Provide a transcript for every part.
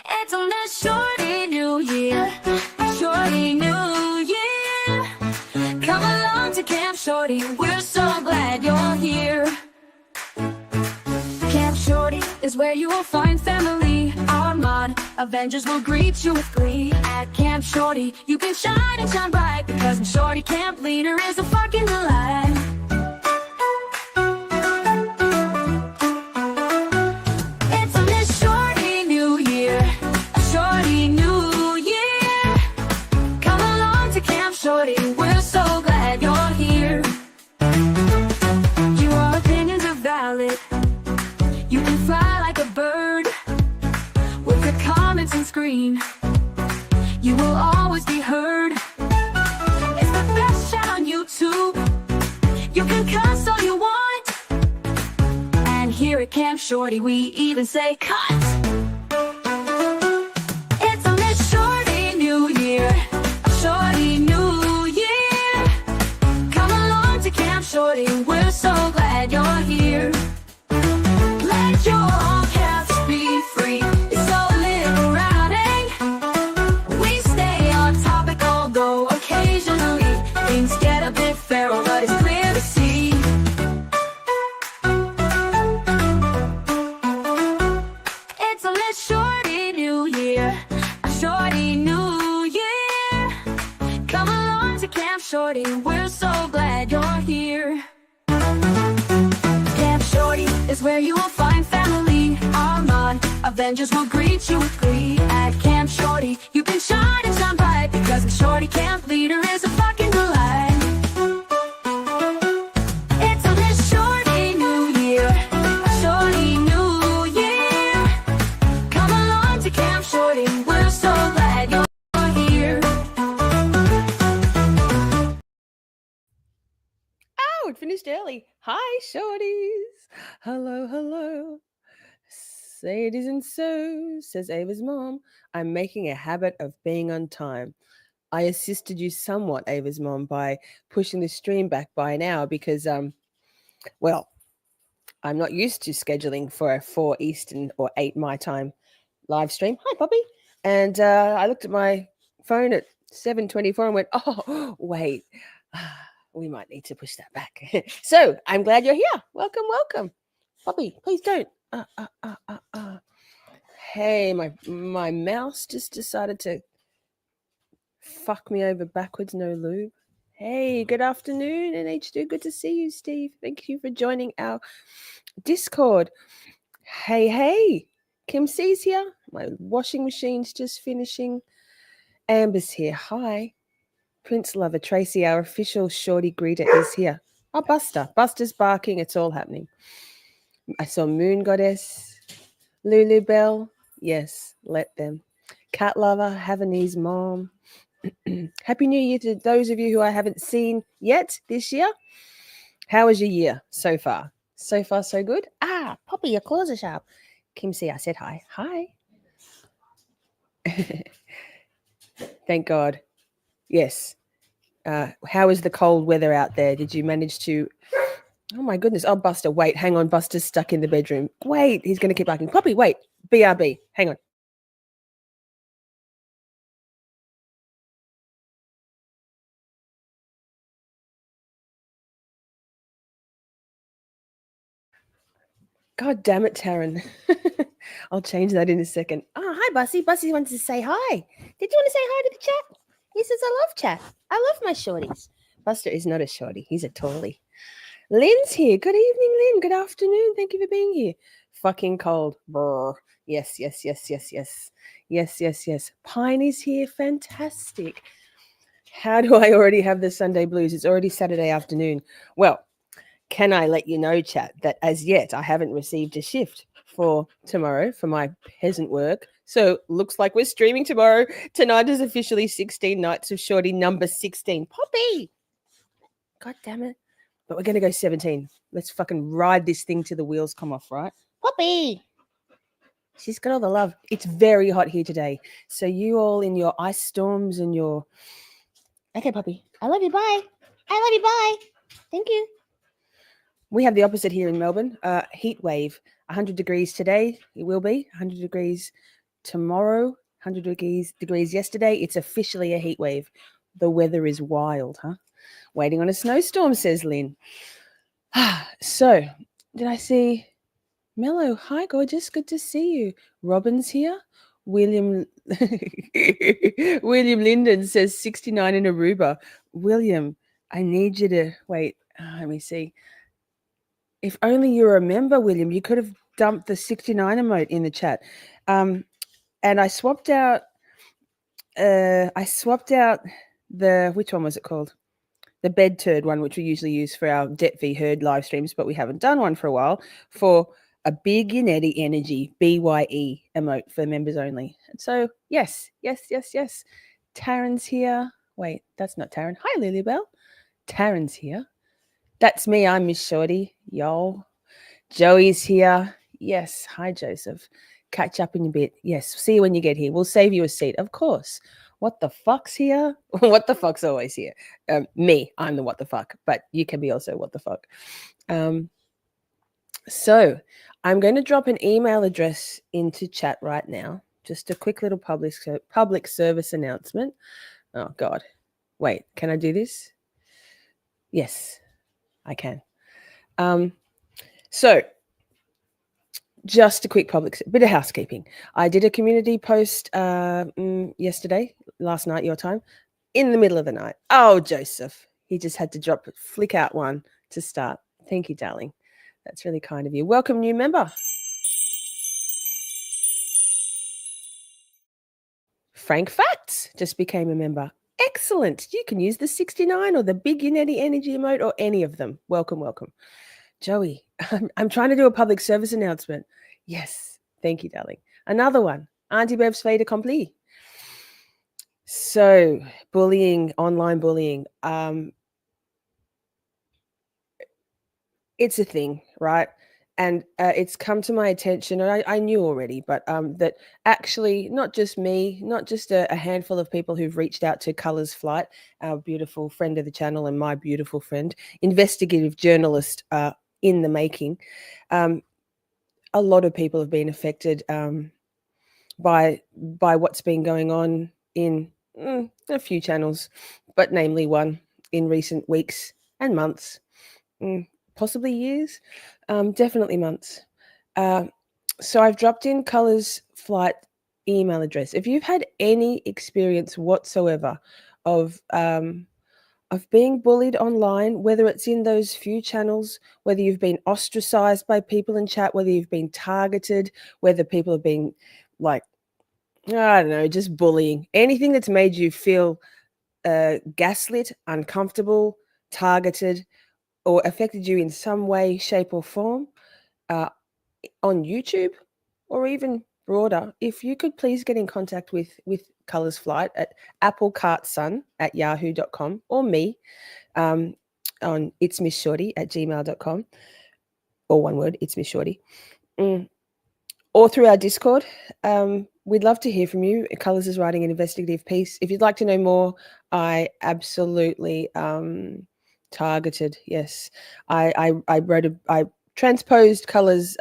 It's on a shorty new year, shorty new year. Come along to Camp Shorty, we're so glad you're here. Camp Shorty is where you will find family. Our mod Avengers will greet you with glee. At Camp Shorty, you can shine and shine bright, because the Shorty camp leader is a fucking delight. It's on this Shorty new year, a Shorty new year. Come along to Camp Shorty, we're so glad you're here. Your opinions are valid. You can fly like a bird with your comments and screen. You will always be heard. It's the best chat on YouTube. You can cuss all you want. And here at Camp Shorty, we even say cut. It's on this Shorty new year, a Shorty new year. Come along to Camp Shorty, we're so glad you're here. Let your caps be free, it's so liberating. We stay on topic, although occasionally things get a bit feral, but it's clear to see. It's a lit Shorty new year, a Shorty new year. Come along to Camp Shorty, we're so glad you're here. Camp Shorty is where you will find family. Our mod Avengers will greet you with glee. At Camp Shorty, you can shine and shine bright, because the Shorty camp leader is a fucking delight. It's on this Shorty new year, a Shorty new year. Come along to Camp Shorty, we're so glad you're here. Oh, it finished early. Hi, Shorties. Hello, hello. Say it isn't so, says Ava's mom. I'm making a habit of being on time. I assisted you somewhat, Ava's mom, by pushing the stream back by an hour because, well, I'm not used to scheduling for a 4 Eastern or 8 my time live stream. Hi, Poppy. And I looked at my phone at 7:24 and went, oh, wait. We might need to push that back. So I'm glad you're here. Welcome, welcome. Poppy, please don't. Hey, my mouse just decided to fuck me over backwards, no lube. Hey, good afternoon, NH2. Good to see you, Steve. Thank you for joining our Discord. Hey. Kim C's here. My washing machine's just finishing. Amber's here. Hi. Prince Lover Tracy, our official Shorty greeter, is here. Oh, Buster. Buster's barking. It's all happening. I saw Moon Goddess, Lulu Bell. Yes, let them. Cat Lover, Havanese Mom. Happy New Year to those of you who I haven't seen yet this year. How was your year so far? So far, so good. Ah, Poppy, your claws are sharp. Kim C, I said hi. Hi. Thank God. Yes. How is the cold weather out there? Did you manage to... Oh, my goodness. Oh, Buster, wait. Hang on. Buster's stuck in the bedroom. Wait. He's going to keep barking. Poppy, wait. BRB. Hang on. God damn it, Taryn. I'll change that in a second. Oh, hi, Bussy. Bussy wants to say hi. Did you want to say hi to the chat? He says, I love chat. I love my shorties. Buster is not a shorty. He's a tally. Lynn's here. Good evening, Lynn. Good afternoon. Thank you for being here. Fucking cold. Brr. Yes. Pine is here. Fantastic. How do I already have the Sunday blues? It's already Saturday afternoon. Well, can I let you know, chat, that as yet I haven't received a shift for tomorrow for my peasant work. So looks like we're streaming tomorrow. Tonight is officially 16 Nights of Shorty number 16. Poppy! God damn it. But we're going to go 17. Let's fucking ride this thing till the wheels come off, right? Poppy! She's got all the love. It's very hot here today. So you all in your ice storms and your... Okay, Poppy. I love you. Bye. I love you. Bye. Thank you. We have the opposite here in Melbourne. Heat wave. 100 degrees today. It will be 100 degrees tomorrow, 100 degrees yesterday. It's officially a heat wave. The weather is wild, huh? Waiting on a snowstorm, says Lynn. So, did I see Mello? Hi, gorgeous. Good to see you. Robin's here. William William Linden says 69 in Aruba. William, I need you to wait. Let me see. If only you were a member, William, you could have dumped the 69 emote in the chat. And I swapped out the, which one was it called? The bed turd one, which we usually use for our Det v Herd live streams, but we haven't done one for a while, for a big Irini Energy BYE emote for members only. So yes. Taryn's here. Wait, that's not Taryn. Hi, Lilybell. Taryn's here. That's me. I'm Miss Shorty. Yo. Joey's here. Yes. Hi, Joseph. Catch up in a bit. Yes. See you when you get here. We'll save you a seat. Of course. What the fuck's here? What the fuck's always here? Me. I'm the what the fuck. But you can be also what the fuck. So I'm going to drop an email address into chat right now. Just a quick little public service announcement. Oh, God. Wait, can I do this? Yes, I can. So just a quick bit of housekeeping. I did a community post yesterday, last night, your time, in the middle of the night. Oh, Joseph, he just had to flick out one to start. Thank you, darling. That's really kind of you. Welcome, new member. Frank Facts just became a member. Excellent. You can use the 69 or the big Irini Energy emote or any of them. Welcome, welcome. Joey, I'm trying to do a public service announcement. Yes. Thank you, darling. Another one. Auntie Bev's fait accompli. So, bullying, online bullying. It's a thing, right? And it's come to my attention, and I knew already, but that actually not just me, not just a handful of people who've reached out to Colours Flight, our beautiful friend of the channel and my beautiful friend, investigative journalist in the making. A lot of people have been affected by what's been going on in a few channels, but namely one in recent weeks and months. Possibly years, definitely months. So I've dropped in Colours Flight email address. If you've had any experience whatsoever of being bullied online, whether it's in those few channels, whether you've been ostracized by people in chat, whether you've been targeted, whether people have been like, I don't know, just bullying, anything that's made you feel gaslit, uncomfortable, targeted, or affected you in some way, shape, or form on YouTube or even broader, if you could please get in contact with Colours Flight at applecartsun@yahoo.com or me on itsmissshorty@gmail.com, or one word, it's Miss Shorty, or through our Discord. We'd love to hear from you. Colours is writing an investigative piece. If you'd like to know more, I absolutely targeted. Yes, I transposed Colours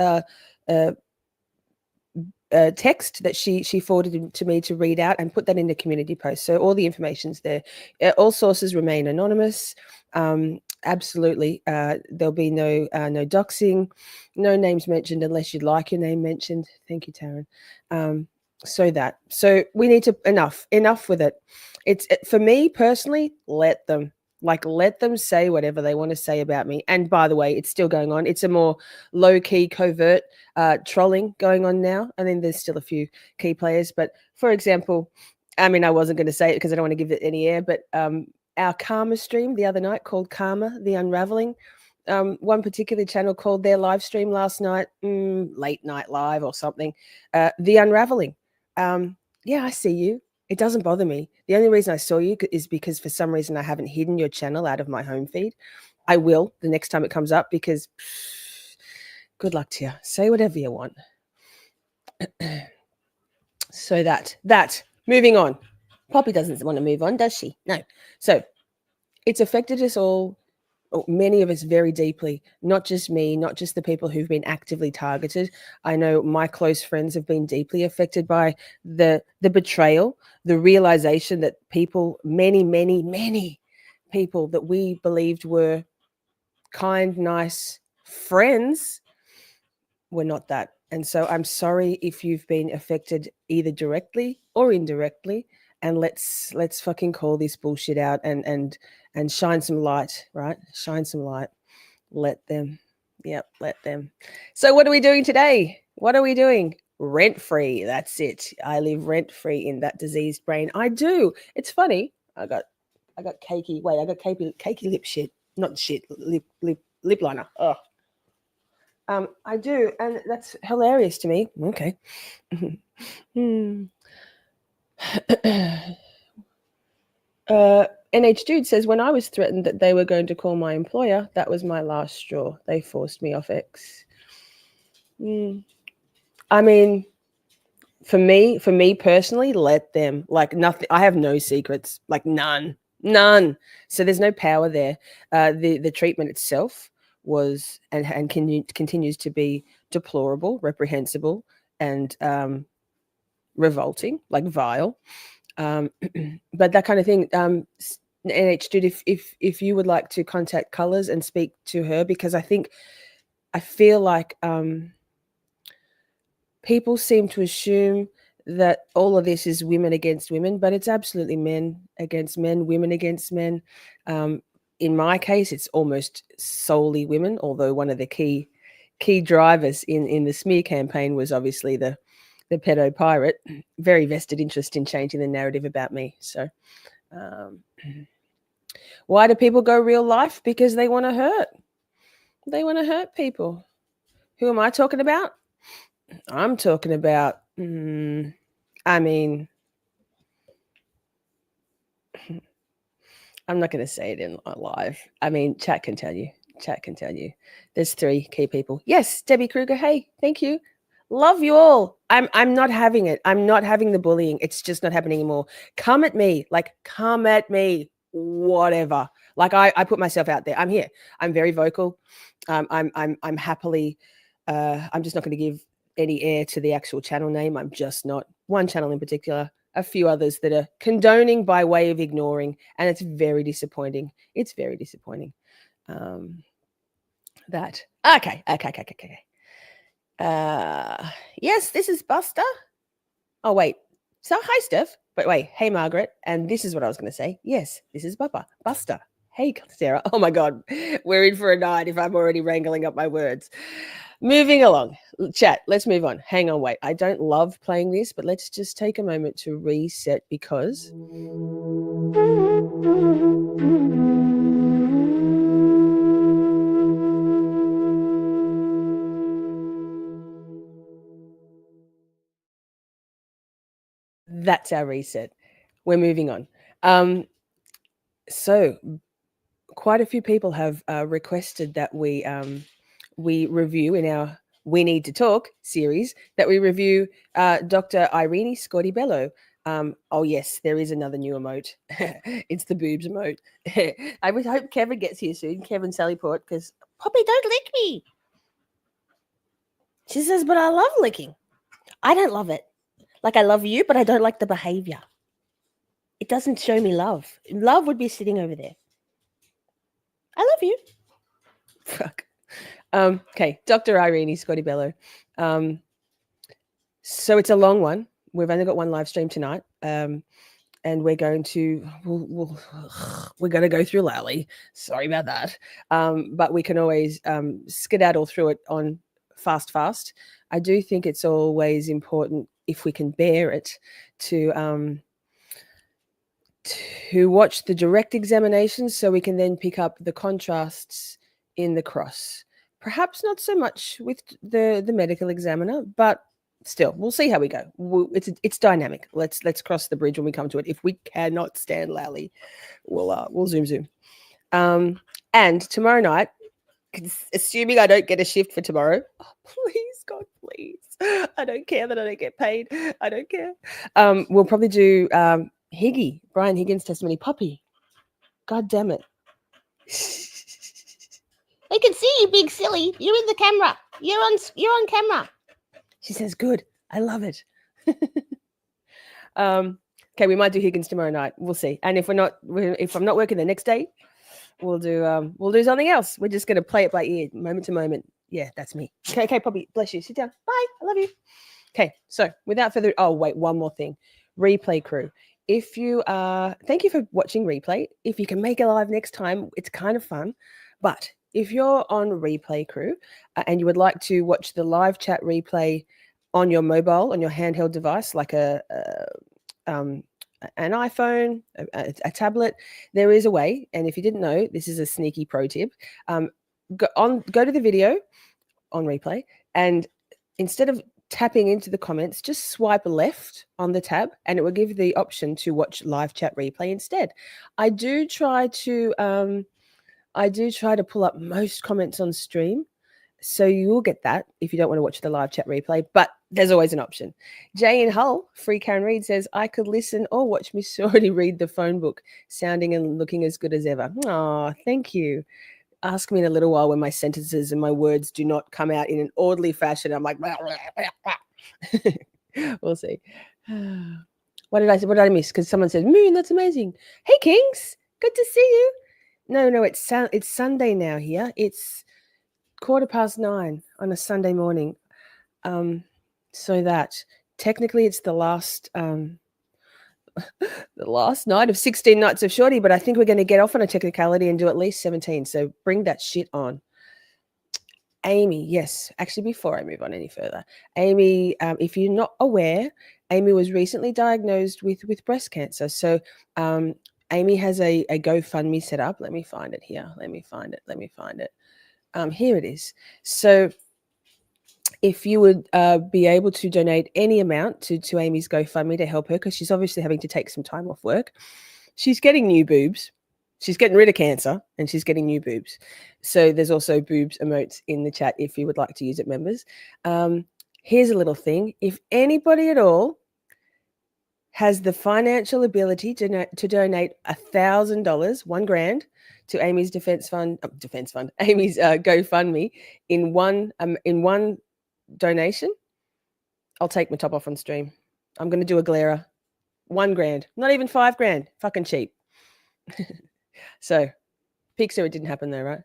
text that she forwarded to me to read out and put that in the community post. So all the information's there. All sources remain anonymous. Absolutely, there'll be no doxing, no names mentioned unless you'd like your name mentioned. Thank you, Taryn. So we need to enough with it. It's for me personally. Let them say whatever they want to say about me. And by the way, it's still going on. It's a more low-key, covert trolling going on now. I mean, there's still a few key players. But for example, I mean, I wasn't going to say it because I don't want to give it any air, but our Karma stream the other night called Karma, The Unraveling. One particular channel called their live stream last night, Late Night Live or something, The Unraveling. Yeah, I see you. It doesn't bother me. The only reason I saw you is because for some reason I haven't hidden your channel out of my home feed. I will the next time it comes up because good luck to you. Say whatever you want. So that moving on. Poppy doesn't want to move on, does she? No. So it's affected us all many of us very deeply, not just me, not just the people who've been actively targeted. I know my close friends have been deeply affected by the betrayal, the realization that people, many people that we believed were kind, nice friends were not that. And so I'm sorry if you've been affected either directly or indirectly. And let's fucking call this bullshit out and shine some light, right? Shine some light. Let them. Yep, let them. So what are we doing today? What are we doing? Rent free. That's it. I live rent free in that diseased brain. I do. It's funny. I got cakey. Wait, I got cakey lip shit. Not shit. Lip liner. Oh. I do, and that's hilarious to me. Okay. NH Dude says, when I was threatened that they were going to call my employer, that was my last straw. They forced me off X. I mean, for me personally, let them. Like, nothing. I have no secrets, like none. So there's no power there. The treatment itself was and continues to be deplorable, reprehensible, and revolting, like vile. But that kind of thing. NH Dude, if you would like to contact Colors and speak to her, because I feel like people seem to assume that all of this is women against women, but it's absolutely men against men, women against men. In my case, it's almost solely women, although one of the key drivers in the smear campaign was obviously the pedo pirate. Very vested interest in changing the narrative about me. So why do people go real life? Because they want to hurt. They want to hurt people. Who am I talking about? I'm talking about, I mean, I'm not going to say it in live. I mean, chat can tell you. Chat can tell you. There's 3 key people. Yes, Debbie Kruger. Hey, thank you. Love you all. I'm not having it. I'm not having the bullying. It's just not happening anymore. Come at me. Like, come at me. Whatever. Like, I put myself out there. I'm here. I'm very vocal. I'm happily. I'm just not going to give any air to the actual channel name. I'm just not. One channel in particular. A few others that are condoning by way of ignoring, and it's very disappointing. It's very disappointing. That okay. Yes, this is Buster. Oh wait, so hi Steph. But wait, hey Margaret, and this is what I was going to say. Yes, this is Buster. Hey Sarah. Oh my God, we're in for a night if I'm already wrangling up my words. Moving along, chat. Let's move on. Hang on, wait. I don't love playing this, but let's just take a moment to reset because. That's our reset. We're moving on. So quite a few people have requested that we review in our We Need to Talk series, that we review Dr. Irini Scordi-Bello. Oh yes, there is another new emote. It's the boobs emote. I would hope Kevin gets here soon, Kevin Sallyport, because Poppy, don't lick me. She says, but I love licking. I don't love it. Like, I love you, but I don't like the behavior. It doesn't show me love. Love would be sitting over there. I love you. Fuck. Okay, Dr. Irini Scordi-Bello. So it's a long one. We've only got one live stream tonight. And we're going to we're going to go through Lally. Sorry about that. But we can always skedaddle through it on fast. I do think it's always important, if we can bear it, to watch the direct examinations so we can then pick up the contrasts in the cross. Perhaps not so much with the medical examiner, but still, we'll see how we go. It's dynamic. Let's cross the bridge when we come to it. If we cannot stand Lally, we'll zoom. And tomorrow night, assuming I don't get a shift for tomorrow, oh, please, God, please. I don't care that I don't get paid. I don't care. We'll probably do Brian Higgins' testimony. Poppy, God damn it. We can see you, big silly. You're in the camera. You're on camera. She says, good. I love it. Okay, we might do Higgins tomorrow night. We'll see. And if I'm not working the next day, we'll do something else. We're just gonna play it by ear, moment to moment. Yeah, that's me. Okay, Poppy, bless you. Sit down. Bye. I love you. Okay, so without further, oh wait, one more thing. Replay crew. If you thank you for watching replay. If you can make it live next time, it's kind of fun. But if you're on replay crew and you would like to watch the live chat replay on your mobile, on your handheld device, like an iPhone, a tablet, there is a way. And if you didn't know, this is a sneaky pro tip. Go to the video on replay, and instead of tapping into the comments, just swipe left on the tab and it will give you the option to watch live chat replay instead. I do try to pull up most comments on stream, so you will get that if you don't want to watch the live chat replay, but there's always an option. Jay in Hull, Free Karen Reed, says, I could listen or watch Miss Shorty read the phone book, sounding and looking as good as ever. Oh, thank you. Ask me in a little while when my sentences and my words do not come out in an orderly fashion. I'm like, we'll see. What did I miss? Because someone said, Moon, that's amazing. Hey, Kings, good to see you. No, it's Sunday now here. It's 9:15 on a Sunday morning. So that technically it's the last night of 16 nights of Shorty, but I think we're going to get off on a technicality and do at least 17. So bring that shit on. Amy, yes. Actually, before I move on any further, Amy, if you're not aware, Amy was recently diagnosed with breast cancer. So Amy has a GoFundMe set up. Let me find it here. Let me find it. Here it is. So if you would be able to donate any amount to Amy's GoFundMe to help her, because she's obviously having to take some time off work. She's getting new boobs. She's getting rid of cancer and she's getting new boobs. So there's also boobs emotes in the chat if you would like to use it, members. Here's a little thing. If anybody at all has the financial ability to donate $1,000, $1,000 to Amy's defense fund, Amy's GoFundMe in one donation, I'll take my top off on stream. I'm going to do a glarer. $1,000, not even $5,000. Fucking cheap. So, Pixar, it didn't happen though, right?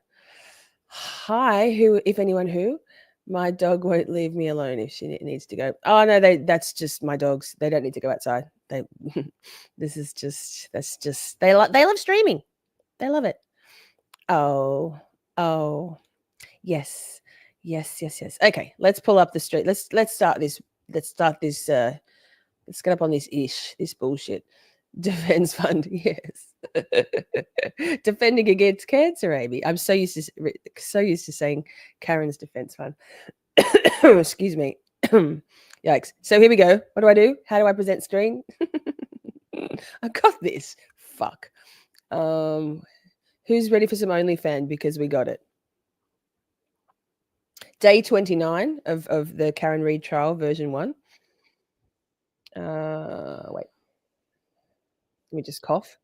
Hi, if anyone who, my dog won't leave me alone if she needs to go. Oh no, that's just my dogs. They don't need to go outside. They love streaming. They love it. Oh, yes. Okay, let's pull up the street. Let's start this. Let's get up on this bullshit. Defense fund, yes. Defending against cancer, Amy. I'm so used to saying Karen's defense fund. Excuse me. Yikes. So here we go. What do I do? How do I present screen? I got this. Fuck. Who's ready for some OnlyFans? Because we got it. Day 29 of the Karen Reed trial, version 1. Wait. Let me just cough.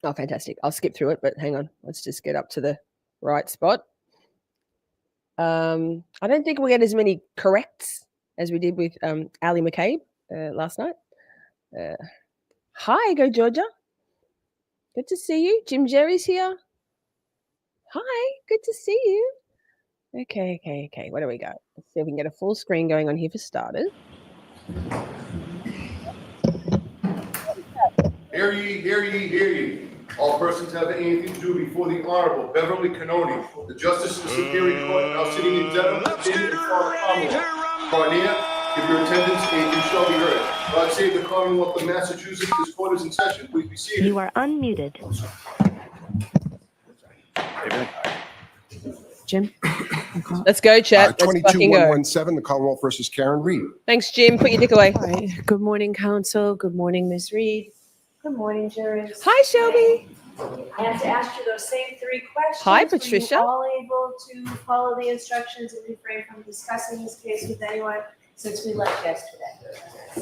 Oh, fantastic. I'll skip through it, but hang on. Let's just get up to the right spot. I don't think we'll get as many corrects as we did with Ali McCabe last night. Hi, go Georgia. Good to see you. Jim Jerry's here. Hi, good to see you. Okay. What do we got? Let's see if we can get a full screen going on here for starters. Hear ye. All persons having anything to do before the Honorable Beverly Cannoni, the Justice of the Superior Court, now sitting in Dedham, in and for the Commonwealth. Barnea, give your attendance and you shall be heard. God save the Commonwealth of Massachusetts. This court is in session. Please be seated. You are unmuted. Jim? Let's go, chat. Let's fucking go. 22-117, the Commonwealth versus Karen Reed. Thanks, Jim. Put your dick away. Hi. Good morning, counsel. Good morning, Ms. Reed. Good morning, jurors. Hi, Shelby. I have to ask you those same 3 questions. Hi, Patricia. Were you all able to follow the instructions and refrain from discussing this case with anyone since we left yesterday?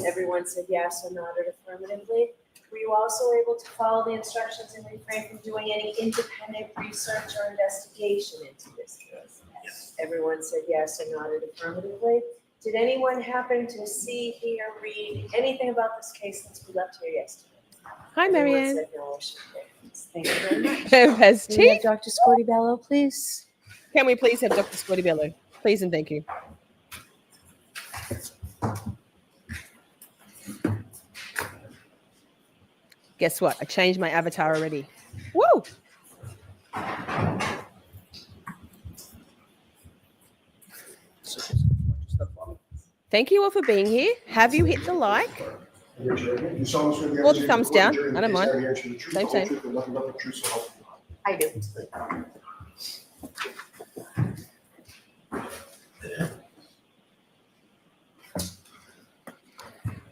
Everyone said yes or nodded affirmatively. Were you also able to follow the instructions and refrain from doing any independent research or investigation into this case? Yes. Everyone said yes and nodded affirmatively. Did anyone happen to see, hear, read anything about this case since we left here yesterday? Hi, Everyone Marianne. said no or should be. Thank you very much. Has Can we have Chief? Dr. Scordi-Bello, please? Can we please have Dr. Scordi-Bello? Please and thank you. Guess what? I changed my avatar already. Woo! Thank you all for being here. Have you hit the like? Or the thumbs down? I don't mind. Same. I do.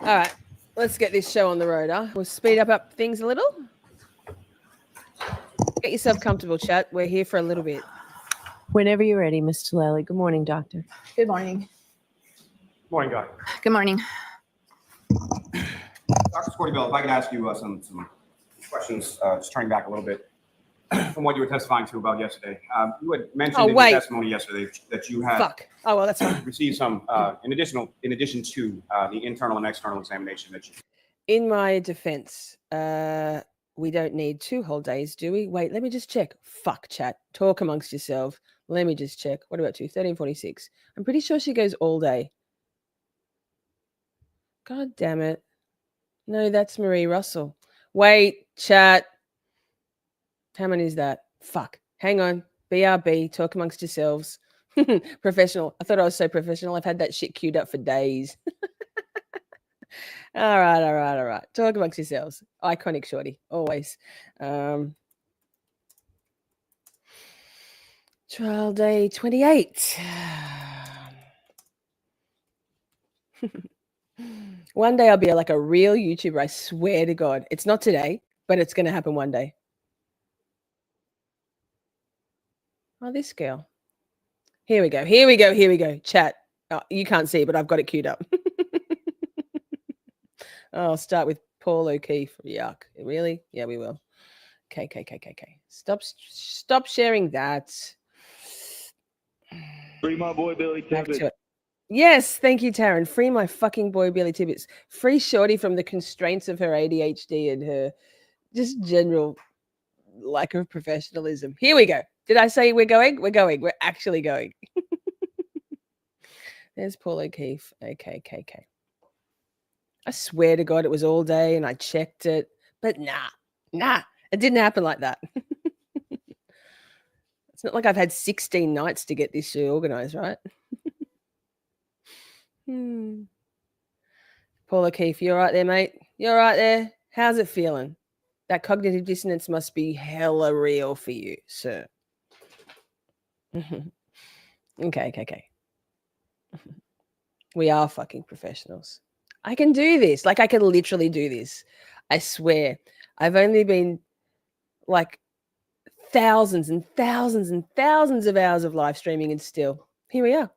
All right, let's get this show on the road, huh? We'll speed up things a little. Get yourself comfortable, chat. We're here for a little bit. Whenever you're ready, Ms. Tillelli. Good morning, doctor. Good morning. Morning, Doc. Good morning. Dr. Scordi-Bello, if I could ask you some questions, just turning back a little bit from what you were testifying to about yesterday. You had mentioned in your testimony yesterday that you had Oh, well, that's fine. received some, in addition to the internal and external examination that you. In my defense, we don't need 2 whole days, do we? Wait, let me just check. Fuck, chat. Talk amongst yourself. Let me just check. What about 1346? I'm pretty sure she goes all day. God damn it. No, that's Marie Russell. Wait, chat. How many is that? Fuck. Hang on. BRB. Talk amongst yourselves. Professional. I thought I was so professional. I've had that shit queued up for days. All right. Talk amongst yourselves. Iconic Shorty. Always. Trial day 28. One day I'll be like a real YouTuber. I swear to God. It's not today, but it's going to happen one day. Oh, this girl. Here we go. Chat. Oh, you can't see, but I've got it queued up. I'll start with Paul O'Keefe. Yuck. Really? Yeah, we will. Okay. Stop sharing that. Free my boy Billy Back to Tibbetts. it. Yes, thank you, Taryn. Free my fucking boy Billy Tibbetts. Free Shorty from the constraints of her ADHD and her just general lack of professionalism. Here we go. Did I say we're going? We're going. We're actually going. There's Paul O'Keefe. Okay. I swear to God it was all day and I checked it. But nah. It didn't happen like that. It's not like I've had 16 nights to get this show organized, right? Paul O'Keefe, you all right there, mate? You all right there? How's it feeling? That cognitive dissonance must be hella real for you, sir. Okay. We are fucking professionals. I can do this. Like, I can literally do this. I swear. I've only been like thousands and thousands and thousands of hours of live streaming, and still here we are.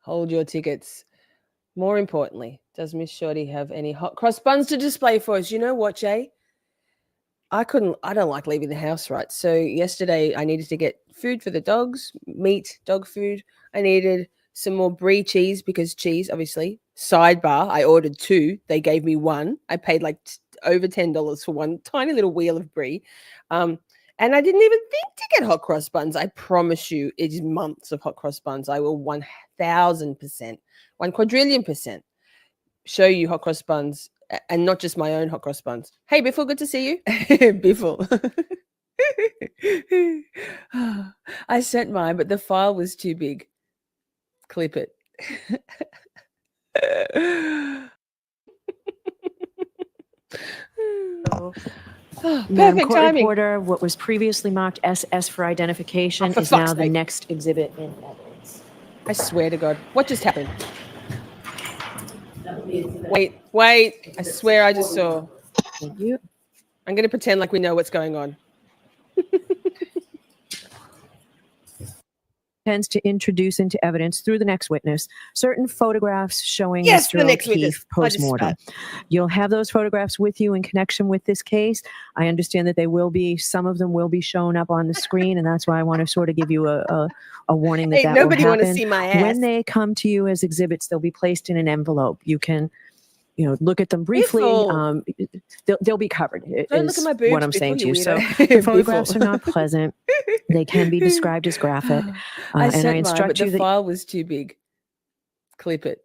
Hold your tickets. More importantly, does Miss Shorty have any hot cross buns to display for us? You know what, Jay? I don't like leaving the house, right? So yesterday I needed to get food for the dogs, meat, dog food. I needed some more brie cheese because cheese, obviously. Sidebar, I ordered 2. They gave me 1. I paid like over $10 for one tiny little wheel of brie. And I didn't even think to get hot cross buns. I promise you, it is months of hot cross buns. I will 1,000%, 1,000,000,000% show you hot cross buns, and not just my own hot cross buns. Hey, Biffle, good to see you. Biffle. I sent mine, but the file was too big. Clip it. Madam Perfect Court timing. Reporter, what was previously marked SS for identification For is now fuck's the sake. next exhibit in evidence. I swear to God. What just happened? Wait. I swear I just saw. Thank you. I'm going to pretend like we know what's going on. intends to introduce into evidence through the next witness certain photographs showing Yes, the Mr. next witness. O'Keefe I just post-mortem. You'll have those photographs with you in connection with this case. I understand that some of them will be shown up on the screen, and that's why I want to sort of give you a warning that Hey, that nobody will want to happen. see my ass. When they come to you as exhibits, they'll be placed in an envelope. You can, look at them briefly. Biffle. They'll be covered. Don't look at my boobs, What I'm Biffle, saying to you you. So weirdo. the photographs Biffle. are not pleasant. They can be described as graphic. I And I sent mine, but instruct the you that file was too big. Clip it.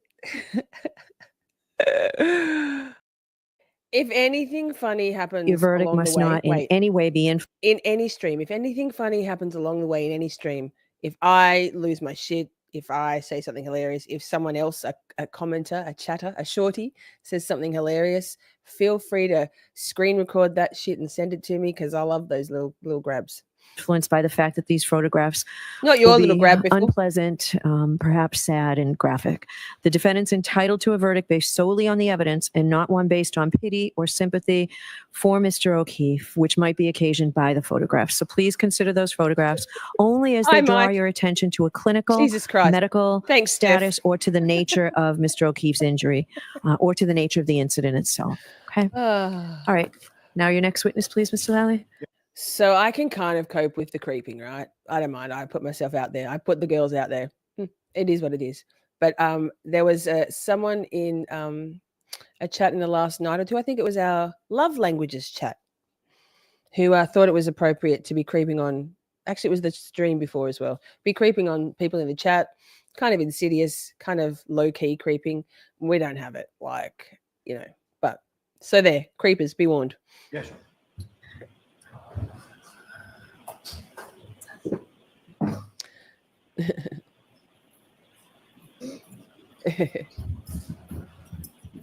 If anything funny happens your verdict along must the way, not in any way be in any stream, if anything funny happens along the way in any stream, if I lose my shit, if I say something hilarious, if someone else, a commenter, a chatter, a shorty says something hilarious, feel free to screen record that shit and send it to me because I love those little grabs. influenced by the fact that these photographs Not your will little be grab, Biffle. unpleasant, perhaps sad and graphic. The defendant's entitled to a verdict based solely on the evidence and not one based on pity or sympathy for Mr. O'Keefe, which might be occasioned by the photographs. So please consider those photographs only as they draw your attention to a clinical, Jesus Christ. medical Thanks, status Steph. or to the nature of Mr. O'Keefe's injury or to the nature of the incident itself. Okay. All right. Now your next witness, please, Mr. Lally. So I can kind of cope with the creeping, right? I don't mind. I put myself out there. I put the girls out there. It is what it is. But there was someone in a chat in the last night or two, I think it was our love languages chat, who thought it was appropriate to be creeping on. Actually, it was the stream before as well. Be creeping on people in the chat, kind of insidious, kind of low-key creeping. We don't have it, but so there, creepers, be warned. Yeah, sure.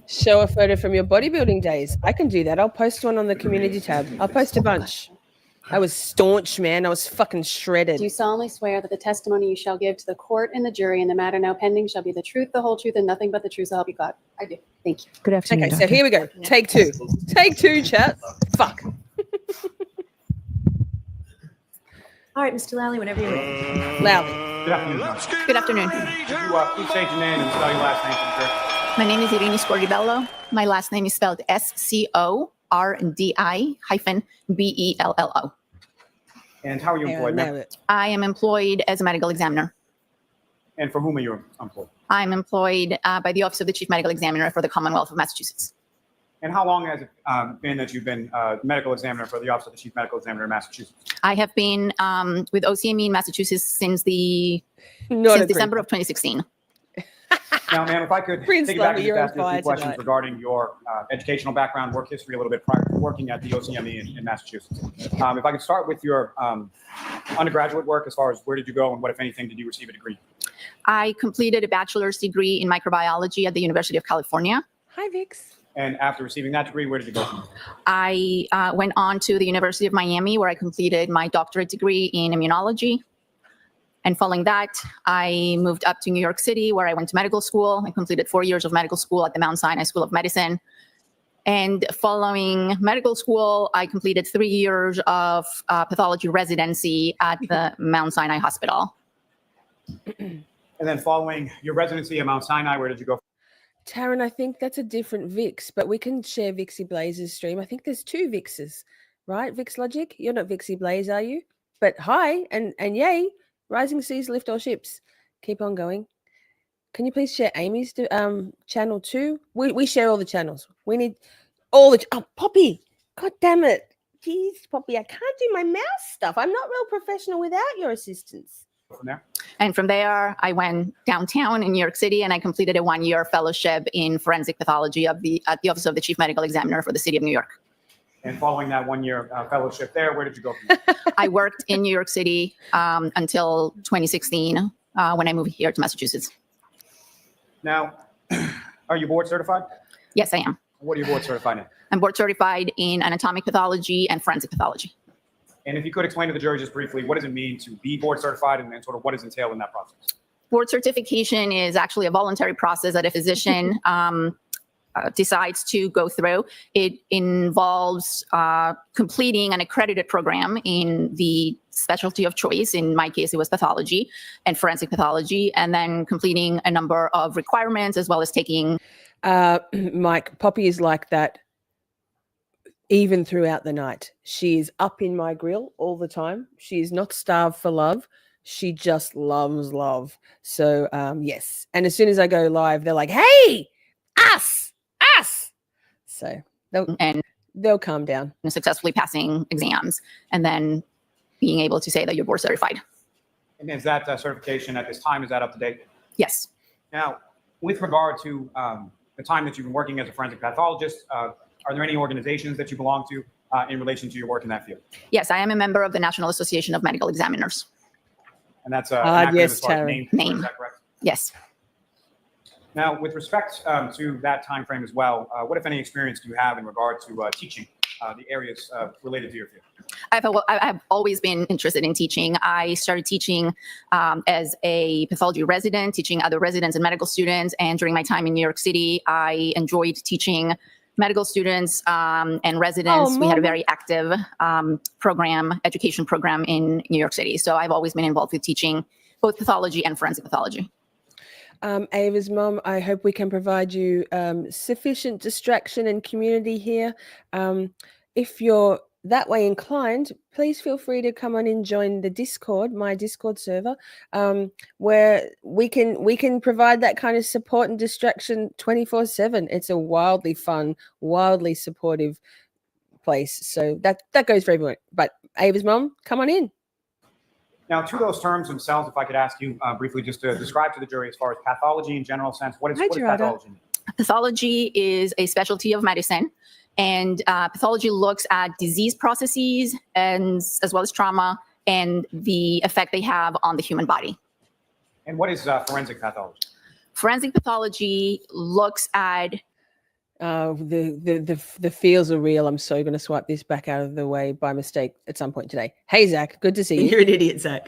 Show a photo from your bodybuilding days. I can do that. I'll post one on the community tab. I'll post a bunch. I was staunch, man. I was fucking shredded. Do you solemnly swear that the testimony you shall give to the court and the jury in the matter now pending shall be the truth, the whole truth, and nothing but the truth, so help you God? I do. Thank you. Good afternoon. Okay, so Doctor. here we go. Take two. Take two, chat. Fuck. All right, Mr. Lally, whenever you're ready. Loudly. Good afternoon, Doctor. Good afternoon. Could you please state your name and spell your last name for the jury? My name is Irini Scordi-Bello. My last name is spelled Scordi-Bello. And how are you employed, ma'am? I am employed as a medical examiner. And for whom are you employed? I'm employed by the Office of the Chief Medical Examiner for the Commonwealth of Massachusetts. And how long has it been that you've been medical examiner for the Office of the Chief Medical Examiner in Massachusetts? I have been with OCME in Massachusetts since Not a December of 2016. Now, ma'am, if I could Prince take it back Lovey, and you're just on ask you a fire few questions tonight. regarding your educational background, work history a little bit prior to working at the OCME in Massachusetts. If I could start with your undergraduate work, as far as where did you go and what, if anything, did you receive a degree? I completed a bachelor's degree in microbiology at the University of California. Hi, Vix. And after receiving that degree, where did you go from there? I went on to the University of Miami, where I completed my doctorate degree in immunology. And following that, I moved up to New York City, where I went to medical school. I completed 4 years of medical school at the Mount Sinai School of Medicine. And following medical school, I completed 3 years of pathology residency at the Mount Sinai Hospital. And then following your residency at Mount Sinai, where did you go? Taryn, I think that's a different Vix, but we can share Vixie Blaze's stream. I think there's two Vixes, right? Vix Logic, you're not Vixie Blaze, are you? But hi and yay, rising seas lift all ships. Keep on going. Can you please share Amy's channel too? We share all the channels. We need all the. Oh, Poppy! God damn it! Jeez, Poppy, I can't do my mouse stuff. I'm not real professional without your assistance. From there? And from there, I went downtown in New York City, and I completed a 1-year fellowship in forensic pathology at the Office of the Chief Medical Examiner for the City of New York. And following that 1-year fellowship there, where did you go from there? I worked in New York City until 2016 when I moved here to Massachusetts. Now, are you board certified? Yes, I am. What are you board certified in? I'm board certified in anatomic pathology and forensic pathology. And if you could explain to the jury just briefly, what does it mean to be board certified and sort of what is entailed in that process? Board certification is actually a voluntary process that a physician decides to go through. It involves completing an accredited program in the specialty of choice. In my case, it was pathology and forensic pathology, and then completing a number of requirements as well as taking. Mike, Poppy is like that even throughout the night. She is up in my grill all the time. She is not starved for love. She just loves love. So, yes. And as soon as I go live, they're like, hey, us. So they'll calm down. Successfully passing exams and then being able to say that you're board certified. And is that certification at this time, is that up to date? Yes. Now, with regard to the time that you've been working as a forensic pathologist, are there any organizations that you belong to in relation to your work in that field? Yes, I am a member of the National Association of Medical Examiners. And that's an acronym yes, as far as Taryn. Name. Is that correct? Yes. Now, with respect to that time frame as well, what, if any, experience do you have in regard to teaching the areas related to your field? I've always been interested in teaching. I started teaching as a pathology resident, teaching other residents and medical students. And during my time in New York City, I enjoyed teaching medical students and residents. We had a very active education program in New York City. So I've always been involved with teaching both pathology and forensic pathology. Ava's mom, I hope we can provide you sufficient distraction and community here. If you're that way inclined, please feel free to come on and join the Discord, my Discord server, where we can provide that kind of support and distraction 24/7. It's a wildly fun, wildly supportive place. So that goes for everyone. But Ava's mom, come on in. Now, to those terms themselves, if I could ask you briefly just to describe to the jury as far as pathology in general sense, what is pathology mean? Pathology is a specialty of medicine, and pathology looks at disease processes and as well as trauma and the effect they have on the human body. And what is forensic pathology? Forensic pathology looks at the feels are real. I'm so going to swipe this back out of the way by mistake at some point today. Hey, Zach, good to see you. You're an idiot, Zach.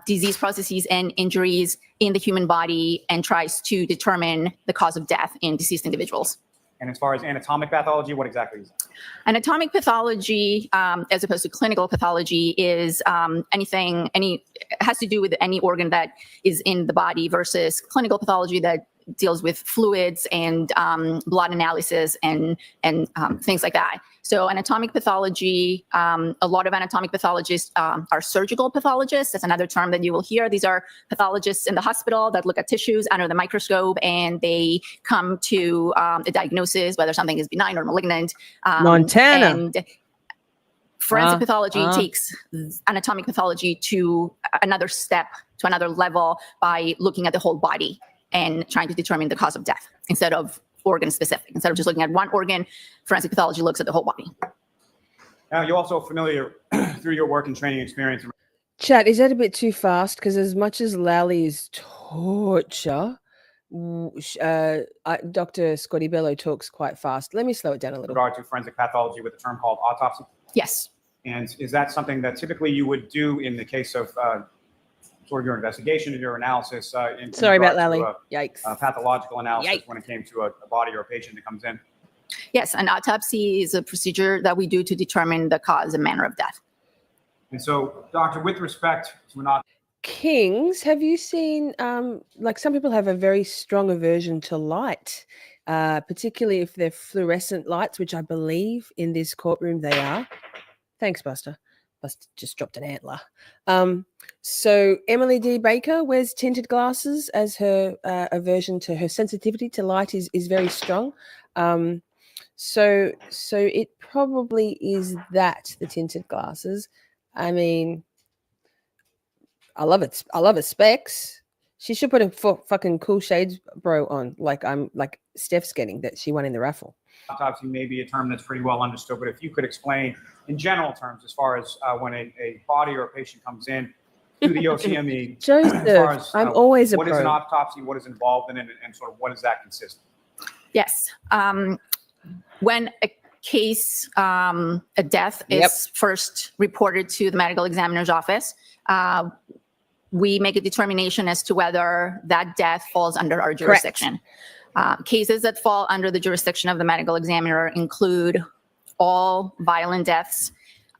disease processes and injuries in the human body and tries to determine the cause of death in deceased individuals. And as far as anatomic pathology, what exactly is that? Anatomic pathology, as opposed to clinical pathology, is has to do with any organ that is in the body versus clinical pathology that deals with fluids and blood analysis and things like that. So anatomic pathology, a lot of anatomic pathologists are surgical pathologists. That's another term that you will hear. These are pathologists in the hospital that look at tissues under the microscope and they come to a diagnosis, whether something is benign or malignant. Montana. And forensic pathology takes anatomic pathology to another step, to another level by looking at the whole body and trying to determine the cause of death instead of organ specific. Instead of just looking at one organ, forensic pathology looks at the whole body. Now, you're also familiar through your work and training experience. Chat, is that a bit too fast? Because as much as Lally is torture, Dr. Scordi-Bello talks quite fast. Let me slow it down a With little. regard to forensic pathology with a term called autopsy. Yes. And is that something that typically you would do in the case of sort of your investigation and your analysis? Sorry about regard Lally. to, Yikes. pathological analysis Yikes. when it came to a body or a patient that comes in? Yes, an autopsy is a procedure that we do to determine the cause and manner of death. And so, doctor, with respect to an autopsy, Kings, have you seen, like some people have a very strong aversion to light, particularly if they're fluorescent lights, which I believe in this courtroom they are. Thanks, Buster. Buster just dropped an antler. So Emily D. Baker wears tinted glasses as her aversion to her sensitivity to light is very strong. So it probably is that, the tinted glasses. I mean, I love it. I love her specs. She should put a fucking cool shades bro on, like Steph's getting that she won in the raffle. autopsy may be a term that's pretty well understood, but if you could explain in general terms as far as when a body or a patient comes in to the OCME, Joseph, as far as, I'm always a what is pro. an autopsy, what is involved in it, and sort of what does that consist of? Yes. When a case, a death is first reported to the medical examiner's office, we make a determination as to whether that death falls under our jurisdiction. Cases that fall under the jurisdiction of the medical examiner include all violent deaths,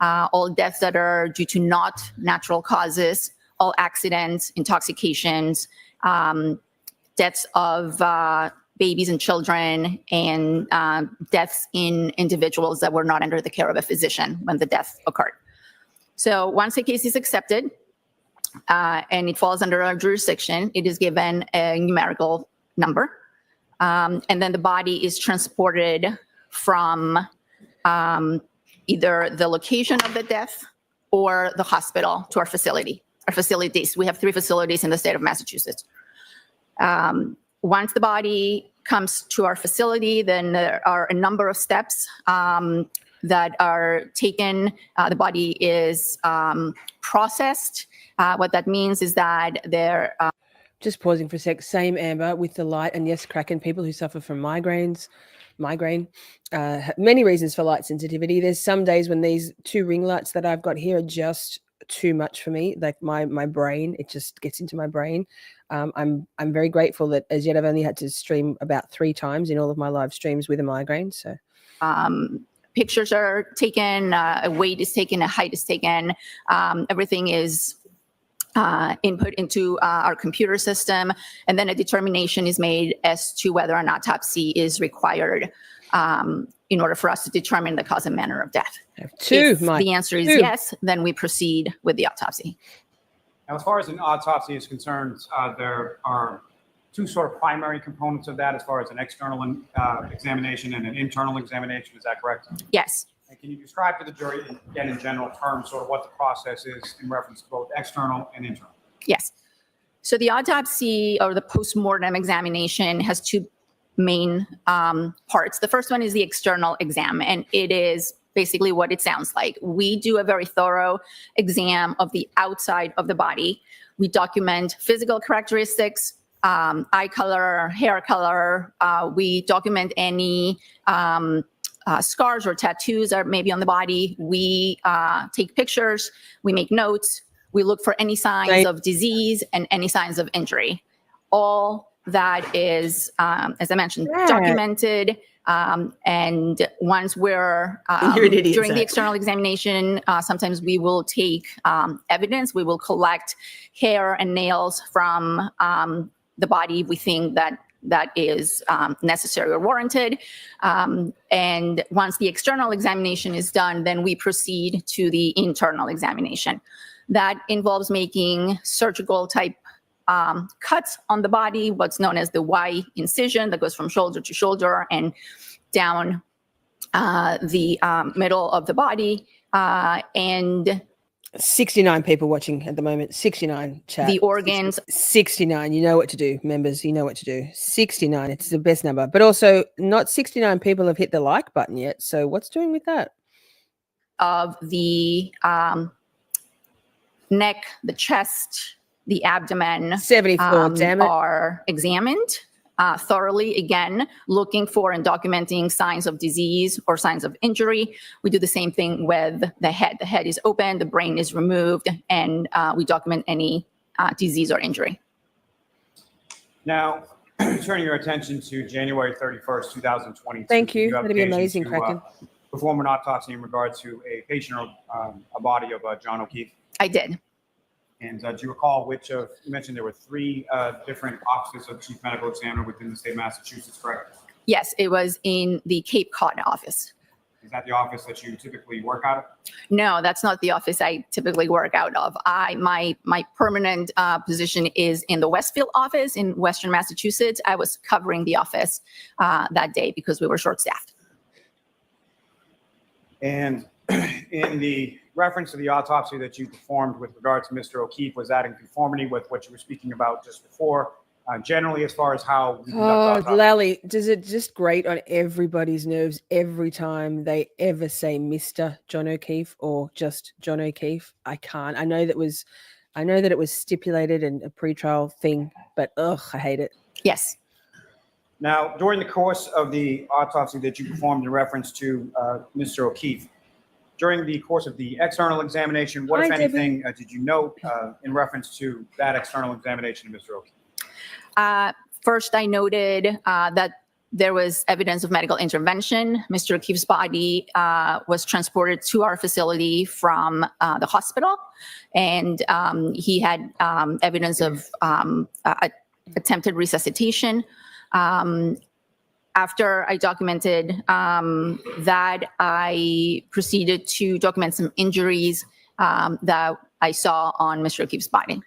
all deaths that are due to not natural causes, all accidents, intoxications, deaths of babies and children, and deaths in individuals that were not under the care of a physician when the death occurred. So once a case is accepted and it falls under our jurisdiction, it is given a numerical number, and then the body is transported from either the location of the death or the hospital to our facility. Our facilities, we have 3 facilities in the state of Massachusetts. Once the body comes to our facility, then there are a number of steps that are taken. The body is processed. What that means is that there. Just pausing for a sec. Same, Amber, with the light. And yes, Kraken, people who suffer from migraine, many reasons for light sensitivity. There's some days when these 2 ring lights that I've got here are just too much for me. Like my brain, it just gets into my brain. I'm very grateful that as yet I've only had to stream about 3 times in all of my live streams with a migraine. So pictures are taken, a weight is taken, a height is taken. Everything is input into our computer system, and then a determination is made as to whether an autopsy is required in order for us to determine the cause and manner of death. If the answer is yes, then we proceed with the autopsy. Now, as far as an autopsy is concerned, there are 2 sort of primary components of that as far as an external examination and an internal examination. Is that correct? Yes. And can you describe to the jury, again, in general terms, sort of what the process is in reference to both external and internal? Yes. So the autopsy or the postmortem examination has 2 main parts. The first one is the external exam, and it is basically what it sounds like. We do a very thorough exam of the outside of the body. We document physical characteristics, eye color, hair color. We document any scars or tattoos that may be on the body. We take pictures, we make notes, we look for any signs of disease and any signs of injury. All that is, as I mentioned, documented. And once we're during the external examination, sometimes we will take evidence. We will collect hair and nails from the body. We think that is necessary or warranted. And once the external examination is done, then we proceed to the internal examination. That involves making surgical type cuts on the body, what's known as the Y incision that goes from shoulder to shoulder and down the middle of the body. And 69 people watching at the moment. 69 chat. The organs. 69. You know what to do, members. You know what to do. 69. It's the best number. But also, not 69 people have hit the like button yet. So what's doing with that? Of the neck, the chest, the abdomen 74, damn it. Are examined thoroughly, again, looking for and documenting signs of disease or signs of injury. We do the same thing with the head. The head is open, the brain is removed, and we document any disease or injury. Now, turning your attention to January 31st, 2022. Thank you. That'd be amazing, Kraken. Perform an autopsy in regard to a patient or a body of John O'Keefe. I did. And do you recall which of, you mentioned there were 3 different offices of chief medical examiner within the state of Massachusetts, correct? Yes, it was in the Cape Cod office. Is that the office that you typically work out of? No, that's not the office I typically work out of. My permanent position is in the Westfield office in Western Massachusetts. I was covering the office that day because we were short-staffed. And in the reference to the autopsy that you performed with regard to Mr. O'Keefe, was that in conformity with what you were speaking about just before? Generally, as far as how we conduct autopsy? Lally, does it just grate on everybody's nerves every time they ever say Mr. John O'Keefe or just John O'Keefe? I can't. I know that it was stipulated and a pretrial thing, but I hate it. Yes. Now, during the course of the autopsy that you performed in reference to Mr. O'Keefe, during the course of the external examination, what, if anything, did you note in reference to that external examination of Mr. O'Keefe? First, I noted that There was evidence of medical intervention. Mr. O'Keefe's body was transported to our facility from the hospital, and he had evidence of attempted resuscitation. After I documented that, I proceeded to document some injuries that I saw on Mr. O'Keefe's body.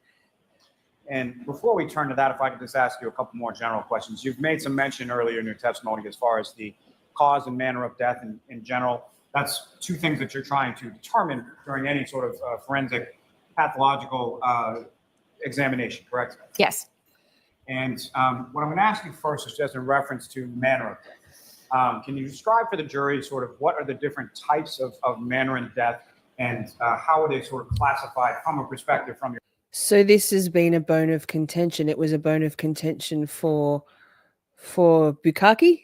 And before we turn to that, if I could just ask you a couple more general questions. You've made some mention earlier in your testimony as far as the cause and manner of death in general. That's two things that you're trying to determine during any sort of forensic pathological examination, correct? Yes. And what I'm going to ask you first is just in reference to manner of death. Can you describe for the jury sort of what are the different types of manner in death, and how are they sort of classified from a perspective from your... So this has been a bone of contention. It was a bone of contention for Bukkake,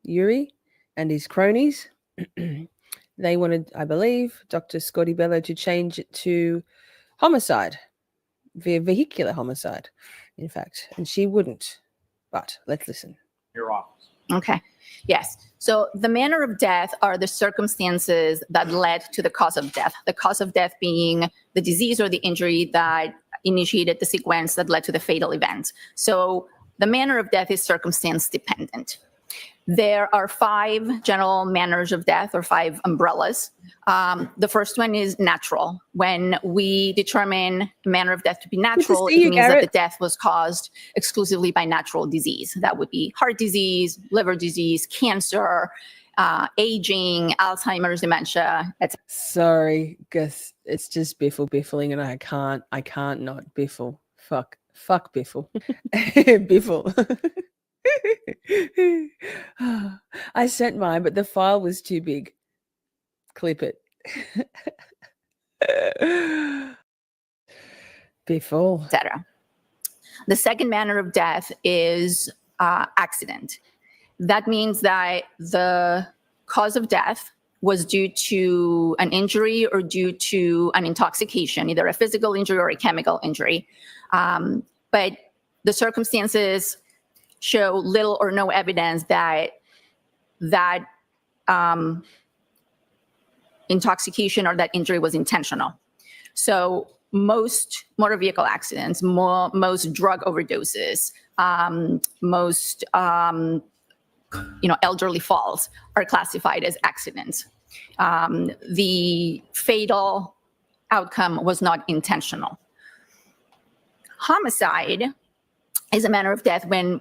Yuri, and his cronies. They wanted, I believe, Dr. Scordi-Bello to change it to homicide, vehicular homicide, in fact, and she wouldn't. But let's listen. Your office. Okay. Yes. So the manner of death are the circumstances that led to the cause of death. The cause of death being the disease or the injury that initiated the sequence that led to the fatal event. So the manner of death is circumstance dependent. There are 5 general manners of death, or 5 umbrellas. The first one is natural. When we determine the manner of death to be natural, it means that the death was caused exclusively by natural disease. That would be heart disease, liver disease, cancer, aging, Alzheimer's, dementia, etc. Sorry, Gus, it's just biffling, and I can't not biffle. Fuck biffle. Biffle. I sent mine, but the file was too big. Clip it. Biffle. etc. The second manner of death is accident. That means that the cause of death was due to an injury or due to an intoxication, either a physical injury or a chemical injury. But the circumstances show little or no evidence that intoxication or that injury was intentional. So most motor vehicle accidents, most drug overdoses, most elderly falls are classified as accidents. The fatal outcome was not intentional. Homicide is a manner of death when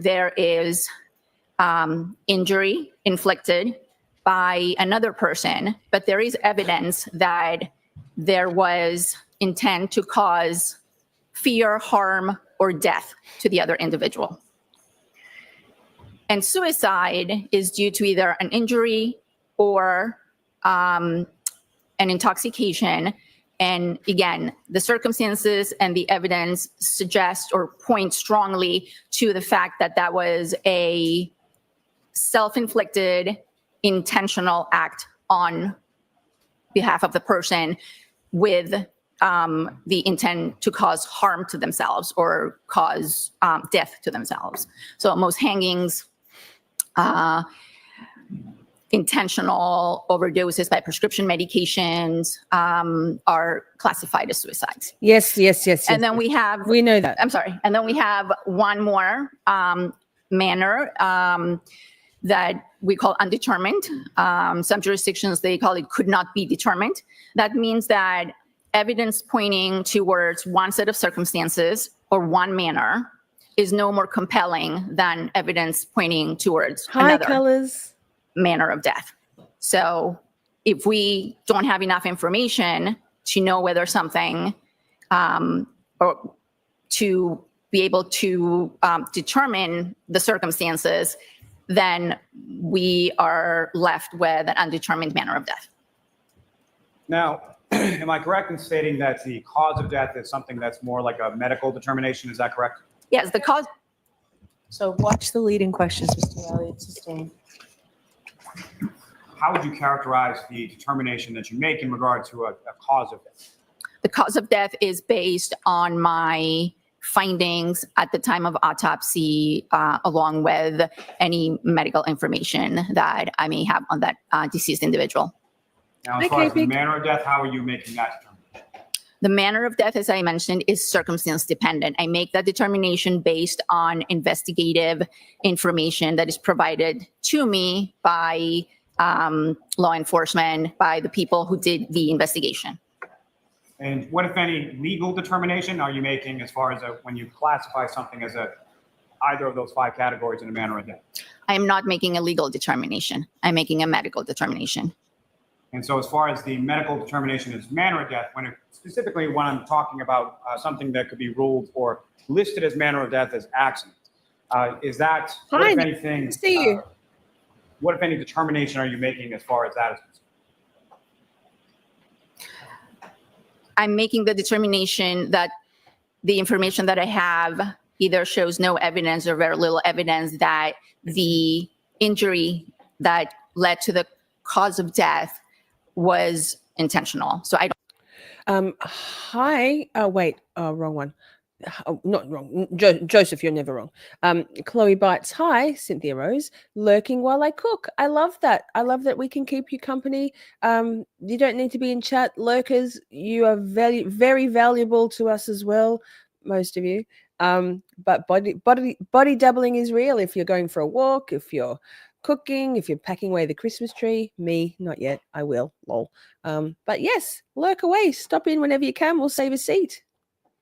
there is injury inflicted by another person, but there is evidence that there was intent to cause fear, harm, or death to the other individual. And suicide is due to either an injury or an intoxication. And again, the circumstances and the evidence suggest or point strongly to the fact that that was a self-inflicted, intentional act on behalf of the person with the intent to cause harm to themselves or cause death to themselves. So most hangings, intentional overdoses by prescription medications are classified as suicides. Yes. And then we know that. I'm sorry. And then we have one more manner that we call undetermined. Some jurisdictions, they call it could not be determined. That means that evidence pointing towards one set of circumstances or one manner is no more compelling than evidence pointing towards another manner of death. So if we don't have enough information to know whether something, or to be able to determine the circumstances, then we are left with an undetermined manner of death. Now, am I correct in stating that the cause of death is something that's more like a medical determination? Is that correct? Yes, the cause. So watch the leading questions, Mr. Elliott. Sustain. How would you characterize the determination that you make in regard to a cause of death? The cause of death is based on my findings at the time of autopsy, along with any medical information that I may have on that deceased individual. Now, as far as the manner of death, how are you making that determination? The manner of death, as I mentioned, is circumstance dependent. I make that determination based on investigative information that is provided to me by law enforcement, by the people who did the investigation. And what, if any, legal determination are you making as far as when you classify something as either of those 5 categories in a manner of death? I am not making a legal determination. I'm making a medical determination. And so as far as the medical determination as manner of death, specifically when I'm talking about something that could be ruled or listed as manner of death as accident, is that, what, if anything, what, if any, determination are you making as far as that is concerned? I'm making the determination that the information that I have either shows no evidence or very little evidence that the injury that led to the cause of death was intentional. So I don't. Hi. Oh, wait. Oh, wrong one. Oh, not wrong. Joseph, you're never wrong. Chloe Bites. Hi, Cynthia Rose. Lurking while I cook. I love that. I love that we can keep you company. You don't need to be in chat. Lurkers, you are very, very valuable to us as well. Most of you. But body doubling is real. If you're going for a walk, if you're cooking, if you're packing away the Christmas tree. Me, not yet. I will. Lol. But yes, lurk away. Stop in whenever you can. We'll save a seat.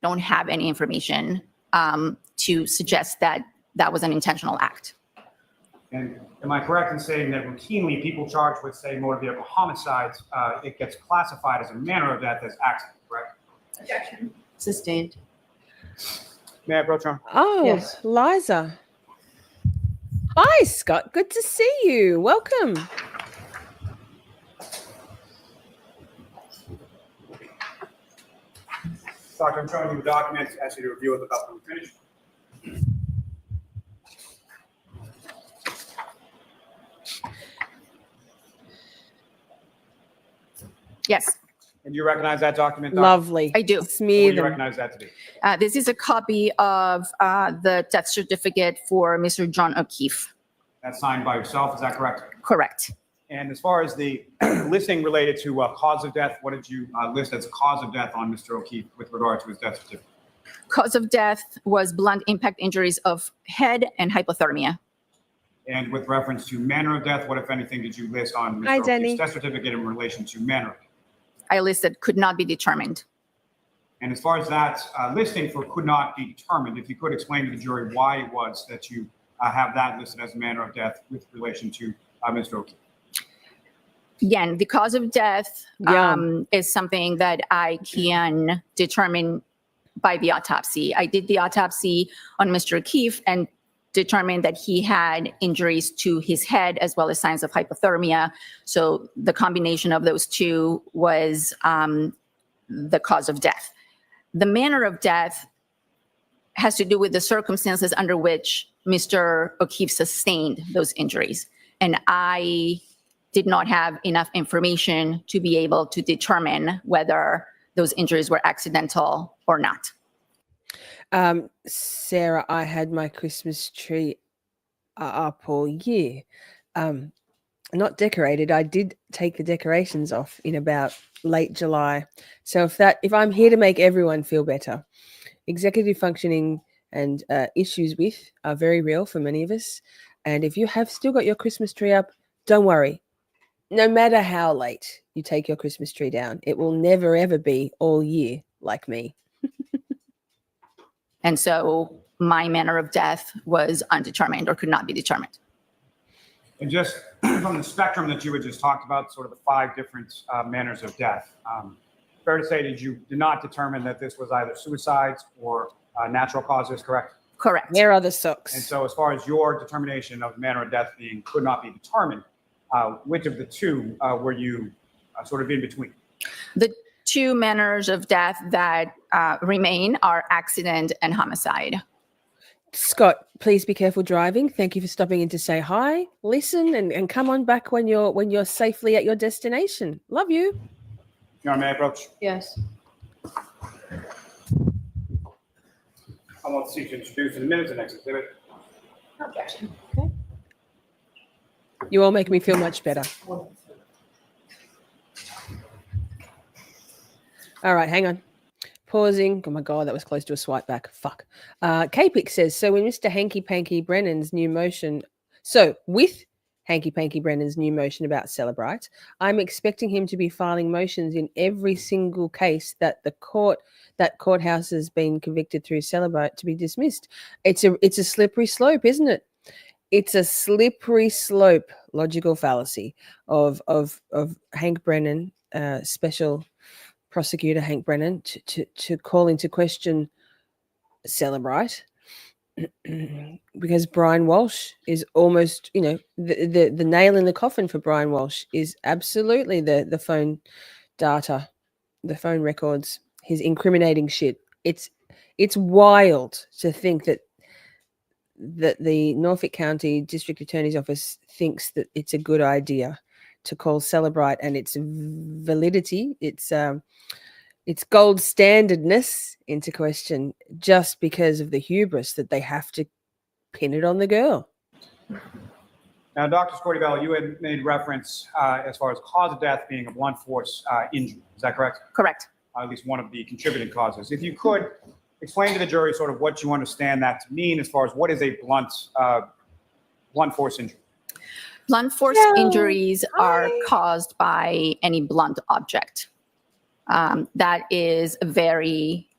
Don't have any information to suggest that that was an intentional act. And am I correct in saying that routinely people charged with, say, motor vehicle homicides, it gets classified as a manner of death as accident, correct? Objection. Sustained. May I approach him? Oh, Yes. Liza. Hi, Scott. Good to see you. Welcome. Doctor, I'm showing you the documents. Ask you to review it without we finish. Yes, And you recognize that document? Doctor? Lovely. I do. What Smear do you them. recognize that to be? This is a copy of the death certificate for Mr. John O'Keefe. That's signed by yourself, is that correct? Correct. And as far as the listing related to cause of death, what did you list as cause of death on Mr. O'Keefe with regard to his death certificate? Cause of death was blunt impact injuries of head and hypothermia. And with reference to manner of death, what, if anything, did you list on Mr. Hi, O'Keefe's Denny. death certificate in relation to manner of death? I listed could not be determined. And as far as that listing for could not be determined, if you could explain to the jury why it was that you have that listed as a manner of death with relation to Mr. O'Keefe. Again, the cause of death is something that I can determine by the autopsy. I did the autopsy on Mr. O'Keefe and determined that he had injuries to his head as well as signs of hypothermia. So the combination of those two was the cause of death. The manner of death has to do with the circumstances under which Mr. O'Keefe sustained those injuries. And I did not have enough information to be able to determine whether those injuries were accidental or not. Sarah, I had my Christmas tree up all year. Not decorated. I did take the decorations off in about late July. So if I'm here to make everyone feel better, executive functioning and issues with are very real for many of us. And if you have still got your Christmas tree up, don't worry. No matter how late you take your Christmas tree down, it will never, ever be all year like me. And so my manner of death was undetermined or could not be determined. And just from the spectrum that you had just talked about, sort of the 5 different manners of death, fair to say that you did not determine that this was either suicides or natural causes, correct? Correct. Where are the socks? And so as far as your determination of manner of death being could not be determined, which of the two were you sort of in between? The 2 manners of death that remain are accident and homicide. Scott, please be careful driving. Thank you for stopping in to say hi, listen, and come on back when you're safely at your destination. Love you. Your Honor, may I approach? Yes. I'm someone seeks to introduce in the minutes the next exhibit. Objection. You all make me feel much better. All right, hang on. Pausing. Oh my God, that was close to a swipe back. Fuck. Kapik says, so when Mr. Hanky Panky Brennan's new motion, so with Hanky Panky Brennan's new motion about Celebrite, I'm expecting him to be filing motions in every single case that courthouse has been convicted through Celebrite to be dismissed. It's a slippery slope, isn't it? It's a slippery slope, logical fallacy of Hank Brennan, special prosecutor Hank Brennan, to call into question Celebrite, because Brian Walsh is almost, the nail in the coffin for Brian Walsh is absolutely the phone data, the phone records, his incriminating shit. It's wild to think that the Norfolk County District Attorney's Office thinks that it's a good idea to call Celebrite and its validity, its gold standardness into question, just because of the hubris that they have to pin it on the girl. Now, Dr. Scordi-Bello, you had made reference as far as cause of death being a blunt force injury. Is that correct? Correct. At least one of the contributing causes. If you could explain to the jury sort of what you understand that to mean as far as what is a blunt force injury. Blunt force injuries are caused by any blunt object. That is a very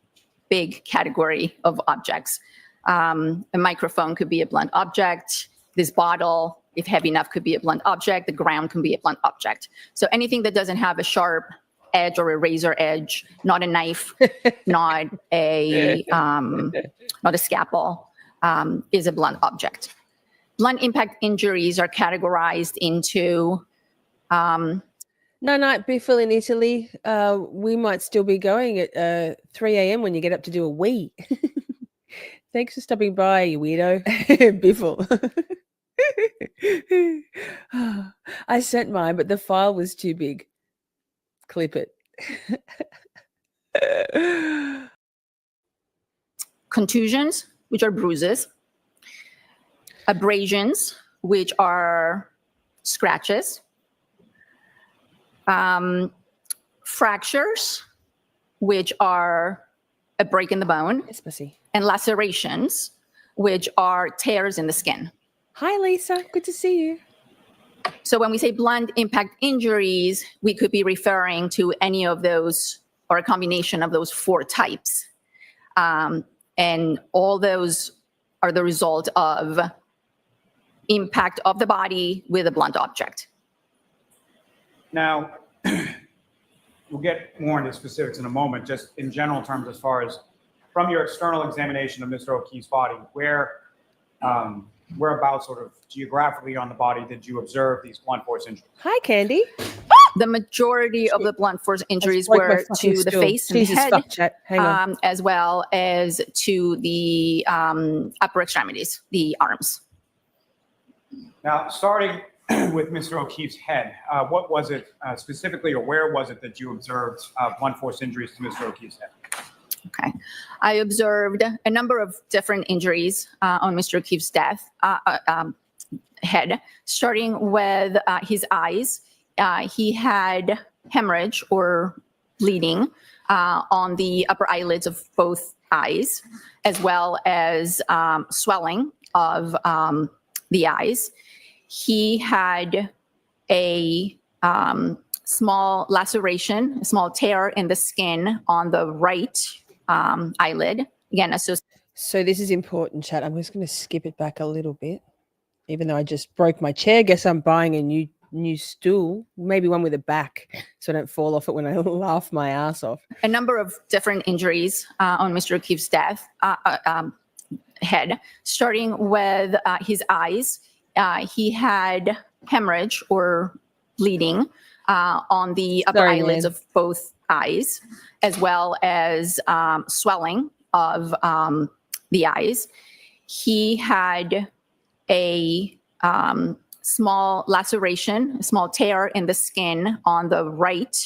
big category of objects. A microphone could be a blunt object. This bottle, if heavy enough, could be a blunt object. The ground can be a blunt object. So anything that doesn't have a sharp edge or a razor edge, not a knife, not a scalpel, is a blunt object. Blunt impact injuries are categorized into No, Biffle in Italy. We might still be going at 3 a.m. when you get up to do a wee. Thanks for stopping by, you weirdo. Biffle. I sent mine, but the file was too big. Clip it. contusions, which are bruises, abrasions, which are scratches, fractures, which are a break in the bone, and lacerations, which are tears in the skin. Hi, Lisa. Good to see you. So when we say blunt impact injuries, we could be referring to any of those or a combination of those four types. And all those are the result of impact of the body with a blunt object. Now, we'll get more into specifics in a moment, just in general terms, as far as from your external examination of Mr. O'Keefe's body, whereabouts sort of geographically on the body did you observe these blunt force injuries? Hi, Candy. The majority of the blunt force injuries were to the face and head, as well as to the upper extremities, the arms. Now, starting with Mr. O'Keefe's head, what was it specifically, or where was it that you observed blunt force injuries to Mr. O'Keefe's head? Okay. I observed a number of different injuries on Mr. O'Keefe's head, starting with his eyes. He had hemorrhage or bleeding on the upper eyelids of both eyes, as well as swelling of the eyes. He had a small laceration, a small tear in the skin on the right eyelid. Again, so this is important, chat. I'm just going to skip it back a little bit, even though I just broke my chair. Guess I'm buying a new stool, maybe one with a back, so I don't fall off it when I laugh my ass off. A number of different injuries on Mr. O'Keefe's head, starting with his eyes. He had hemorrhage or bleeding on the upper eyelids of both eyes, as well as swelling of the eyes. He had a small laceration, a small tear in the skin on the right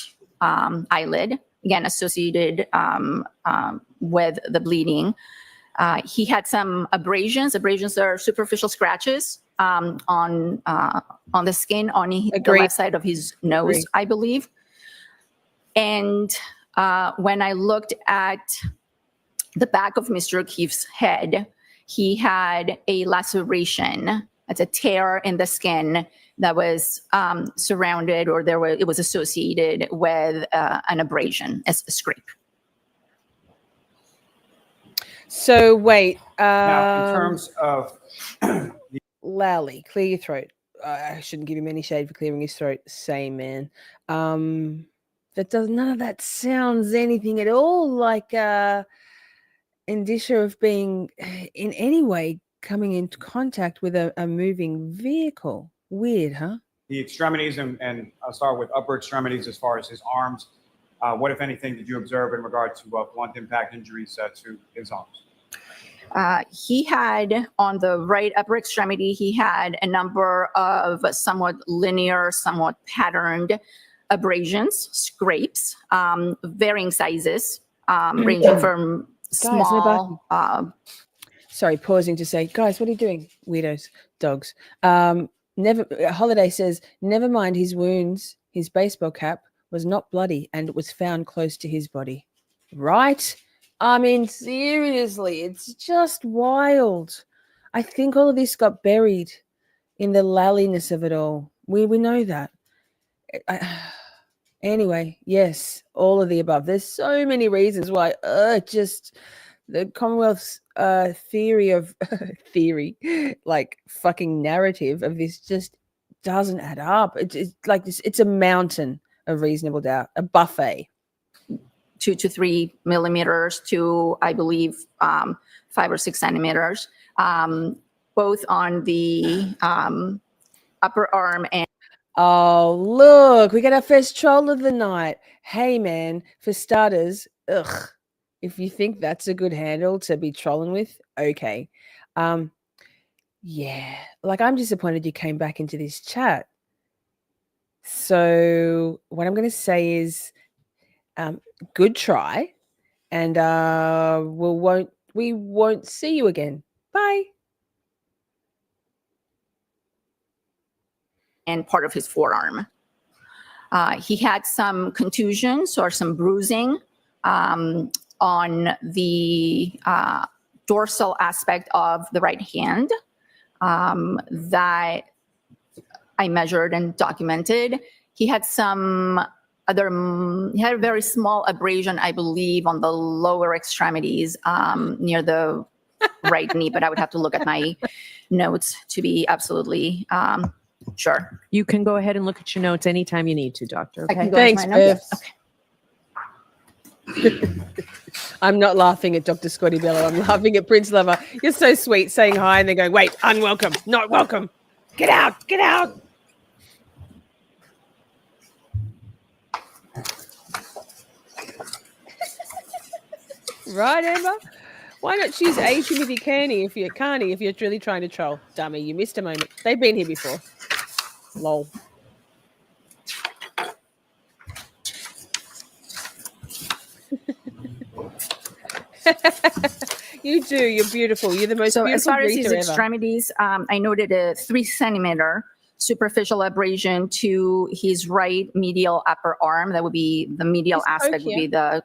eyelid, again, associated with the bleeding. He had some abrasions. Abrasions are superficial scratches on the skin on the Agreed. left side of his nose, Agreed. I believe. And when I looked at the back of Mr. O'Keefe's head, he had a laceration. It's a tear in the skin that was surrounded, or it was associated with an abrasion, a scrape. So wait, Now, in terms of Lally, clear your throat. I shouldn't give him any shade for clearing his throat. Same, man. That does none of that sounds anything at all like indicia of being in any way coming into contact with a moving vehicle. Weird, huh? the extremities, and I'll start with upper extremities as far as his arms, what, if anything, did you observe in regard to blunt impact injuries to his arms? He had on the right upper extremity, he had a number of somewhat linear, somewhat patterned abrasions, scrapes, varying sizes, ranging from small. Sorry, pausing to say, guys, what are you doing? Weirdos, dogs. Holiday says, never mind his wounds. His baseball cap was not bloody and it was found close to his body. Right? I mean, seriously, it's just wild. I think all of this got buried in the lalliness of it all. We know that. Anyway, yes, all of the above. There's so many reasons why just the Commonwealth's theory, like fucking narrative of this just doesn't add up. It's like this. It's a mountain of reasonable doubt, a buffet. 2 to 3 millimeters to, I believe, 5 or 6 centimeters, both on the upper arm and. Oh, look, we got our first troll of the night. Hey, man, for starters, if you think that's a good handle to be trolling with, okay. Yeah, like I'm disappointed you came back into this chat. So what I'm going to say is good try, and we won't see you again. Bye. And part of his forearm. He had some contusions or some bruising on the dorsal aspect of the right hand that I measured and documented. He had he had a very small abrasion, I believe, on the lower extremities near the right knee, but I would have to look at my notes to be absolutely sure. You can go ahead and look at your notes anytime you need to, Doctor. I Okay? can go Thanks, into my notes? Okay. I'm not laughing at Dr. Scordi-Bello. I'm laughing at Prince Lover. You're so sweet saying hi and they're going, wait, unwelcome, not welcome. Get out, get out. Right, Amber? Why not choose A Timothy Kearney if you're really trying to troll? Dummy, you missed a moment. They've been here before. Lol. You do. You're beautiful. You're the most So beautiful as far as his greeter ever. extremities, I noted a 3 centimeter superficial abrasion to his right medial upper arm. That would be the medial aspect, would be the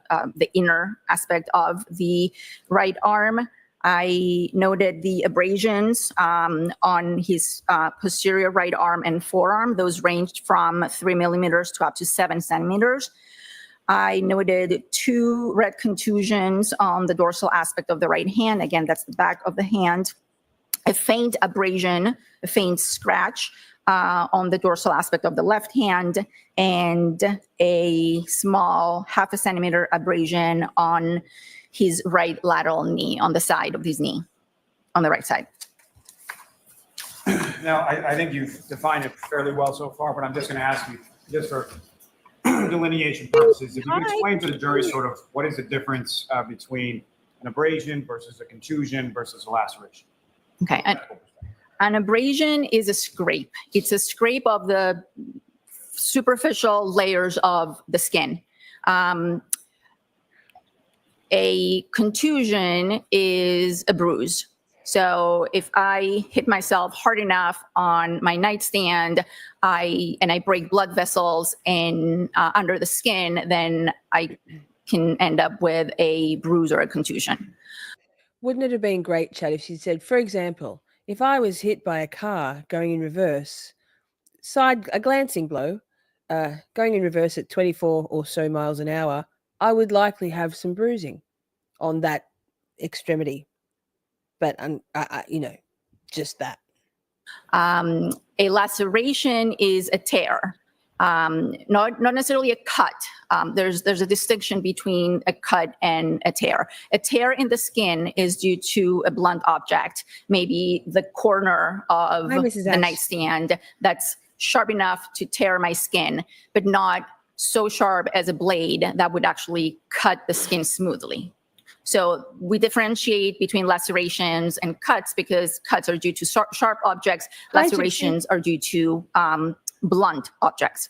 inner aspect of the right arm. I noted the abrasions on his posterior right arm and forearm. Those ranged from 3 millimeters to up to 7 centimeters. I noted 2 red contusions on the dorsal aspect of the right hand. Again, that's the back of the hand. A faint abrasion, a faint scratch on the dorsal aspect of the left hand, and a small 0.5 centimeter abrasion on his right lateral knee, on the side of his knee, on the right side. Now, I think you've defined it fairly well so far, but I'm just going to ask you, just for delineation purposes, if you could explain to the jury sort of what is the difference between an abrasion versus a contusion versus a laceration. Okay. An abrasion is a scrape. It's a scrape of the superficial layers of the skin. A contusion is a bruise. So if I hit myself hard enough on my nightstand, I break blood vessels in under the skin, then I can end up with a bruise or a contusion. Wouldn't it have been great, Chad, if she said, for example, if I was hit by a car going in reverse, a glancing blow, going in reverse at 24 or so miles an hour, I would likely have some bruising on that extremity. But, just that. A laceration is a tear, not necessarily a cut. There's a distinction between a cut and a tear. A tear in the skin is due to a blunt object, maybe the corner of Hi, Mrs. the Ash. nightstand that's sharp enough to tear my skin, but not so sharp as a blade that would actually cut the skin smoothly. So we differentiate between lacerations and cuts because cuts are due to sharp objects. Hi, Lacerations are due to blunt objects.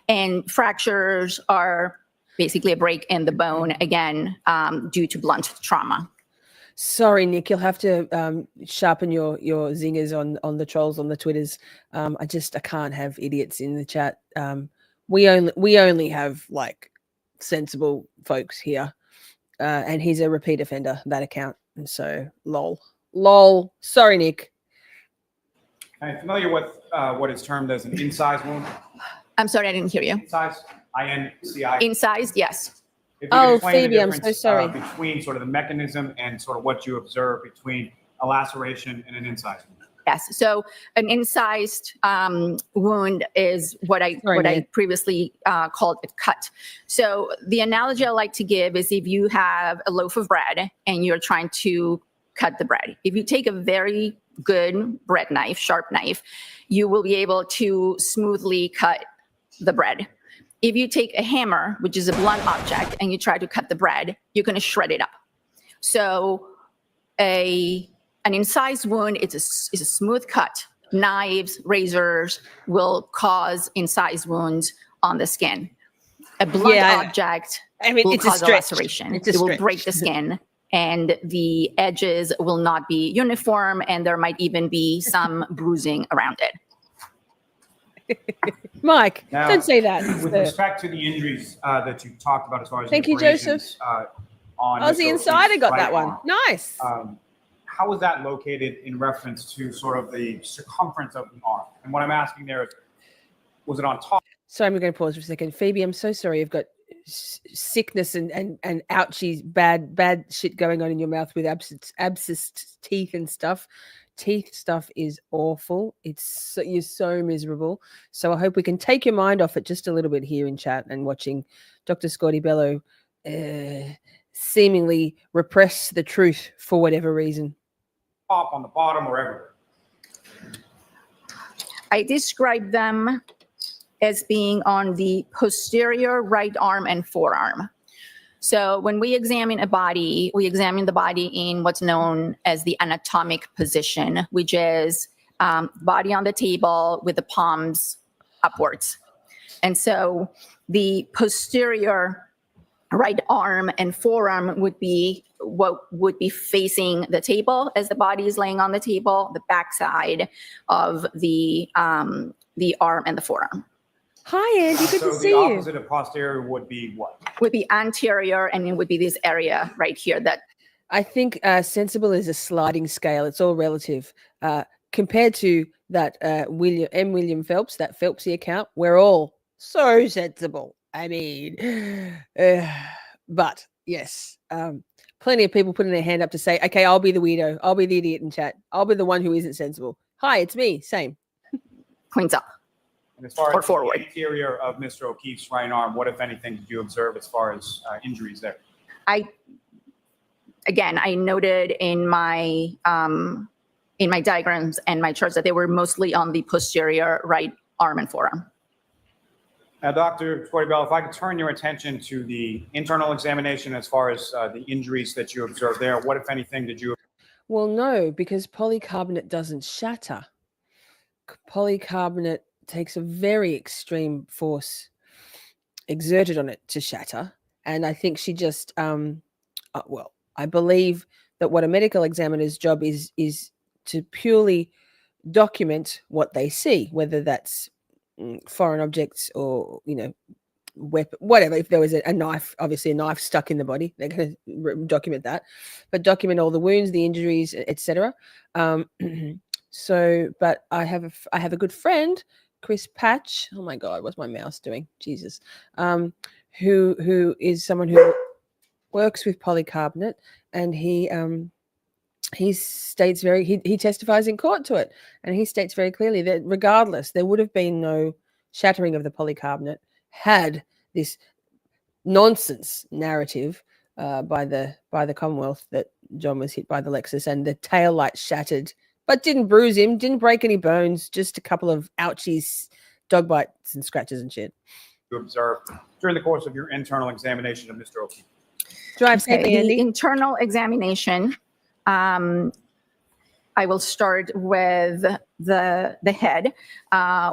And fractures are basically a break in the bone, again, due to blunt trauma. Sorry, Nick, you'll have to sharpen your zingers on the trolls, on the Twitters. I can't have idiots in the chat. We only have like sensible folks here. And he's a repeat offender, that account. And so, lol. Sorry, Nick. I'm familiar with what is termed as an incised wound. I'm sorry, I didn't hear you. Incised, I-N-C-I. Incised, yes. If you could Oh, explain the Phoebe, I'm so difference, sorry. between sort of the mechanism and sort of what you observe between a laceration and an incised wound. Yes. So an incised wound is what I previously called a cut. So the analogy I like to give is if you have a loaf of bread and you're trying to cut the bread. If you take a very good bread knife, sharp knife, you will be able to smoothly cut the bread. If you take a hammer, which is a blunt object, and you try to cut the bread, you're going to shred it up. So an incised wound is a smooth cut. Knives, razors will cause incised wounds on the skin. A blunt object will cause a laceration. It will break the skin, and the edges will not be uniform, and there might even be some bruising around it. Mike, Now, don't say that. With respect to the injuries that you talked about as far as Thank you, abrasions, on Aussie Mr. Insider O'Keefe's got right that one. arm, Nice. how was that located in reference to sort of the circumference of the arm? And what I'm asking there is, was it on top? Sorry, I'm going to pause for a second. Phoebe, I'm so sorry. You've got sickness and ouchies, bad shit going on in your mouth with abscessed teeth and stuff. Teeth stuff is awful. You're so miserable. So I hope we can take your mind off it just a little bit here in chat and watching Dr. Scordi-Bello seemingly repress the truth for whatever reason. Top, on the bottom, or everywhere? I describe them as being on the posterior right arm and forearm. So when we examine a body, we examine the body in what's known as the anatomic position, which is body on the table with the palms upwards. And so the posterior right arm and forearm would be what would be facing the table as the body is laying on the table, the backside of the arm and the forearm. Hi, Andy. Good to see you. So the opposite of posterior would be what? Would be anterior, and it would be this area right here that I think sensible is a sliding scale. It's all relative. Compared to that William Phelps, that Phelpsy account, we're all so sensible. I mean, but yes, plenty of people putting their hand up to say, okay, I'll be the weirdo. I'll be the idiot in chat. I'll be the one who isn't sensible. Hi, it's me. Same. points up. And as far Or as forward. the interior of Mr. O'Keefe's right arm, what, if anything, did you observe as far as injuries there? I noted in my diagrams and my charts that they were mostly on the posterior right arm and forearm. Now, Dr. Scordi-Bello, if I could turn your attention to the internal examination as far as the injuries that you observed there, what, if anything, did you? Well, no, because polycarbonate doesn't shatter. Polycarbonate takes a very extreme force exerted on it to shatter. And I think she just well, I believe that what a medical examiner's job is to purely document what they see, whether that's foreign objects or, weapon, whatever. If there was a knife, obviously a knife stuck in the body, they're going to document that, but document all the wounds, the injuries, etc. So, but I have a good friend, Chris Patch. Oh my God, what's my mouse doing? Jesus. Who is someone who works with polycarbonate, and he states he testifies in court to it, and he states very clearly that regardless, there would have been no shattering of the polycarbonate had this nonsense narrative by the Commonwealth that John was hit by the Lexus and the tail light shattered, but didn't bruise him, didn't break any bones, just a couple of ouchies, dog bites and scratches and shit. You observed during the course of your internal examination of Mr. O'Keefe. Drive safely, The Andy. internal examination, I will start with the head.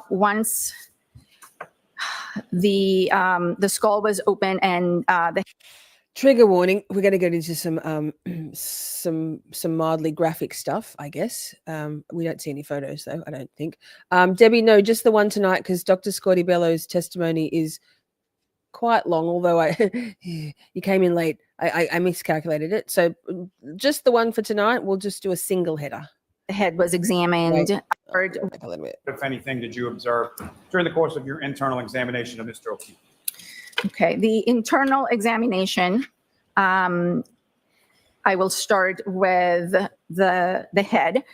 Once the skull was open and the Trigger warning. We're going to get into some mildly graphic stuff, I guess. We don't see any photos though, I don't think. Debbie, no, just the one tonight, because Dr. Scordi-Bello's testimony is quite long, although you came in late. I miscalculated it. So just the one for tonight. We'll just do a single header. head was examined. Right. A little bit. If anything, did you observe during the course of your internal examination of Mr. O'Keefe? Okay, the internal examination, I will start with the head.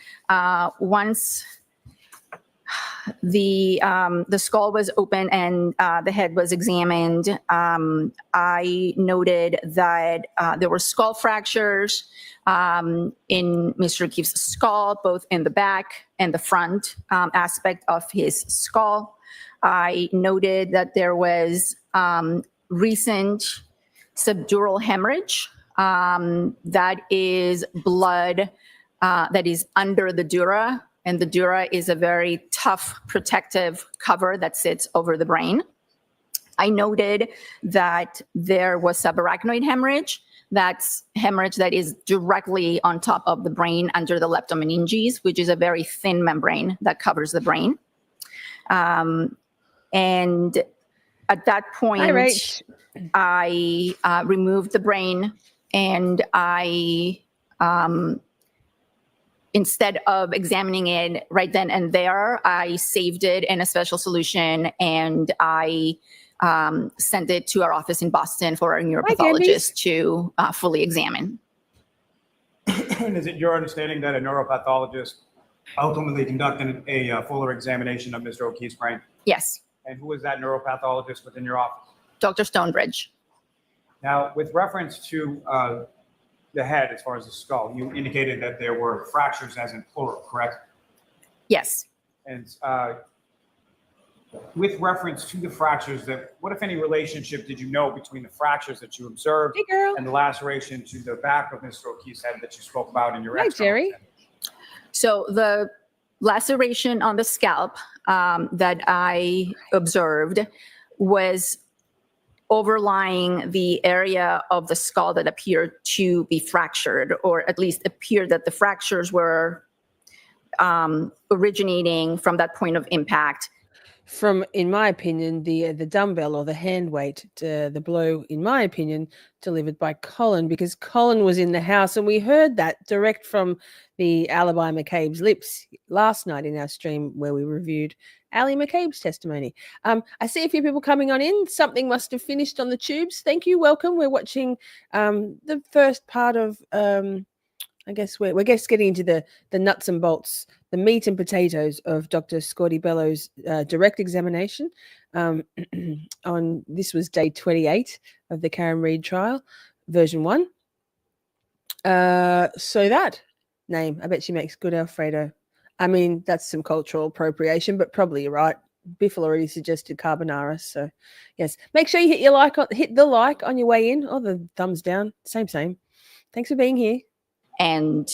Once the skull was open and the head was examined, I noted that there were skull fractures in Mr. O'Keefe's skull, both in the back and the front aspect of his skull. I noted that there was recent subdural hemorrhage. That is blood that is under the dura, and the dura is a very tough protective cover that sits over the brain. I noted that there was subarachnoid hemorrhage. That's hemorrhage that is directly on top of the brain under the leptomeninges, which is a very thin membrane that covers the brain. And at that point, I removed the brain, and I, instead of examining it right then and there, I saved it in a special solution, and I sent it to our office in Boston for our neuropathologist to fully examine. And is it your understanding that a neuropathologist ultimately conducted a fuller examination of Mr. O'Keefe's brain? Yes, And who is that neuropathologist within your office? Dr. Stonebridge. Now, with reference to the head, as far as the skull, you indicated that there were fractures as in plural, correct? Yes. And with reference to the fractures, what, if any, relationship did you know between the fractures that you observed Hey, girl. and the laceration to the back of Mr. O'Keefe's head that you spoke about in your Hi, external Jerry. examination? So the laceration on the scalp that I observed was overlying the area of the skull that appeared to be fractured, or at least appeared that the fractures were originating from that point of impact. From, in my opinion, the dumbbell or the hand weight, the blow, in my opinion, delivered by Colin, because Colin was in the house, and we heard that direct from the alibi McCabe's lips last night in our stream where we reviewed Ali McCabe's testimony. I see a few people coming on in. Something must have finished on the tubes. Thank you. Welcome. We're watching the first part of, I guess we're just getting into the nuts and bolts, the meat and potatoes of Dr. Scordi-Bello's direct examination. On this was day 28 of the Karen Reid trial, version 1. So that name, I bet she makes good Alfredo. I mean, that's some cultural appropriation, but probably you're right. Biffle already suggested carbonara, so yes. Make sure you hit the like on your way in, or the thumbs down. Same. Thanks for being here. And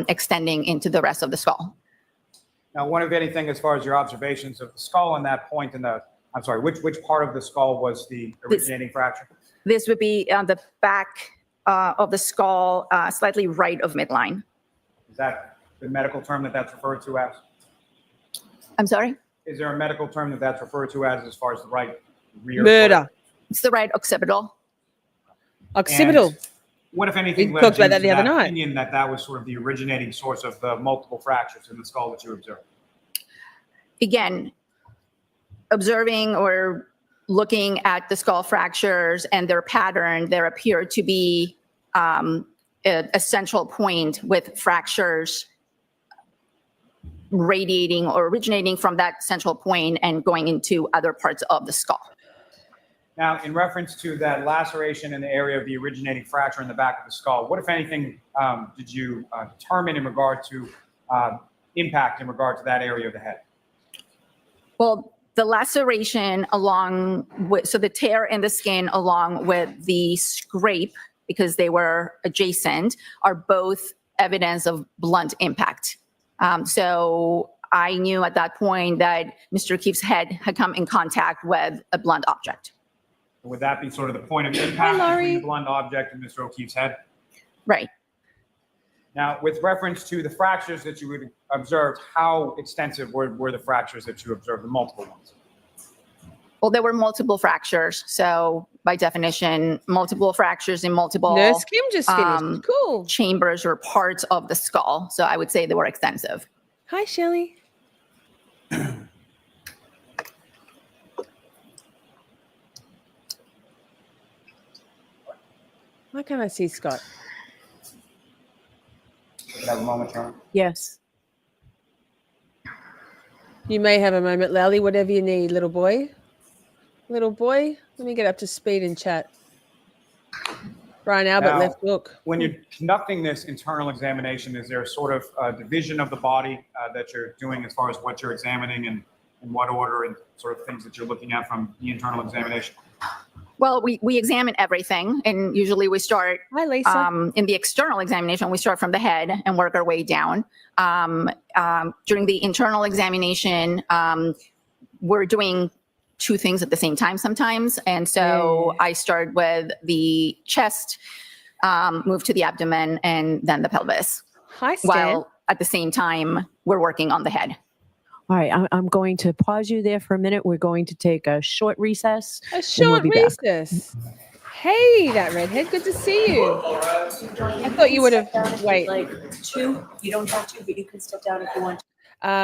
extending into the rest of the skull. Now, one of anything as far as your observations of the skull on that point I'm sorry, which part of the skull was the originating fracture? This would be on the back of the skull, slightly right of midline. Is that the medical term that that's referred to as? I'm sorry? Is there a medical term that that's referred to as far as the right rear? Murder. It's the right occipital. Occipital. And what, if anything, We led talked you about that to the other that night. opinion that that was sort of the originating source of the multiple fractures in the skull that you observed? Again, observing or looking at the skull fractures and their pattern, there appeared to be a central point with fractures radiating or originating from that central point and going into other parts of the skull. Now, in reference to that laceration in the area of the originating fracture in the back of the skull, what, if anything, did you determine in regard to impact in regard to that area of the head? Well, the laceration along with, so the tear in the skin along with the scrape, because they were adjacent, are both evidence of blunt impact. So I knew at that point that Mr. O'Keefe's head had come in contact with a blunt object. Would that be sort of the point of impact between the blunt object and Mr. O'Keefe's head? Right. Now, with reference to the fractures that you would observe, how extensive were the fractures that you observed, the multiple ones? Well, there were multiple fractures. So by definition, multiple fractures in multiple Nurse Kim just finished. Cool. chambers or parts of the skull. So I would say they were extensive. Hi, Shelley. Why can't I see Scott? Could I have a moment, Sharon? Yes. You may have a moment, Lally, whatever you need, little boy. Little boy, let me get up to speed in chat. Brian Albert Now, left hook. When you're conducting this internal examination, is there a sort of division of the body that you're doing as far as what you're examining and in what order and sort of things that you're looking at from the internal examination? Well, we examine everything, and usually we start Hi, Lisa. in the external examination. We start from the head and work our way down. During the internal examination, we're doing two things at the same time sometimes, and so I start with the chest, move to the abdomen, and then the pelvis. Hi, Stan. While at the same time, we're working on the head. All right, I'm going to pause you there for a minute. We're going to take a short recess. A we'll short be back. recess. Hey, that redhead. Good to see you. I thought you would have. Wait. Like two, you don't have to, but you can step down if you want.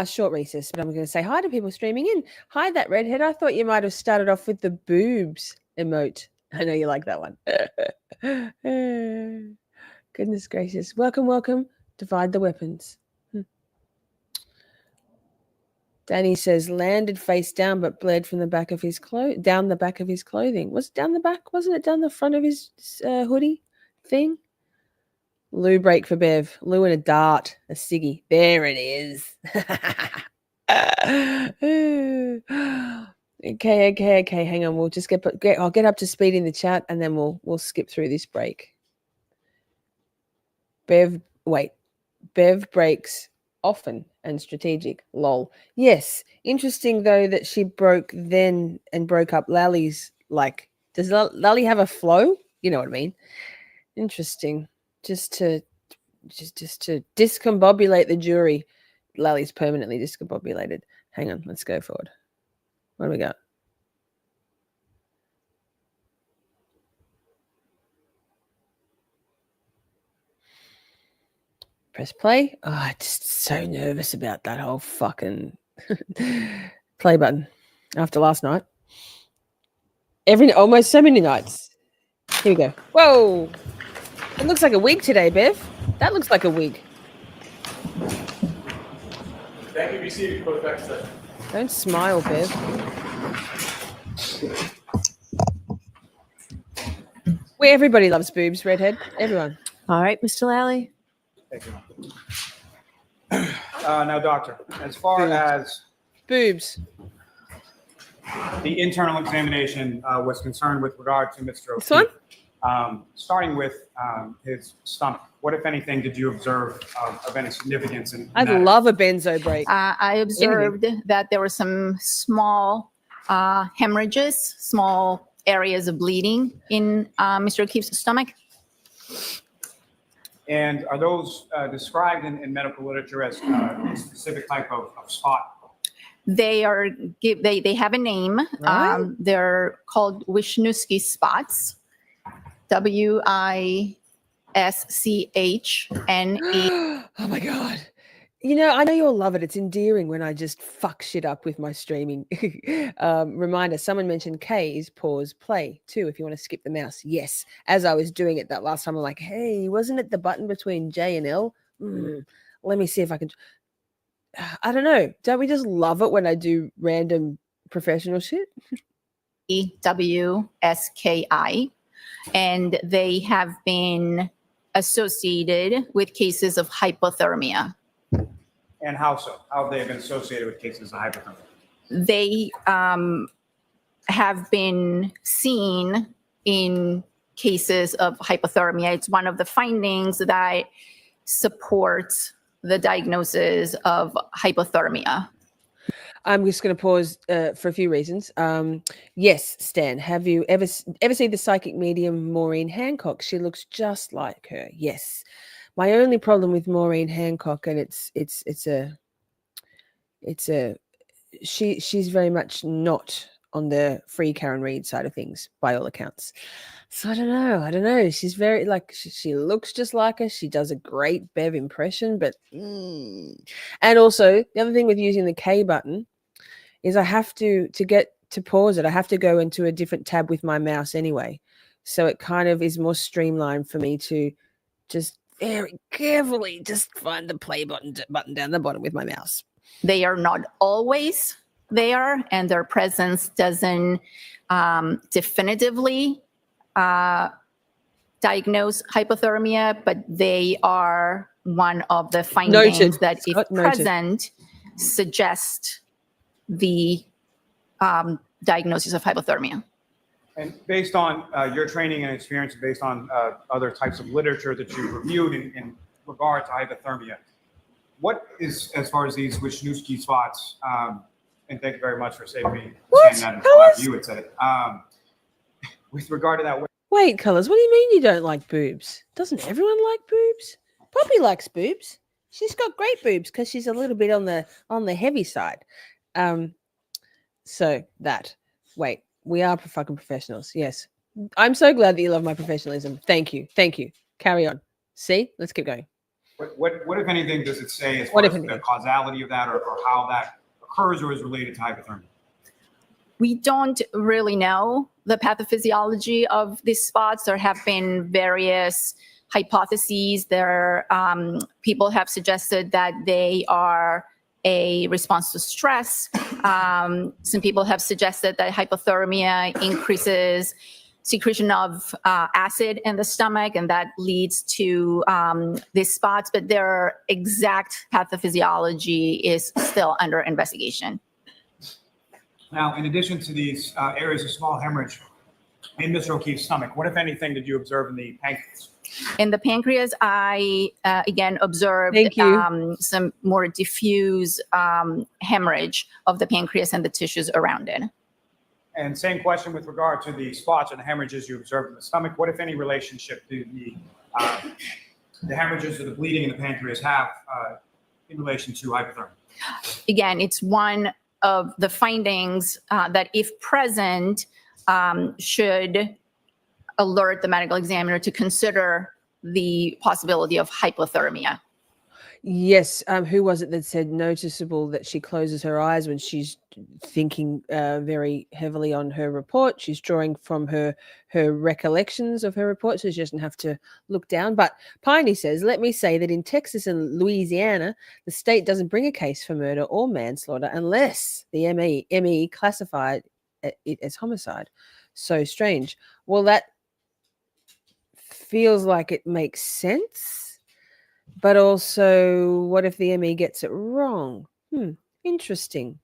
Short recess, but I'm going to say hi to people streaming in. Hi, that redhead. I thought you might have started off with the boobs emote. I know you like that one. Goodness gracious. Welcome, welcome. Divide the weapons. Danny says landed face down, but bled from the back of his down the back of his clothing. Was it down the back? Wasn't it down the front of his hoodie thing? Lou break for Bev. Lou and a dart, a ciggy. There it is. Okay. Hang on. We'll just I'll get up to speed in the chat, and then we'll skip through this break. Bev breaks often and strategic. Lol. Yes. Interesting though that she broke then and broke up Lally's. Like, does Lally have a flow? You know what I mean? Interesting. Just to discombobulate the jury. Lally's permanently discombobulated. Hang on, let's go forward. What do we got? Press play. Oh, I'm just so nervous about that whole fucking play button after last night. Almost so many nights. Here we go. Whoa. It looks like a wig today, Bev. That looks like a wig. Thank you, BC. Put it back to Don't smile, Bev. Where everybody loves boobs, redhead. Everyone. All right, Mr. Lally. Thank you. Now, doctor, as far as boobs, the internal examination was concerned with regard to Mr. O'Keefe. This one? Starting with his stomach, what, if anything, did you observe of any significance in I'd that? love a benzo break. I observed that there were some small hemorrhages, small areas of bleeding in Mr. O'Keefe's stomach. And are those described in medical literature as a specific type of spot? They they have a name. Right. They're called Wisniewski spots. WISCHNE. Oh my God. You know, I know you'll love it. It's endearing when I just fuck shit up with my streaming. Reminder, someone mentioned K's pause play too, if you want to skip the mouse. Yes. As I was doing it that last time, I'm like, hey, wasn't it the button between J and L? Let me see if I can. I don't know. Don't we just love it when I do random professional shit? WSKI. And they have been associated with cases of hypothermia. And how so? How have they been associated with cases of hypothermia? They have been seen in cases of hypothermia. It's one of the findings that supports the diagnosis of hypothermia. I'm just going to pause for a few reasons. Yes, Stan, have you ever seen the psychic medium Maureen Hancock? She looks just like her. Yes. My only problem with Maureen Hancock, and she's very much not on the free Karen Reid side of things by all accounts. So I don't know. She's very she looks just like her. She does a great Bev impression, but and also the other thing with using the K button is I have to get to pause it. I have to go into a different tab with my mouse anyway. So it kind of is more streamlined for me to just very carefully just find the play button down the bottom with my mouse. They are not always there, and their presence doesn't definitively diagnose hypothermia, but they are one of the findings that, if present, suggest the diagnosis of hypothermia. And based on your training and experience, based on other types of literature that you've reviewed in regard to hypothermia, what is, as far as these Wisniewski spots, and thank you very much for saving me saying that after you had said it. With regard to that. Wait, Colours, what do you mean you don't like boobs? Doesn't everyone like boobs? Poppy likes boobs. She's got great boobs because she's a little bit on the heavy side. So that. Wait. We are fucking professionals. Yes. I'm so glad that you love my professionalism. Thank you. Carry on. See? Let's keep going. What if anything, does it say as far as the causality of that or how that occurs or is related to hypothermia? We don't really know the pathophysiology of these spots. There have been various hypotheses. People have suggested that they are a response to stress. Some people have suggested that hypothermia increases secretion of acid in the stomach, and that leads to these spots, but their exact pathophysiology is still under investigation. Now, in addition to these areas of small hemorrhage in Mr. O'Keefe's stomach, what, if anything, did you observe in the pancreas? In the pancreas, I, again, observed some more diffuse hemorrhage of the pancreas and the tissues around it. And same question with regard to the spots and the hemorrhages you observed in the stomach. What, if any, relationship do the hemorrhages or the bleeding in the pancreas have in relation to hypothermia? Again, it's one of the findings that, if present, should alert the medical examiner to consider the possibility of hypothermia. Yes. Who was it that said noticeable that she closes her eyes when she's thinking very heavily on her report? She's drawing from her recollections of her report, so she doesn't have to look down. But Piney says, let me say that in Texas and Louisiana, the state doesn't bring a case for murder or manslaughter unless the ME classified it as homicide. So strange. Well, that feels like it makes sense, but also what if the ME gets it wrong? Interesting.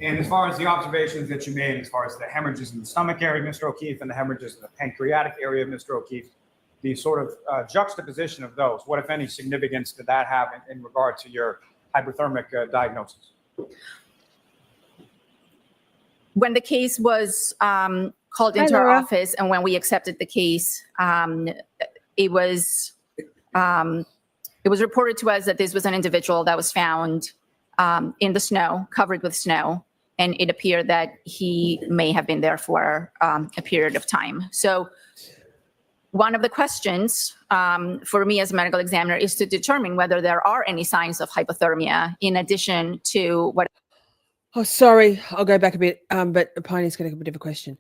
And as far as the observations that you made, as far as the hemorrhages in the stomach area of Mr. O'Keefe and the hemorrhages in the pancreatic area of Mr. O'Keefe, the sort of juxtaposition of those, what, if any, significance did that have in regard to your hypothermic diagnosis? When the case was called Hi, into our Laura. office, and when we accepted the case, it was reported to us that this was an individual that was found in the snow, covered with snow, and it appeared that he may have been there for a period of time. So one of the questions for me as a medical examiner is to determine whether there are any signs of hypothermia in addition to what. Oh, sorry. I'll go back a bit. But Piney's got a bit of a question.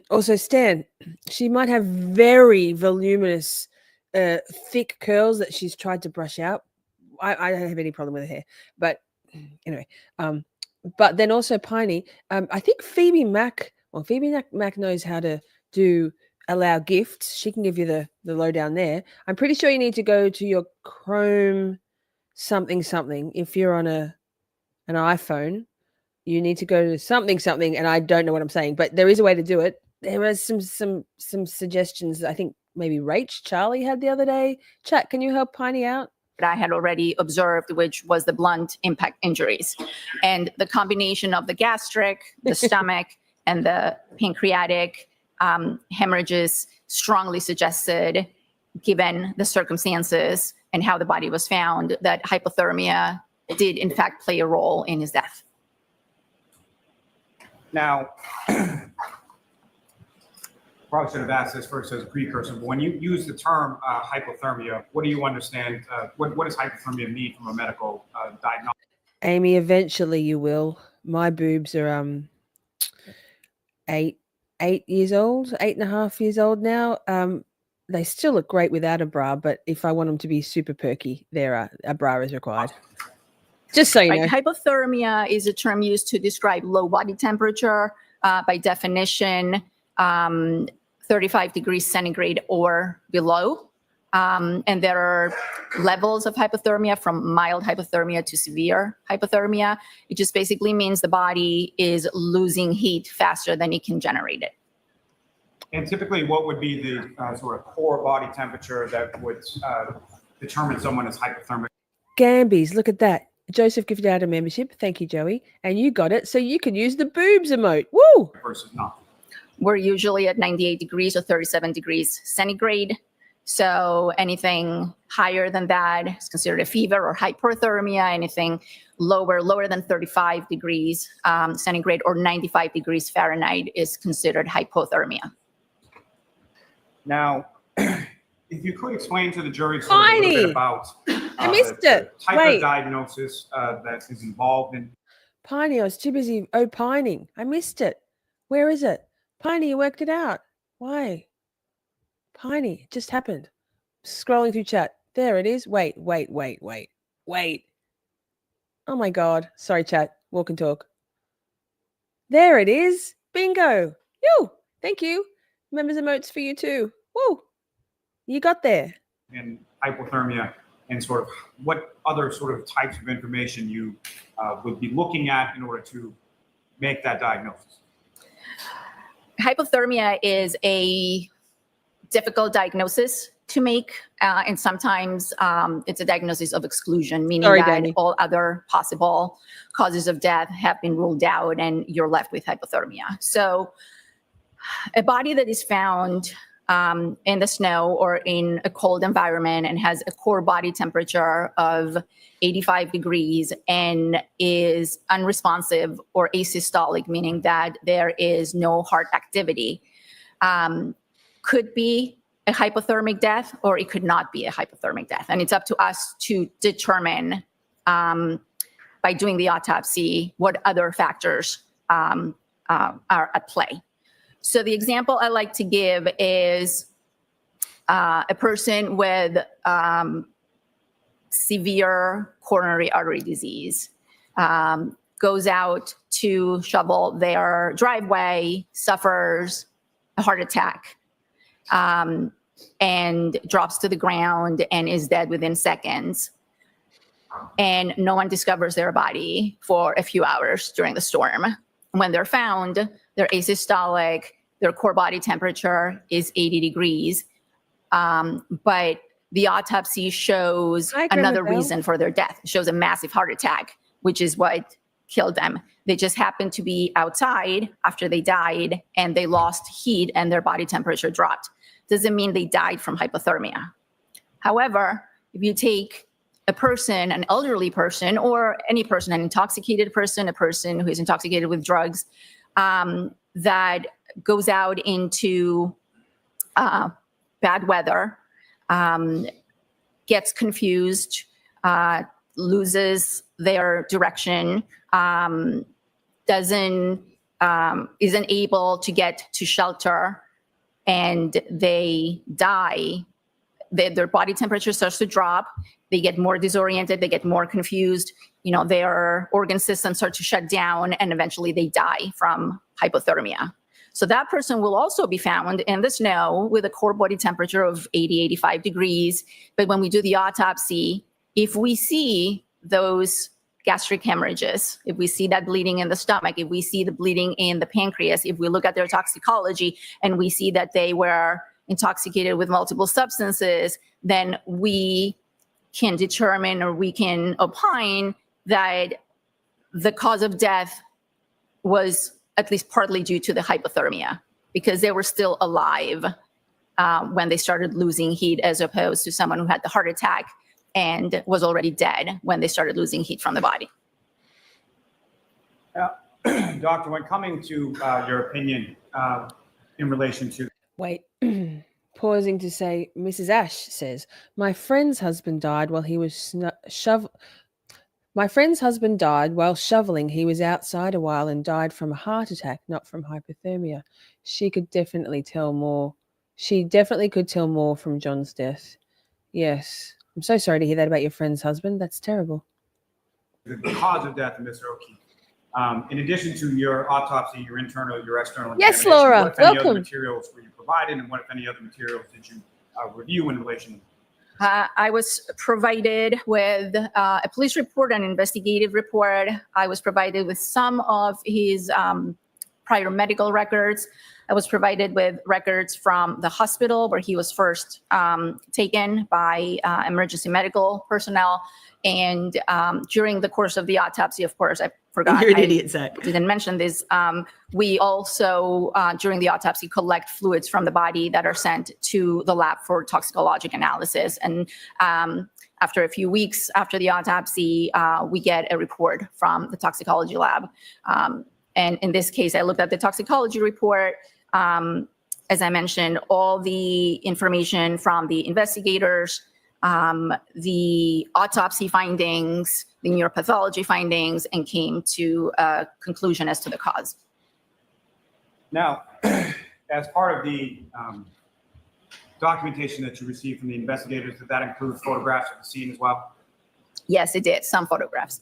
Also, Stan, she might have very voluminous, thick curls that she's tried to brush out. I don't have any problem with her hair. But anyway, but then also Piney, I think Phoebe Mac knows how to allow gifts. She can give you the lowdown there. I'm pretty sure you need to go to your Chrome something. If you're on an iPhone, you need to go to something, and I don't know what I'm saying, but there is a way to do it. There are some suggestions. I think maybe Charlie had the other day. Chat, can you help Piney out? I had already observed, which was the blunt impact injuries. And the combination of the gastric, the stomach, and the pancreatic hemorrhages strongly suggested, given the circumstances and how the body was found, that hypothermia did in fact play a role in his death. Now, probably should have asked this first as a precursor, but when you use the term hypothermia, what do you understand? What does hypothermia mean from a medical diagnosis? Amy, eventually you will. My boobs are 8 years old, 8.5 years old now. They still look great without a bra, but if I want them to be super perky, a bra is required. Just so you know. Hypothermia is a term used to describe low body temperature. By definition, 35 degrees centigrade or below. And there are levels of hypothermia, from mild hypothermia to severe hypothermia. It just basically means the body is losing heat faster than it can generate it. And typically, what would be the sort of core body temperature that would determine someone as hypothermic? Gambies, look at that. Joseph gifted out a membership. Thank you, Joey. And you got it, so you can use the boobs emote. Woo! Versus not. We're usually at 98 degrees or 37 degrees centigrade. So anything higher than that is considered a fever or hyperthermia. Anything lower than 35 degrees centigrade or 95 degrees Fahrenheit is considered hypothermia. Now, if you could explain to the jury sort of a little bit about I missed the it. type Wait. of diagnosis that is involved in. Piney, I was too busy opining. I missed it. Where is it? Piney, you worked it out. Why? Piney, it just happened. Scrolling through chat. There it is. Wait. Oh my God. Sorry, chat. Walk and talk. There it is. Bingo. Yo, thank you. Members emotes for you too. Woo. You got there. And hypothermia, and sort of what other sort of types of information you would be looking at in order to make that diagnosis? Hypothermia is a difficult diagnosis to make, and sometimes it's a diagnosis of exclusion, meaning that Danny. all other possible causes of death have been ruled out and you're left with hypothermia. So a body that is found in the snow or in a cold environment and has a core body temperature of 85 degrees and is unresponsive or asystolic, meaning that there is no heart activity, could be a hypothermic death or it could not be a hypothermic death. And it's up to us to determine by doing the autopsy what other factors are at play. So the example I like to give is a person with severe coronary artery disease goes out to shovel their driveway, suffers a heart attack, and drops to the ground and is dead within seconds. And no one discovers their body for a few hours during the storm. When they're found, they're asystolic, their core body temperature is 80 degrees. But the autopsy shows another reason for their death. It shows a massive heart attack, which is what killed them. They just happened to be outside after they died and they lost heat and their body temperature dropped. Doesn't mean they died from hypothermia. However, if you take a person, an elderly person, or any person, an intoxicated person, a person who is intoxicated with drugs, that goes out into bad weather, gets confused, loses their direction, isn't able to get to shelter, and they die, their body temperature starts to drop, they get more disoriented, they get more confused, their organ systems start to shut down, and eventually they die from hypothermia. So that person will also be found in the snow with a core body temperature of 80, 85 degrees. But when we do the autopsy, if we see those gastric hemorrhages, if we see that bleeding in the stomach, if we see the bleeding in the pancreas, if we look at their toxicology and we see that they were intoxicated with multiple substances, then we can determine, or we can opine, that the cause of death was at least partly due to the hypothermia, because they were still alive when they started losing heat, as opposed to someone who had the heart attack and was already dead when they started losing heat from the body. Doctor, when coming to your opinion in relation to... Wait, pausing to say, Mrs. Ash says, my friend's husband died while he was My friend's husband died while shoveling. He was outside a while and died from a heart attack, not from hypothermia. She could definitely tell more. She definitely could tell more from John's death. Yes. I'm so sorry to hear that about your friend's husband. That's terrible. The cause of death of Mr. O'Keefe. In addition to your autopsy, your internal, your external Yes, examination, Laura, what, if any, welcome. other materials were you provided, and what, if any, other materials did you review in relation to? I was provided with a police report, an investigative report. I was provided with some of his prior medical records. I was provided with records from the hospital where he was first taken by emergency medical personnel. And during the course of the autopsy, of course, I forgot. You're an idiot, Zach. Didn't mention this. We also, during the autopsy, collect fluids from the body that are sent to the lab for toxicologic analysis. And after a few weeks after the autopsy, we get a report from the toxicology lab. And in this case, I looked at the toxicology report. As I mentioned, all the information from the investigators, the autopsy findings, the neuropathology findings, and came to a conclusion as to the cause. Now, as part of the documentation that you received from the investigators, did that include photographs of the scene as well? Yes, it did. Some photographs.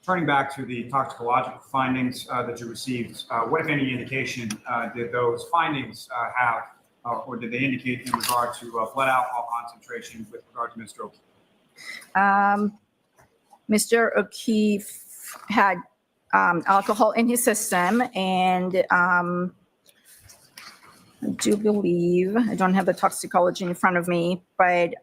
Turning back to the toxicological findings that you received, what, if any, indication did those findings have, or did they indicate in regard to blood alcohol concentration with regard to Mr. O'Keefe? Mr. O'Keefe had alcohol in his system, and I do believe, I don't have the toxicology in front of me, but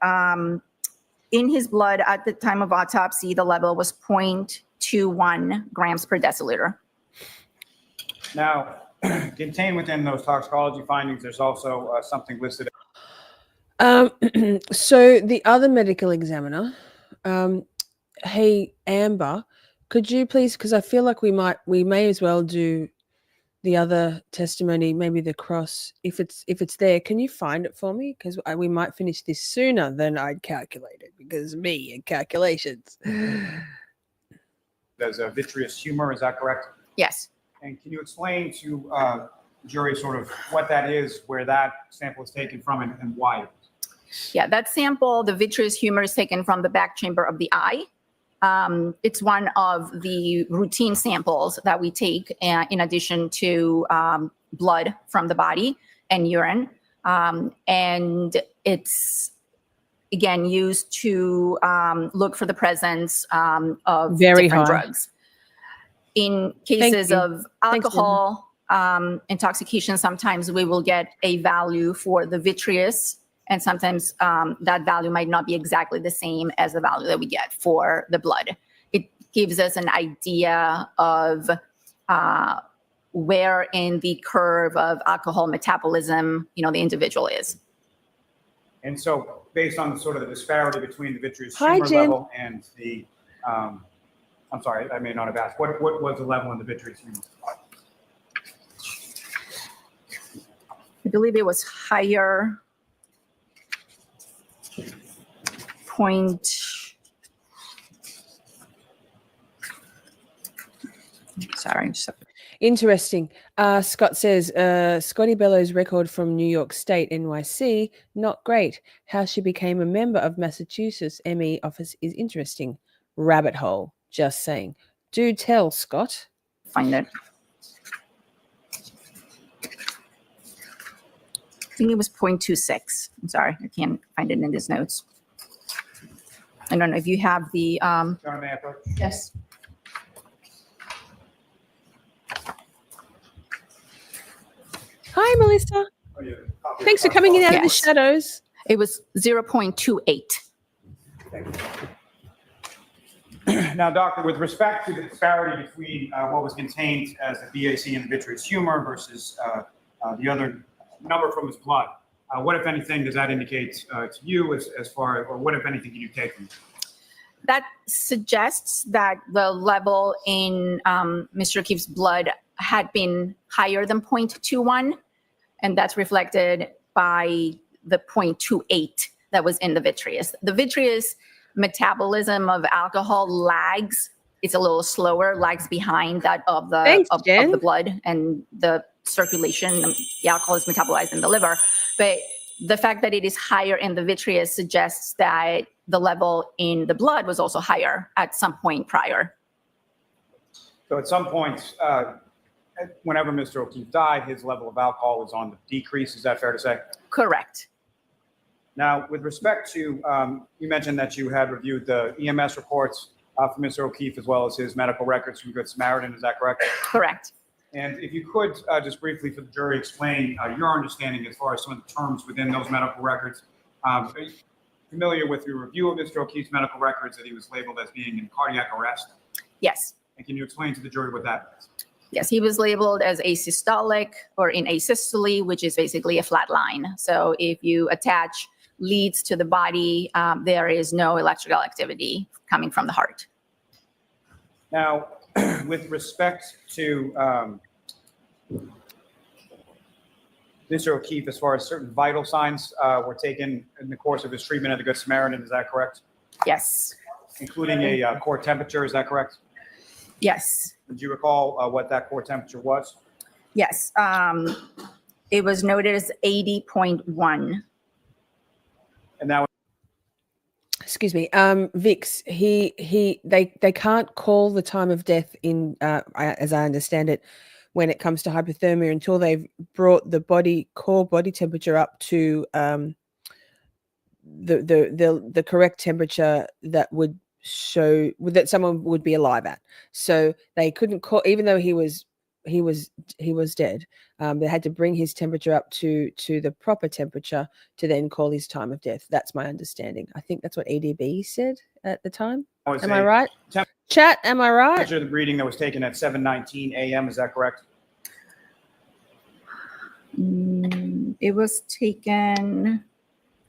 in his blood at the time of autopsy, the level was 0.21 grams per deciliter. Now, contained within those toxicology findings, there's also something listed. So the other medical examiner, hey, Amber, could you please, because I feel like we may as well do the other testimony, maybe the cross, if it's there. Can you find it for me? Because we might finish this sooner than I'd calculated, because me and calculations. There's a vitreous humor, is that correct? Yes. And can you explain to the jury sort of what that is, where that sample is taken from, and why? Yeah, that sample, the vitreous humor, is taken from the back chamber of the eye. It's one of the routine samples that we take in addition to blood from the body and urine. And it's, again, used to look for the presence of different drugs. In cases of alcohol intoxication, sometimes we will get a value for the vitreous, and sometimes that value might not be exactly the same as the value that we get for the blood. It gives us an idea of where in the curve of alcohol metabolism, the individual is. And so based on sort of the disparity between the vitreous Hi, humor Jen. level and the, I'm sorry, I may not have asked, what was the level in the vitreous humor? I believe it was higher. Sorry. Interesting. Scott says, Scordi-Bello's record from New York State, NYC, not great. How she became a member of Massachusetts ME office is interesting. Rabbit hole, just saying. Do tell, Scott. Find it. I think it was 0.26. I'm sorry, I can't find it in his notes. I don't know if you have the, John, may I approach? yes. Hi, Melissa. Oh, yeah. Copy Thanks of for coming in out of the Yes. shadows. It was 0.28. Now, doctor, with respect to the disparity between what was contained as a BAC in the vitreous humor versus the other number from his blood, what, if anything, does that indicate to you as far, or what, if anything, can you take from it? That suggests that the level in Mr. O'Keefe's blood had been higher than 0.21, and that's reflected by the 0.28 that was in the vitreous. The vitreous metabolism of alcohol lags. It's a little slower, lags behind that of the Thanks, of Jen. the blood and the circulation. The alcohol is metabolized in the liver, but the fact that it is higher in the vitreous suggests that the level in the blood was also higher at some point prior. So at some point, whenever Mr. O'Keefe died, his level of alcohol was on the decrease. Is that fair to say? Correct. Now, with respect to, you mentioned that you had reviewed the EMS reports for Mr. O'Keefe as well as his medical records from Good Samaritan. Is that correct? Correct. And if you could just briefly for the jury explain your understanding as far as some of the terms within those medical records. Are you familiar with your review of Mr. O'Keefe's medical records that he was labeled as being in cardiac arrest? Yes. And can you explain to the jury what that means? Yes, he was labeled as asystolic or in asystole, which is basically a flat line. So if you attach leads to the body, there is no electrical activity coming from the heart. Now, with respect to Mr. O'Keefe, as far as certain vital signs were taken in the course of his treatment at the Good Samaritan, is that correct? Yes. Including a core temperature, is that correct? Yes. Do you recall what that core temperature was? Yes. It was noted as 80.1. And that was Excuse me. Vix, they can't call the time of death in, as I understand it, when it comes to hypothermia until they've brought the core body temperature up to the correct temperature that would show that someone would be alive at. So they couldn't call, even though he was dead. They had to bring his temperature up to the proper temperature to then call his time of death. That's my understanding. I think that's what EDB said at the time. Am I right? Chat, am I right? temperature of the reading that was taken at 7:19 a.m. Is that correct? It was taken,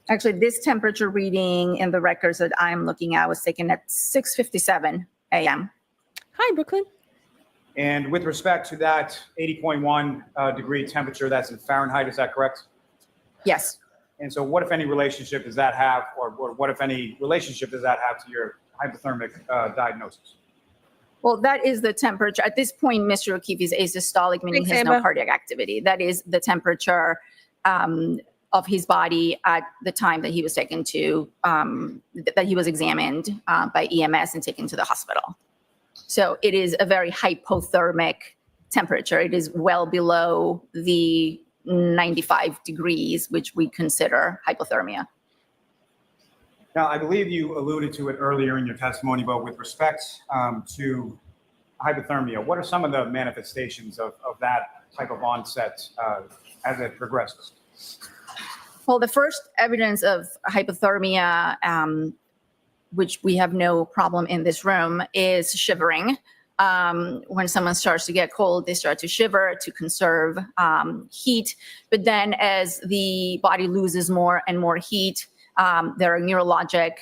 actually, this temperature reading in the records that I'm looking at was taken at 6:57 a.m. Hi, Brooklyn. And with respect to that 80.1 degree temperature, that's in Fahrenheit, is that correct? Yes. And so what, if any, relationship does that have, or what, if any, relationship does that have to your hypothermic diagnosis? Well, that is the temperature. At this point, Mr. O'Keefe is asystolic, meaning Thanks, he has no Amber. cardiac activity. That is the temperature of his body at the time that he was taken to, that he was examined by EMS and taken to the hospital. So it is a very hypothermic temperature. It is well below the 95 degrees, which we consider hypothermia. Now, I believe you alluded to it earlier in your testimony, but with respect to hypothermia, what are some of the manifestations of that type of onset as it progresses? Well, the first evidence of hypothermia which we have no problem in this room, is shivering. When someone starts to get cold, they start to shiver to conserve heat. But then as the body loses more and more heat, there are neurologic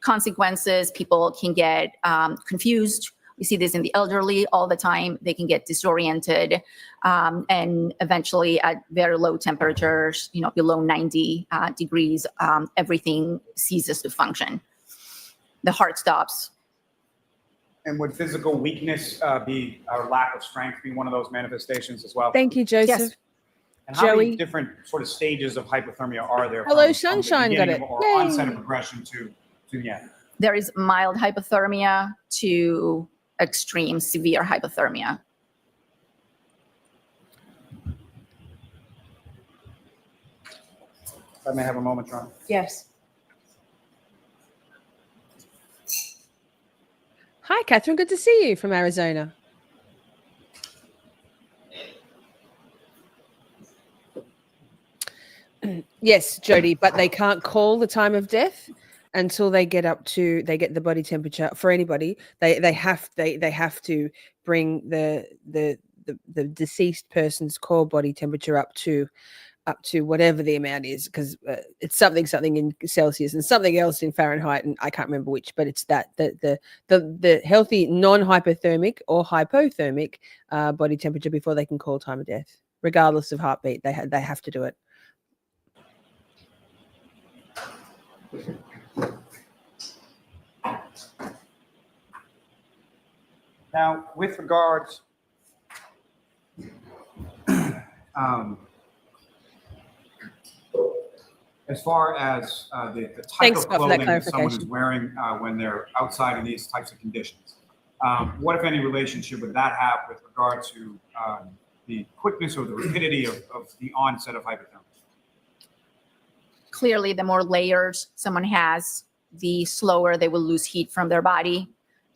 consequences. People can get confused. We see this in the elderly all the time. They can get disoriented, and eventually at very low temperatures, below 90 degrees, everything ceases to function. The heart stops. And would physical weakness be, or lack of strength be one of those manifestations as well? Thank you, Joseph. Yes. And how many Joey. different sort of stages of hypothermia are there? Hello, from the Sunshine, got beginning it. Or Yay. onset of progression to the end? There is mild hypothermia to extreme severe hypothermia. If I may have a moment, John. Yes. Hi, Catherine. Good to see you from Arizona. Yes, Jody, but they can't call the time of death until they get the body temperature. For anybody, they have to bring the deceased person's core body temperature up to whatever the amount is, because it's something in Celsius and something else in Fahrenheit, and I can't remember which, but it's that the healthy non-hypothermic or hypothermic body temperature before they can call time of death, regardless of heartbeat. They have to do it. Now, with regards, as far as the type Thanks, of Scott, for that clothing that someone is clarification. wearing when they're outside in these types of conditions, what, if any, relationship would that have with regard to the quickness or the rapidity of the onset of hypothermia? Clearly, the more layers someone has, the slower they will lose heat from their body.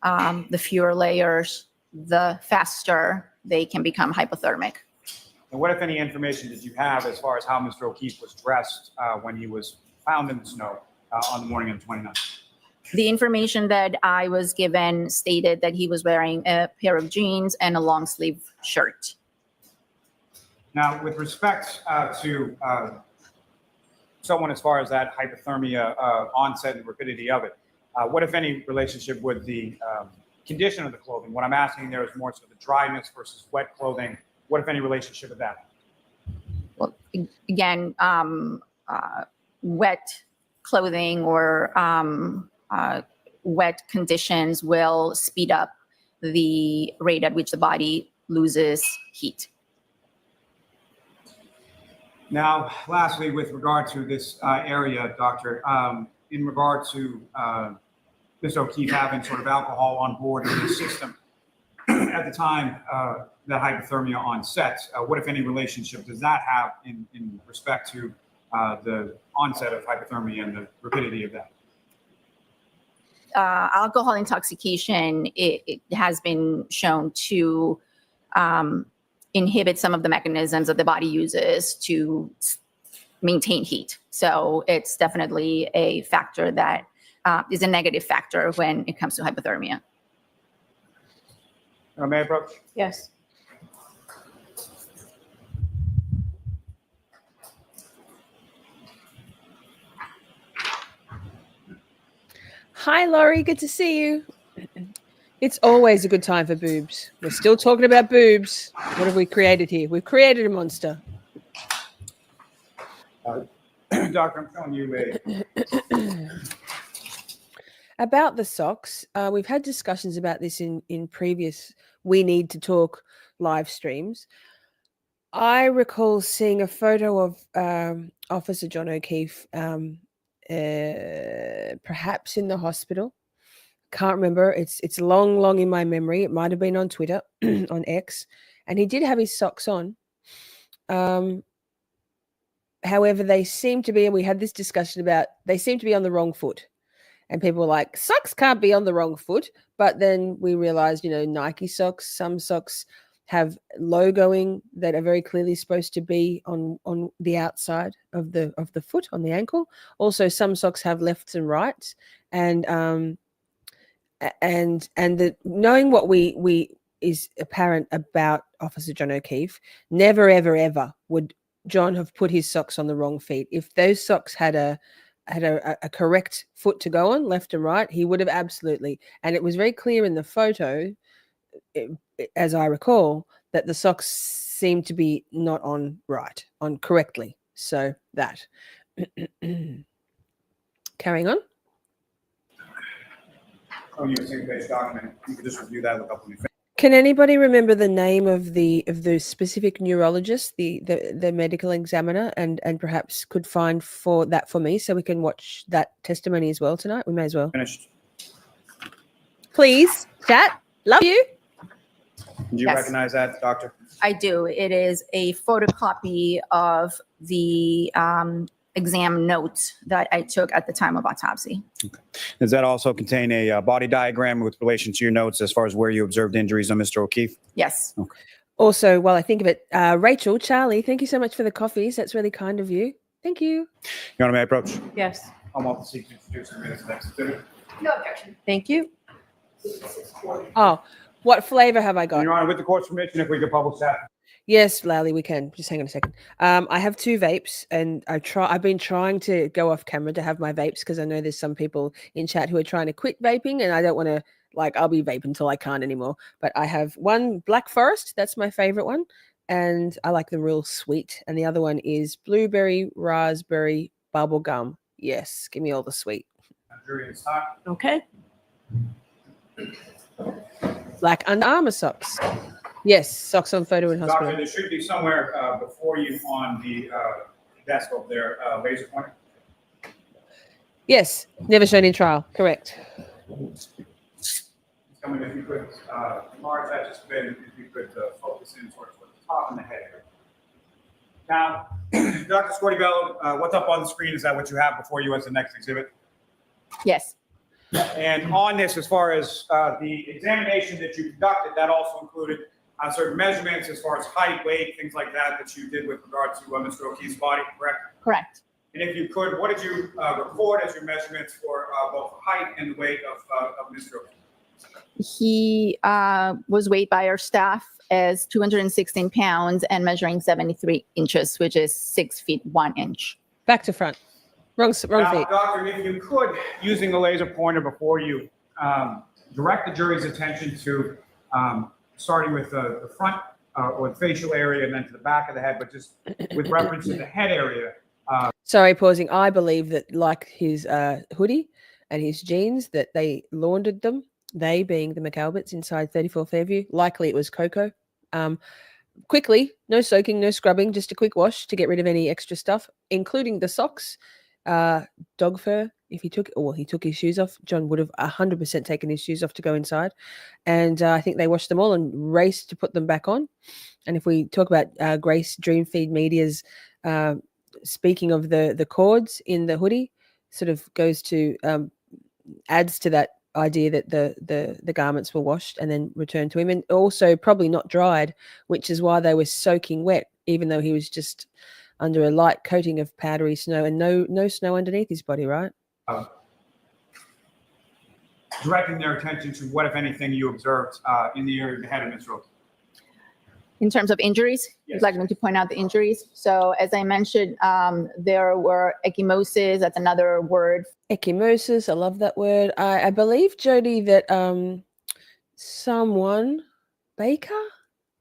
The fewer layers, the faster they can become hypothermic. And what, if any, information did you have as far as how Mr. O'Keefe was dressed when he was found in the snow on the morning of the 29th? The information that I was given stated that he was wearing a pair of jeans and a long sleeve shirt. Now, with respect to someone as far as that hypothermia onset and rapidity of it, what, if any, relationship would the condition of the clothing? What I'm asking there is more so the dryness versus wet clothing. What, if any, relationship with that? Well, again, wet clothing or wet conditions will speed up the rate at which the body loses heat. Now, lastly, with regard to this area, Doctor, in regard to Mr. O'Keefe having sort of alcohol on board in his system at the time that hypothermia onset, what, if any, relationship does that have in respect to the onset of hypothermia and the rapidity of that? Alcohol intoxication, it has been shown to inhibit some of the mechanisms that the body uses to maintain heat. So it's definitely a factor that is a negative factor when it comes to hypothermia. May I approach? Yes. Hi, Laurie. Good to see you. It's always a good time for boobs. We're still talking about boobs. What have we created here? We've created a monster. Doctor, I'm telling you About the socks, we've had discussions about this in previous We Need to Talk live streams. I recall seeing a photo of Officer John O'Keefe, perhaps in the hospital. Can't remember. It's long in my memory. It might have been on Twitter, on X, and he did have his socks on. However, they seem to be, and we had this discussion about, they seem to be on the wrong foot. And people were like, socks can't be on the wrong foot. But then we realized, Nike socks, some socks have logoing that are very clearly supposed to be on the outside of the foot, on the ankle. Also, some socks have lefts and rights, and the knowing what we is apparent about Officer John O'Keefe, never ever would John have put his socks on the wrong feet. If those socks had a correct foot to go on, left and right, he would have absolutely. And it was very clear in the photo, as I recall, that the socks seemed to be not on correctly. So that. Carrying on. On your single-page document, you can just review that with a couple of things. Can anybody remember the name of the specific neurologist, the medical examiner, and perhaps could find for me so we can watch that testimony as well tonight? We may as well. Finished. Please, chat. Love you. Do you Yes. recognize that, doctor? I do. It is a photocopy of the exam notes that I took at the time of autopsy. Does that also contain a body diagram with relation to your notes as far as where you observed injuries on Mr. O'Keefe? Yes. Okay. Also, while I think of it, Rachel, Charlie, thank you so much for the coffees. That's really kind of you. Thank you. Your Honor, may I approach? Yes. I'm off the seat to introduce the minutes of next exhibit. No objection. Thank you. Oh, what flavor have I got? Your Honor, with the court's permission, if we could publish that. Yes, Lally, we can. Just hang on a second. I have 2 vapes, and I've been trying to go off camera to have my vapes because I know there's some people in chat who are trying to quit vaping, and I don't want to. I'll be vaping until I can't anymore. But I have one Black Forest. That's my favorite one, and I like them real sweet. And the other one is blueberry raspberry bubble gum. Yes, give me all the sweet. Jury is hot. Okay. Black Under Armour socks. Yes, socks on photo in hospital. Doctor, there should be somewhere before you on the desk over there, laser pointer. Yes, never shown in trial. Correct. Tell me if you could, enlarge that just a bit, if you could focus in towards the top and the head area. Now, Dr. Scordi-Bello, what's up on the screen? Is that what you have before you as the next exhibit? Yes. And on this, as far as the examination that you conducted, that also included certain measurements as far as height, weight, things like that, that you did with regard to Mr. O'Keefe's body, correct? Correct. And if you could, what did you record as your measurements for both the height and the weight of Mr. O'Keefe? He was weighed by our staff as 216 pounds and measuring 73 inches, which is 6 feet 1 inch. Back to front. Wrong Now, feet. Doctor, if you could, using the laser pointer before you, direct the jury's attention to starting with the front or the facial area and then to the back of the head, but just with reference to the head area. Sorry, pausing. I believe that, like his hoodie and his jeans, that they laundered them. They being the McAlberts inside 34 Fairview. Likely it was Coco. Quickly, no soaking, no scrubbing, just a quick wash to get rid of any extra stuff, including the socks, dog fur. If he took, he took his shoes off. John would have 100% taken his shoes off to go inside. And I think they washed them all and raced to put them back on. And if we talk about Grace Dreamfeed Media's speaking of the cords in the hoodie, sort of goes to adds to that idea that the garments were washed and then returned to him, and also probably not dried, which is why they were soaking wet, even though he was just under a light coating of powdery snow and no snow underneath his body, right? Directing their attention to what, if anything, you observed in the area of the head of Mr. O'Keefe. In terms of injuries, Yes. you'd like me to point out the injuries. So as I mentioned, there were ecchymosis. That's another word. Ecchymosis, I love that word. I believe, Jody, that someone, Baker?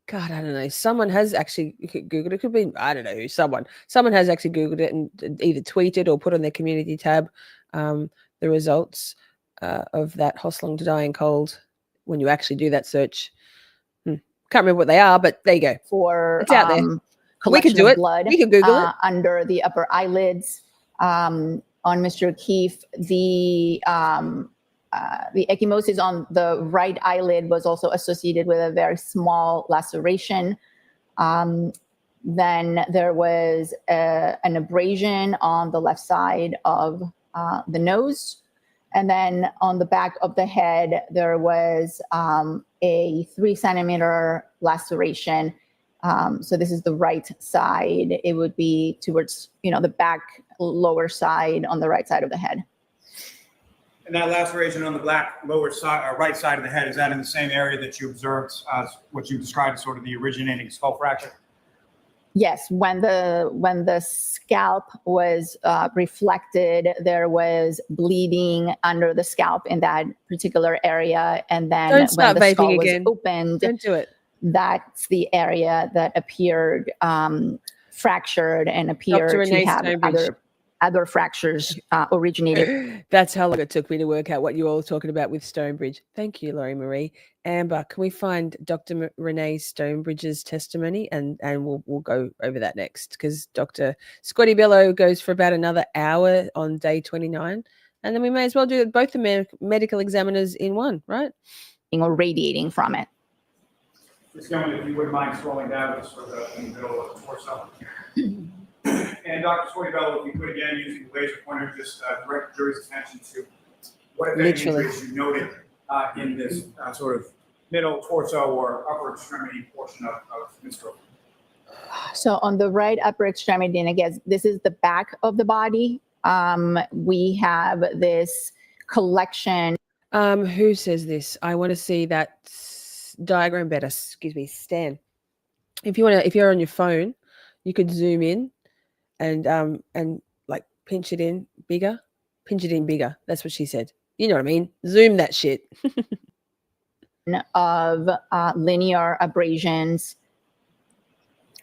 God, I don't know. Someone has actually Googled it. It could be, I don't know who, someone has actually Googled it and either tweeted or put on their community tab the results of that Hoslong to dying cold when you actually do that search. Can't remember what they are, but there you go. For It's out there. We can collection do of it. blood We can Google it. under the upper eyelids. On Mr. O'Keefe, the ecchymosis on the right eyelid was also associated with a very small laceration. Then there was an abrasion on the left side of the nose. And then on the back of the head, there was a 3 centimeter laceration. So this is the right side. It would be towards, the back lower side on the right side of the head. And that laceration on the black lower side, or right side of the head, is that in the same area that you observed what you described as sort of the originating skull fracture? Yes, when the scalp was reflected, there was bleeding under the scalp in that particular area, and then Don't when start the skull vaping was again. opened, Don't do it. that's the area that appeared fractured and appeared Dr. to Renee have Stonebridge. other fractures originated. That's how long it took me to work out what you all were talking about with Stonebridge. Thank you, Laurie Marie. Amber, can we find Dr. Renee Stonebridge's testimony? And we'll go over that next, because Dr. Scordi-Bello goes for about another hour on day 29. And then we may as well do both the medical examiners in one, right? Or radiating from it. Ms. Gilman, if you wouldn't mind scrolling down just for in the middle of the torso. And Dr. Scordi-Bello, if you could again, using the laser pointer, just direct the jury's attention to what if any Literally. injuries you noted in this sort of middle torso or upper extremity portion of Mr. O'Keefe. So on the right upper extremity, and I guess this is the back of the body, we have this collection. Who says this? I want to see that diagram better. Excuse me, Stan. If you're on your phone, you could zoom in and like pinch it in bigger. That's what she said. You know what I mean? Zoom that shit. Of linear abrasions.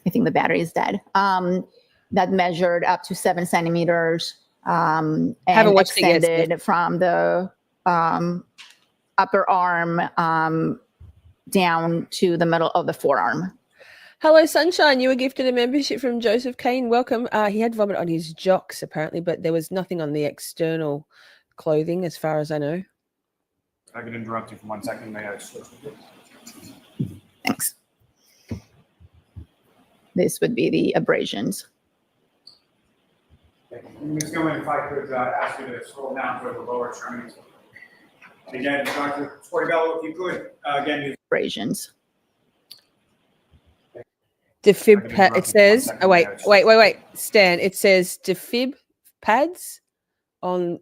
I think the battery is dead. That measured up to 7 centimeters and Haven't watched it yet, extended from the upper arm down to the middle of the forearm. Hello, Sunshine. You were gifted a membership from Joseph Kane. Welcome. He had vomit on his jocks, apparently, but there was nothing on the external clothing, as far as I know. I can interrupt you for 1 second. May I switch? Thanks. This would be the abrasions. Ms. Gilman, if I could ask you to scroll down to the lower extremities. And again, Dr. Scordi-Bello, if you could, again, use Abrasions. Defib pad. It says. Oh wait. Stan. It says defib pads on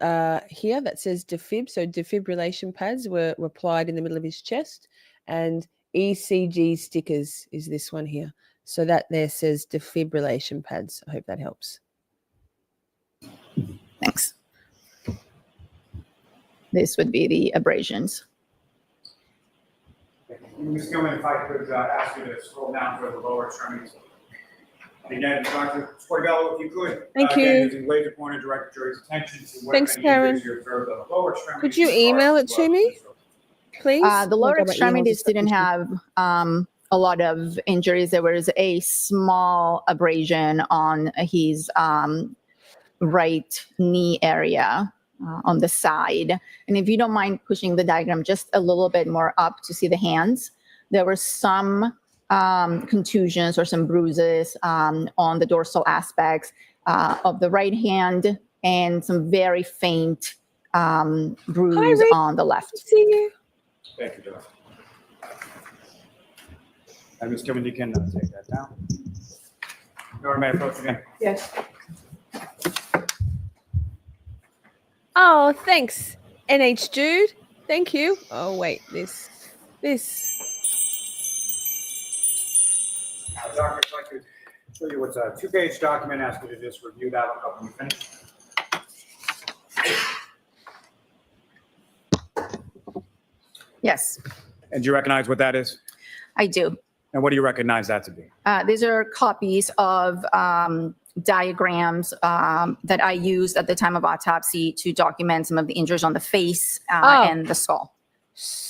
here. That says defib. So defibrillation pads were applied in the middle of his chest, and ECG stickers is this one here. So that there says defibrillation pads. I hope that helps. Thanks. This would be the abrasions. Ms. Gilman, if I could ask you to scroll down to the lower extremities. And again, Dr. Scordi-Bello, if you could, Thank you. again, using laser pointer, direct the jury's attention to what Thanks, any Karen. injuries you observed on the lower extremities. Could you email it to me, please? The lower Oh my God, my emails extremities are didn't have a lot of injuries. There was a small abrasion on his right knee area on the side. And if you don't mind pushing the diagram just a little bit more up to see the hands, there were some contusions or some bruises on the dorsal aspects of the right hand, and some very faint bruise on the left. See you. Thank you, Joe. And Ms. Gilman, you can take that down. Nora, may I approach again? Yes. Oh, thanks, NH Jude. Thank you. Oh wait, this. Doctor, if I could show you what's a 2-page document, ask you to just review that one up when you finish. Yes, And do you recognize what that is? I do. And what do you recognize that to be? These are copies of diagrams that I used at the time of autopsy to document some of the injuries on the face and the skull.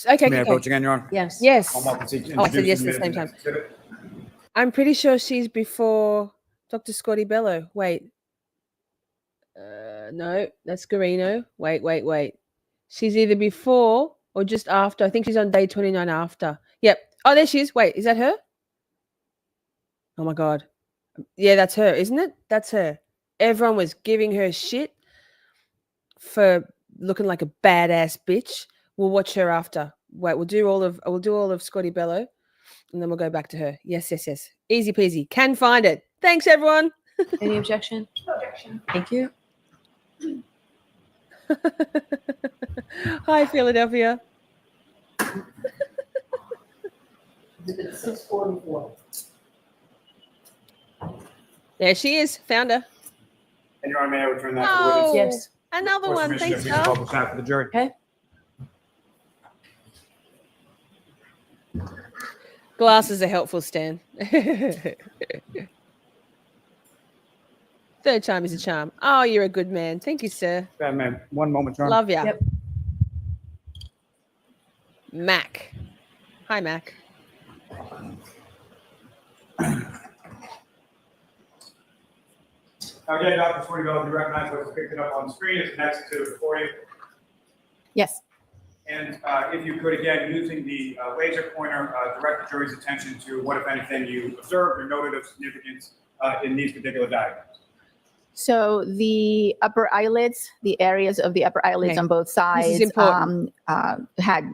Okay. May I approach again, Your Honor? Yes. Yes. I'm welcome to Oh, I said yes introduce at the same the time. exhibit. I'm pretty sure she's before Dr. Scordi-Bello. Wait. No, that's Garino. Wait. She's either before or just after. I think she's on day 29 after. Yep. Oh, there she is. Wait, is that her? Oh my God. Yeah, that's her, isn't it? That's her. Everyone was giving her shit for looking like a badass bitch. We'll watch her after. Wait, we'll do all of Scordi-Bello, and then we'll go back to her. Yes. Easy peasy. Can find it. Thanks, everyone. Any objection? No objection. Thank you. Hi, Philadelphia. Exhibit 644. There she is. Found her. And Your Honor, may I return that to Oh, witness? Yes. another For one. submission Thanks, of the Doc. public side for the jury. Okay. Glasses are helpful, Stan. Third time is a charm. Oh, you're a good man. Thank you, sir. Bad man, one moment, Your Honor. Love ya. Yep. Mac. Hi, Mac. Again, Dr. Scordi-Bello, you recognize what's depicted up on the screen is the next exhibit for you. Yes. And if you could, again, using the laser pointer, direct the jury's attention to what, if anything, you observed or noted of significance in these particular diagrams. So the upper eyelids, the areas of the upper eyelids Okay. on both sides important. had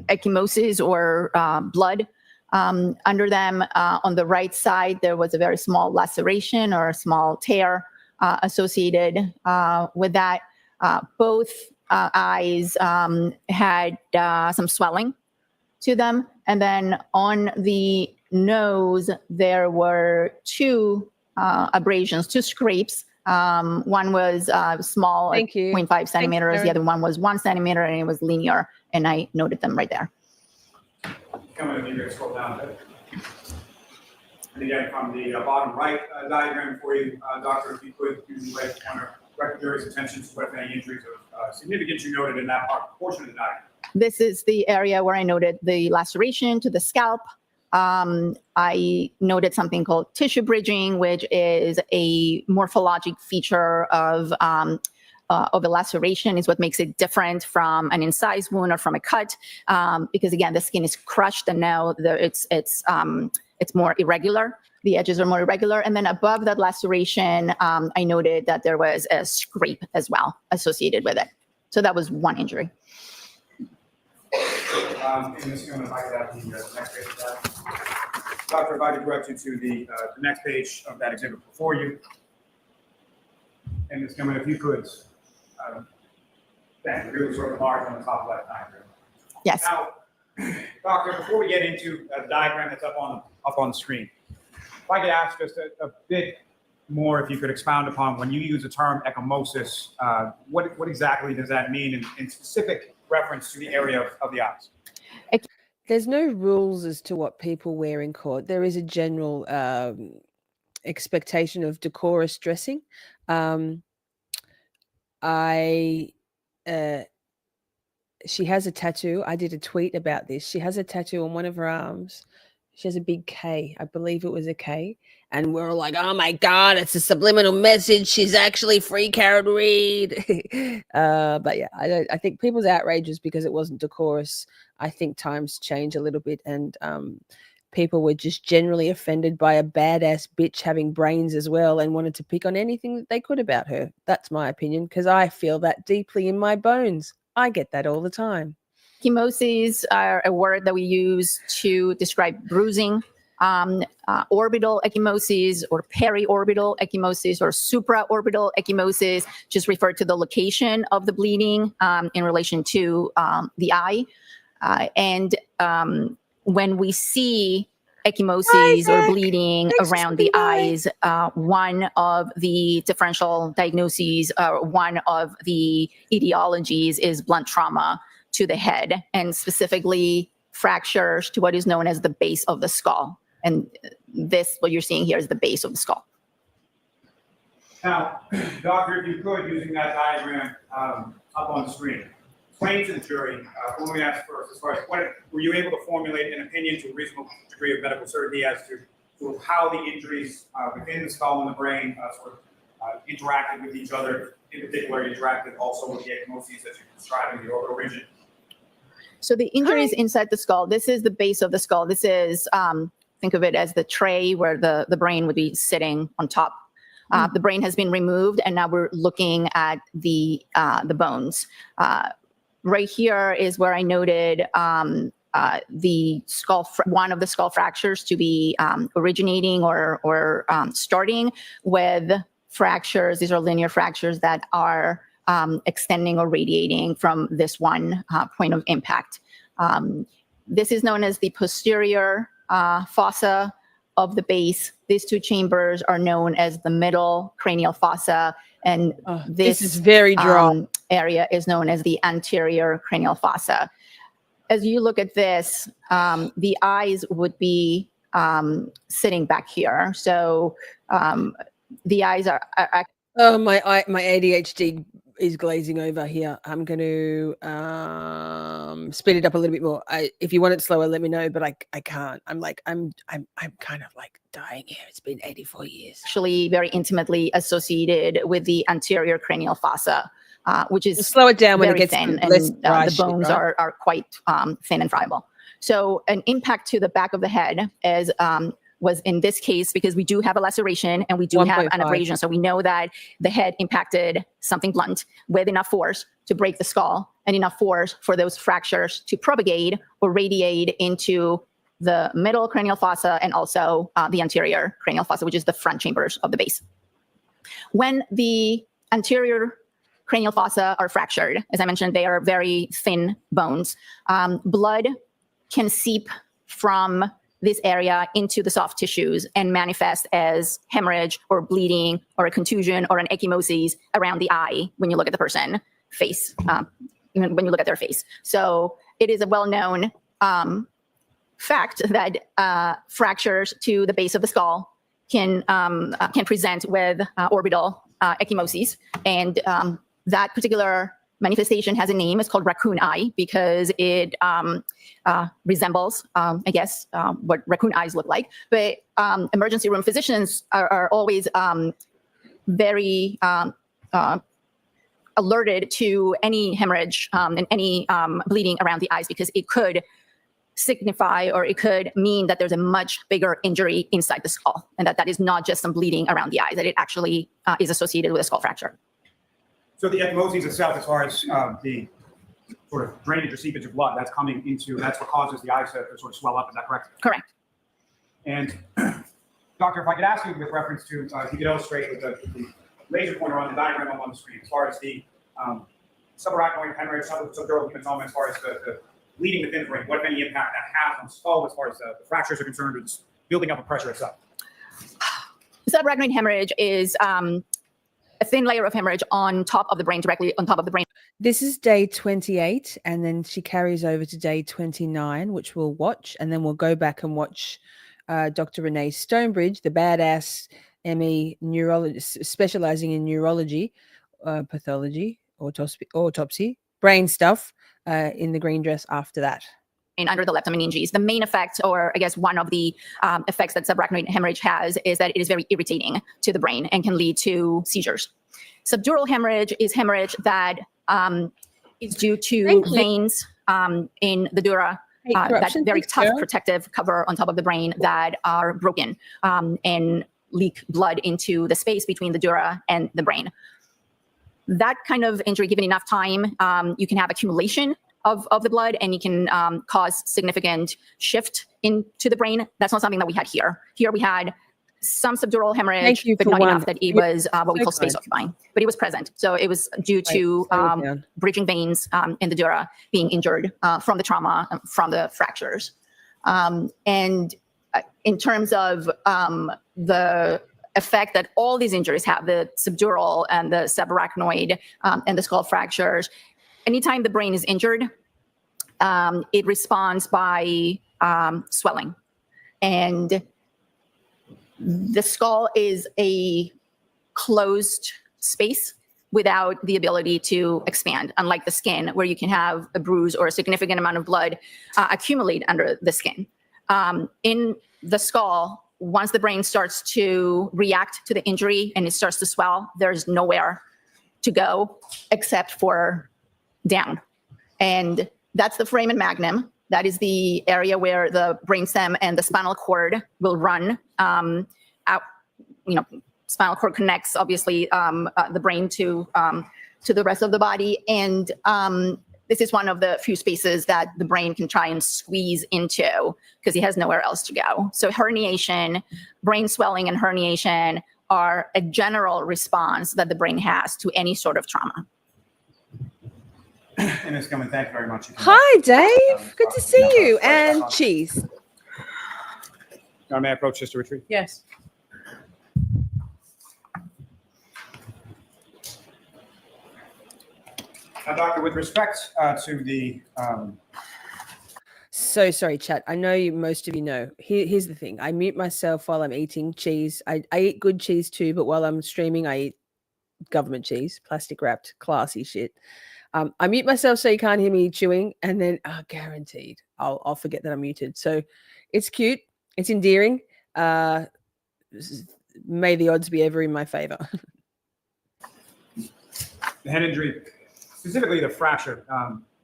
ecchymosis or blood under them. On the right side, there was a very small laceration or a small tear associated with that. Both eyes had some swelling to them. And then on the nose, there were two abrasions, two scrapes. One was small, Thank you. 0.5 centimeters. Erin. The other one was 1 centimeter, and it was linear. And I noted them right there. Come in, you can scroll down a bit. And again, from the bottom right diagram for you, Doctor, if you could use the laser pointer, direct the jury's attention to what, if any, injuries of significance you noted in that portion of the diagram. This is the area where I noted the laceration to the scalp. I noted something called tissue bridging, which is a morphologic feature of a laceration. Is what makes it different from an incised wound or from a cut, because again, the skin is crushed, and now it's more irregular. The edges are more irregular, and then above that laceration, I noted that there was a scrape as well associated with it. So that was one injury. And this is going to invite that the next page of that. Doctor, if I could direct you to the next page of that exhibit before you. And it's coming, if you could, then really sort of large on the top left diagram. Yes. Now, Doctor, before we get into the diagram that's up on the screen, if I could ask just a bit more, if you could expound upon when you use the term ecchymosis, what exactly does that mean in specific reference to the area of the eyes? There's no rules as to what people wear in court. There is a general expectation of decorous dressing. She has a tattoo. I did a tweet about this. She has a tattoo on one of her arms. She has a big K. I believe it was a K. And we're all like, oh my God, it's a subliminal message. She's actually free Karen Reed. But yeah, I think people's outrage is because it wasn't decorous. I think times change a little bit, and people were just generally offended by a badass bitch having brains as well and wanted to pick on anything that they could about her. That's my opinion, because I feel that deeply in my bones. I get that all the time. Ecchymoses are a word that we use to describe bruising. Orbital ecchymosis or periorbital ecchymosis or supraorbital ecchymosis just refer to the location of the bleeding in relation to the eye. And when we see ecchymosis or bleeding around the eyes, one of the differential diagnoses, one of the etiologies is blunt trauma to the head, and specifically fractures to what is known as the base of the skull. And this, what you're seeing here, is the base of the skull. Now, Doctor, if you could, using that diagram up on the screen, explain to the jury, let me ask first, as far as what, were you able to formulate an opinion to a reasonable degree of medical certainty as to how the injuries within the skull and the brain interacted with each other, in particular interacted also with the ecchymosis that you're describing, the orbital region? So the injuries inside the skull, this is the base of the skull. This is, think of it as the tray where the brain would be sitting on top The brain has been removed, and now we're looking at the bones. Right here is where I noted the one of the skull fractures to be originating or starting with fractures. These are linear fractures that are extending or radiating from this one point of impact. This is known as the posterior fossa of the base. These two chambers are known as the middle cranial fossa, and this is very dry. Area is known as the anterior cranial fossa. As you look at this, the eyes would be sitting back here. So the eyes are Oh, my ADHD is glazing over here. I'm going to speed it up a little bit more. If you want it slower, let me know, but I can't. I'm kind of like dying here. It's been 84 years. actually very intimately associated with the anterior cranial fossa, which is Slow it down when it very gets thin, less and dry the shit, bones right? are quite thin and friable. So an impact to the back of the head is was in this case, because we do have a laceration and we do have an 1.5. abrasion. So we know that the head impacted something blunt with enough force to break the skull and enough force for those fractures to propagate or radiate into the middle cranial fossa and also the anterior cranial fossa, which is the front chambers of the base. When the anterior cranial fossa are fractured, as I mentioned, they are very thin bones. Blood can seep from this area into the soft tissues and manifest as hemorrhage or bleeding or a contusion or an ecchymosis around the eye when you look at the person face, when you look at their face. So it is a well-known fact that fractures to the base of the skull can present with orbital ecchymosis, and that particular manifestation has a name. It's called raccoon eye because it resembles, I guess, what raccoon eyes look like. But emergency room physicians are always very alerted to any hemorrhage and any bleeding around the eyes, because it could signify or it could mean that there's a much bigger injury inside the skull, and that is not just some bleeding around the eyes, that it actually is associated with a skull fracture. So the ecchymosis itself, as far as the sort of drainage or seepage of blood that's coming into, that's what causes the eyes to sort of swell up. Is that correct? Correct. And doctor, if I could ask you with reference to, if you could illustrate with the laser pointer on the diagram up on the screen, as far as the subarachnoid hemorrhage, subdural hematoma, as far as the bleeding within the brain, what, if any, impact that has on the skull as far as the fractures are concerned, or just building up of pressure itself? Subarachnoid hemorrhage is a thin layer of hemorrhage on top of the brain, directly on top of the brain. This is day 28, and then she carries over to day 29, which we'll watch, and then we'll go back and watch Dr. Renee Stonebridge, the badass ME neurologist specializing in neurology, pathology, autopsy, brain stuff, in the green dress after that. Under the leptomeninges. The main effect, or I guess one of the effects that subarachnoid hemorrhage has, is that it is very irritating to the brain and can lead to seizures. Subdural hemorrhage is hemorrhage that is due to veins in the dura, that very tough protective cover on top of the brain, that are broken and leak blood into the space between the dura and the brain. That kind of injury, given enough time, you can have accumulation of the blood, and you can cause significant shift into the brain. That's not something that we had here. Here we had some subdural hemorrhage, but not enough that it was what we call space occupying, but it was present. So it was due to bridging veins in the dura being injured from the trauma, from the fractures. And in terms of the effect that all these injuries have, the subdural and the subarachnoid and the skull fractures, anytime the brain is injured, it responds by swelling. And the skull is a closed space without the ability to expand, unlike the skin, where you can have a bruise or a significant amount of blood accumulate under the skin. In the skull, once the brain starts to react to the injury and it starts to swell, there's nowhere to go except for down. And that's the foramen magnum. That is the area where the brainstem and the spinal cord will run out, spinal cord connects, obviously, the brain to the rest of the body. And this is one of the few spaces that the brain can try and squeeze into because he has nowhere else to go. So herniation, brain swelling and herniation are a general response that the brain has to any sort of trauma. And Ms. Gilman, thank you very much. Hi, Dave. Good to see you. And cheese. May I approach Sister Retreat? Yes. Now, Doctor, with respect to the So sorry, chat. I know most of you know. Here's the thing. I mute myself while I'm eating cheese. I eat good cheese too, but while I'm streaming, I eat government cheese, plastic wrapped, classy shit. I mute myself so you can't hear me chewing, and then guaranteed I'll forget that I'm muted. So it's cute. It's endearing. May the odds be ever in my favor. the head injury, specifically the fracture,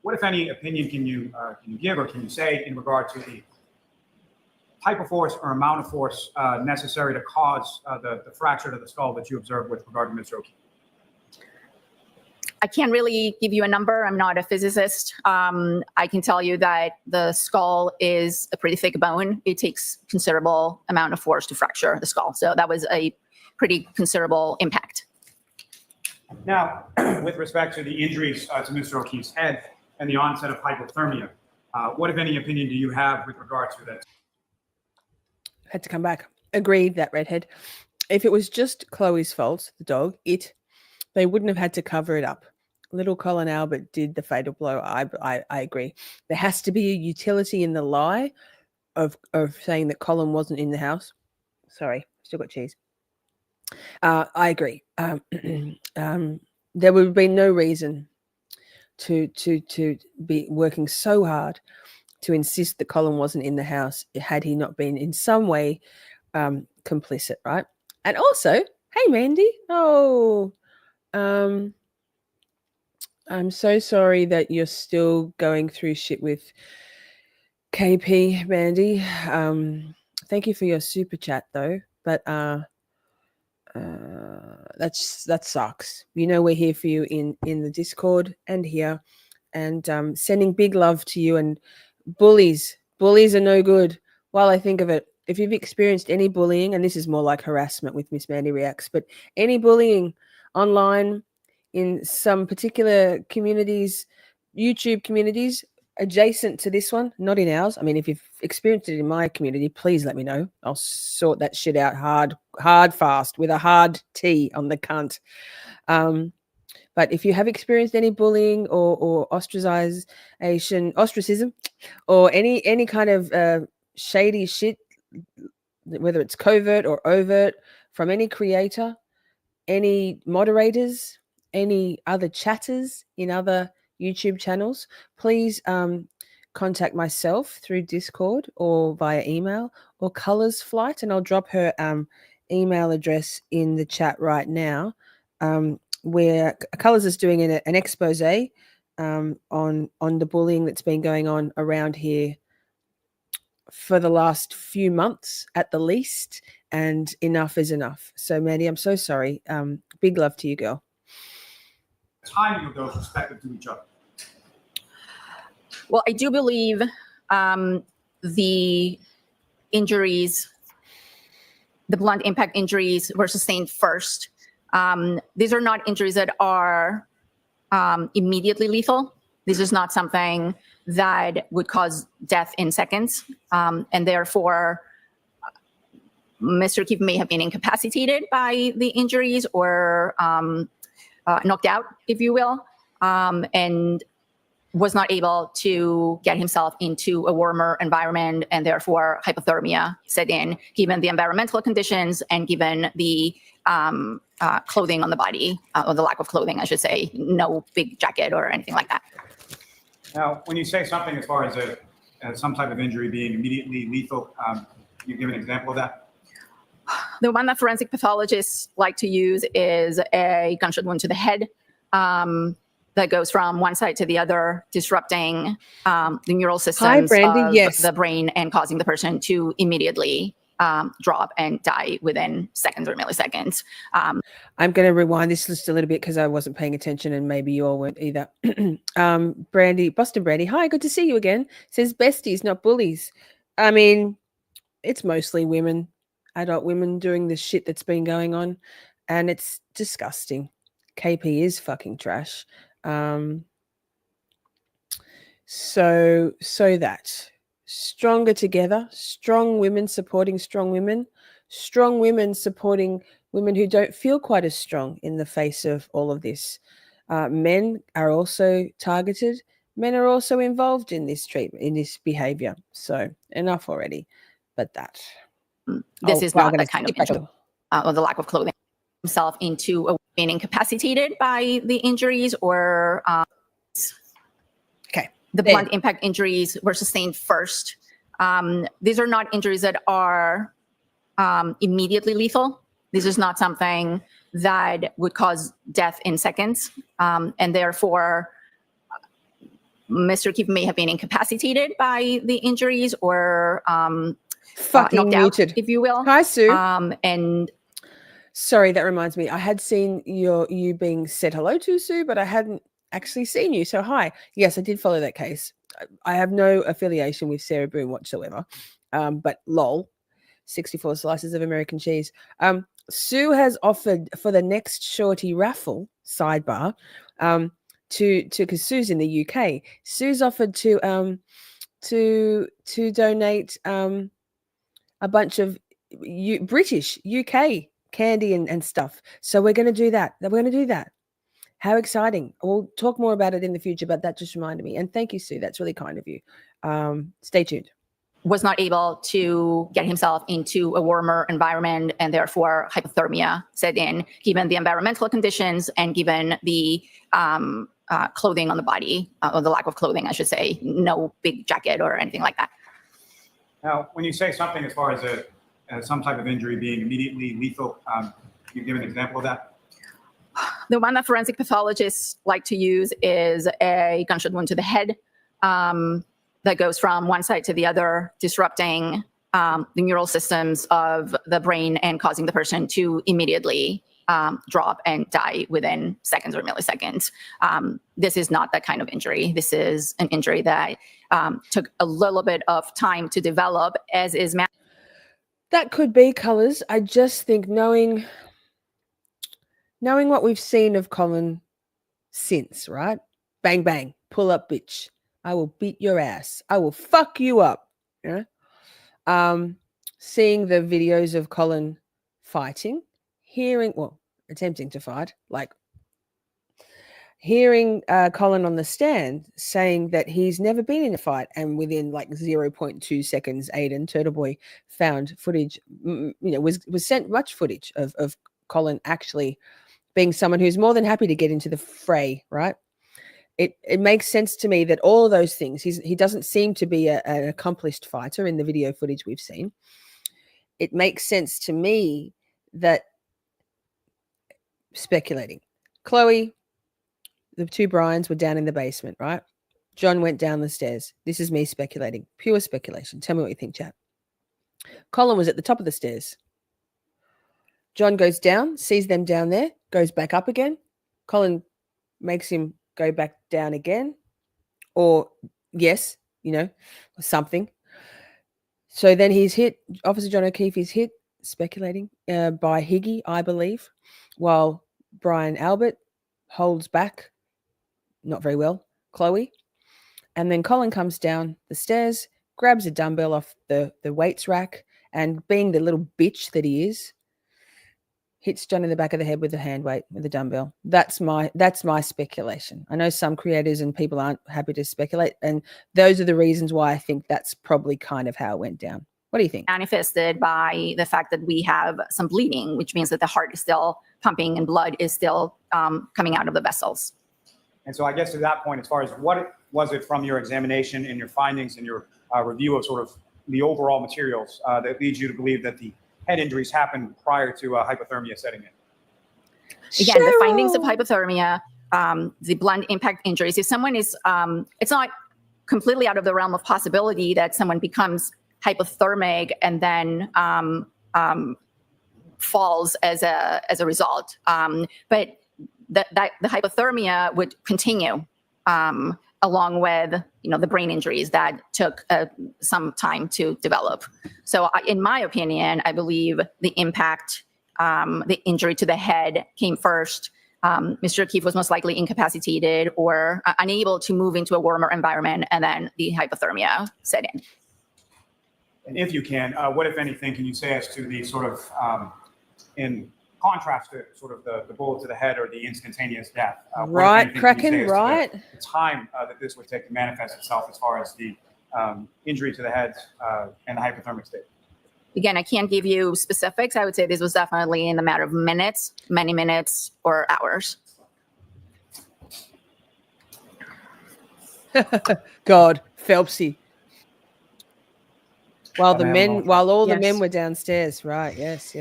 what, if any, opinion can you give or can you say in regard to the type of force or amount of force necessary to cause the fracture to the skull that you observed with regard to Mr. O'Keefe? I can't really give you a number. I'm not a physicist. I can tell you that the skull is a pretty thick bone. It takes considerable amount of force to fracture the skull. So that was a pretty considerable impact. Now, with respect to the injuries to Mr. O'Keefe's head and the onset of hypothermia, what, if any, opinion do you have with regard to that? Had to come back. Agreed, that redhead. If it was just Chloe's fault, the dog, they wouldn't have had to cover it up. Little Colin Albert did the fatal blow. I agree. There has to be a utility in the lie of saying that Colin wasn't in the house. Sorry, still got cheese. I agree. There would be no reason to be working so hard to insist that Colin wasn't in the house had he not been in some way complicit, right? And also, hey, Mandy. Oh, I'm so sorry that you're still going through shit with KP, Mandy. Thank you for your super chat though, but that sucks. You know, we're here for you in the Discord and here, and sending big love to you. And bullies are no good. While I think of it, if you've experienced any bullying, and this is more like harassment with Miss Mandy Reacts, but any bullying online in some particular communities, YouTube communities adjacent to this one, not in ours. I mean, if you've experienced it in my community, please let me know. I'll sort that shit out hard, fast, with a hard T on the cunt. But if you have experienced any bullying or ostracism, or any kind of shady shit, whether it's covert or overt, from any creator, any moderators, any other chatters in other YouTube channels, please contact myself through Discord or via email or Colors Flight, and I'll drop her email address in the chat right now, where Colors is doing an expose on the bullying that's been going on around here for the last few months at the least, and enough is enough. So Mandy, I'm so sorry. Big love to you, girl. Timing of those respective to each other. Well, I do believe the injuries, the blunt impact injuries, were sustained first. These are not injuries that are immediately lethal. This is not something that would cause death in seconds. And therefore, Mr. O'Keefe may have been incapacitated by the injuries or knocked out, if you will, and was not able to get himself into a warmer environment, and therefore hypothermia set in, given the environmental conditions and given the clothing on the body, or the lack of clothing, I should say, no big jacket or anything like that. Now, when you say something as far as some type of injury being immediately lethal, can you give an example of that? The one that forensic pathologists like to use is a gunshot wound to the head that goes from one side to the other, disrupting the neural systems Brandy. of Yes. the brain and causing the person to immediately drop and die within seconds or milliseconds. I'm going to rewind this list a little bit because I wasn't paying attention and maybe you all weren't either. Brandy, Boston Brandy, hi, good to see you again. Says besties, not bullies. I mean, it's mostly women, adult women doing the shit that's been going on, and it's disgusting. KP is fucking trash. So that stronger together, strong women supporting strong women supporting women who don't feel quite as strong in the face of all of this. Men are also targeted. Men are also involved in this treatment, in this behavior. So enough already. But that. This is not the kind of injury. injury or the lack of clothing himself into being incapacitated by the injuries or okay. The blunt impact injuries were sustained first. These are not injuries that are immediately lethal. This is not something that would cause death in seconds. And therefore, Mr. Keefe may have been incapacitated by the injuries or fucking knocked muted, out, if you will. Hi, Sue. And sorry, that reminds me. I had seen you being said hello to, Sue, but I hadn't actually seen you. So hi. Yes, I did follow that case. I have no affiliation with Sarah Boone whatsoever. But lol, 64 slices of American cheese. Sue has offered for the next Shorty raffle, sidebar, because Sue's in the UK. Sue's offered to donate a bunch of British UK candy and stuff. So we're going to do that. We're going to do that. How exciting. We'll talk more about it in the future, but that just reminded me. And thank you, Sue. That's really kind of you. Stay tuned. Was not able to get himself into a warmer environment, and therefore hypothermia set in, given the environmental conditions and given the clothing on the body, or the lack of clothing, I should say, no big jacket or anything like that. Now, when you say something as far as some type of injury being immediately lethal, can you give an example of that? The one that forensic pathologists like to use is a gunshot wound to the head that goes from one side to the other, disrupting the neural systems of the brain and causing the person to immediately drop and die within seconds or milliseconds. This is not that kind of injury. This is an injury that took a little bit of time to develop, as is. That could be colors. I just think knowing what we've seen of Colin since, right? Bang, bang, pull up, bitch. I will beat your ass. I will fuck you up. You know? Seeing the videos of Colin fighting, attempting to fight, like hearing Colin on the stand saying that he's never been in a fight, and within like 0.2 seconds, Aiden Turtleboy found footage, was sent much footage of Colin actually being someone who's more than happy to get into the fray, right? It makes sense to me that all of those things, he doesn't seem to be an accomplished fighter in the video footage we've seen. It makes sense to me that, speculating, Chloe, the two Bryans were down in the basement, right? John went down the stairs. This is me speculating, pure speculation. Tell me what you think, chat. Colin was at the top of the stairs. John goes down, sees them down there, goes back up again. Colin makes him go back down again, or yes, something. So then he's hit, Officer John O'Keefe is hit, speculating, by Higgy, I believe, while Brian Albert holds back, not very well, Chloe. And then Colin comes down the stairs, grabs a dumbbell off the weights rack, and being the little bitch that he is, hits John in the back of the head with the hand weight, with the dumbbell. That's my speculation. I know some creators and people aren't happy to speculate, and those are the reasons why I think that's probably kind of how it went down. What do you think? Manifested by the fact that we have some bleeding, which means that the heart is still pumping and blood is still coming out of the vessels. And so I guess to that point, as far as what was it from your examination and your findings and your review of sort of the overall materials that leads you to believe that the head injuries happened prior to hypothermia setting in? Again, the findings of hypothermia, the blunt impact injuries, if someone is, it's not completely out of the realm of possibility that someone hypothermic and then falls as a result. But the hypothermia would continue along with the brain injuries that took some time to develop. So in my opinion, I believe the impact, the injury to the head came first. Mr. O'Keefe was most likely incapacitated or unable to move into a warmer environment, and then the hypothermia set in. And if you can, what, if anything, can you say as to the sort of, in contrast to sort of the bullet to the head or the instantaneous death? Right, Kraken, right? The time that this would take to manifest itself as far as the injury to the head and the hypothermic state? Again, I can't give you specifics. I would say this was definitely in the matter of minutes, many minutes, or hours. God, Phelpsy. While all the men were downstairs, right? Yes.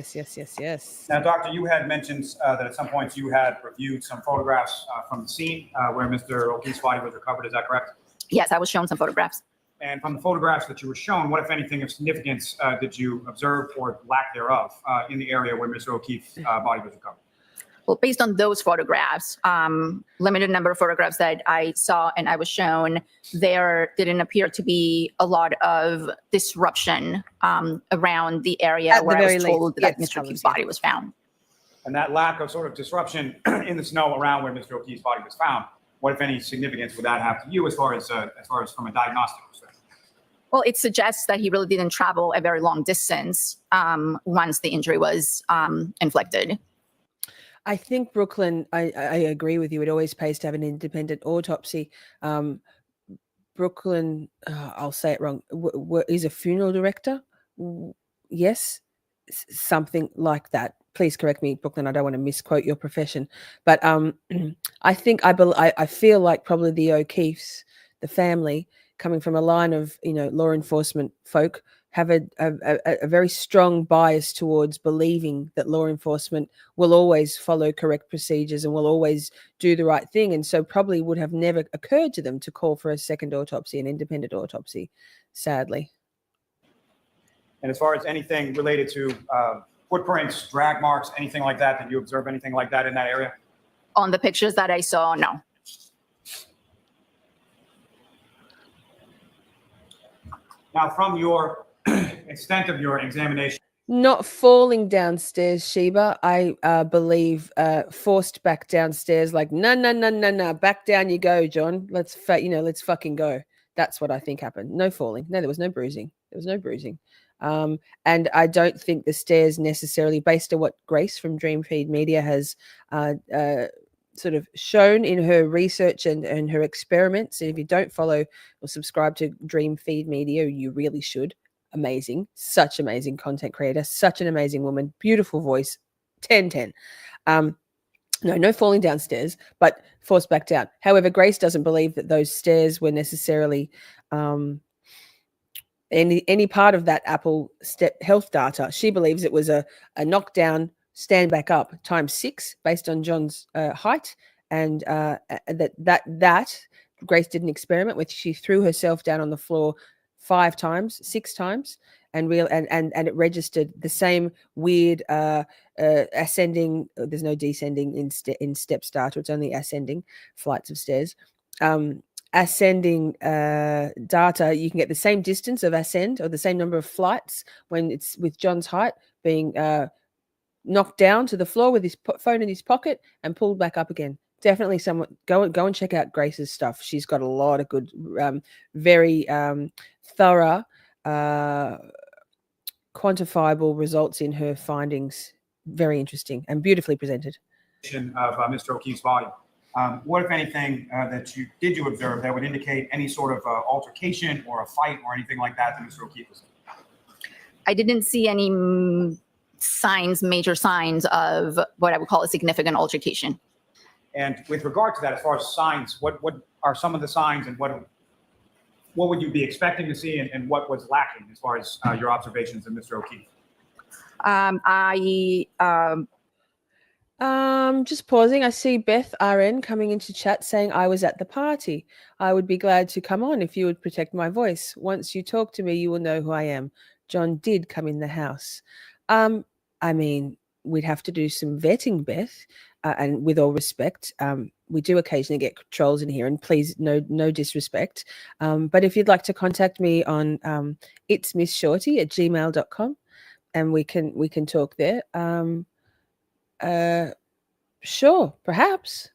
Now, Doctor, you had mentioned that at some points you had reviewed some photographs from the scene where Mr. O'Keefe's body was recovered. Is that correct? Yes, I was shown some photographs. And from the photographs that you were shown, what, if anything, of significance did you observe or lack thereof in the area where Mr. O'Keefe's body was recovered? Well, based on those photographs, limited number of photographs that I saw and I was shown, there didn't appear to be a lot of disruption around the area where I was told that Mr. O'Keefe's body was found. And that lack of sort of disruption in the snow around where Mr. O'Keefe's body was found, what, if any, significance would that have to you as far as from a diagnostic perspective? Well, it suggests that he really didn't travel a very long distance once the injury was inflicted. I think, Brooklyn, I agree with you. It always pays to have an independent autopsy. Brooklyn, I'll say it wrong, is a funeral director. Yes, something like that. Please correct me, Brooklyn. I don't want to misquote your profession. But I feel like probably the O'Keefes, the family, coming from a line of law enforcement folk, have a very strong bias towards believing that law enforcement will always follow correct procedures and will always do the right thing. And so probably would have never occurred to them to call for a second autopsy, an independent autopsy, sadly. And as far as anything related to footprints, drag marks, anything like that, did you observe anything like that in that area? On the pictures that I saw, no. Now, from your extent of your examination. Not falling downstairs, Sheba. I believe forced back downstairs, like no, back down you go, John. Let's fucking go. That's what I think happened. No falling. No, there was no bruising. And I don't think the stairs necessarily, based on what Grace from Dream Feed Media has sort of shown in her research and her experiments. And if you don't follow or subscribe to Dream Feed Media, you really should. Amazing, such amazing content creator, such an amazing woman, beautiful voice, 10/10. No falling downstairs, but forced back down. However, Grace doesn't believe that those stairs were necessarily any part of that Apple health data. She believes it was a knockdown, stand back up ×6 based on John's height, and that Grace did an experiment with. She threw herself down on the floor 5 times, 6 times, and it registered the same weird ascending. There's no descending in step starter. It's only ascending flights of stairs. Ascending data, you can get the same distance of ascend or the same number of flights when it's with John's height being knocked down to the floor with his phone in his pocket and pulled back up again. Definitely someone go and check out Grace's stuff. She's got a lot of good, very thorough, quantifiable results in her findings. Very interesting and beautifully presented. Of Mr. O'Keefe's body. What, if anything, did you observe that would indicate any sort of altercation or a fight or anything like that Mr. O'Keefe was in? I didn't see any major signs of what I would call a significant altercation. And with regard to that, as far as signs, what are some of the signs, and what would you be expecting to see, and what was lacking as far as your observations of Mr. O'Keefe? Just pausing. I see Beth RN coming into chat saying I was at the party. I would be glad to come on if you would protect my voice. Once you talk to me, you will know who I am. John did come in the house. I mean, we'd have to do some vetting, Beth, and with all respect, we do occasionally get trolls in here, and please, no disrespect. But if you'd like to contact me on it's missshorty@gmail.com, and we can talk there. Sure, perhaps.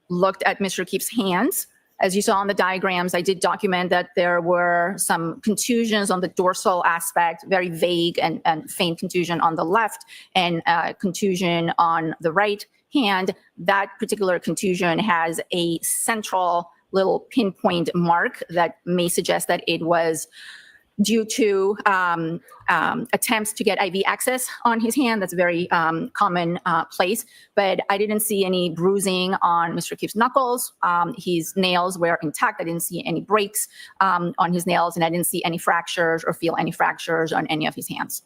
Looked at Mr. O'Keefe's hands. As you saw on the diagrams, I did document that there were some contusions on the dorsal aspect, very vague and faint contusion on the left, and contusion on the right hand. That particular contusion has a central little pinpoint mark that may suggest that it was due to attempts to get IV access on his hand. That's a very common place, but I didn't see any bruising on Mr. O'Keefe's knuckles. His nails were intact. I didn't see any breaks on his nails, and I didn't see any fractures or feel any fractures on any of his hands.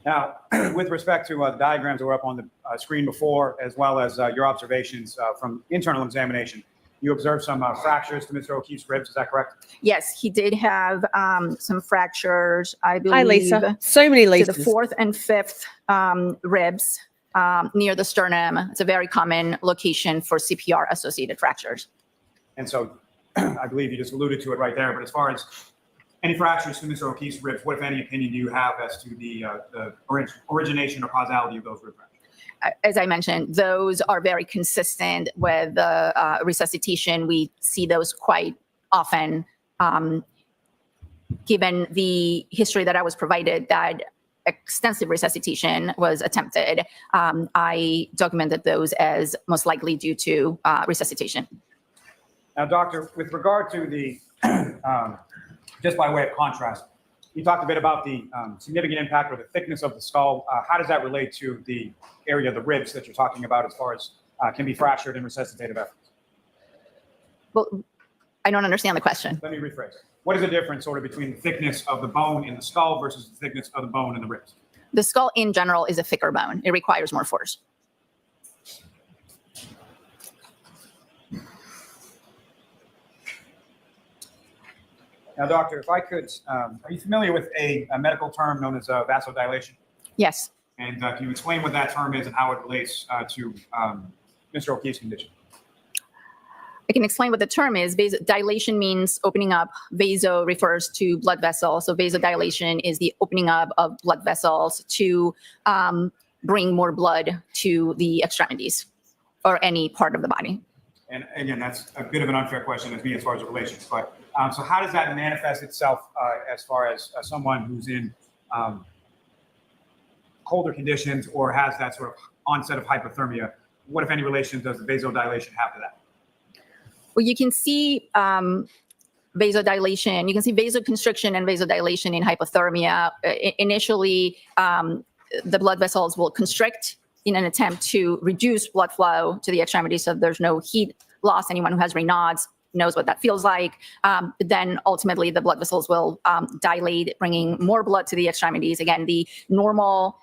Now, with respect to the diagrams that were up on the screen before, as well as your observations from internal examination, you observed some fractures to Mr. O'Keefe's ribs, is that correct? Yes, he did have some fractures, I believe. Hi, Lisa. So many To Lisas. the fourth and fifth ribs near the sternum. It's a very common location for CPR-associated fractures. And so I believe you just alluded to it right there, but as far as any fractures to Mr. O'Keefe's ribs, what, if any, opinion do you have as to the origination or causality of those rib fractures? As I mentioned, those are very consistent with the resuscitation. We see those quite often, given the history that I was provided that extensive resuscitation was attempted. I documented those as most likely due to resuscitation. Now, doctor, with regard to the, just by way of contrast, you talked a bit about the significant impact or the thickness of the skull. How does that relate to the area of the ribs that you're talking about as far as can be fractured in resuscitative efforts? Well, I don't understand the question. Let me rephrase. What is the difference sort of between the thickness of the bone in the skull versus the thickness of the bone in the ribs? The skull in general is a thicker bone. It requires more force. Now, doctor, if I could, are you familiar with a medical term known as vasodilation? Yes. And can you explain what that term is and how it relates to Mr. O'Keefe's condition? I can explain what the term is. Vasodilation means opening up. Vaso refers to blood vessels. So vasodilation is the opening up of blood vessels to bring more blood to the extremities or any part of the body. And again, that's a bit of an unfair question as far as relations. But so how does that manifest itself as far as someone who's in colder conditions or has that sort of onset of hypothermia? What, if any, relation does the vasodilation have to that? Well, you can see vasodilation. You can see vasoconstriction and vasodilation in hypothermia. Initially, the blood vessels will constrict in an attempt to reduce blood flow to the extremities so there's no heat loss. Anyone who has Raynaud's knows what that feels like. Then ultimately, the blood vessels will dilate, bringing more blood to the extremities. Again, the normal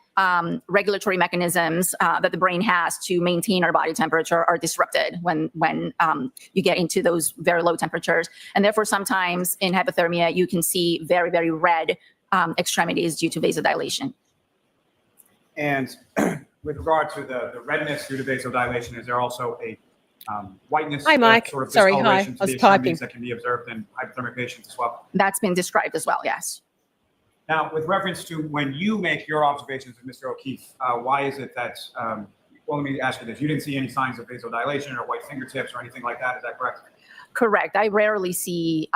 regulatory mechanisms that the brain has to maintain our body temperature are disrupted when you get into those very low temperatures. And therefore, sometimes in hypothermia, you can see very, very red extremities due to vasodilation. And with regard to the redness due to vasodilation, is there also a whiteness? Hi, Mike. Sort of Sorry, hi. discoloration to I was the typing. extremities that can be observed in hypothermic patients as well? That's been described as well, yes. Now, with reference to when you make your observations of Mr. O'Keefe, why is it that, well, let me ask you this. You didn't see any signs of vasodilation or white fingertips or anything like that, is that correct? Correct. I rarely see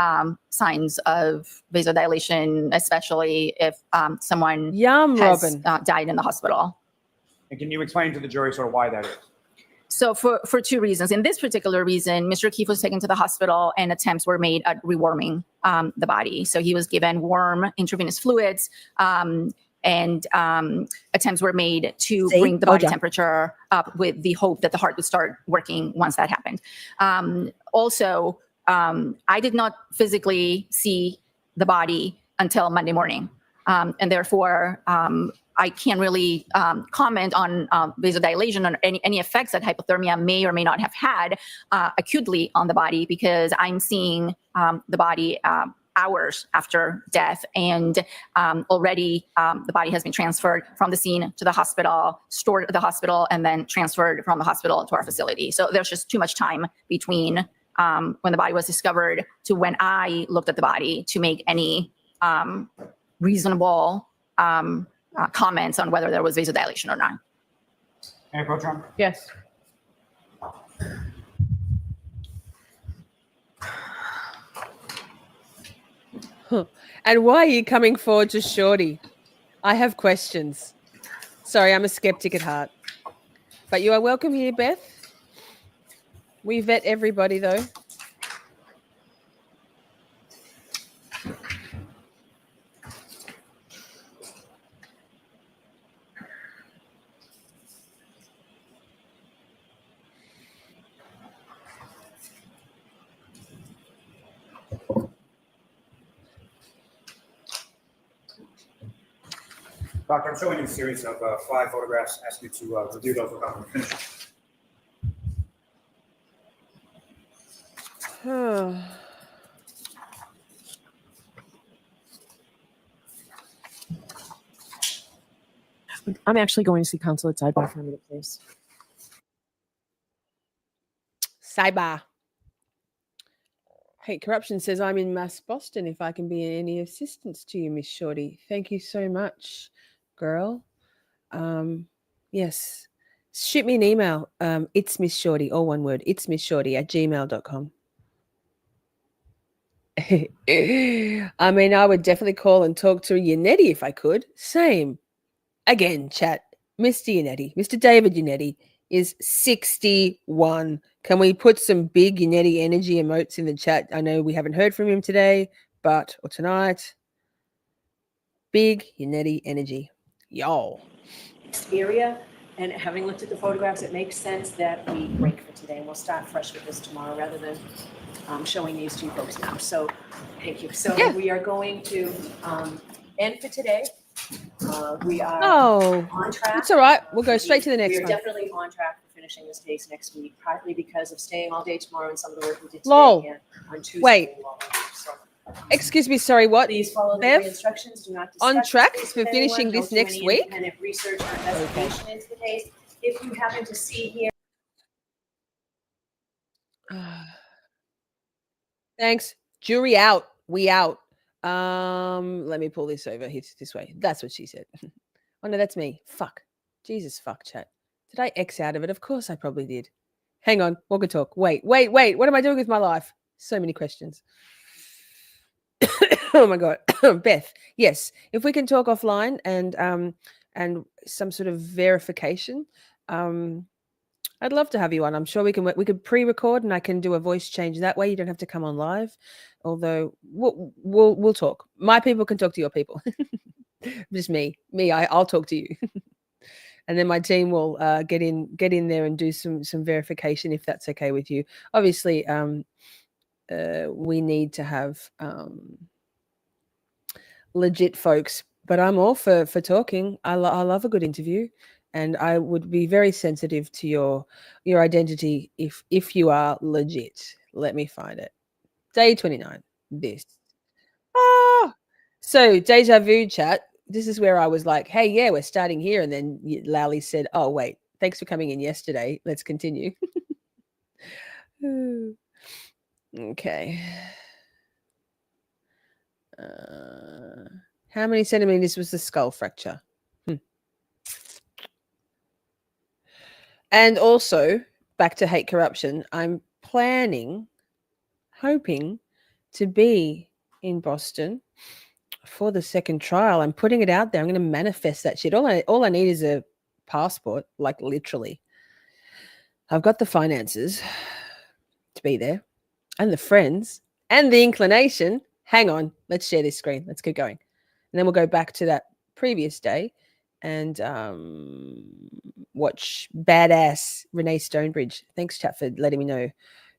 signs of vasodilation, especially if someone has died in the hospital. And can you explain to the jury sort of why that is? So for two reasons. In this particular reason, Mr. O'Keefe was taken to the hospital and attempts were made at rewarming the body. So he was given warm intravenous fluids and attempts were made to bring the body temperature up with the hope that the heart would start working once that happened. Also, I did not physically see the body until Monday morning. And therefore, I can't really comment on vasodilation or any effects that hypothermia may or may not have had acutely on the body, because I'm seeing the body hours after death, and already the body has been transferred from the scene to the hospital, stored at the hospital, and then transferred from the hospital to our facility. So there's just too much time between when the body was discovered to when I looked at the body to make any reasonable comments on whether there was vasodilation or not. Mayor Pro Tem? Yes. Huh. And why are you coming forward to Shorty? I have questions. Sorry, I'm a skeptic at heart. But you are welcome here, Beth. We vet everybody, though. Doctor, I'm showing you a series of 5 photographs. Ask you to review those without me finishing. I'm actually going to see counsel at sidebar for a minute, please. Sidebar. Hate Corruption says, I'm in Mass Boston if I can be any assistance to you, Miss Shorty. Thank you so much, girl. Yes. Shoot me an email. It's Miss Shorty, all one word. It's Miss Shorty @gmail.com. I mean, I would definitely call and talk to Yannetti if I could. Same. Again, chat. Mr. Yannetti, Mr. David Yannetti is 61. Can we put some big Yannetti energy emotes in the chat? I know we haven't heard from him today, or tonight. Big Yannetti energy. Y'all. Area, and having looked at the photographs, it makes sense that we break for today, and we'll start fresh with this tomorrow rather than showing these to you folks now. So thank you. So Yeah. we are going to end for today. We are on track. It's all right. We'll go straight to the next We are one. definitely on track for finishing this case next week, partly because of staying all day tomorrow and some of the work we did today Lol. and on Tuesday. Wait. So, Excuse me, sorry, what? please follow the Bev? three instructions. Do not On discuss track this case for with anyone. finishing Don't this do next any week? independent research or investigation into the case. If you happen to see here. Thanks. Jury out. We out. Let me pull this over here this way. That's what she said. Oh no, that's me. Fuck. Jesus fuck chat. Did I X out of it? Of course I probably did. Hang on. Walk and talk. Wait. What am I doing with my life? So many questions. Oh my God. Beth. Yes. If we can talk offline and some sort of verification, I'd love to have you on. I'm sure we could pre-record and I can do a voice change that way. You don't have to come on live. Although we'll talk. My people can talk to your people. Just me. I'll talk to you. And then my team will get in there and do some verification if that's okay with you. Obviously, we need to have legit folks, but I'm all for talking. I love a good interview. And I would be very sensitive to your identity if you are legit. Let me find it. Day 29. This. So deja vu chat. This is where I was like, hey, yeah, we're starting here. And then Lally said, oh, wait, thanks for coming in yesterday. Let's continue. Okay. How many centimeters was the skull fracture? And also, back to hate corruption, I'm hoping to be in Boston for the second trial. I'm putting it out there. I'm going to manifest that shit. All I need is a passport, like literally. I've got the finances to be there and the friends and the inclination. Hang on. Let's share this screen. Let's keep going. And then we'll go back to that previous day and watch badass Renee Stonebridge. Thanks, chat, for letting me know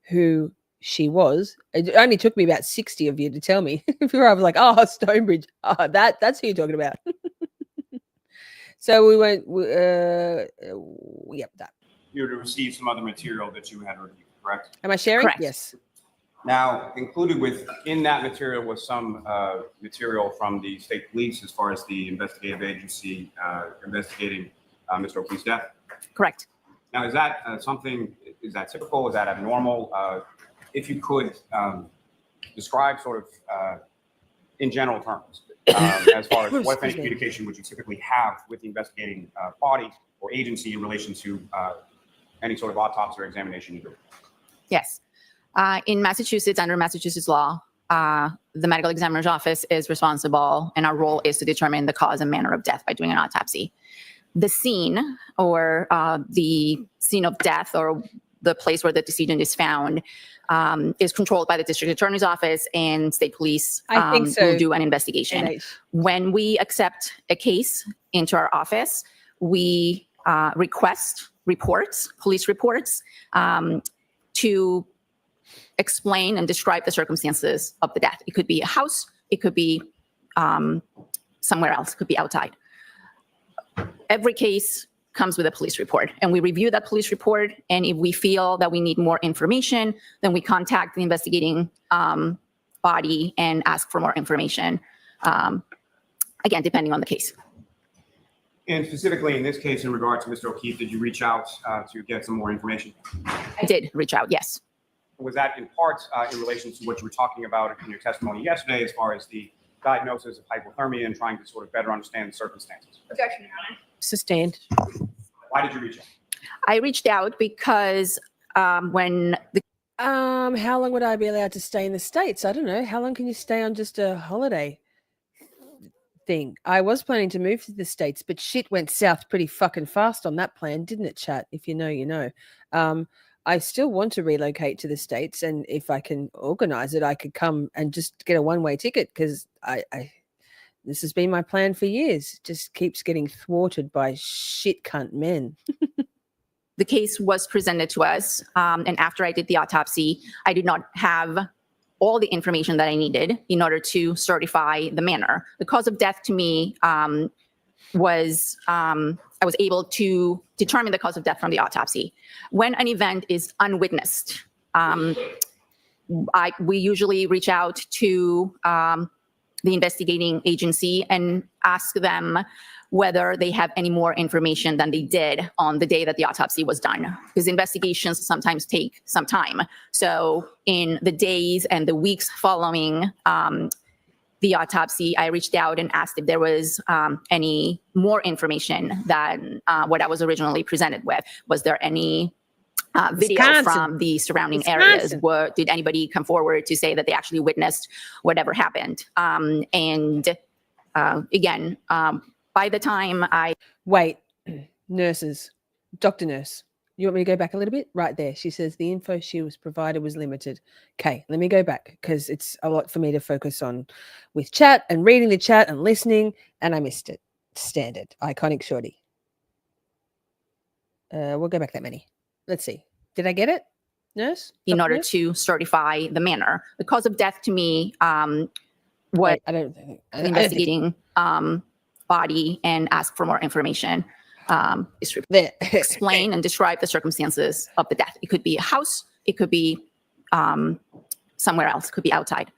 who she was. It only took me about 60 of you to tell me. Before I was like, oh, Stonebridge. Oh, that's who you're talking about. So we went. Yep, that. You were to receive some other material that you had reviewed, correct? Am I sharing? Correct. Yes. Now, included in that material was some material from the state police as far as the investigative agency investigating Mr. O'Keefe's death. Correct. Now, is that is that typical? Is that abnormal? If you could describe sort of in general terms, as far as what if any communication would you typically have with the investigating body or agency in relation to any sort of autopsy or examination you do? Yes. In Massachusetts, under Massachusetts law, the medical examiner's office is responsible, and our role is to determine the cause and manner of death by doing an autopsy. The scene or the scene of death or the place where the decedent is found is controlled by the district attorney's office and state police I think so. who do an investigation. NH. When we accept a case into our office, we request reports, police reports, to explain and describe the circumstances of the death. It could be a house, it could be somewhere else, it could be outside. Every case comes with a police report, and we review that police report, and if we feel that we need more information, then we contact the investigating body and ask for more information, again, depending on the case. And specifically in this case, in regard to Mr. O'Keefe, did you reach out to get some more information? I did reach out, yes. Was that in part in relation to what you were talking about in your testimony yesterday, as far as the diagnosis of hypothermia and trying to sort of better understand the circumstances? Objection, Your Honor. Sustained. Why did you reach out? I reached out because when the How long would I be allowed to stay in the States? I don't know. How long can you stay on just a holiday thing? I was planning to move to the States, but shit went south pretty fucking fast on that plan, didn't it, chat? If you know, you know. I still want to relocate to the States, and if I can organize it, I could come and just get a one-way ticket, because I this has been my plan for years. Just keeps getting thwarted by shit cunt men. the case was presented to us, and after I did the autopsy, I did not have all the information that I needed in order to certify the manner. The cause of death to me was I was able to determine the cause of death from the autopsy. When an event is unwitnessed, we usually reach out to the investigating agency and ask them whether they have any more information than they did on the day that the autopsy was done, because investigations sometimes take some time. So in the days and the weeks following the autopsy, I reached out and asked if there was any more information than what I was originally presented with. Was there any video Wisconsin. from the surrounding Wisconsin. areas? Did anybody come forward to say that they actually witnessed whatever happened? Again, by the time Wait, nurses, Dr. Nurse, you want me to go back a little bit? Right there. She says the info she was provided was limited. Okay, let me go back, because it's a lot for me to focus on with chat and reading the chat and listening, and I missed it. Standard. Iconic Shorty. We'll go back that many. Let's see. Did I get it? Nurse? in Dr. order Nurse? to certify the manner. The cause of death to me, what I don't think. the investigating body and ask for more information is to There. explain and describe the circumstances of the death. It could be a house, it could be somewhere else, it could be outside.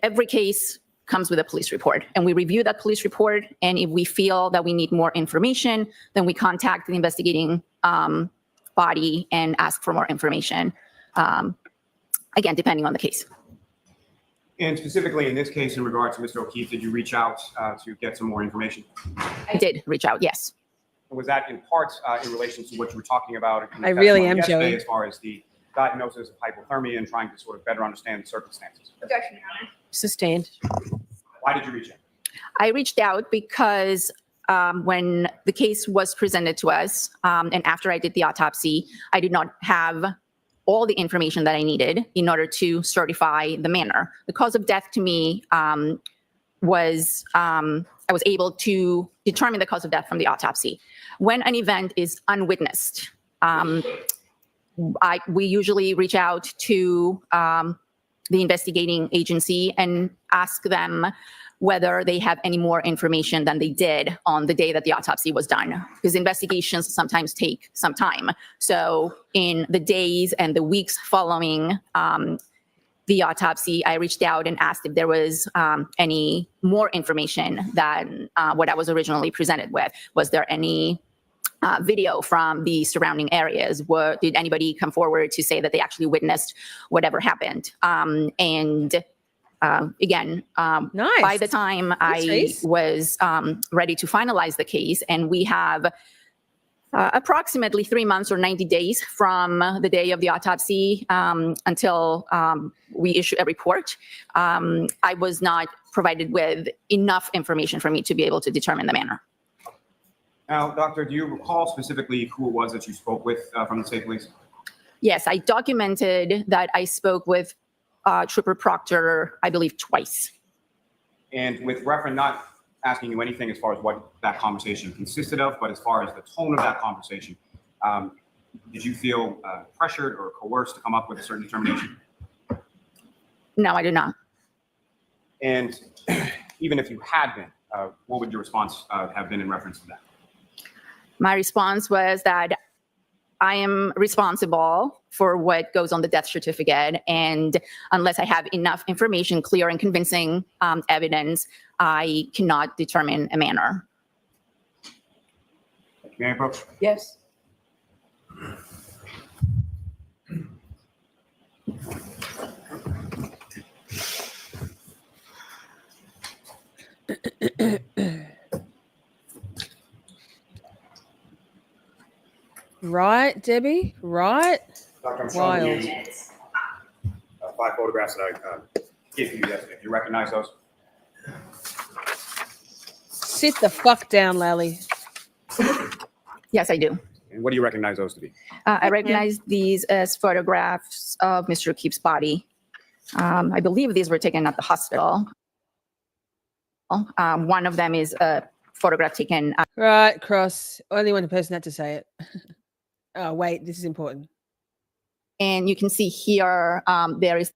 Every case comes with a police report, and we review that police report, and if we feel that we need more information, then we contact the investigating body and ask for more information, again, depending on the case. And specifically in this case, in regard to Mr. O'Keefe, did you reach out to get some more information? I did reach out, yes. Was that in part in relation to what you were talking about in the I really testimony am, yesterday, Joey. as far as the diagnosis of hypothermia and trying to sort of better understand the circumstances? Objection, Your Honor. Sustained. Why did you reach out? I reached out because when the case was presented to us, and after I did the autopsy, I did not have all the information that I needed in order to certify the manner. The cause of death to me was I was able to determine the cause of death from the autopsy. When an event is unwitnessed, we usually reach out to the investigating agency and ask them whether they have any more information than they did on the day that the autopsy was done, because investigations sometimes take some time. So in the days and the weeks following the autopsy, I reached out and asked if there was any more information than what I was originally presented with. Was there any video from the surrounding areas? Did anybody come forward to say that they actually witnessed whatever happened? Again, Nice. by the time I was ready to finalize the case, and we have approximately 3 months or 90 days from the day of the autopsy until we issue a report, I was not provided with enough information for me to be able to determine the manner. Now, doctor, do you recall specifically who it was that you spoke with from the state police? Yes, I documented that I spoke with Trooper Proctor, I believe, twice. And with reference, not asking you anything as far as what that conversation consisted of, but as far as the tone of that conversation, did you feel pressured or coerced to come up with a certain determination? No, I did not. And even if you had been, what would your response have been in reference to that? My response was that I am responsible for what goes on the death certificate, and unless I have enough information, clear and convincing evidence, I cannot determine a manner. May I approach? Yes. Right, Debbie? Right? Doctor, I'm Wild. showing you 5 photographs that I gave you yesterday. Do you recognize those? Sit the fuck down, Lally. Yes, I do. And what do you recognize those to be? I recognize these as photographs of Mr. O'Keefe's body. I believe these were taken at the hospital. One of them is a photograph taken. Right, cross. Only one person had to say it. Oh, wait, this is important. And you can see here, there is.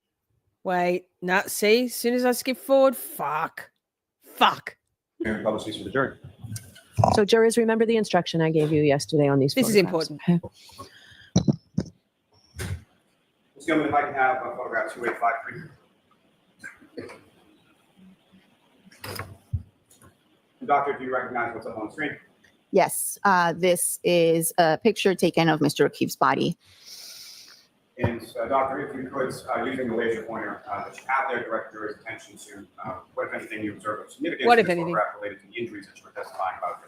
Wait, no, see, as soon as I skip forward, fuck. And publish these for the jury. So jurors, remember the instruction I gave you yesterday on these This is photographs, important. okay? Ms. Gilman, if I can have photograph 2853. Doctor, do you recognize what's up on the screen? Yes, this is a picture taken of Mr. O'Keefe's body. And doctor, if you could, using the laser pointer that you have there, direct the jury's attention to what, if anything, you observe of significance What, in if this anything? photograph related to the injuries that you were testifying about.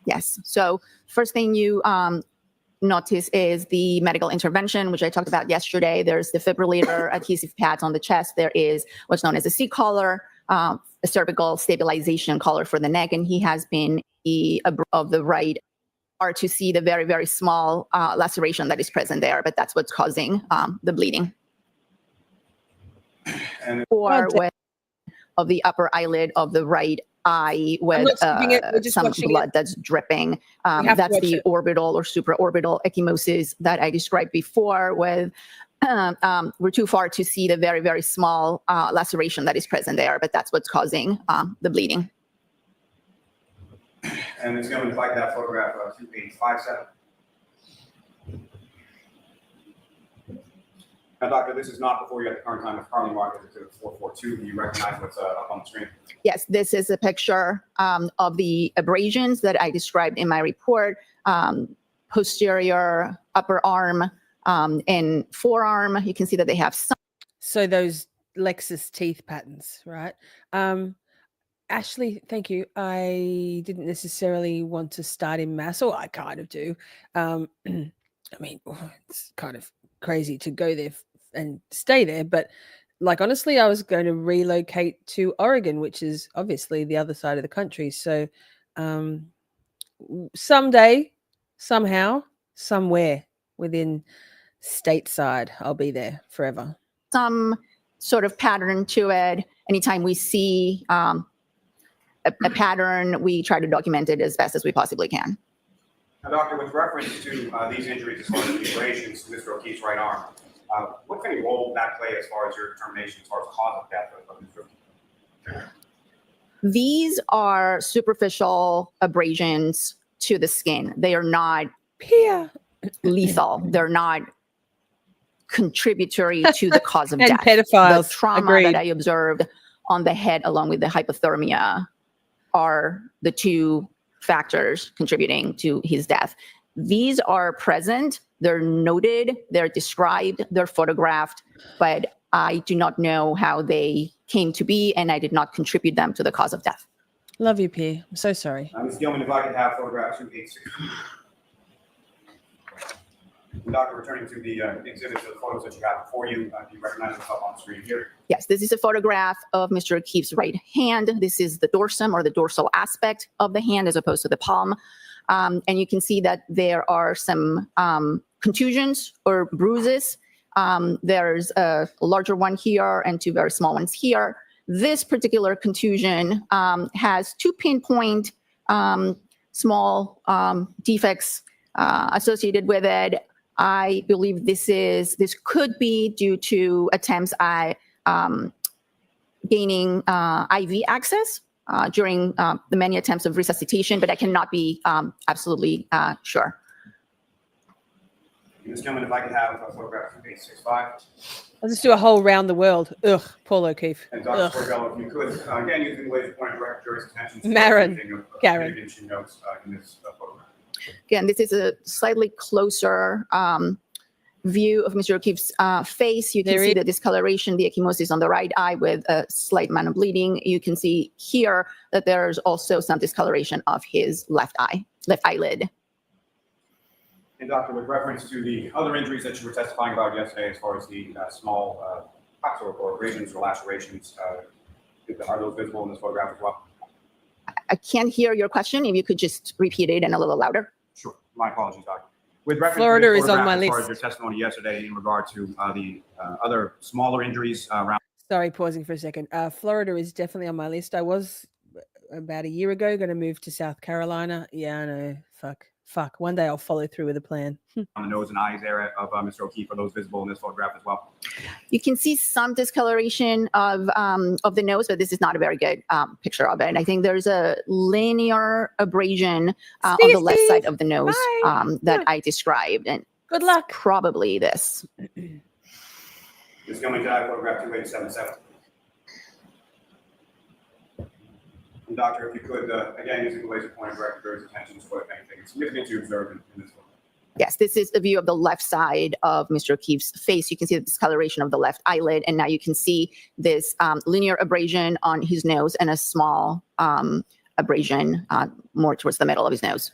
Yes. So first thing you notice is the medical intervention, which I talked about yesterday. There's defibrillator adhesive pads on the chest. There is what's known as a C collar, a cervical stabilization collar for the neck, and he has been of the right are to see the very, very small laceration that is present there, but that's what's causing the bleeding. And Or with of the upper eyelid of the right eye with some blood that's dripping. That's the orbital or supraorbital ecchymosis that I described before with we're too far to see the very, very small laceration that is present there, but that's what's causing the bleeding. And it's going to like that photograph 2857. Now, doctor, this is not before you at the current time of Carly Market to 442. Do you recognize what's up on the screen? Yes, this is a picture of the abrasions that I described in my report. Posterior upper arm and forearm. You can see that they have some. So those Lexus teeth patterns, right? Ashley, thank you. I didn't necessarily want to start in mass, or I kind of do. I mean, it's kind of crazy to go there and stay there, but like honestly, I was going to relocate to Oregon, which is obviously the other side of the country. So someday, somehow, somewhere within stateside, I'll be there forever. Some sort of pattern to it. Anytime we see a pattern, we try to document it as best as we possibly can. Now, doctor, with reference to these injuries as far as the abrasions to Mr. O'Keefe's right arm, what kind of role did that play as far as your determination as far as cause of death of Mr. O'Keefe? These are superficial abrasions to the skin. They are not Pia. lethal. They're not contributory to the cause of And death. pedophiles. The trauma Agreed. that I observed on the head, along with the hypothermia, are the two factors contributing to his death. These are present, they're noted, they're described, they're photographed, but I do not know how they came to be, and I did not contribute them to the cause of death. Love you, P. I'm so sorry. Ms. Gilman, if I could have photograph 286. Doctor, returning to the exhibits of the photos that you have before you, do you recognize them up on the screen here? Yes, this is a photograph of Mr. O'Keefe's right hand. This is the dorsum, or the dorsal aspect of the hand, as opposed to the palm. And you can see that there are some contusions or bruises. There's a larger one here and two very small ones here. This particular contusion has two pinpoint small defects associated with it. I believe this could be due to attempts at gaining IV access during the many attempts of resuscitation, but I cannot be absolutely sure. Ms. Gilman, if I could have photograph 265. I'll just do a whole round the world. Ugh, Paul O'Keefe. And Dr. Scordi-Bello, if you could, again, using the way to point direct jury's attention to Marin, anything of Garen. mitigation notes in this photograph. Again, this is a slightly closer view of Mr. O'Keefe's face. You can see the discoloration, the ecchymosis on the right eye with a slight amount of bleeding. You can see here that there's also some discoloration of his left eyelid. And doctor, with reference to the other injuries that you were testifying about yesterday, as far as the small cuts or abrasions or lacerations, are those visible in this photograph as well? I can't hear your question. If you could just repeat it and a little louder. Sure. My apologies, doctor. With reference Florida to this is on my photograph, as far as list. your testimony yesterday in regard to the other smaller injuries around. Sorry, pausing for a second. Florida is definitely on my list. I was about a year ago going to move to South Carolina. Yeah, I know. Fuck. One day I'll follow through with a plan. On the nose and eyes area of Mr. O'Keefe, are those visible in this photograph as well? You can see some discoloration of the nose, but this is not a very good picture of it. And I think there's a linear abrasion on the left side of the nose that I described. And good luck. Probably this. Ms. Gilman, can I photograph 2877? And doctor, if you could, again, using the laser pointer direct jury's attention to what, if anything, is significant you observed in this photo. Yes, this is a view of the left side of Mr. O'Keefe's face. You can see the discoloration of the left eyelid, and now you can see this linear abrasion on his nose and a small abrasion more towards the middle of his nose.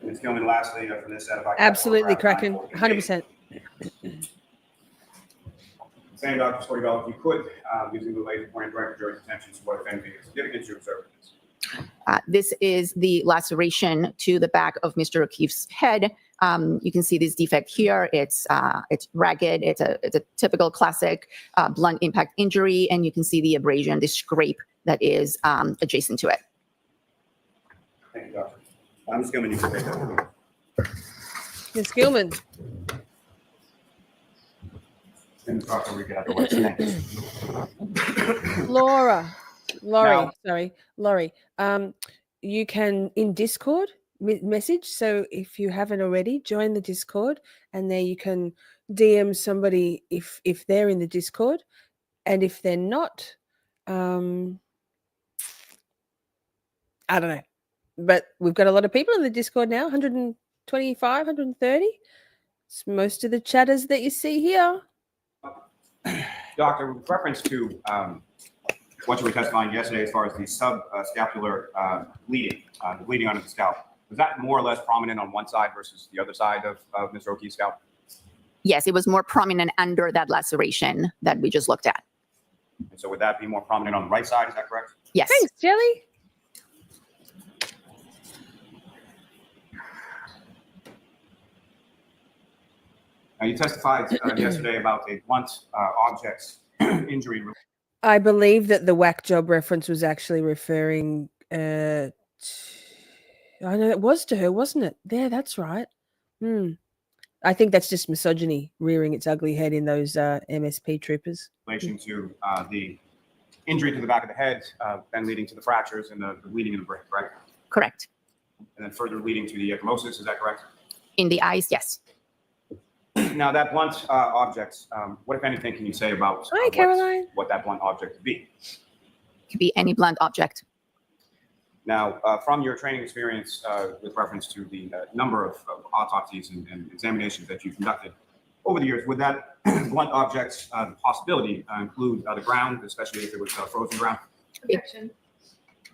Ms. Gilman, lastly, from this set, if I could Absolutely, photograph Kraken. 948. 100%. Same, Dr. Scordi-Bello, if you could, using the laser pointer direct jury's attention to what, if anything, is significant you observed in this. This is the laceration to the back of Mr. O'Keefe's head. You can see this defect here. It's ragged. It's a typical classic blunt impact injury, and you can see the abrasion, the scrape that is adjacent to it. Thank you, doctor. Ms. Gilman, you can take that. Ms. Gilman. And Dr. Rika at the West. Thanks. Laurie. You can in Discord message. So if you haven't already, join the Discord, and there you can DM somebody if they're in the Discord, and if they're not, I don't know. But we've got a lot of people in the Discord now. 125, 130. It's most of the chatters that you see here. Doctor, with reference to what you were testifying yesterday as far as the subscapular bleeding, the bleeding under the scalp, was that more or less prominent on one side versus the other side of Mr. O'Keefe's scalp? Yes, it was more prominent under that laceration that we just looked at. And so would that be more prominent on the right side? Is that correct? Yes. Thanks, Jelly. Now, you testified yesterday about a blunt objects injury. I believe that the whack job reference was actually referring I know it was to her, wasn't it? Yeah, that's right. I think that's just misogyny rearing its ugly head in those MSP troopers. In relation to the injury to the back of the head, then leading to the fractures and the bleeding in the brain, correct? Correct. And then further leading to the ecchymosis, is that correct? In the eyes, yes. Now, that blunt object, what, if anything, can you say about Hi, Caroline. what that blunt object could be? It could be any blunt object. Now, from your training experience with reference to the number of autopsies and examinations that you've conducted over the years, would that blunt object possibility include the ground, especially if it was frozen ground? Objection.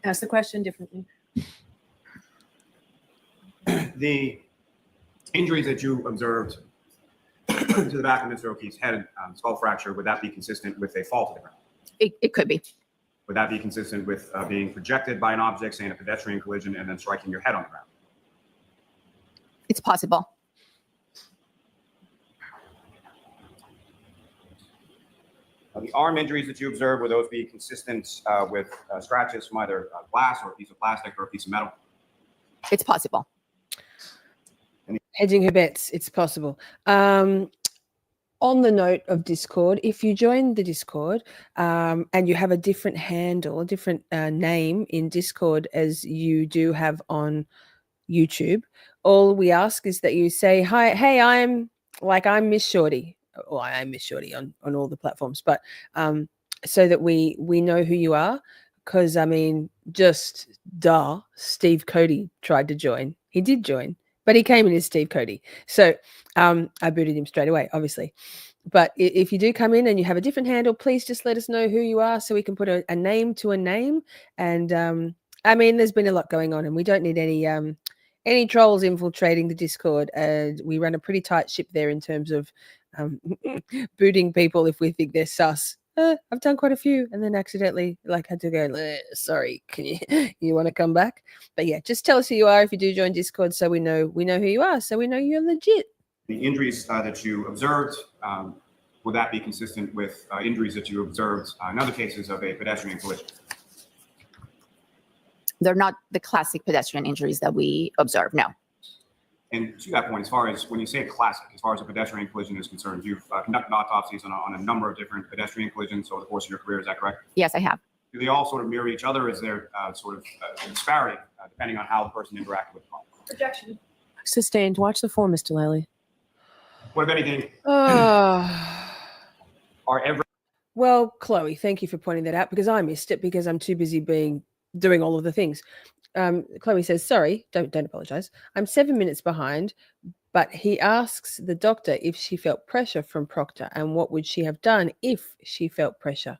Ask the question differently. The injuries that you observed to the back of Mr. O'Keefe's head, skull fracture, would that be consistent with a fall to the ground? It could be. Would that be consistent with being projected by an object, say in a pedestrian collision, and then striking your head on the ground? It's possible. The arm injuries that you observed, would those be consistent with scratches from either glass or a piece of plastic or a piece of metal? It's possible. Hedging her bets, it's possible. On the note of Discord, if you join the Discord and you have a different handle, a different name in Discord as you do have on YouTube, all we ask is that you say, hi, hey, I'm Miss Shorty. Well, I am Miss Shorty on all the platforms, but so that we know who you are. Because, I mean, Steve Cody tried to join. He did join, but he came in as Steve Cody. So I booted him straight away, obviously. But if you do come in and you have a different handle, please just let us know who you are so we can put a name to a name. And, I mean, there's been a lot going on and we don't need any trolls infiltrating the Discord. We run a pretty tight ship there in terms of booting people if we think they're sus. I've done quite a few and then accidentally had to go, sorry, can you want to come back? But yeah, just tell us who you are if you do join Discord so we know who you are, so we know you're legit. The injuries that you observed, would that be consistent with injuries that you observed in other cases of a pedestrian collision? They're not the classic pedestrian injuries that we observe, no. And to that point, as far as when you say classic, as far as a pedestrian collision is concerned, you've conducted autopsies on a number of different pedestrian collisions over the course of your career, is that correct? Yes, I have. Do they all sort of mirror each other? Is there sort of a disparity depending on how the person interacted with the problem? Objection. Sustained. Watch the form, Mr. Lally. What, if anything, Oh. are every... Well, Chloe, thank you for pointing that out because I missed it because I'm too busy doing all of the things. Chloe says, sorry, don't apologize. I'm 7 minutes behind, but he asks the doctor if she felt pressure from Proctor and what would she have done if she felt pressure.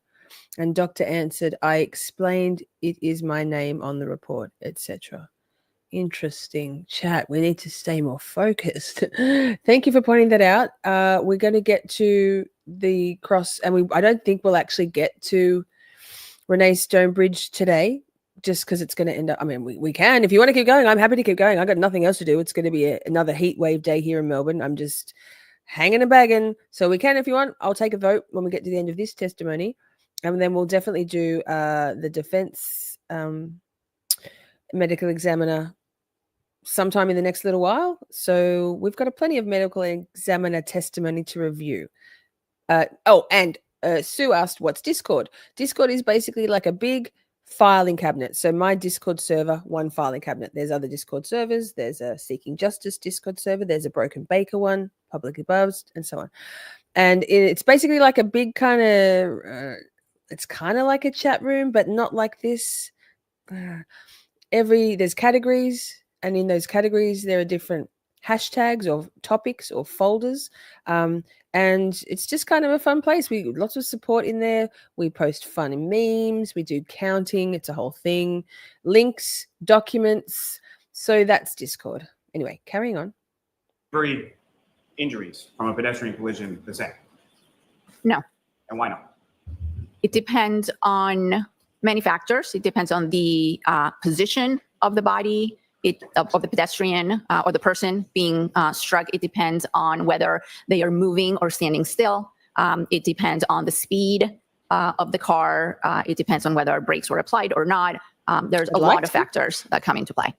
And doctor answered, I explained it is my name on the report, etc. Interesting chat. We need to stay more focused. Thank you for pointing that out. We're going to get to the cross, and I don't think we'll actually get to Renee Stonebridge today, just because it's going to end up. I mean, we can. If you want to keep going, I'm happy to keep going. I got nothing else to do. It's going to be another heat wave day here in Melbourne. I'm just hanging and bagging. So we can, if you want. I'll take a vote when we get to the end of this testimony, and then we'll definitely do the defense medical examiner sometime in the next little while. So we've got plenty of medical examiner testimony to review. Sue asked, what's Discord? Discord is basically like a big filing cabinet. So my Discord server, one filing cabinet. There's other Discord servers. There's a Seeking Justice Discord server. There's a Broken Baker one, publicly buzzed, and so on. And it's basically like a big kind of, it's kind of like a chat room, but not like this. There's categories. And in those categories, there are different hashtags or topics or folders. And it's just kind of a fun place. Lots of support in there. We post funny memes. We do counting. It's a whole thing. Links, documents. So that's Discord. Anyway, carrying on. Every injuries from a pedestrian collision the same? No. And why not? It depends on many factors. It depends on the position of the body, of the pedestrian or the person being struck. It depends on whether they are moving or standing still. It depends on the speed of the car. It depends on whether brakes were applied or not. There's a lot of factors that come into play.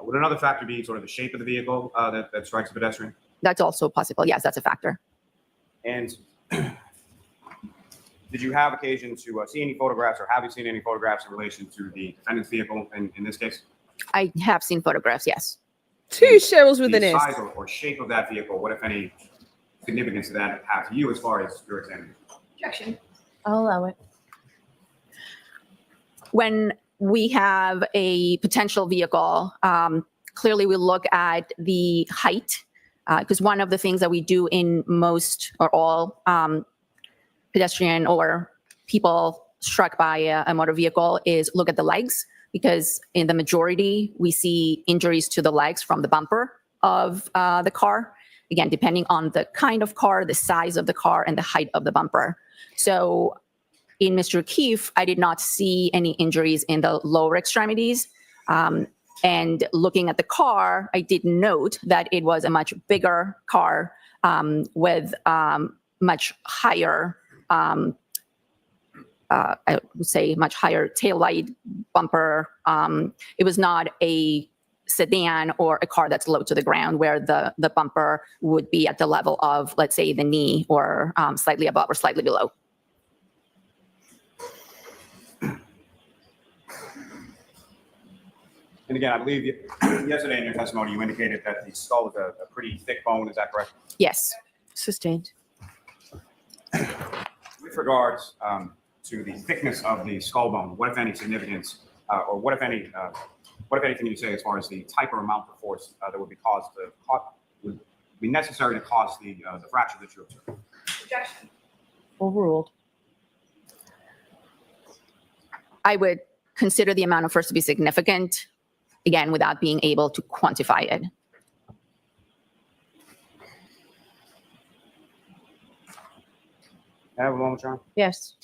Would another factor be sort of the shape of the vehicle that strikes a pedestrian? That's also possible. Yes, that's a factor. And Did you have occasion to see any photographs, or have you seen any photographs in relation to the defendant's vehicle in this case? I have seen photographs, yes. Two Cheryls with an The S. size or shape of that vehicle, what, if any, significance did that have to you as far as your examination? Objection. I'll allow it. When we have a potential vehicle, clearly we look at the height, because one of the things that we do in most or all pedestrian or people struck by a motor vehicle is look at the legs, because in the majority, we see injuries to the legs from the bumper of the car. Again, depending on the kind of car, the size of the car, and the height of the bumper. So in Mr. O'Keefe, I did not see any injuries in the lower extremities. And looking at the car, I did note that it was a much bigger car with much higher, I would say much higher tail light bumper. It was not a sedan or a car that's low to the ground where the bumper would be at the level of, let's say, the knee, or slightly above or slightly below. And again, I believe yesterday in your testimony, you indicated that the skull is a pretty thick bone. Is that correct? Yes. Sustained. With regards to the thickness of the skull bone, what, if any, significance, or what, if any, what, if anything, you say as far as the type or amount of force that would be would be necessary to cause the fracture that you observed? Objection. Overruled. I would consider the amount of force to be significant, again, without being able to quantify it. Can I have a moment, John? Yes.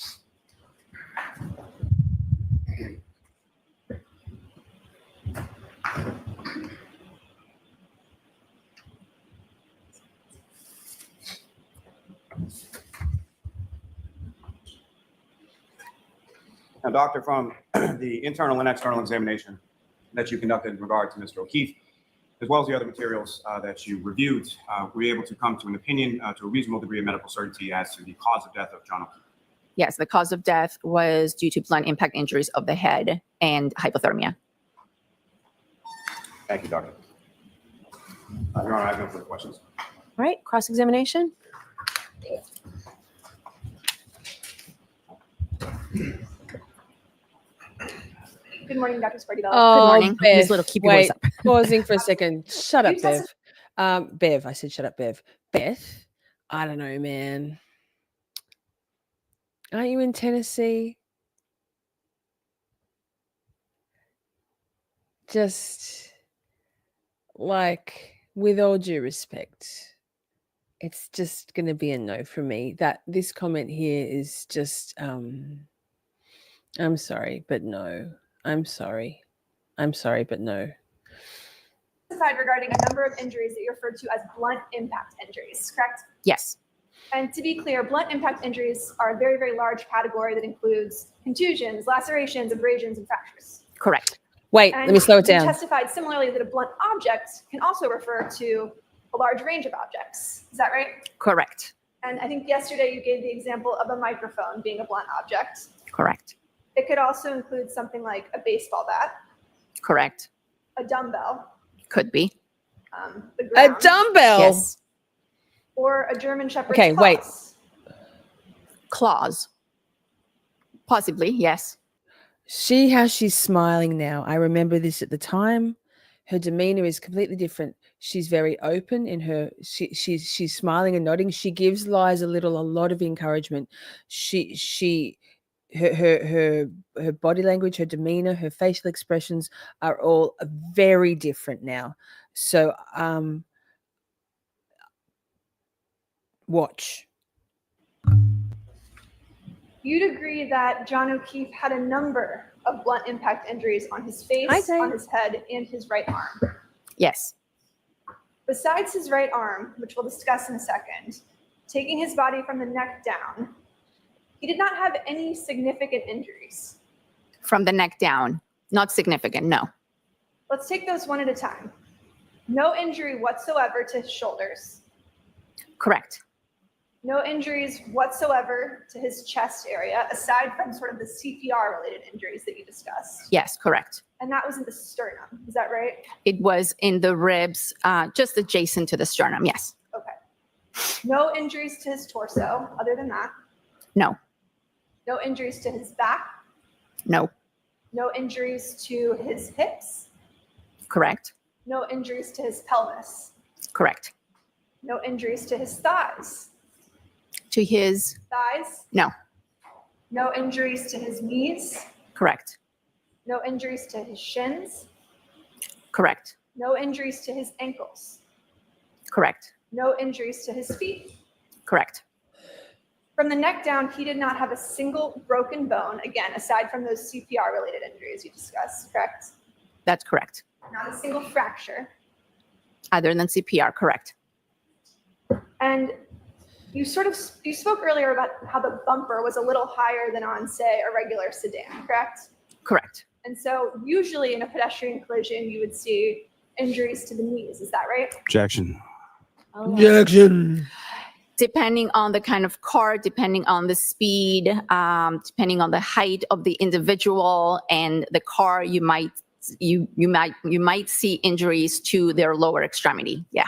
Now, doctor, from the internal and external examination that you conducted in regard to Mr. O'Keefe, as well as the other materials that you reviewed, were you able to come to an opinion to a reasonable degree of medical certainty as to the cause of death of John O'Keefe? Yes, the cause of death was due to blunt impact injuries of the head and hypothermia. Thank you, doctor. Your Honor, I have no further questions. All right, cross-examination. Good morning, Dr. Scordi-Bello. Oh, morning. Bev, Ms. Little, keep your voice wait, up. pausing for a second. Shut up, You Bev. tested- Bev, I said shut up, Bev. Beth, I don't know, man. Aren't you in Tennessee? Just like, with all due respect, it's just going to be a no from me. That this comment here is just, I'm sorry, but no. I'm sorry, but no. Testified regarding a number of injuries that you referred to as blunt impact injuries, correct? Yes. And to be clear, blunt impact injuries are a very, very large category that includes contusions, lacerations, abrasions, and fractures. Correct. Wait, And let me slow it you down. testified similarly that a blunt object can also refer to a large range of objects. Is that right? Correct. And I think yesterday you gave the example of a microphone being a blunt object. Correct. It could also include something like a baseball bat, Correct. a dumbbell, Could be. the A ground, dumbbell. Yes. or a German Shepherd's Okay, wait. claws. Claws. Possibly, yes. See how she's smiling now. I remember this at the time. Her demeanor is completely different. She's very open in her. She's smiling and nodding. She gives Liza Little a lot of encouragement. Her body language, her demeanor, her facial expressions are all very different now. So watch. You'd agree that John O'Keefe had a number of blunt impact injuries on his face, Hi, Zane. on his head, and his right arm. Yes. Besides his right arm, which we'll discuss in a second, taking his body from the neck down, he did not have any significant injuries. From the neck down. Not significant, no. Let's take those one at a time. No injury whatsoever to his shoulders. Correct. No injuries whatsoever to his chest area, aside from sort of the CPR-related injuries that you discussed. Yes, correct. And that was in the sternum, is that right? It was in the ribs, just adjacent to the sternum. Yes. Okay. No injuries to his torso, other than that. No. No injuries to his back. No. No injuries to his hips. Correct. No injuries to his pelvis. Correct. No injuries to his thighs. To his, Thighs. no. No injuries to his knees. Correct. No injuries to his shins. Correct. No injuries to his ankles. Correct. No injuries to his feet. Correct. From the neck down, he did not have a single broken bone, again, aside from those CPR-related injuries you discussed, correct? That's correct. Not a single fracture. Other than CPR, correct. And you spoke earlier about how the bumper was a little higher than on, say, a regular sedan, correct? Correct. And so usually in a pedestrian collision, you would see injuries to the knees, is that right? Objection. Objection. Depending on the kind of car, depending on the speed, depending on the height of the individual and the car, you might see injuries to their lower extremity. Yeah.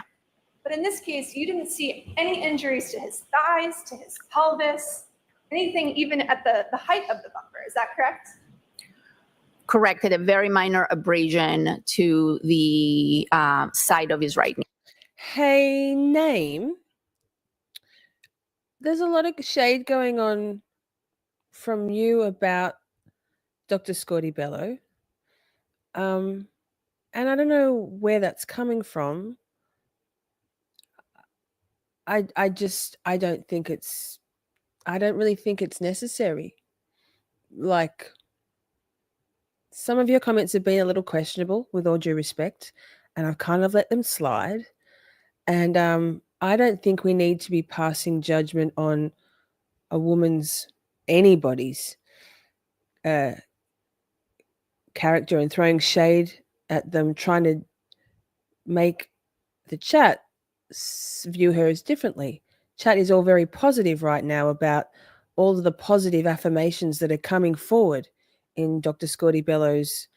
But in this case, you didn't see any injuries to his thighs, to his pelvis, anything even at the height of the bumper. Is that correct? Correct. At a very minor abrasion to the side of his right knee. Hey, name. There's a lot of shade going on from you about Dr. Scordi-Bello. And I don't know where that's coming from. I don't really think it's necessary. Like, some of your comments have been a little questionable, with all due respect, and I've kind of let them slide. And I don't think we need to be passing judgment on anybody's character and throwing shade at them, trying to make the chat view her as differently. Chat is all very positive right now about all of the positive affirmations that are coming forward in Dr. Scordi-Bello's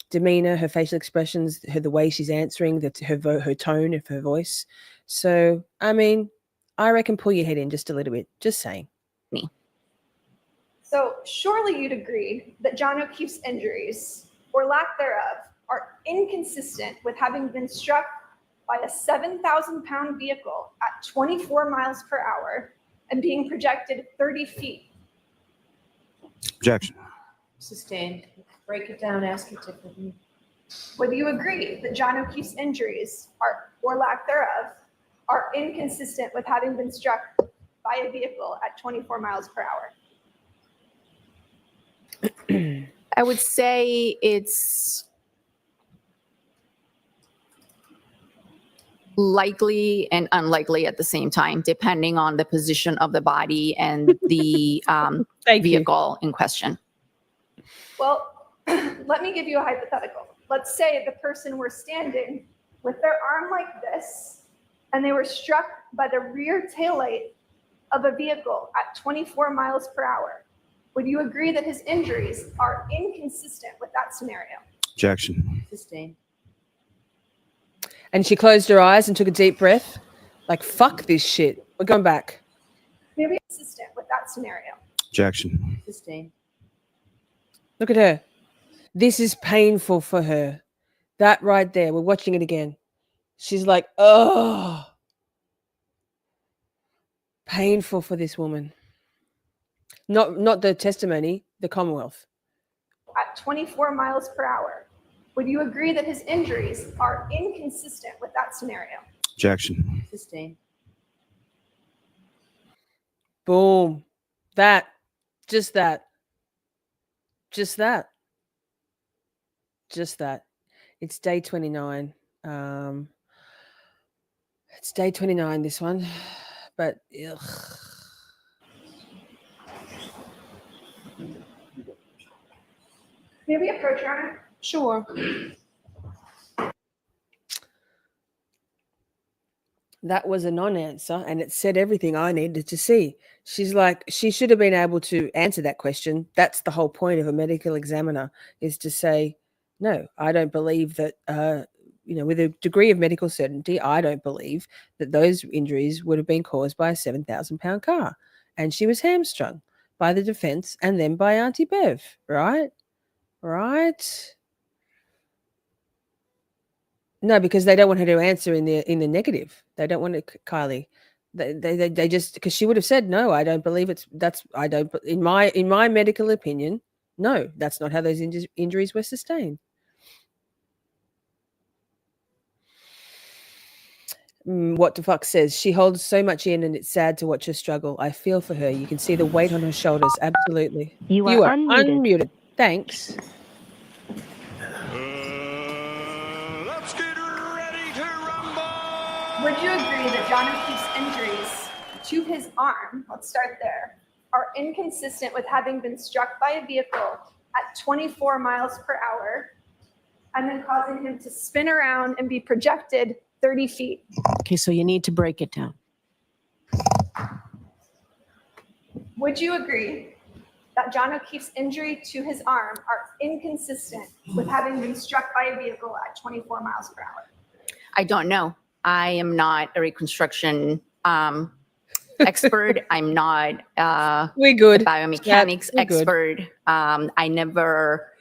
demeanor, her facial expressions, the way she's answering, her tone of her voice. So, I mean, I reckon pull your head in just a little bit. Just saying. Me. So surely you'd agree that John O'Keefe's injuries, or lack thereof, are inconsistent with having been struck by a 7,000-pound vehicle at 24 miles per hour and being projected 30 feet. Objection. Sustained. Break it down, ask it differently. Whether you agree that John O'Keefe's injuries, or lack thereof, are inconsistent with having been struck by a vehicle at 24 miles per hour. I would say it's likely and unlikely at the same time, depending on the position of the body and the vehicle in question. Well, let me give you a hypothetical. Let's say the person were standing with their arm like this, and they were struck by the rear taillight of a vehicle at 24 miles per hour. Would you agree that his injuries are inconsistent with that scenario? Objection. Sustained. And she closed her eyes and took a deep breath. Like, fuck this shit. We're going back. Maybe consistent with that scenario. Objection. Sustained. Look at her. This is painful for her. That right there. We're watching it again. She's like, oh. Painful for this woman. Not the testimony, the Commonwealth. At 24 miles per hour. Would you agree that his injuries are inconsistent with that scenario? Objection. Sustained. Boom. That. Just that. Just that. Just that. It's day 29. It's day 29, this one. But, ugh. May we approach, Your Honor? Sure. That was a non-answer, and it said everything I needed to see. She's like, she should have been able to answer that question. That's the whole point of a medical examiner, is to say, no, I don't believe that, with a degree of medical certainty, I don't believe that those injuries would have been caused by a 7,000-pound car. And she was hamstrung by the defense and then by Auntie Bev, right? Right? No, because they don't want her to answer in the negative. They don't want to, Kylie. They just, because she would have said, no, I don't believe I don't, in my medical opinion, no, that's not how those injuries were sustained. What the fuck says, she holds so much in and it's sad to watch her struggle. I feel for her. You can see the weight on her shoulders. Absolutely. You are unmuted. Thanks. Let's get ready to rumble! Would you agree that John O'Keefe's injuries to his arm, let's start there, are inconsistent with having been struck by a vehicle at 24 miles per hour and then causing him to spin around and be projected 30 feet? Okay, so you need to break it down. Would you agree that John O'Keefe's injury to his arm are inconsistent with having been struck by a vehicle at 24 miles per hour? I don't know. I am not a reconstruction expert. I'm not we're good. a biomechanics We're good. expert. I never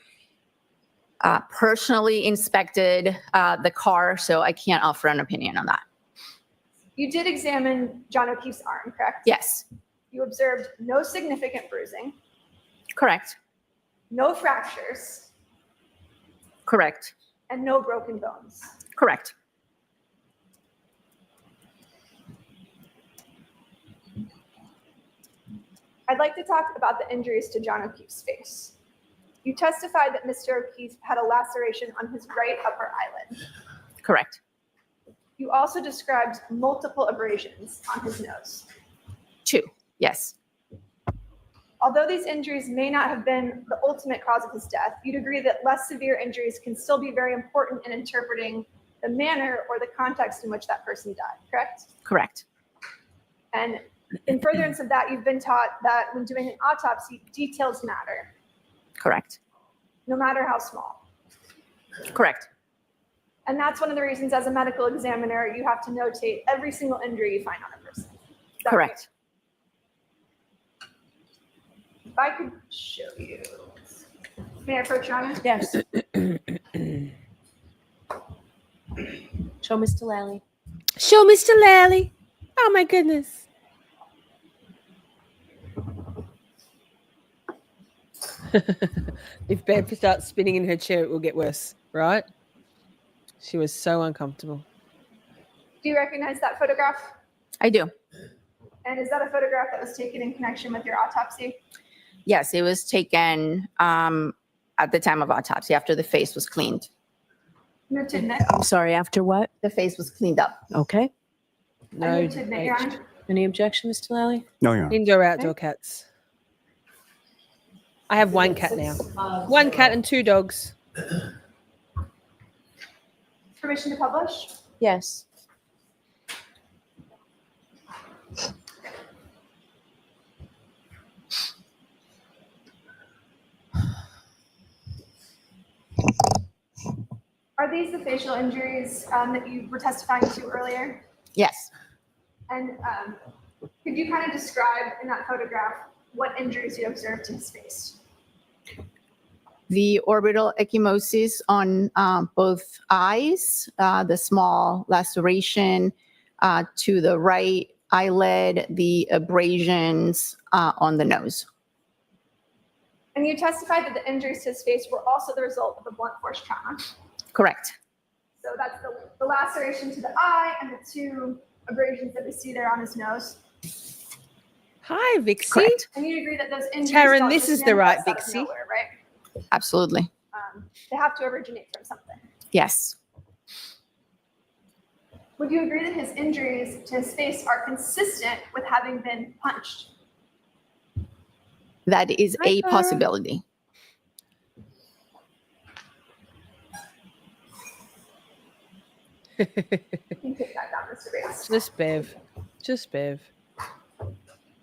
personally inspected the car, so I can't offer an opinion on that. You did examine John O'Keefe's arm, correct? Yes, You observed no significant bruising, correct, no fractures, correct, and no broken bones. correct. I'd like to talk about the injuries to John O'Keefe's face. You testified that Mr. O'Keefe had a laceration on his right upper eyelid. Correct. You also described multiple abrasions on his nose. 2, yes, Although these injuries may not have been the ultimate cause of his death, you'd agree that less severe injuries can still be very important in interpreting the manner or the context in which that person died, correct? correct, And in furtherance of that, you've been taught that when doing an autopsy, details matter, correct, no matter how small. correct, And that's one of the reasons as a medical examiner, you have to notate every single injury you find on a person. Is that correct. right? If I could show you. May I approach, Your Honor? Yes. Show Mr. Lally. Show Mr. Lally. Oh my goodness. If Bev starts spinning in her chair, it will get worse, right? She was so uncomfortable. Do you recognize that photograph? I do. And is that a photograph that was taken in connection with your autopsy? Yes, it was taken at the time of autopsy after the face was cleaned. Move to admit. I'm sorry, after what? The face was cleaned up. Okay. I No. move to admit, Your Honor. Any objection, Mr. Lally? No, Your Honor. Indoor, outdoor cats. I have one cat now. One cat and 2 dogs. Permission to publish? Yes. Are these the facial injuries that you were testifying to earlier? Yes. And could you kind of describe in that photograph what injuries you observed to his face? The orbital ecchymosis on both eyes, the small laceration to the right eyelid, the abrasions on the nose. And you testified that the injuries to his face were also the result of a blunt force trauma. Correct. So that's the laceration to the eye and the 2 abrasions that we see there on his nose. Hi, Vixie. Correct. And you agree that those injuries Taryn, don't this just is the right manifest out of Vixie. nowhere, right? Absolutely. They have to originate from something. Yes. Would you agree that his injuries to his face are consistent with having been punched? That is a Hi, Tara. possibility. You can take that down, Mr. Bates. Just Bev. Just Bev.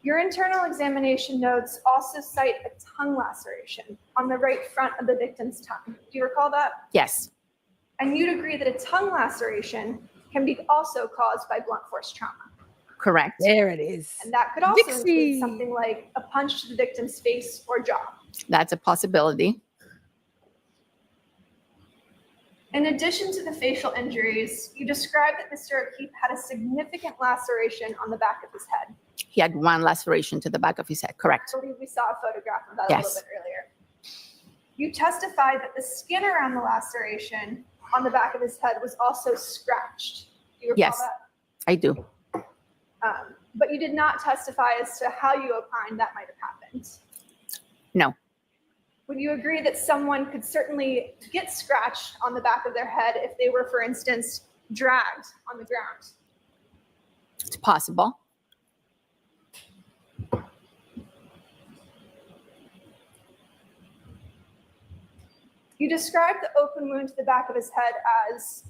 Your internal examination notes also cite a tongue laceration on the right front of the victim's tongue. Do you recall that? Yes. And you'd agree that a tongue laceration can be also caused by blunt force trauma. Correct. There it is. And that could also Dixie. include something like a punch to the victim's face or jaw. That's a possibility. In addition to the facial injuries, you described that Mr. O'Keefe had a significant laceration on the back of his head. He had one laceration to the back of his head. Correct. I believe we saw a photograph of that a Yes. little bit earlier. You testified that the skin around the laceration on the back of his head was also scratched. Do you recall Yes. that? I do. But you did not testify as to how you opined that might have happened. No. Would you agree that someone could certainly get scratched on the back of their head if they were, for instance, dragged on the ground? It's possible. You described the open wound to the back of his head as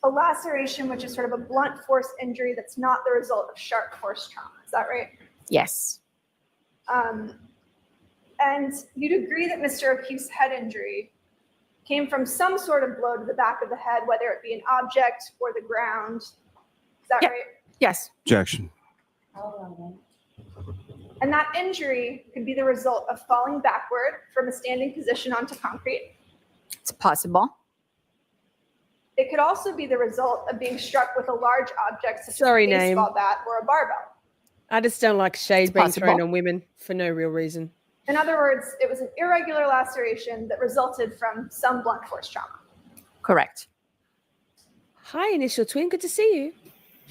a laceration, which is sort of a blunt force injury that's not the result of sharp force trauma. Is that right? Yes. And you'd agree that Mr. O'Keefe's head injury came from some sort of blow to the back of the head, whether it be an object or the ground. Is that Yep. right? Yes. Objection. And that injury could be the result of falling backward from a standing position onto concrete. It's possible. It could also be the result of being struck with a large object such Sorry, as a name. baseball bat or a barbell. I just don't like shade It's being possible. thrown on women for no real reason. In other words, it was an irregular laceration that resulted from some blunt force trauma. Correct. Hi, initial twin. Good to see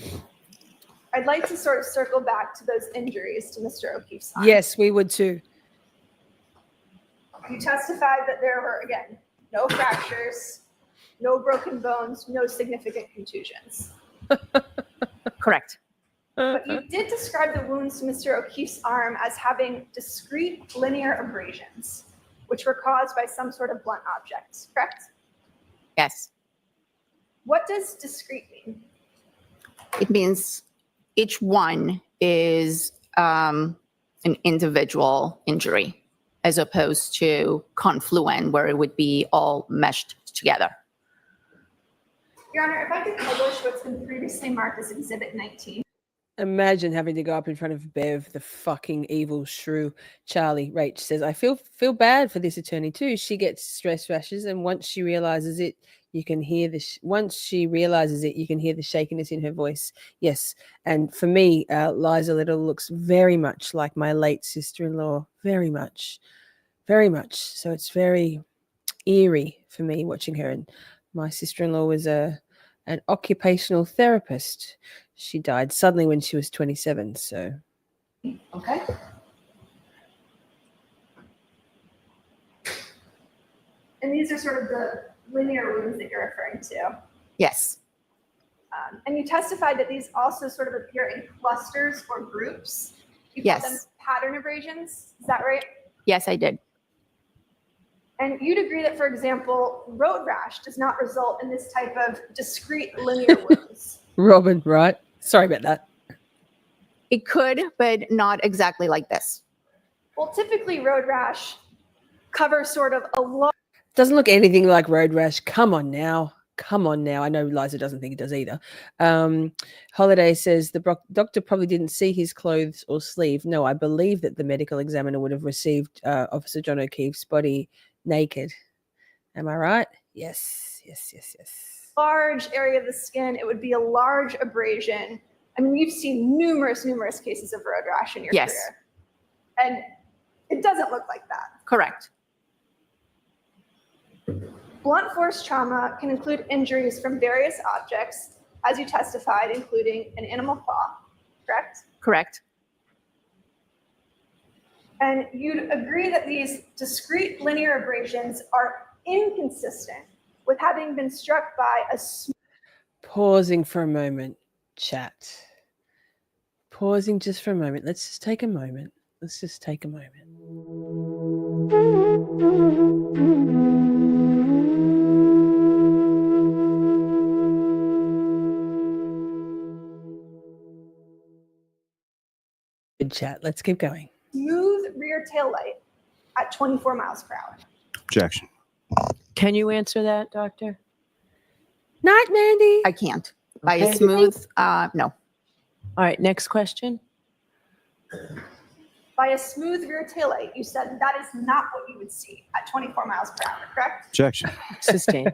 you. I'd like to sort of circle back to those injuries to Mr. O'Keefe's arm. Yes, we would too. You testified that there were, again, no fractures, no broken bones, no significant contusions. Correct. But you did describe the wounds to Mr. O'Keefe's arm as having discrete linear abrasions, which were caused by some sort of blunt object, correct? Yes. What does discrete mean? It means each one is an individual injury as opposed to confluent where it would be all meshed together. Your Honor, if I could publish what's been previously marked as Exhibit 19. Imagine having to go up in front of Bev, the fucking evil shrew. Charlie, Rach says, I feel bad for this attorney too. She gets stress rashes, and once she realizes it, you can hear the shakiness in her voice. Yes, and for me, Liza Little looks very much like my late sister-in-law. Very much, very much. So it's very eerie for me watching her. And my sister-in-law was an occupational therapist. She died suddenly when she was 27. So, Okay. And these are sort of the linear wounds that you're referring to. Yes. And you testified that these also sort of appear in clusters or groups. You call Yes. them pattern abrasions. Is that right? Yes, I did. And you'd agree that, for example, road rash does not result in this type of discrete linear wounds. Robin, right? Sorry about that. It could, but not exactly like this. Well, typically road rash covers sort of a large Doesn't look anything like road rash. Come on now. Come on now. I know Liza doesn't think it does either. Holiday says the doctor probably didn't see his clothes or sleeve. No, I believe that the medical examiner would have received Officer John O'Keefe's body naked. Am I right? Yes, yes, yes, yes. large area of the skin. It would be a large abrasion. I mean, you've seen numerous cases of road rash in your Yes. career. And it doesn't look like that. Correct. Blunt force trauma can include injuries from various objects, as you testified, including an animal claw, correct? Correct. And you'd agree that these discrete linear abrasions are inconsistent with having been struck by a Pausing for a moment, chat. Pausing just for a moment. Let's just take a moment. Let's just take a moment. good chat. Let's keep going. Smooth rear tail light at 24 miles per hour. Objection. Can you answer that, doctor? Night, Mandy. I can't. By Okay. a smooth, no. All right, next question. By a smooth rear tail light, you said that is not what you would see at 24 miles per hour, correct? Objection. Sustained.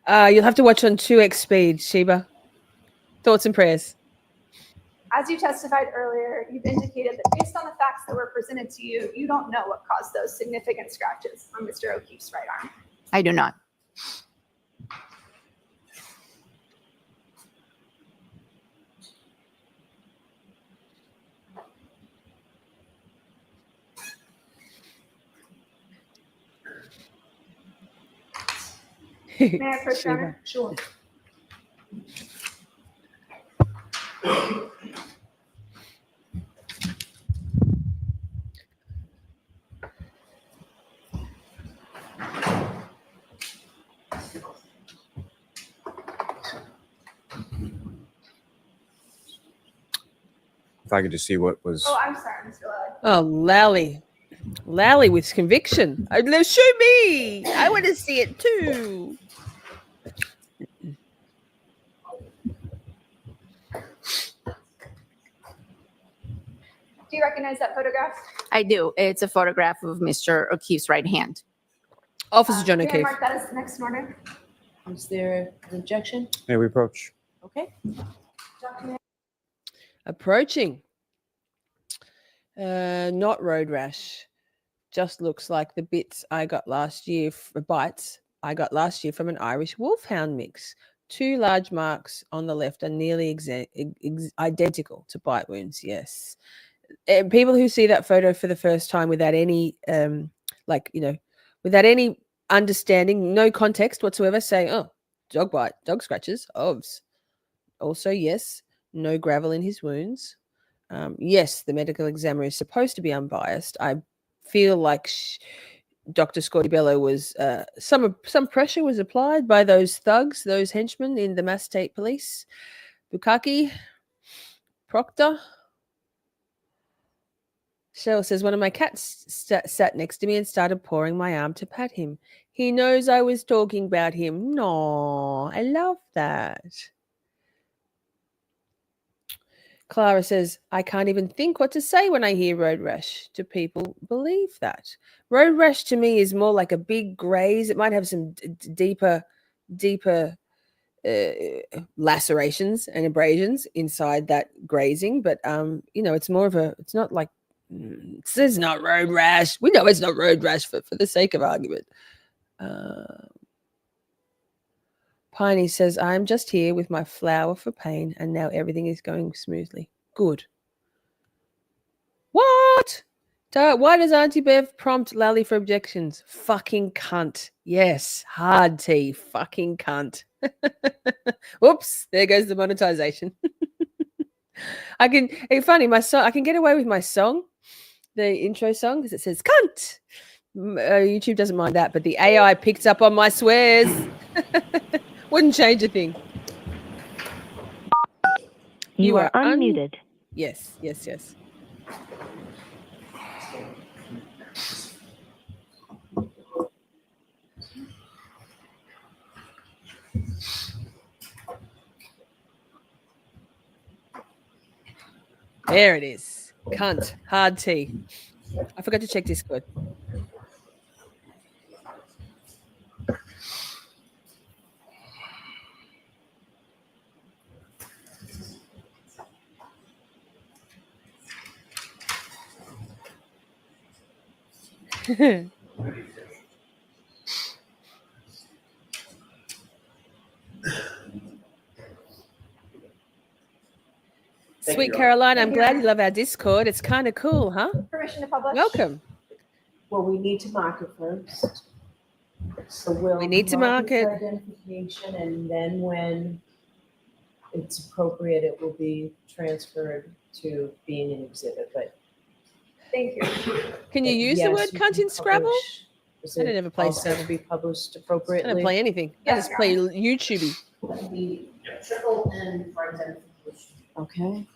You'll have to watch on 2x speed, Sheba. Thoughts and prayers. As you testified earlier, you've indicated that based on the facts that were presented to you, you don't know what caused those significant scratches on Mr. O'Keefe's right arm. I do not. May I approach, Your Sheba. Honor? Sure. If I could just see what was. Oh, I'm sorry, Mr. Lally. Oh, Lally. Lally with conviction. Show me. I want to see it too. Do you recognize that photograph? I do. It's a photograph of Mr. O'Keefe's right hand. Officer John May I O'Keefe. mark that as the next in order? Is there an objection? May we approach? Okay. Approaching. Not road rash. Just looks like the bits I got last year, bites I got last year from an Irish wolfhound mix. 2 large marks on the left are nearly identical to bite wounds. Yes. And people who see that photo for the first time without any, without any understanding, no context whatsoever, say, "Oh, dog bite, dog scratches, ovs." Also, yes, no gravel in his wounds. Yes, the medical examiner is supposed to be unbiased. I feel like Dr. Scordi-Bello was some pressure was applied by those thugs, those henchmen in the Mass State Police. Bukaki, Proctor. Cheryl says, one of my cats sat next to me and started pawing my arm to pat him. He knows I was talking about him. No, I love that. Clara says, I can't even think what to say when I hear road rash. Do people believe that? Road rash to me is more like a big graze. It might have some deeper lacerations and abrasions inside that grazing, but it's more of it's not like this is not road rash. We know it's not road rash for the sake of argument. Piney says, I'm just here with my flower for pain and now everything is going smoothly. Good. What? Why does Auntie Bev prompt Lally for objections? Fucking cunt. Yes, hard T. Fucking cunt. Whoops, there goes the monetization. It's funny, my song, I can get away with my song, the intro song, because it says cunt. YouTube doesn't mind that, but the AI picks up on my swears. Wouldn't change a thing. You are unmuted. Yes. There it is. Cunt. Hard T. I forgot to check Discord. Sweet Caroline, I'm glad you love our Discord. It's kind of cool, huh? Permission to publish? Welcome. Well, we need to mark it first. So We need to mark it. Identification, and then when it's appropriate, it will be transferred to being an exhibit, but. Thank you. Can you use the word cunt in Scrabble? Is I don't it ever play also Scrabble. to be published I appropriately? don't play anything. I just play YouTube. The triple N for identification. Okay.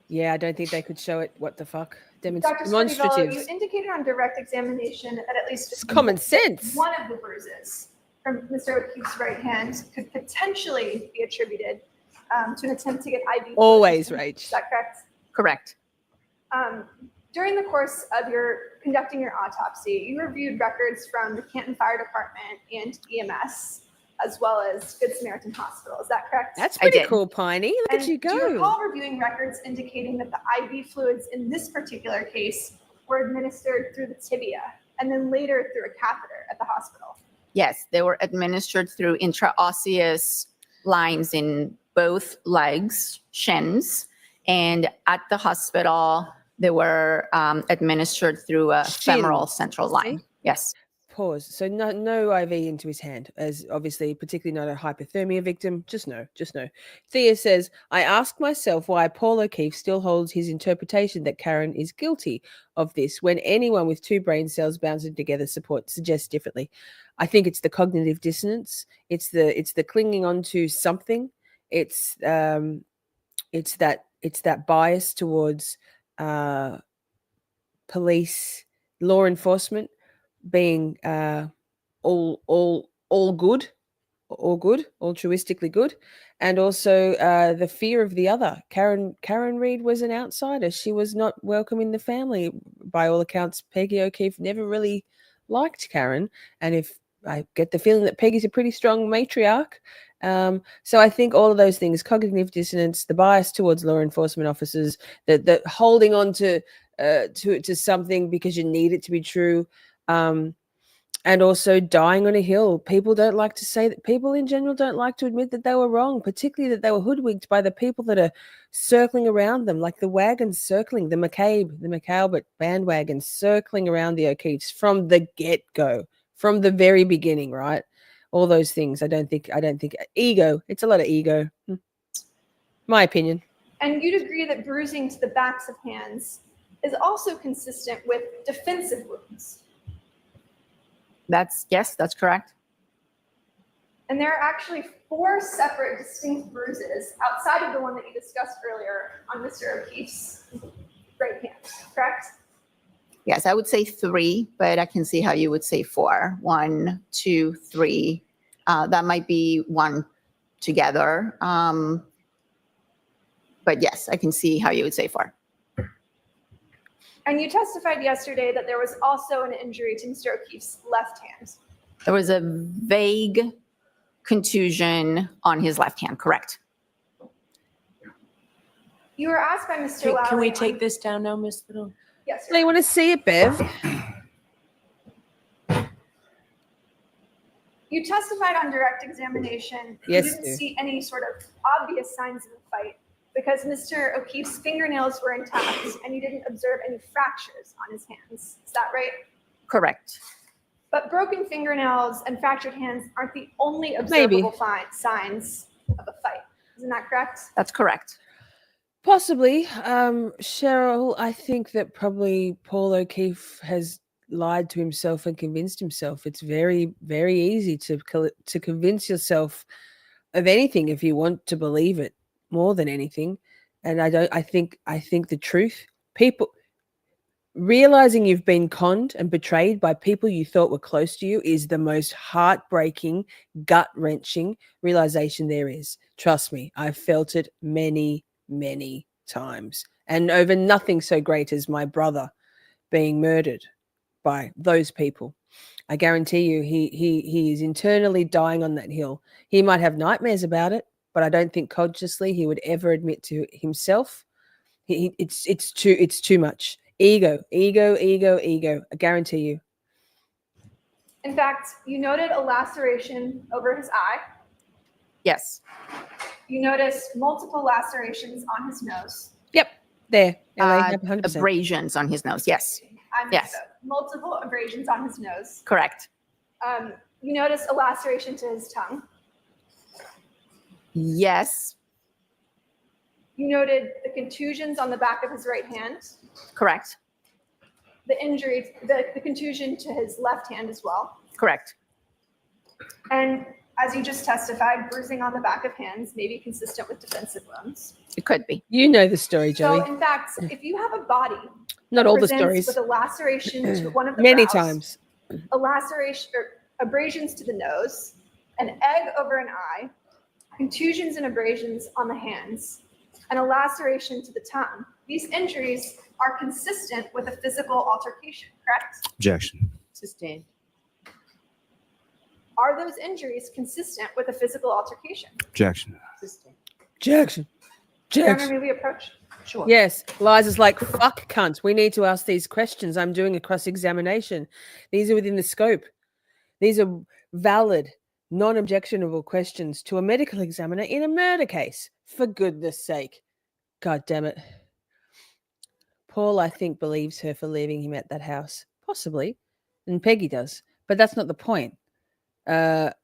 Yeah, I don't think they could show it. What the fuck? Dr. Scordi-Bello, you Demonstratives. indicated on direct examination that at least It's common sense. one of the bruises from Mr. O'Keefe's right hand could potentially be attributed to an attempt to get IV fluid. Always, Is Rach. that correct? Correct. During the course of your conducting your autopsy, you reviewed records from the Canton Fire Department and EMS, as well as Good Samaritan Hospital. Is that correct? That's I pretty did. cool, Piney. Look And at you do you go. recall reviewing records indicating that the IV fluids in this particular case were administered through the tibia and then later through a catheter at the hospital? Yes, they were administered through intraosseous lines in both legs, shins, and at the hospital, they were administered through a femoral Shins, central see? line. Yes. Pause. So no IV into his hand, as obviously, particularly not a hypothermia victim. Just no. Thea says, I ask myself why Paul O'Keefe still holds his interpretation that Karen is guilty of this when anyone with two brain cells bound together suggests differently. I think it's the cognitive dissonance. It's the clinging on to something. It's that bias towards police, law enforcement being all good, altruistically good, and also the fear of the other. Karen Reed was an outsider. She was not welcome in the family. By all accounts, Peggy O'Keefe never really liked Karen, and if I get the feeling that Peggy's a pretty strong matriarch. So I think all of those things, cognitive dissonance, the bias towards law enforcement officers, the holding on to something because you need it to be true, and also dying on a hill. People don't like to say that. People in general don't like to admit that they were wrong, particularly that they were hoodwinked by the people that are circling around them, like the wagons circling, the McAlbert bandwagon circling around the O'Keefes from the get-go, from the very beginning, right? All those things. I don't think ego. It's a lot of ego. My opinion. And you'd agree that bruising to the backs of hands is also consistent with defensive wounds. That's correct. And there are actually 4 separate distinct bruises outside of the one that you discussed earlier on Mr. O'Keefe's right hand, correct? Yes, I would say 3, but I can see how you would say 4. 1, 2, 3. That might be 1 together. But yes, I can see how you would say 4. And you testified yesterday that there was also an injury to Mr. O'Keefe's left hand. There was a vague contusion on his left hand, correct? You were asked by Mr. Lowry. Can we take this down now, Miss Little? Yes, Do you want to see it, Bev? You testified on direct examination. Yes, You didn't dear. see any sort of obvious signs of a fight because Mr. O'Keefe's fingernails were intact and you didn't observe any fractures on his hands. Is that right? Correct. But broken fingernails and fractured hands aren't the only observable signs of a fight. Isn't that correct? That's correct. Possibly. Cheryl, I think that probably Paul O'Keefe has lied to himself and convinced himself. It's very, very easy to convince yourself of anything if you want to believe it more than anything. And I think the truth, people realizing you've been conned and betrayed by people you thought were close to you is the most heartbreaking, gut-wrenching realization there is. Trust me, I've felt it many, many times. And over nothing so great as my brother being murdered by those people. I guarantee you he is internally dying on that hill. He might have nightmares about it, but I don't think consciously he would ever admit to himself. It's too much. Ego. I guarantee you. In fact, you noted a laceration over his eye. Yes. You noticed multiple lacerations on his nose. Yep. There. LA, 100%. Abrasions on his nose. Yes. Yes. Multiple abrasions on his nose. Correct. You noticed a laceration to his tongue. Yes. You noted the contusions on the back of his right hand. Correct. The injury, the contusion to his left hand as well. Correct. And as you just testified, bruising on the back of hands may be consistent with defensive wounds. It could be. You know the story, Joey. So in fact, if you have a body Not that all the presents stories. with a laceration to one of the Many brows, times. a laceration or abrasions to the nose, an egg over an eye, contusions and abrasions on the hands, and a laceration to the tongue, these injuries are consistent with a physical altercation, correct? Objection. Sustained. Are those injuries consistent with a physical altercation? Objection. Objection. Your Honor, Objection. may we approach? Sure. Yes, Liza's like, fuck, cunt. We need to ask these questions. I'm doing a cross-examination. These are within the scope. These are valid, non-objectionable questions to a medical examiner in a murder case. For goodness sake. God damn it. Paul, I think, believes her for leaving him at that house. Possibly. And Peggy does. But that's not the point. I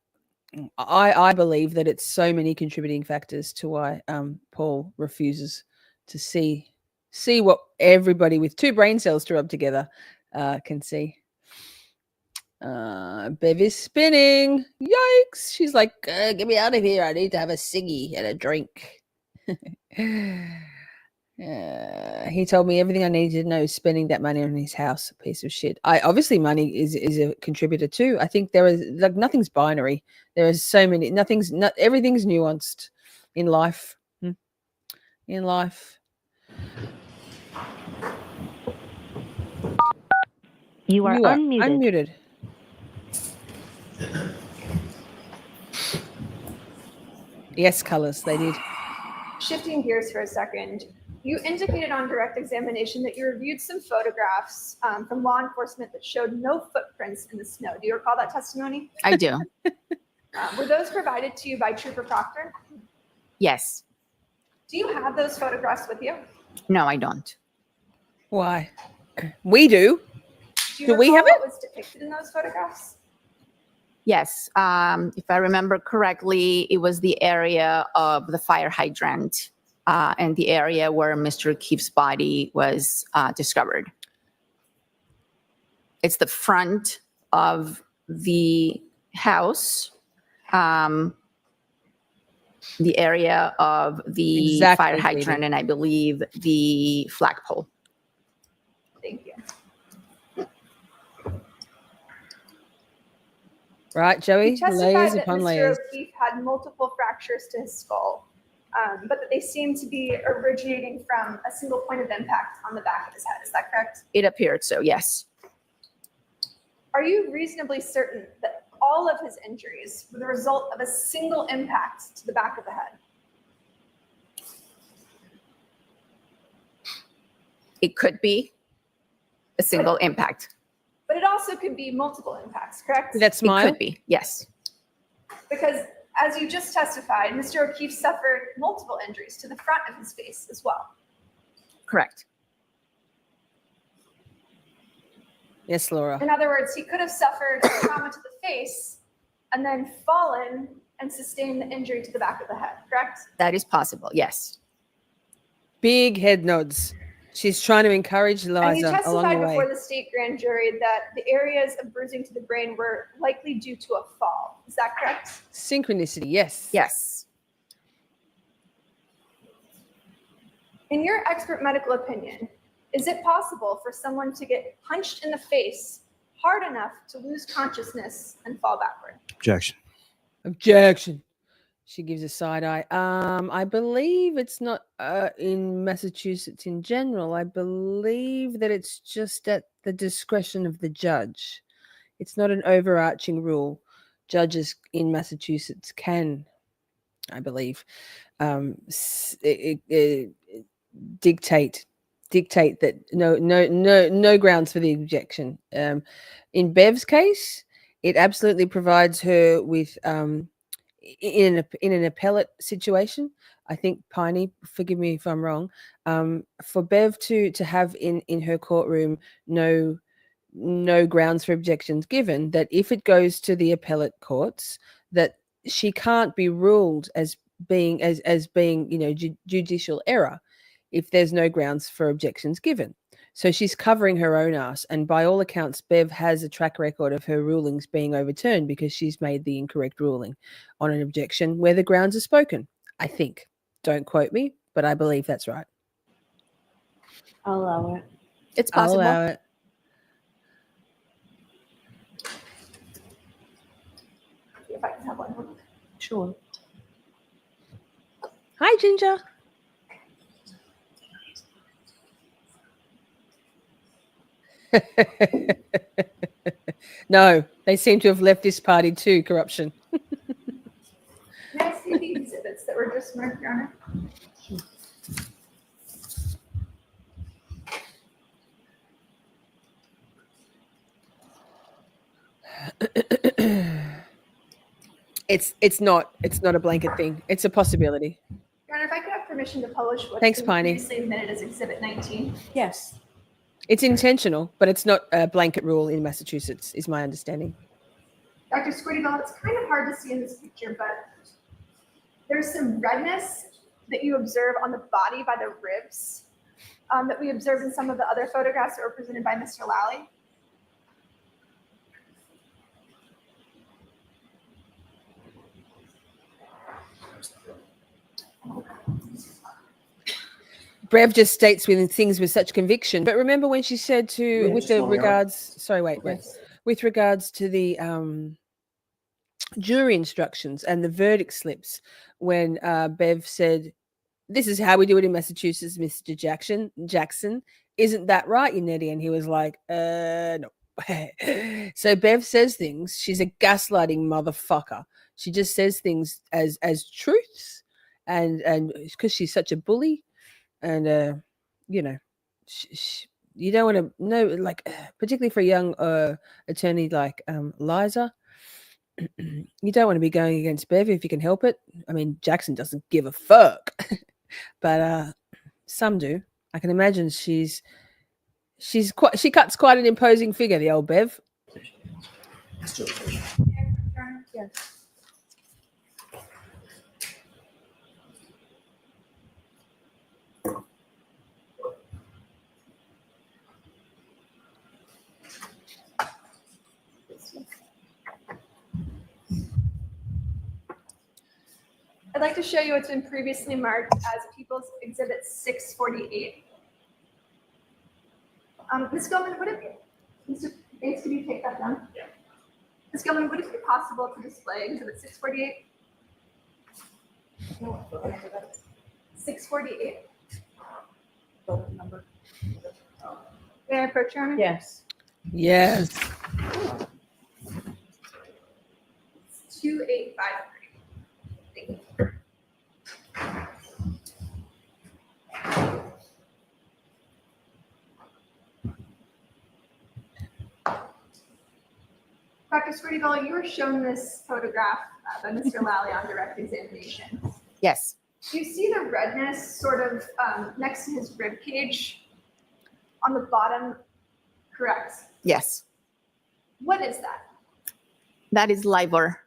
believe that it's so many contributing factors to why Paul refuses to see what everybody with two brain cells to rub together can see. Bev is spinning. Yikes. She's like, get me out of here. I need to have a ciggy and a drink. He told me everything I needed to know, spending that money on his house. A piece of shit. Obviously money is a contributor too. I think there is like nothing's binary. There is so many, everything's nuanced in life. In life. You are Unmuted. unmuted. Yes, colors, they did. Shifting gears for a second, you indicated on direct examination that you reviewed some photographs from law enforcement that showed no footprints in the snow. Do you recall that testimony? I do. Were those provided to you by Trooper Proctor? Yes. Do you have those photographs with you? No, I don't. Why? We do. Do we recall have it? what was depicted in those photographs? Yes. If I remember correctly, it was the area of the fire hydrant and the area where Mr. O'Keefe's body was discovered. It's the front of the house, the area of the Exactly, fire hydrant, Phoebe. and I believe the flagpole. Thank you. Right, Joey? You testified Layers that upon Mr. layers. O'Keefe had multiple fractures to his skull, but that they seem to be originating from a single point of impact on the back of his head. Is that correct? It appeared so, yes. Are you reasonably certain that all of his injuries were the result of a single impact to the back of the head? It could be a single impact. But it also could be multiple impacts, correct? That smile? It could be, yes. Because as you just testified, Mr. O'Keefe suffered multiple injuries to the front of his face as well. Correct. Yes, Laura. In other words, he could have suffered trauma to the face and then fallen and sustained the injury to the back of the head, correct? That is possible, yes. Big head nods. She's trying to encourage And you Liza along testified the before way. the state grand jury that the areas of bruising to the brain were likely due to a fall. Is that correct? Synchronicity, yes. Yes. In your expert medical opinion, is it possible for someone to get punched in the face hard enough to lose consciousness and fall backward? Objection. Objection. She gives a side eye. I believe it's not in Massachusetts in general. I believe that it's just at the discretion of the judge. It's not an overarching rule. Judges in Massachusetts can, I believe, dictate that no grounds for the objection. In Bev's case, it absolutely provides her with in an appellate situation. I think Piney, forgive me if I'm wrong, for Bev to have in her courtroom no grounds for objections given, that if it goes to the appellate courts, that she can't be ruled as being judicial error if there's no grounds for objections given. So she's covering her own ass. And by all accounts, Bev has a track record of her rulings being overturned because she's made the incorrect ruling on an objection where the grounds are spoken. I think. Don't quote me, but I believe that's right. I'll allow it. It's I'll possible. allow it. If I can have one. Sure. Hi, Ginger. No, they seem to have left this party too, corruption. Can I see the exhibits that were just marked, Your Honor? It's not a blanket thing. It's a possibility. Your Honor, if I could have permission to publish what's Thanks, been Piney. previously admitted as Exhibit 19. Yes. It's intentional, but it's not a blanket rule in Massachusetts, is my understanding. Dr. Scordi-Bello, it's kind of hard to see in this picture, but there's some redness that you observe on the body by the ribs that we observed in some of the other photographs that were presented by Mr. Lally. Brev just states with things with such conviction. But remember when she said to, with the regards, sorry, wait. With regards to the jury instructions and the verdict slips, when Bev said, "This is how we do it in Massachusetts, Mr. Jackson. Isn't that right, you Nettie?" And he was like, no. So Bev says things. She's a gaslighting motherfucker. She just says things as truths, and because she's such a bully. And, you know, you don't want to know, like, particularly for a young attorney like Liza, you don't want to be going against Bev if you can help it. I mean, Jackson doesn't give a fuck, but some do. I can imagine she cuts quite an imposing figure, the old Bev. Yes. I'd like to show you what's been previously marked as People's Exhibit 648. Ms. Gilman, would it be, Mr. Bates, could you take that down? Yeah. Ms. Gilman, would it be possible to display Exhibit 648? 648. May I approach, Your Honor? Yes. Yes. 2853. Thank you. Dr. Scordi-Bello, you were shown this photograph by Mr. Lally on direct examination. Yes. Do you see the redness sort of next to his rib cage on the bottom? Correct. Yes. What is that? That is livor.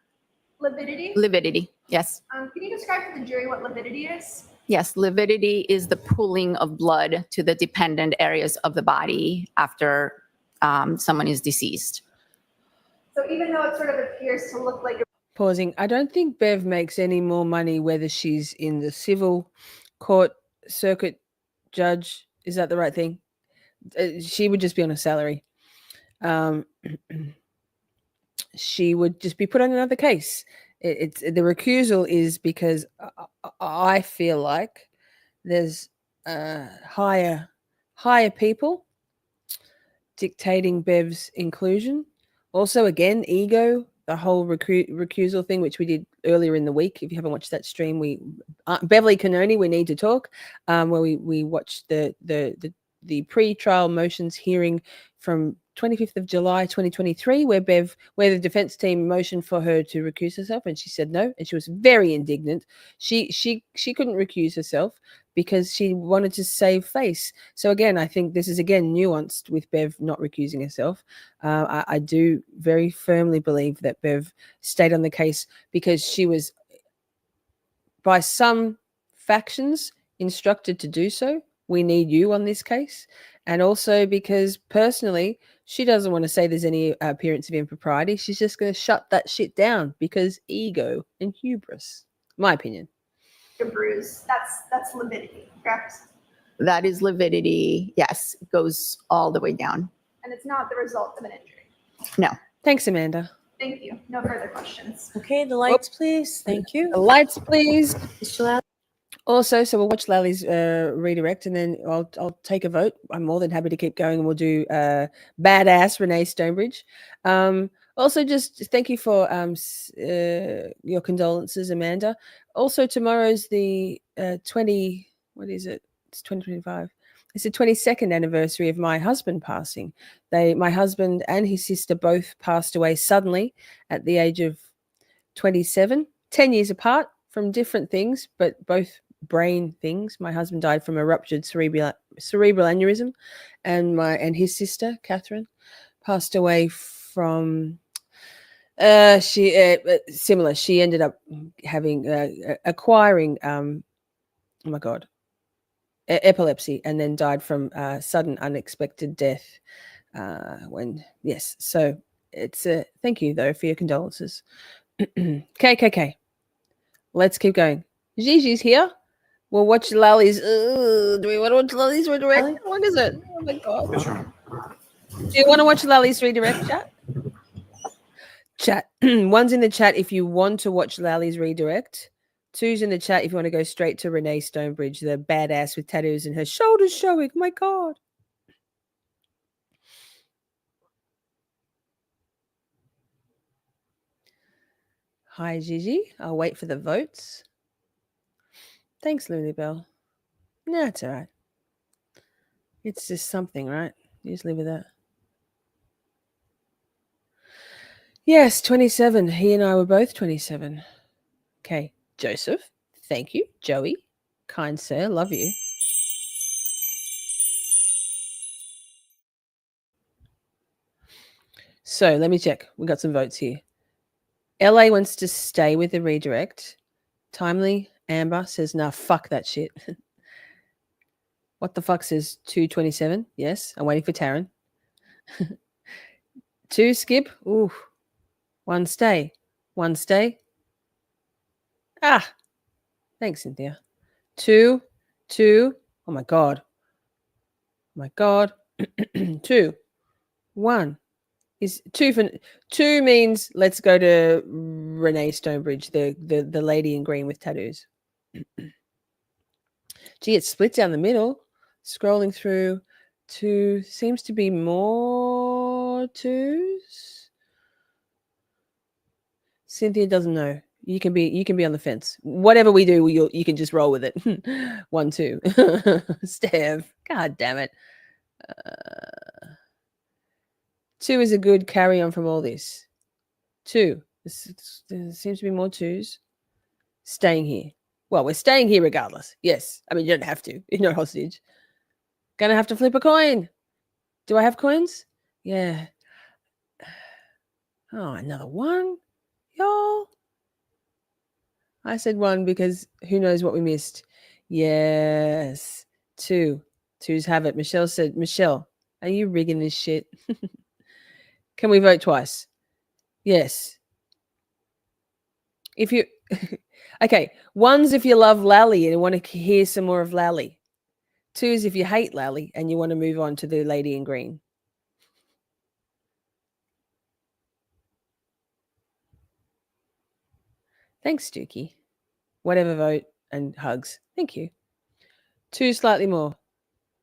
Lividity? Lividity. Yes. Can you describe for the jury what lividity is? Yes. Lividity is the pooling of blood to the dependent areas of the body after someone is deceased. So even though it sort of appears to look like Pausing. I don't think Bev makes any more money whether she's in the civil court circuit judge. Is that the right thing? She would just be on a salary. She would just be put on another case. It's the recusal is because I feel like there's higher people dictating Bev's inclusion. Also, again, ego, the whole recusal thing, which we did earlier in the week. If you haven't watched that stream, Beverly Canoni, we need to talk, where we watched the pre-trial motions hearing from 25th of July 2023, where the defense team motioned for her to recuse herself, and she said no, and she was very indignant. She couldn't recuse herself because she wanted to save face. So again, I think this is again nuanced with Bev not recusing herself. I do very firmly believe that Bev stayed on the case because she was, by some factions, instructed to do so we need you on this case. And also because personally, she doesn't want to say there's any appearance of impropriety. She's just going to shut that shit down because ego and hubris. My opinion. Your bruise. That's lividity, correct? That is lividity. Yes, it goes all the way down. And it's not the result of an injury. No. Thanks, Amanda. Thank you. No further questions. Okay, the lights, please. Thank you. The lights, please. Mr. Lally? Also, so we'll watch Lally's redirect, and then I'll take a vote. I'm more than happy to keep going, and we'll do badass Renee Stonebridge. Also, just thank you for your condolences, Amanda. Also, tomorrow's the 20. What is it? It's 2025. It's the 22nd anniversary of my husband passing. My husband and his sister both passed away suddenly at the age of 27, 10 years apart from different things, but both brain things. My husband died from a ruptured cerebral aneurysm, and his sister Catherine passed away from similar. She ended up acquiring oh my god, epilepsy, and then died from sudden unexpected death. So it's thank you though for your condolences. KKK. Let's keep going. Gigi's here. We'll watch Lally's. Do we want to watch Lally's redirect? What is it? Oh my god. Do you want to watch Lally's redirect, chat? Chat. One's in the chat if you want to watch Lally's redirect. Two's in the chat if you want to go straight to Renee Stonebridge, the badass with tattoos and her shoulders showing. My god. Hi, Gigi. I'll wait for the votes. Thanks, Lily Bell. No, it's all right. It's just something, right? You just live with that. Yes, 27. He and I were both 27. Okay. Joseph, thank you. Joey, kind sir, love you. So let me check. We got some votes here. LA wants to stay with the redirect. Timely Amber says, nah, fuck that shit. What the fuck says 227? Yes, I'm waiting for Taryn. 2 skip. Ooh. 1 stay. 1 stay. Ah. Thanks, Cynthia. 2. Oh my god. Oh my god. 2. 1. Is 2 for 2 means let's go to Renee Stonebridge, the lady in green with tattoos. Gee, it's split down the middle. Scrolling through, 2 seems to be more 2s. Cynthia doesn't know. You can be on the fence. Whatever we do, you can just roll with it. 1, 2. Steph. God damn it. 2 is a good carry on from all this. 2. There seems to be more 2s. Staying here. Well, we're staying here regardless. Yes. I mean, you don't have to. You're not hostage. Gonna have to flip a coin. Do I have coins? Yeah. Oh, another 1. Y'all. I said 1 because who knows what we missed. Yes. 2. 2s have it. Michelle said, Michelle, are you rigging this shit? Can we vote twice? Yes. If you... Okay. 1's if you love Lally and want to hear some more of Lally. 2's if you hate Lally and you want to move on to the lady in green. Thanks, Dookie. Whatever vote and hugs. Thank you. 2 slightly more.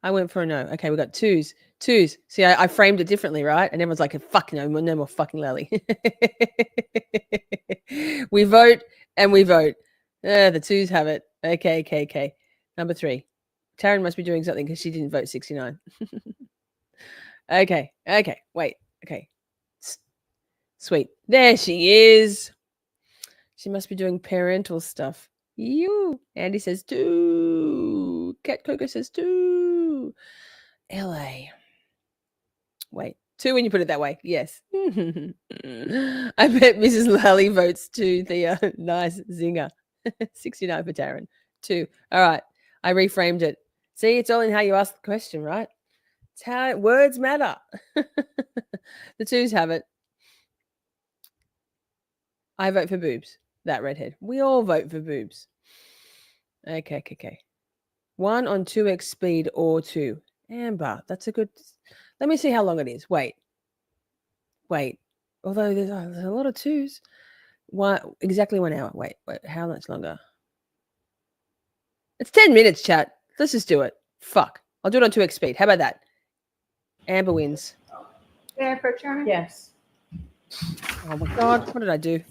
I went for a no. Okay, we got 2s. 2s. See, I framed it differently, right? And everyone's like, fuck no more fucking Lally. We vote and we vote. The 2s have it. Okay. Number 3. Taryn must be doing something because she didn't vote 69. Okay. Wait. Okay. Sweet. There she is. She must be doing parental stuff. You. Andy says 2. Cat Coco says 2. LA. Wait. 2 when you put it that way. Yes. I bet Mrs. Lally votes 2, Thea. Nice zinger. 69 for Taryn. 2. All right. I reframed it. See, it's all in how you ask the question, right? It's how words matter. The twos have it. I vote for boobs. That redhead. We all vote for boobs. Okay. 1 on 2x speed or 2. Amber, that's a good. Let me see how long it is. Wait. Although there's a lot of twos. Exactly 1 hour. Wait. How much longer? It's 10 minutes, chat. Let's just do it. Fuck. I'll do it on 2x speed. How about that? Amber wins. There for Chairman? Yes. Oh my God. What did I do?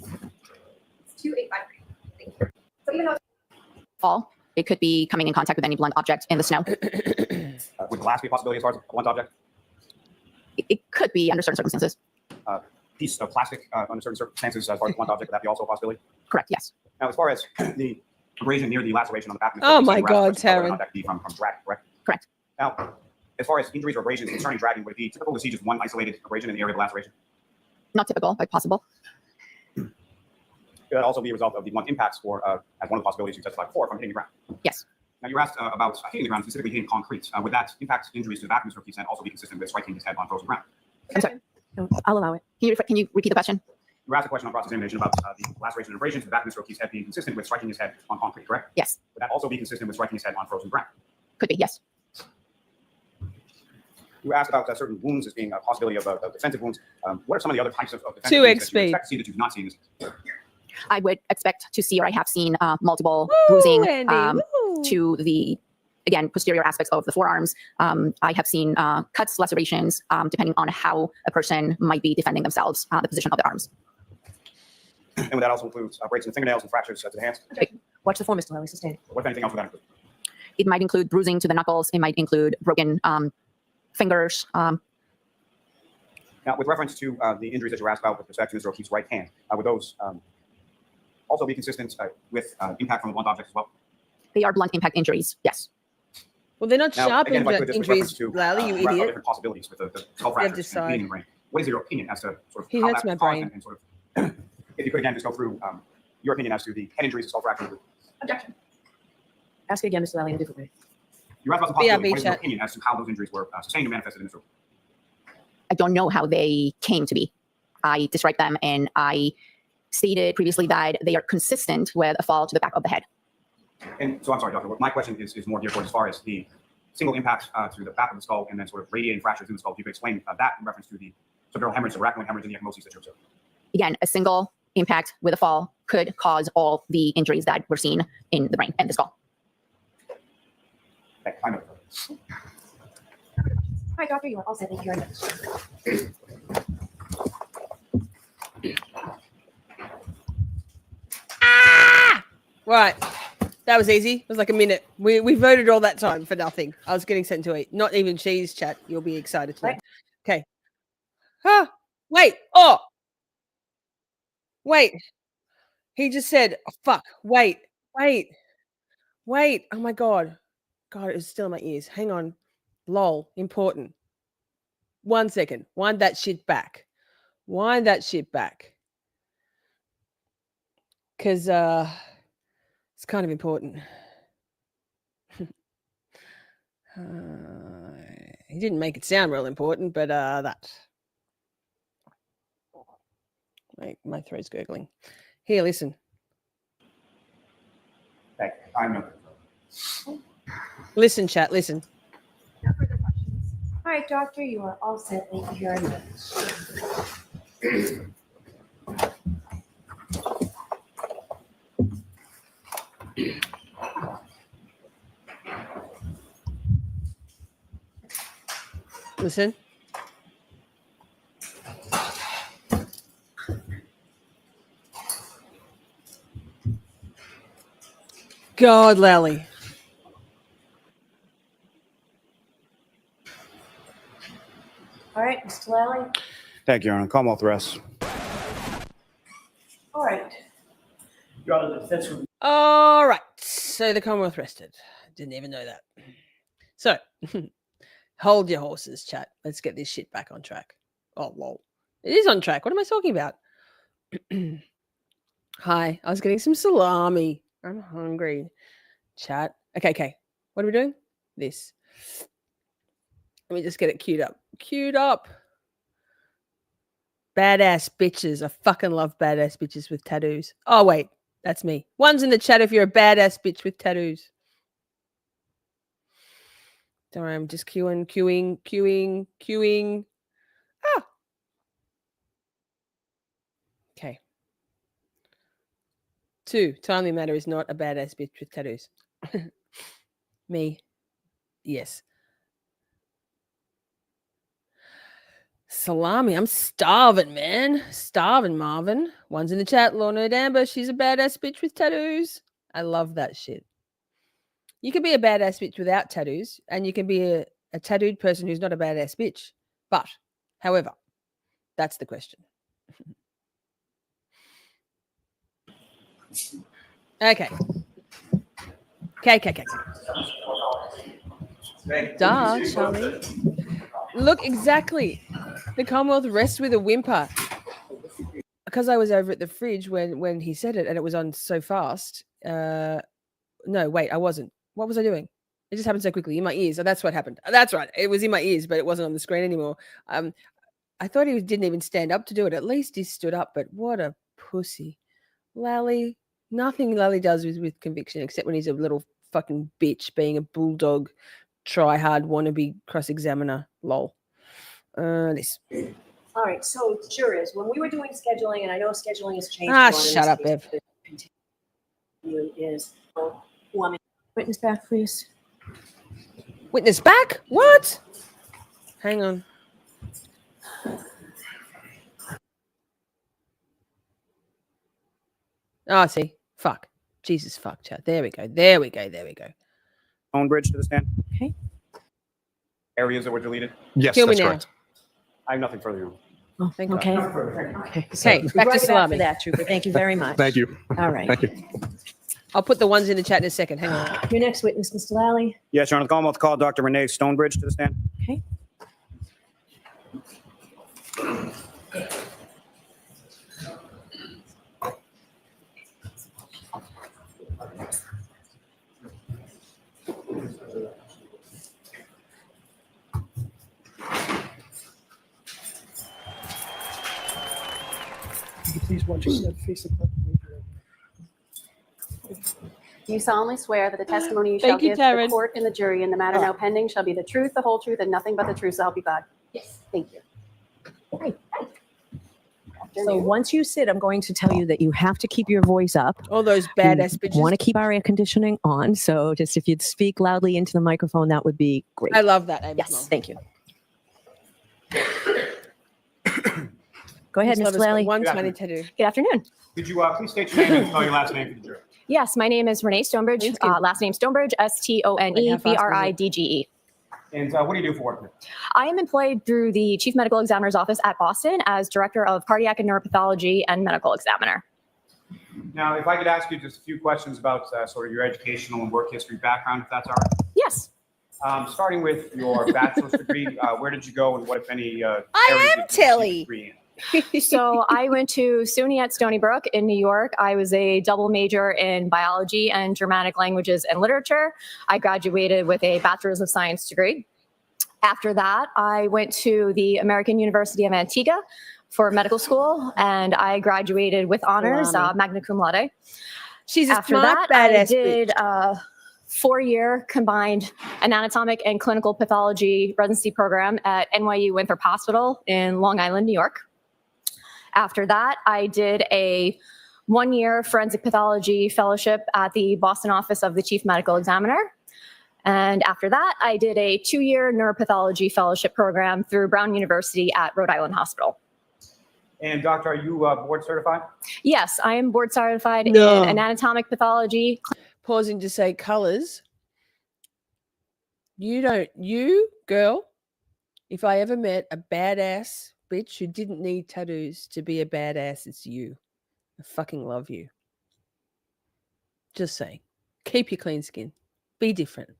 It's 2853. Thank you. Something else. Fall. It could be coming in contact with any blunt object in the snow. Would glass be a possibility as far as a blunt object? It could be under certain circumstances. Piece of plastic under certain circumstances as far as a blunt object, would that be also a possibility? Correct, yes. Now, as far as the abrasion near the laceration on the back of the Oh foot, my you asked God, the question whether or Taryn. not that could be from drag, correct? Correct. Now, as far as injuries or abrasions concerning dragging, would it be typical to see just one isolated abrasion in the area of the laceration? Not typical, but possible. Could that also be a result of the blunt impacts or as one of the possibilities you testified before from hitting the ground? Yes. Now, you were asked about hitting the ground, specifically hitting concrete. Would that impact injuries to the back of Mr. O'Keefe's head also be consistent with striking his head on frozen ground? I'm sorry. No, I'll allow it. Can you repeat the question? You were asked a question on cross-examination about the laceration and abrasion to the back of Mr. O'Keefe's head being consistent with striking his head on concrete, correct? Yes. Would that also be consistent with striking his head on frozen ground? Could be, yes. You were asked about certain wounds as being a possibility of defensive wounds. What are some of the other types of defensive 2x wounds that you speed. expect to see that you've not seen? I would expect to see, or I have seen multiple bruising Andy, woo. to the, again, posterior aspects of the forearms. I have seen cuts, lacerations, depending on how a person might be defending themselves, the position of their arms. And would that also include breaks in the fingernails and fractures to the hands? Watch the form, Mr. Lally. Sustain. What, if anything else, would that include? It might include bruising to the knuckles. It might include broken fingers. Now, with reference to the injuries that you were asked about with respect to Mr. O'Keefe's right hand, would those also be consistent with impact from the blunt object as well? They are blunt impact injuries, yes. Well, they're not Now, sharp again, if I could, just with injuries, reference to Lally, you you asked about idiot. different possibilities with the skull fractures and decide. bleeding brain. What is your opinion as to sort of He how hurts that my was caused brain. and sort of, if you could again just go through your opinion as to the head injuries and skull fractures? Objection. Ask it again, Mr. Lally, in a different way. You were asked about the possibility. BRB What is your chat. opinion as to how those injuries were sustained and manifested in this room? I don't know how they came to be. I described them and I stated previously that they are consistent with a fall to the back of the head. And so I'm sorry, Doctor. My question is more geared towards as far as the single impact to the back of the skull and then sort of radiating fractures in the skull. If you could explain that in reference to the subdural hemorrhage, the Raccoon hemorrhage, and the ecchymoses that you observed. Again, a single impact with a fall could cause all the injuries that we're seeing in the brain and the skull. Okay, I know. Hi, doctor. You are all set. Thank you very much. Right. That was easy. It was like a minute. We voted all that time for nothing. I was getting sent to eat. Not even cheese, chat. You'll be excited to know. Okay. Ah, wait. Oh. Wait. He just said, oh, fuck. Wait. Oh my God. God, it was still in my ears. Hang on. Lol. Important. 1 second. Wind that shit back. Because it's kind of important. He didn't make it sound real important, but that. Wait, my throat's gurgling. Here, listen. Okay, I know. Listen, chat, listen. No further questions. Hi, doctor. You are all set. Thank you very much. Listen. God, Lally. All right, Mr. Lally. Thank you, Your Honor. Commonwealth rest. All right. Your Honor, the defense would All right. So the Commonwealth rested. Didn't even know that. So, hold your horses, chat. Let's get this shit back on track. Oh, lol. It is on track. What am I talking about? Hi. I was getting some salami. I'm hungry. Chat. Okay. What are we doing? this. Let me just get it queued up. Queued up. Badass bitches. I fucking love badass bitches with tattoos. Oh, wait. That's me. One's in the chat if you're a badass bitch with tattoos. Don't worry, I'm just queuing. Ah. Okay. 2, timely matter is not a badass bitch with tattoos. Me. Yes. Salami. I'm starving, man. Starving, Marvin. One's in the chat. Lorna Amber. She's a badass bitch with tattoos. I love that shit. You can be a badass bitch without tattoos, and you can be a tattooed person who's not a badass bitch. But, however, that's the question. Okay. Okay. Duh, Charlie. Look, exactly. The Commonwealth rests with a whimper. Because I was over at the fridge when he said it, and it was on so fast. No, wait, I wasn't. What was I doing? It just happened so quickly in my ears. Oh, that's what happened. That's right. It was in my ears, but it wasn't on the screen anymore. I thought he didn't even stand up to do it. At least he stood up, but what a pussy. Lally. Nothing Lally does with conviction except when he's a little fucking bitch being a bulldog, try-hard wannabe cross-examiner. Lol. This. All right, so jurors, when we were doing scheduling, and I know scheduling has changed. Shut up, Bev. Is witness back, please. Witness back? What? Hang on. Oh, see. Fuck. Jesus fuck, chat. There we go. Stonebridge to the stand. Okay. Areas that were deleted. Yes, Kill me that's now. correct. I have nothing further. Oh, Thank God. okay. Okay, back to salami. For that, Trooper. Thank you very much. Thank you. All right. Thank you. I'll put the ones in the chat in a second. Hang on. Your next witness, Mr. Lally. Yes, Your Honor, the Commonwealth called Dr. Renee Stonebridge to the stand. Okay. Please watch your face. Do you solemnly swear that the testimony you Thank shall you, give to the Taryn. court and the jury in the matter now pending shall be the truth, the whole truth, and nothing but the truth, so help you God? Yes. Thank you. So once you sit, I'm going to tell you that you have to keep your voice up. All those badass bitches. Want to keep our air conditioning on. So just if you'd speak loudly into the microphone, that would be great. I love that. Amy. Yes, thank you. Go ahead, Just love Mr. us Lally. one tiny tattoo. Good afternoon. Could you please state your name and spell your last name for the jury? Yes, my name is Renee Stonebridge. Name's good. Last name Stonebridge, Wait, how fast was it? Stonebridge. And what do you do for work? I am employed through the Chief Medical Examiner's Office at Boston as Director of Cardiac and Neuropathology and Medical Examiner. Now, if I could ask you just a few questions about sort of your educational and work history background, if that's all right. Yes. Starting with your bachelor's degree, where did you go and what, if any, I areas am did you Tilly. receive a degree in? So I went to SUNY at Stony Brook in New York. I was a double major in biology and Germanic languages and literature. I graduated with a Bachelor's of Science degree. After that, I went to the American University of Antigua for medical school, and I graduated with honors, magna cum laude. She's a After smart, that, I badass did bitch. a 4-year combined anatomic and clinical pathology residency program at NYU Winthrop Hospital in Long Island, New York. After that, I did a 1-year forensic pathology fellowship at the Boston office of the Chief Medical Examiner. And after that, I did a 2-year neuropathology fellowship program through Brown University at Rhode Island Hospital. And doctor, are you board certified? Yes, I am board certified No. in anatomic pathology. Pausing to say colors. You, girl, if I ever met a badass bitch who didn't need tattoos to be a badass, it's you. I fucking love you. Just saying. Keep your clean skin. Be different.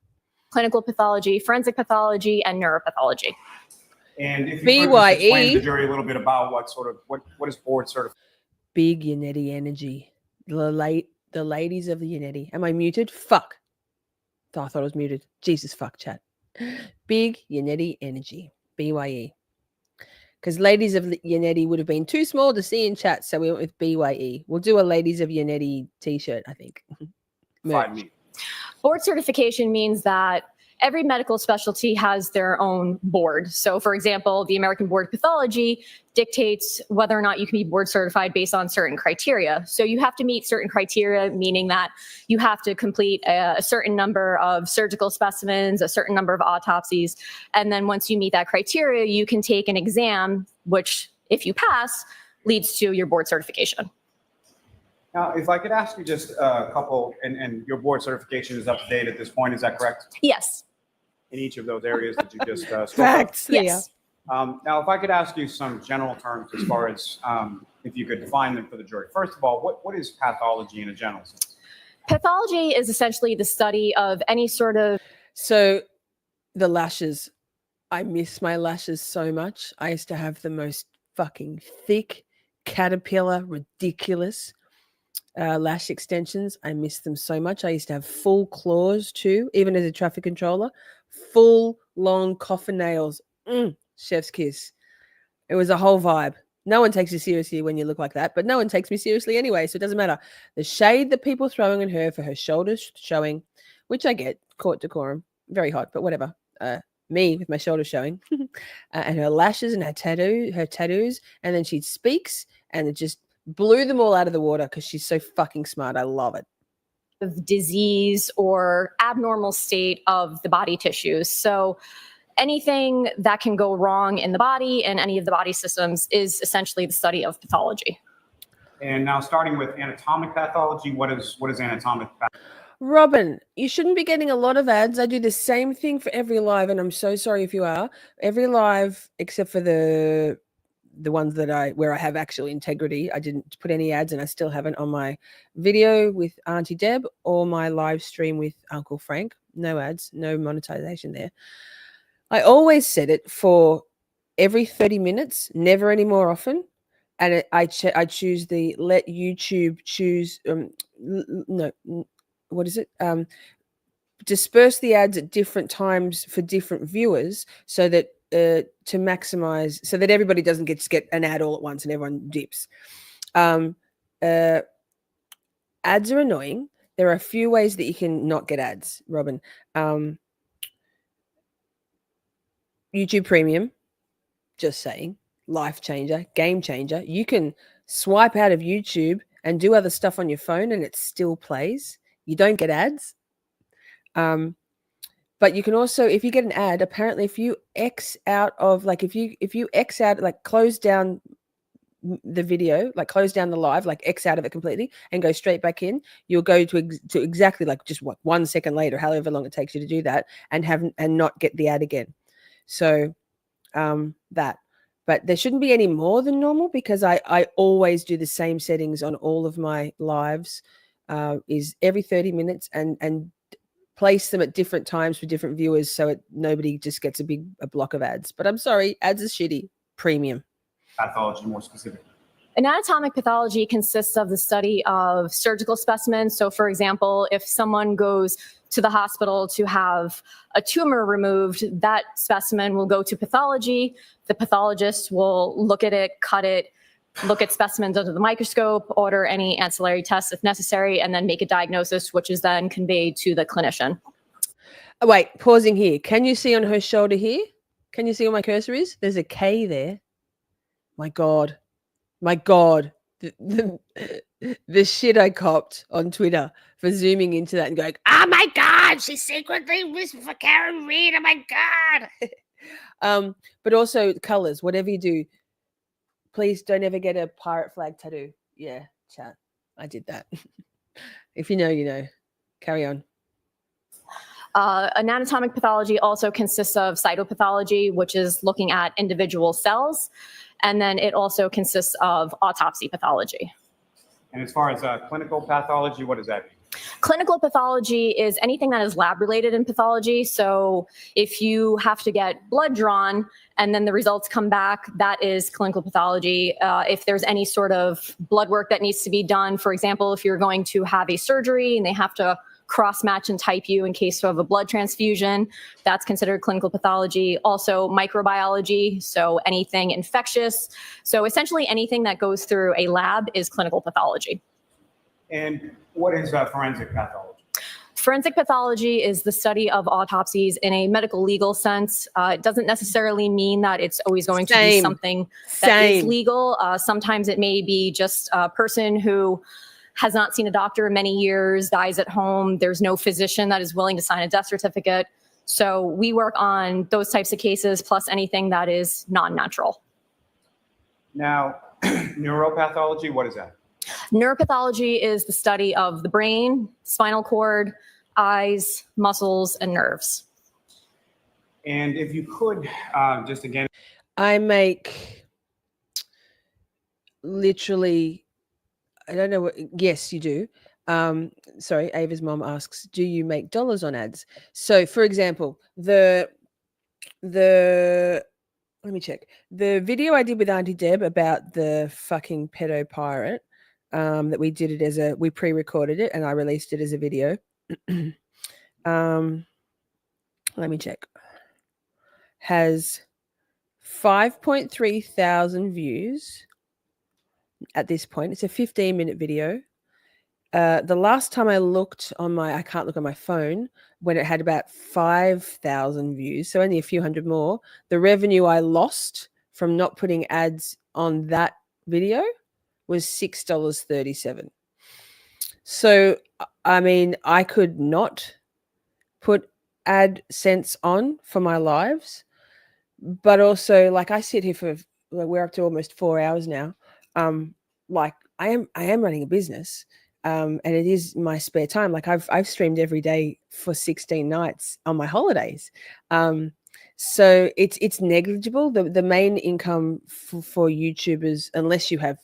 Clinical pathology, forensic pathology, and neuropathology. And if you BYE. could just explain to the jury a little bit about what is board certified? Big Unetti energy. The ladies of the Unetti. Am I muted? Fuck. Oh, I thought I was muted. Jesus fuck chat. Big Yannetti energy. BYE. Because ladies of Yannetti would have been too small to see in chat, so we went with BYE. We'll do a ladies of Yannetti t-shirt, I think. Fine, me. Board certification means that every medical specialty has their own board. So for example, the American Board of Pathology dictates whether or not you can be board certified based on certain criteria. So you have to meet certain criteria, meaning that you have to complete a certain number of surgical specimens, a certain number of autopsies. And then once you meet that criteria, you can take an exam, which if you pass, leads to your board certification. Now, if I could ask you just a couple, and your board certification is up to date at this point, is that correct? Yes. In each of those areas that you just spoke of? Facts. Yes. Now, if I could ask you some general terms as far as if you could define them for the jury. First of all, what is pathology in a general sense? Pathology is essentially the study of any sort of... So the lashes. I miss my lashes so much. I used to have the most fucking thick, caterpillar, ridiculous lash extensions. I miss them so much. I used to have full claws too, even as a traffic controller. Full, long coffin nails. Chef's kiss. It was a whole vibe. No one takes you seriously when you look like that, but no one takes me seriously anyway, so it doesn't matter. The shade that people throwing on her for her shoulders showing, which I get, court decorum, very hot, but whatever. Me with my shoulders showing, and her lashes and her tattoos, and then she speaks, and it just blew them all out of the water because she's so fucking smart. I love it. Of disease or abnormal state of the body tissues. So anything that can go wrong in the body and any of the body systems is essentially the study of pathology. And now starting with anatomic pathology, what is anatomic pathology? Robin, you shouldn't be getting a lot of ads. I do the same thing for every live, and I'm so sorry if you are. Every live, except for the ones that where I have actual integrity. I didn't put any ads, and I still haven't on my video with Auntie Deb or my live stream with Uncle Frank. No ads, no monetization there. I always set it for every 30 minutes, never any more often. And I choose the let YouTube choose. What is it? Disperse the ads at different times for different viewers, so that to maximize, so that everybody doesn't get an ad all at once and everyone dips. Ads are annoying. There are a few ways that you can not get ads, Robin. YouTube Premium, just saying, life changer, game changer. You can swipe out of YouTube and do other stuff on your phone and it still plays. You don't get ads. But you can also, if you get an ad, apparently if you X out of, like, if you X out, like close down the video, like close down the live, like X out of it completely and go straight back in, you'll go to exactly like just 1 second later, however long it takes you to do that, and not get the ad again. So that. But there shouldn't be any more than normal, because I always do the same settings on all of my lives, is every 30 minutes and place them at different times for different viewers, so nobody just gets a block of ads. But I'm sorry, ads are shitty. Premium. Pathology more specifically. Anatomic pathology consists of the study of surgical specimens. So for example, if someone goes to the hospital to have a tumor removed, that specimen will go to pathology. The pathologist will look at it, cut it, look at specimens under the microscope, order any ancillary tests if necessary, and then make a diagnosis, which is then conveyed to the clinician. Oh, wait, pausing here. Can you see on her shoulder here? Can you see where my cursor is? There's a K there. My God. My God. The shit I copped on Twitter for zooming into that and going, oh my God, she's secretly for Karen Reed. Oh my God. But also colors, whatever you do, please don't ever get a pirate flag tattoo. Yeah, chat. I did that. If you know, you know. Carry on. Anatomic pathology also consists of cytopathology, which is looking at individual cells. And then it also consists of autopsy pathology. And as far as clinical pathology, what does that mean? Clinical pathology is anything that is lab related in pathology. So if you have to get blood drawn and then the results come back, that is clinical pathology. If there's any sort of blood work that needs to be done, for example, if you're going to have a surgery and they have to cross-match and type you in case of a blood transfusion. That's considered clinical pathology. Also microbiology, so anything infectious. So essentially anything that goes through a lab is clinical pathology. And what is forensic pathology? Forensic pathology is the study of autopsies in a medical legal sense. It doesn't necessarily mean that it's always going to be something that is legal. Sometimes it may be just a person who has not seen a doctor in many years, dies at home. There's no physician that is willing to sign a death certificate. So we work on those types of cases plus anything that is non-natural. Now, neuropathology, what is that? Neuropathology is the study of the brain, spinal cord, eyes, muscles, and nerves. And if you could, just again. I make literally, I don't know what, yes, you do. Sorry, Ava's mom asks, do you make dollars on ads? So for example, let me check. The video I did with Auntie Deb about the fucking pedo pirate, that we did it we pre-recorded it and I released it as a video. Let me check. Has 5.3 thousand views at this point. It's a 15-minute video. The last time I looked on I can't look on my phone, when it had about 5,000 views, so only a few hundred more. The revenue I lost from not putting ads on that video was $6.37. So, I mean, I could not put AdSense on for my lives, but also, like, I sit here we're up to almost 4 hours now. Like, I am running a business, and it is my spare time. Like, I've streamed every day for 16 nights on my holidays. So it's negligible. The main income for YouTubers, unless you have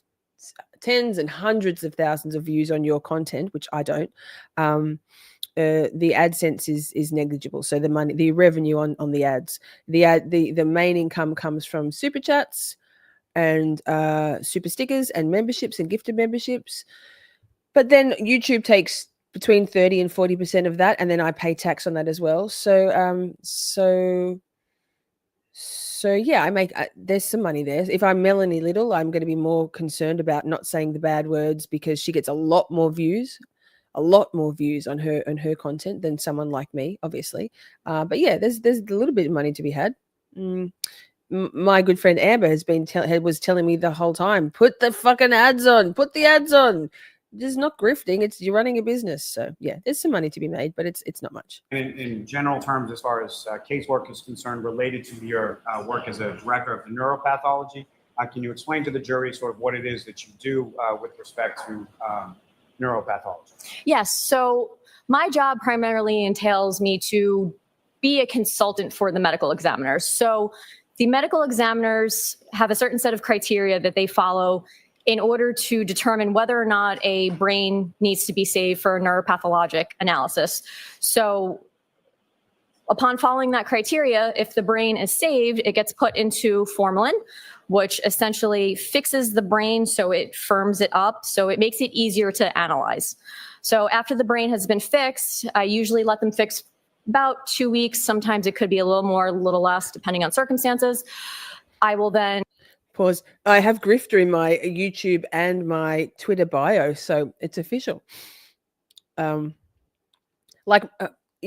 tens and hundreds of thousands of views on your content, which I don't, the AdSense is negligible. So the revenue on the ads, the main income comes from super chats and super stickers and memberships and gifted memberships. But then YouTube takes between 30 and 40% of that, and then I pay tax on that as well. So yeah, I make there's some money there. If I'm Melanie Little, I'm going to be more concerned about not saying the bad words, because she gets a lot more views on her content than someone like me, obviously. But yeah, there's a little bit of money to be had. My good friend Amber was telling me the whole time, put the fucking ads on, put the ads on. It's not grifting, you're running a business. So yeah, there's some money to be made, but it's not much. In general terms, as far as casework is concerned, related to your work as a director of the neuropathology, can you explain to the jury sort of what it is that you do with respect to neuropathology? Yes. So my job primarily entails me to be a consultant for the medical examiners. So the medical examiners have a certain set of criteria that they follow in order to determine whether or not a brain needs to be saved for a neuropathologic analysis. So upon following that criteria, if the brain is saved, it gets put into formalin, which essentially fixes the brain so it firms it up, so it makes it easier to analyze. So after the brain has been fixed, I usually let them fix about 2 weeks. Sometimes it could be a little more, a little less, depending on circumstances. I will then... Pause. I have grifter in my YouTube and my Twitter bio, so it's official. You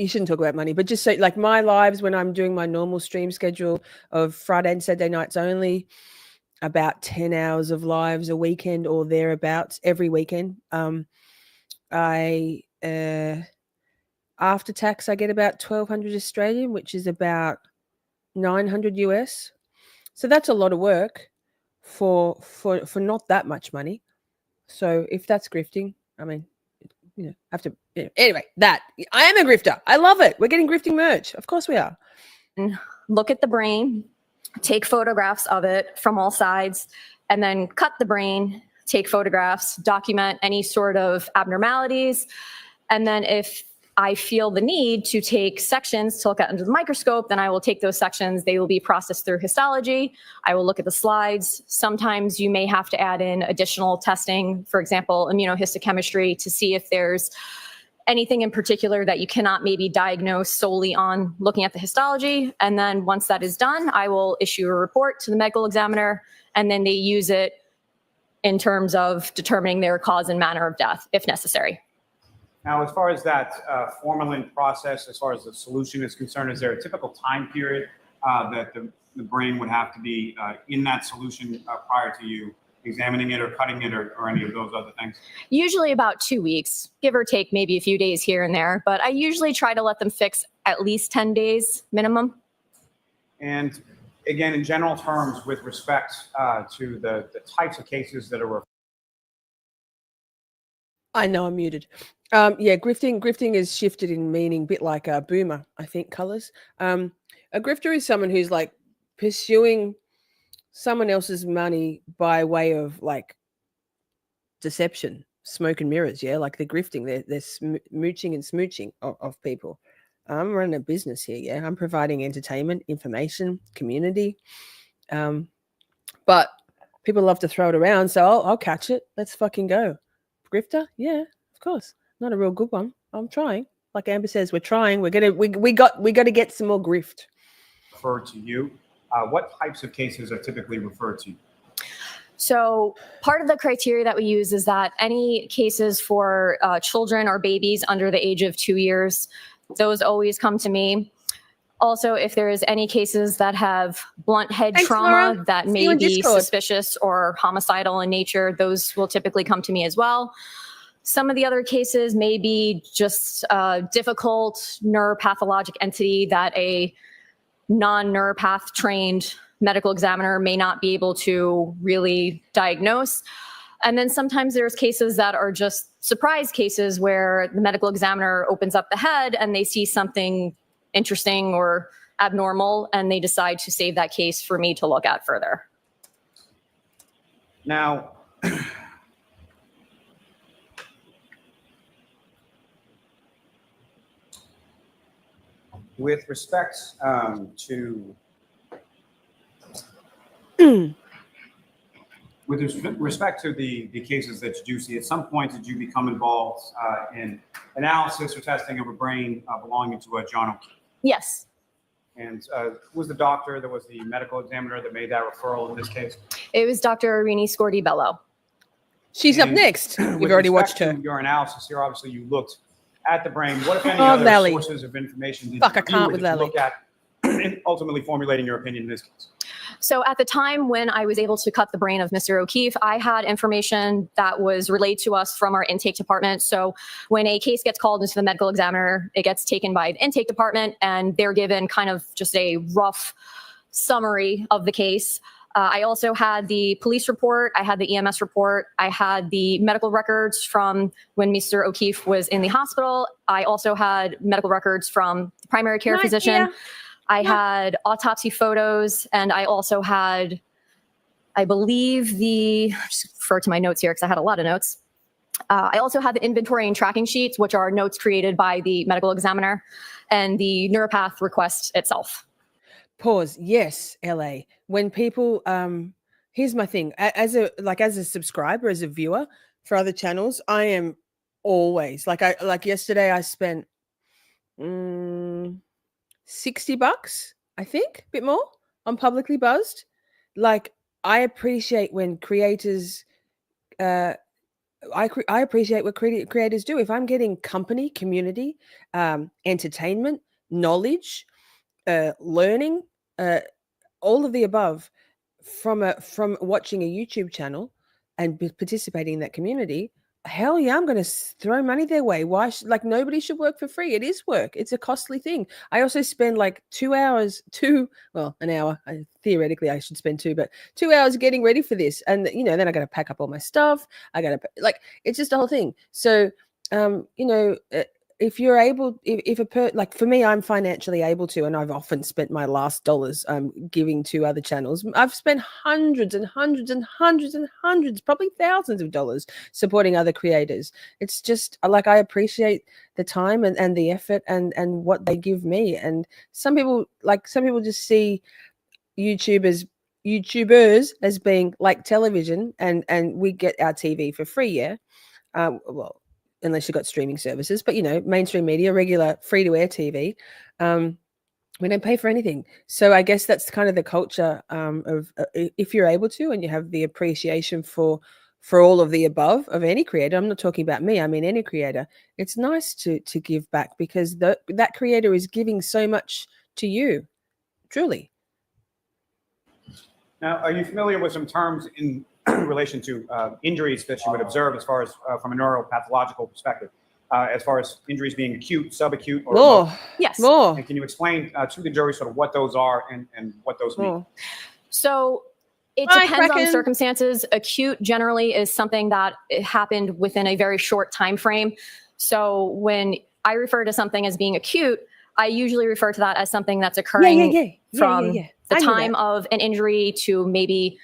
shouldn't talk about money, but just say, like, my lives when I'm doing my normal stream schedule of Friday and Saturday nights only, about 10 hours of lives a weekend or thereabouts every weekend. After tax, I get about 1,200 Australian, which is about 900 US. So that's a lot of work for not that much money. So if that's grifting, I mean, have to. Anyway, I am a grifter. I love it. We're getting grifting merch. Of course we are. Look at the brain, take photographs of it from all sides, and then cut the brain, take photographs, document any sort of abnormalities. And then if I feel the need to take sections to look at under the microscope, then I will take those sections. They will be processed through histology. I will look at the slides. Sometimes you may have to add in additional testing, for example, immunohistochemistry, to see if there's anything in particular that you cannot maybe diagnose solely on looking at the histology. And then once that is done, I will issue a report to the medical examiner, and then they use it in terms of determining their cause and manner of death, if necessary. Now, as far as that formalin process, as far as the solution is concerned, is there a typical time period that the brain would have to be in that solution prior to you examining it or cutting it or any of those other things? Usually about 2 weeks, give or take maybe a few days here and there, but I usually try to let them fix at least 10 days minimum. And again, in general terms, with respect to the types of cases that are I know I'm muted. Yeah, grifting is shifted in meaning, bit like a boomer, I think, colors. A grifter is someone who's like pursuing someone else's money by way of like deception, smoke and mirrors. Yeah, like they're grifting, they're mooching and smooching of people. I'm running a business here. Yeah, I'm providing entertainment, information, community. But people love to throw it around, so I'll catch it. Let's fucking go. Grifter? Yeah, of course. Not a real good one. I'm trying. Like Amber says, we're trying. We got to get some more grift. refer to you. What types of cases are typically referred to you? So part of the criteria that we use is that any cases for children or babies under the age of 2 years, those always come to me. Also, if there is any cases that have blunt head trauma that may be suspicious or homicidal in nature, those will typically come to me as well. Some of the other cases may be just difficult neuropathologic entity that a non-neuropath trained medical examiner may not be able to really diagnose. And then sometimes there's cases that are just surprise cases where the medical examiner opens up the head and they see something interesting or abnormal, and they decide to save that case for me to look at further. Now, with respect to the cases that you do see, at some point did you become involved in analysis or testing of a brain belonging to John O'Keefe? Yes. And who was the doctor that was the medical examiner that made that referral in this case? It was Dr. Irini Scordi-Bello. She's up next. We've already watched her. Your analysis here, obviously, you looked at the brain. What, if any, other sources of information did you look at in ultimately formulating your opinion in this case? So at the time when I was able to cut the brain of Mr. O'Keefe, I had information that was relayed to us from our intake department. So when a case gets called into the medical examiner, it gets taken by the intake department and they're given kind of just a rough summary of the case. I also had the police report, I had the EMS report, I had the medical records from when Mr. O'Keefe was in the hospital. I also had medical records from the primary care physician. I had autopsy photos, and I also had, I believe just refer to my notes here because I had a lot of notes. I also had the inventory and tracking sheets, which are notes created by the medical examiner, and the neuropath request itself. Pause. Yes, LA. When people, here's my thing. As a subscriber, as a viewer for other channels, I am always like yesterday. I spent $60, I think, a bit more on Publicly Buzzed. Like, I appreciate when creators. I appreciate what creators do. If I'm getting company, community, entertainment, knowledge, learning, all of the above from watching a YouTube channel and participating in that community, hell yeah, I'm going to throw money their way. Why? Nobody should work for free. It is work. It's a costly thing. I also spend like an hour. Theoretically, I should spend 2, but 2 hours getting ready for this. And, then I got to pack up all my stuff. I got to, it's just a whole thing. So, if you're able, for me, I'm financially able to, and I've often spent my last dollars giving to other channels. I've spent hundreds and hundreds and hundreds and hundreds, probably thousands of dollars supporting other creators. It's just I appreciate the time and the effort and what they give me. And some people just see YouTubers as being like television, and we get our TV for free. Yeah. unless you've got streaming services, but mainstream media, regular free-to-air TV. We don't pay for anything. So I guess that's kind of the culture of if you're able to, and you have the appreciation for all of the above of any creator. I'm not talking about me. I mean, any creator. It's nice to give back, because that creator is giving so much to you, truly. Now, are you familiar with some terms in relation to injuries that you would observe as far as from a neuropathological perspective? As far as injuries being acute, subacute, or more? Yes. More. And can you explain to the jury sort of what those are and what those mean? So it Hi, depends on Raccoon. the circumstances. Acute generally is something that happened within a very short time frame. So when I refer to something as being acute, I usually refer to that as something that's occurring from the time of an injury to maybe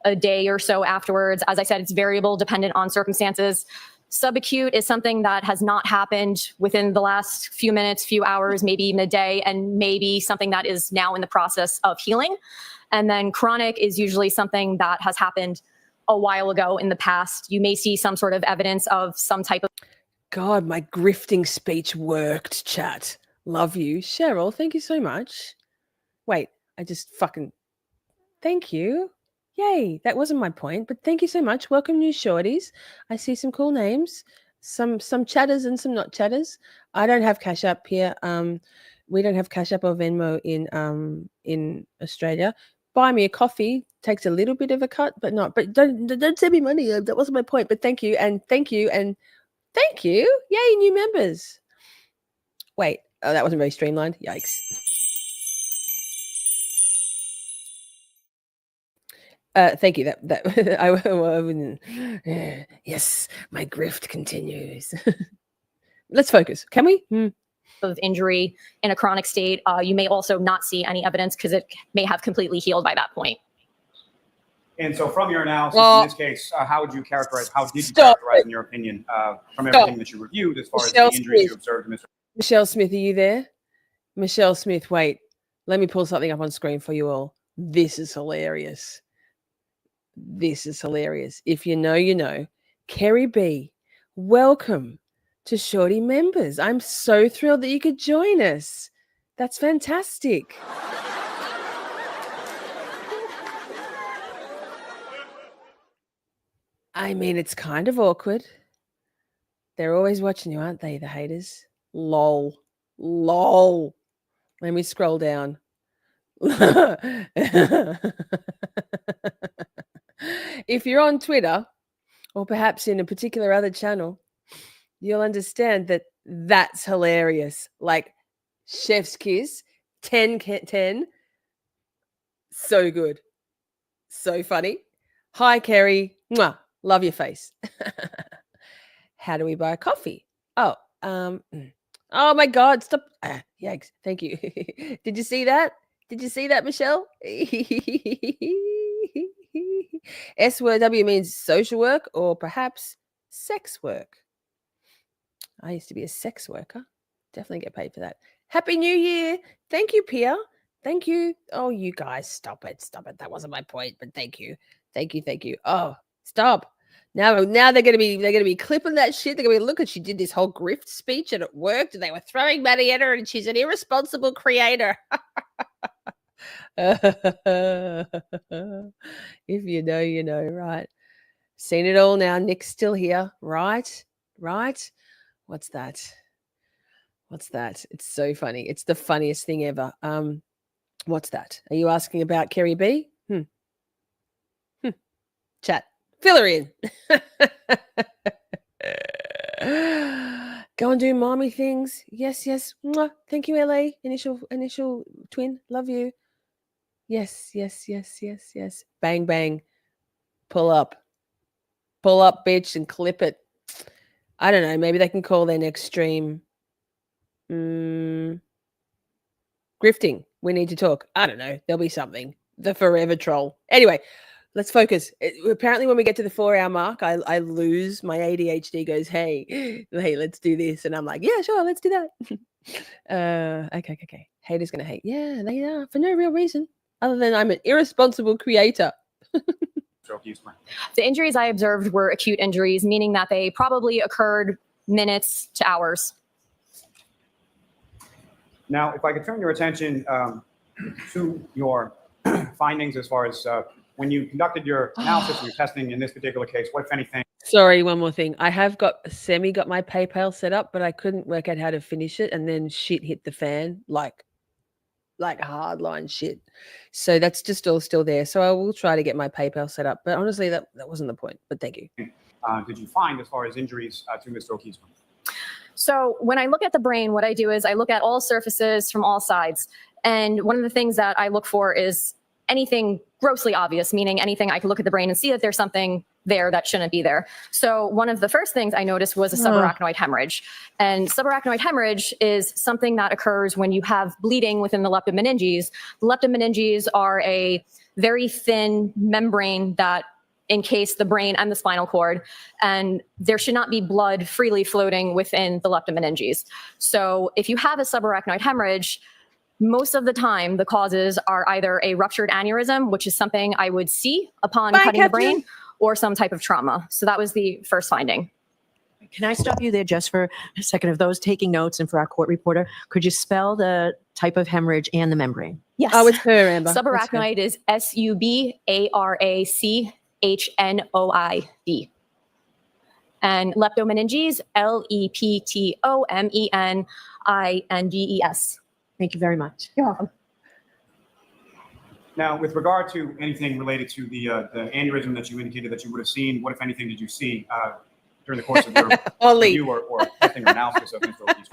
a day or so afterwards. As I said, it's variable, dependent on circumstances. Subacute is something that has not happened within the last few minutes, few hours, maybe even a day, and maybe something that is now in the process of healing. And then chronic is usually something that has happened a while ago in the past. You may see some sort of evidence of some type of... God, my grifting speech worked, chat. Love you. Cheryl, thank you so much. Wait, I just fucking... Thank you. Yay, that wasn't my point, but thank you so much. Welcome, new Shorties. I see some cool names, some chatters and some not chatters. I don't have Cash App here. We don't have Cash App or Venmo in Australia. Buy me a coffee takes a little bit of a cut, but don't send me money. That wasn't my point. But thank you and thank you and thank you. Yay, new members. Wait, oh, that wasn't very streamlined. Yikes. Thank you. That I wouldn't. Yes, my grift continues. Let's focus. Can we? Of injury in a chronic state. You may also not see any evidence because it may have completely healed by that point. And so from your analysis in this case, how did you characterize in your opinion, from everything that you reviewed as far as the injuries you observed? Michelle Smith, are you there? Michelle Smith, wait. Let me pull something up on screen for you all. This is hilarious. This is hilarious. If you know, you know. Kerry B, welcome to Shorty members. I'm so thrilled that you could join us. That's fantastic. I mean, it's kind of awkward. They're always watching you, aren't they, the haters? Lol. Lol. Let me scroll down. If you're on Twitter, or perhaps in a particular other channel, you'll understand that that's hilarious. Like, chef's kiss, 10. So good. So funny. Hi, Kerry. Mwah. Love your face. How do we buy a coffee? Oh my God. Stop. Yikes. Thank you. Did you see that? Did you see that, Michelle? SWW means social work or perhaps sex work. I used to be a sex worker. Definitely get paid for that. Happy New Year. Thank you, Pia. Thank you. Oh, you guys, stop it. Stop it. That wasn't my point, but thank you. Thank you. Thank you. Oh, stop. Now they're gonna be clipping that shit. They're gonna be, look at, she did this whole grift speech and it worked, and they were throwing money at her, and she's an irresponsible creator. If you know, you know, right? Seen it all now. Nick's still here, right? Right? What's that? What's that? It's so funny. It's the funniest thing ever. What's that? Are you asking about Kerry B? Chat. Fill her in. Go and do mommy things. Yes. Mwah. Thank you, LA. Initial twin. Love you. Yes. Bang, bang. Pull up, bitch, and clip it. I don't know. Maybe they can call their next stream grifting. We need to talk. I don't know. There'll be something. The forever troll. Anyway, let's focus. Apparently, when we get to the 4-hour mark, I lose. My ADHD goes, hey, let's do this. And I'm like, yeah, sure, let's do that. Okay. Haters going to hate. Yeah, they are, for no real reason other than I'm an irresponsible creator. The injuries I observed were acute injuries, meaning that they probably occurred minutes to hours. Now, if I could turn your attention to your findings as far as when you conducted your analysis and your testing in this particular case, what, if anything? Sorry, one more thing. I have got my PayPal set up, but I couldn't work out how to finish it, and then shit hit the fan, like hardline shit. So that's just all still there. So I will try to get my PayPal set up, but honestly, that wasn't the point. But thank you. Did you find as far as injuries to Mr. O'Keefe's? So when I look at the brain, what I do is I look at all surfaces from all sides. And one of the things that I look for is anything grossly obvious, meaning anything I can look at the brain and see that there's something there that shouldn't be there. So one of the first things I noticed was a subarachnoid hemorrhage. And subarachnoid hemorrhage is something that occurs when you have bleeding within the leptomeninges. The leptomeninges are a very thin membrane that encase the brain and the spinal cord, and there should not be blood freely floating within the leptomeninges. So if you have a subarachnoid hemorrhage, most of the time the causes are either a ruptured aneurysm, which is something I would see upon cutting the brain, or some type of trauma. So that was the first finding. Can I stop you there just for a second? Of those taking notes and for our court reporter, could you spell the type of hemorrhage and the membrane? Yes. Oh, it's her, Amber. Subarachnoid is SUBARACHNOID. And leptomeninges, LEPTOMENINGES. Thank you very much. You're welcome. Now, with regard to anything related to the aneurysm that you indicated that you would have seen, what, if anything, did you see during the course of your review or testing or analysis of Mr. O'Keefe's?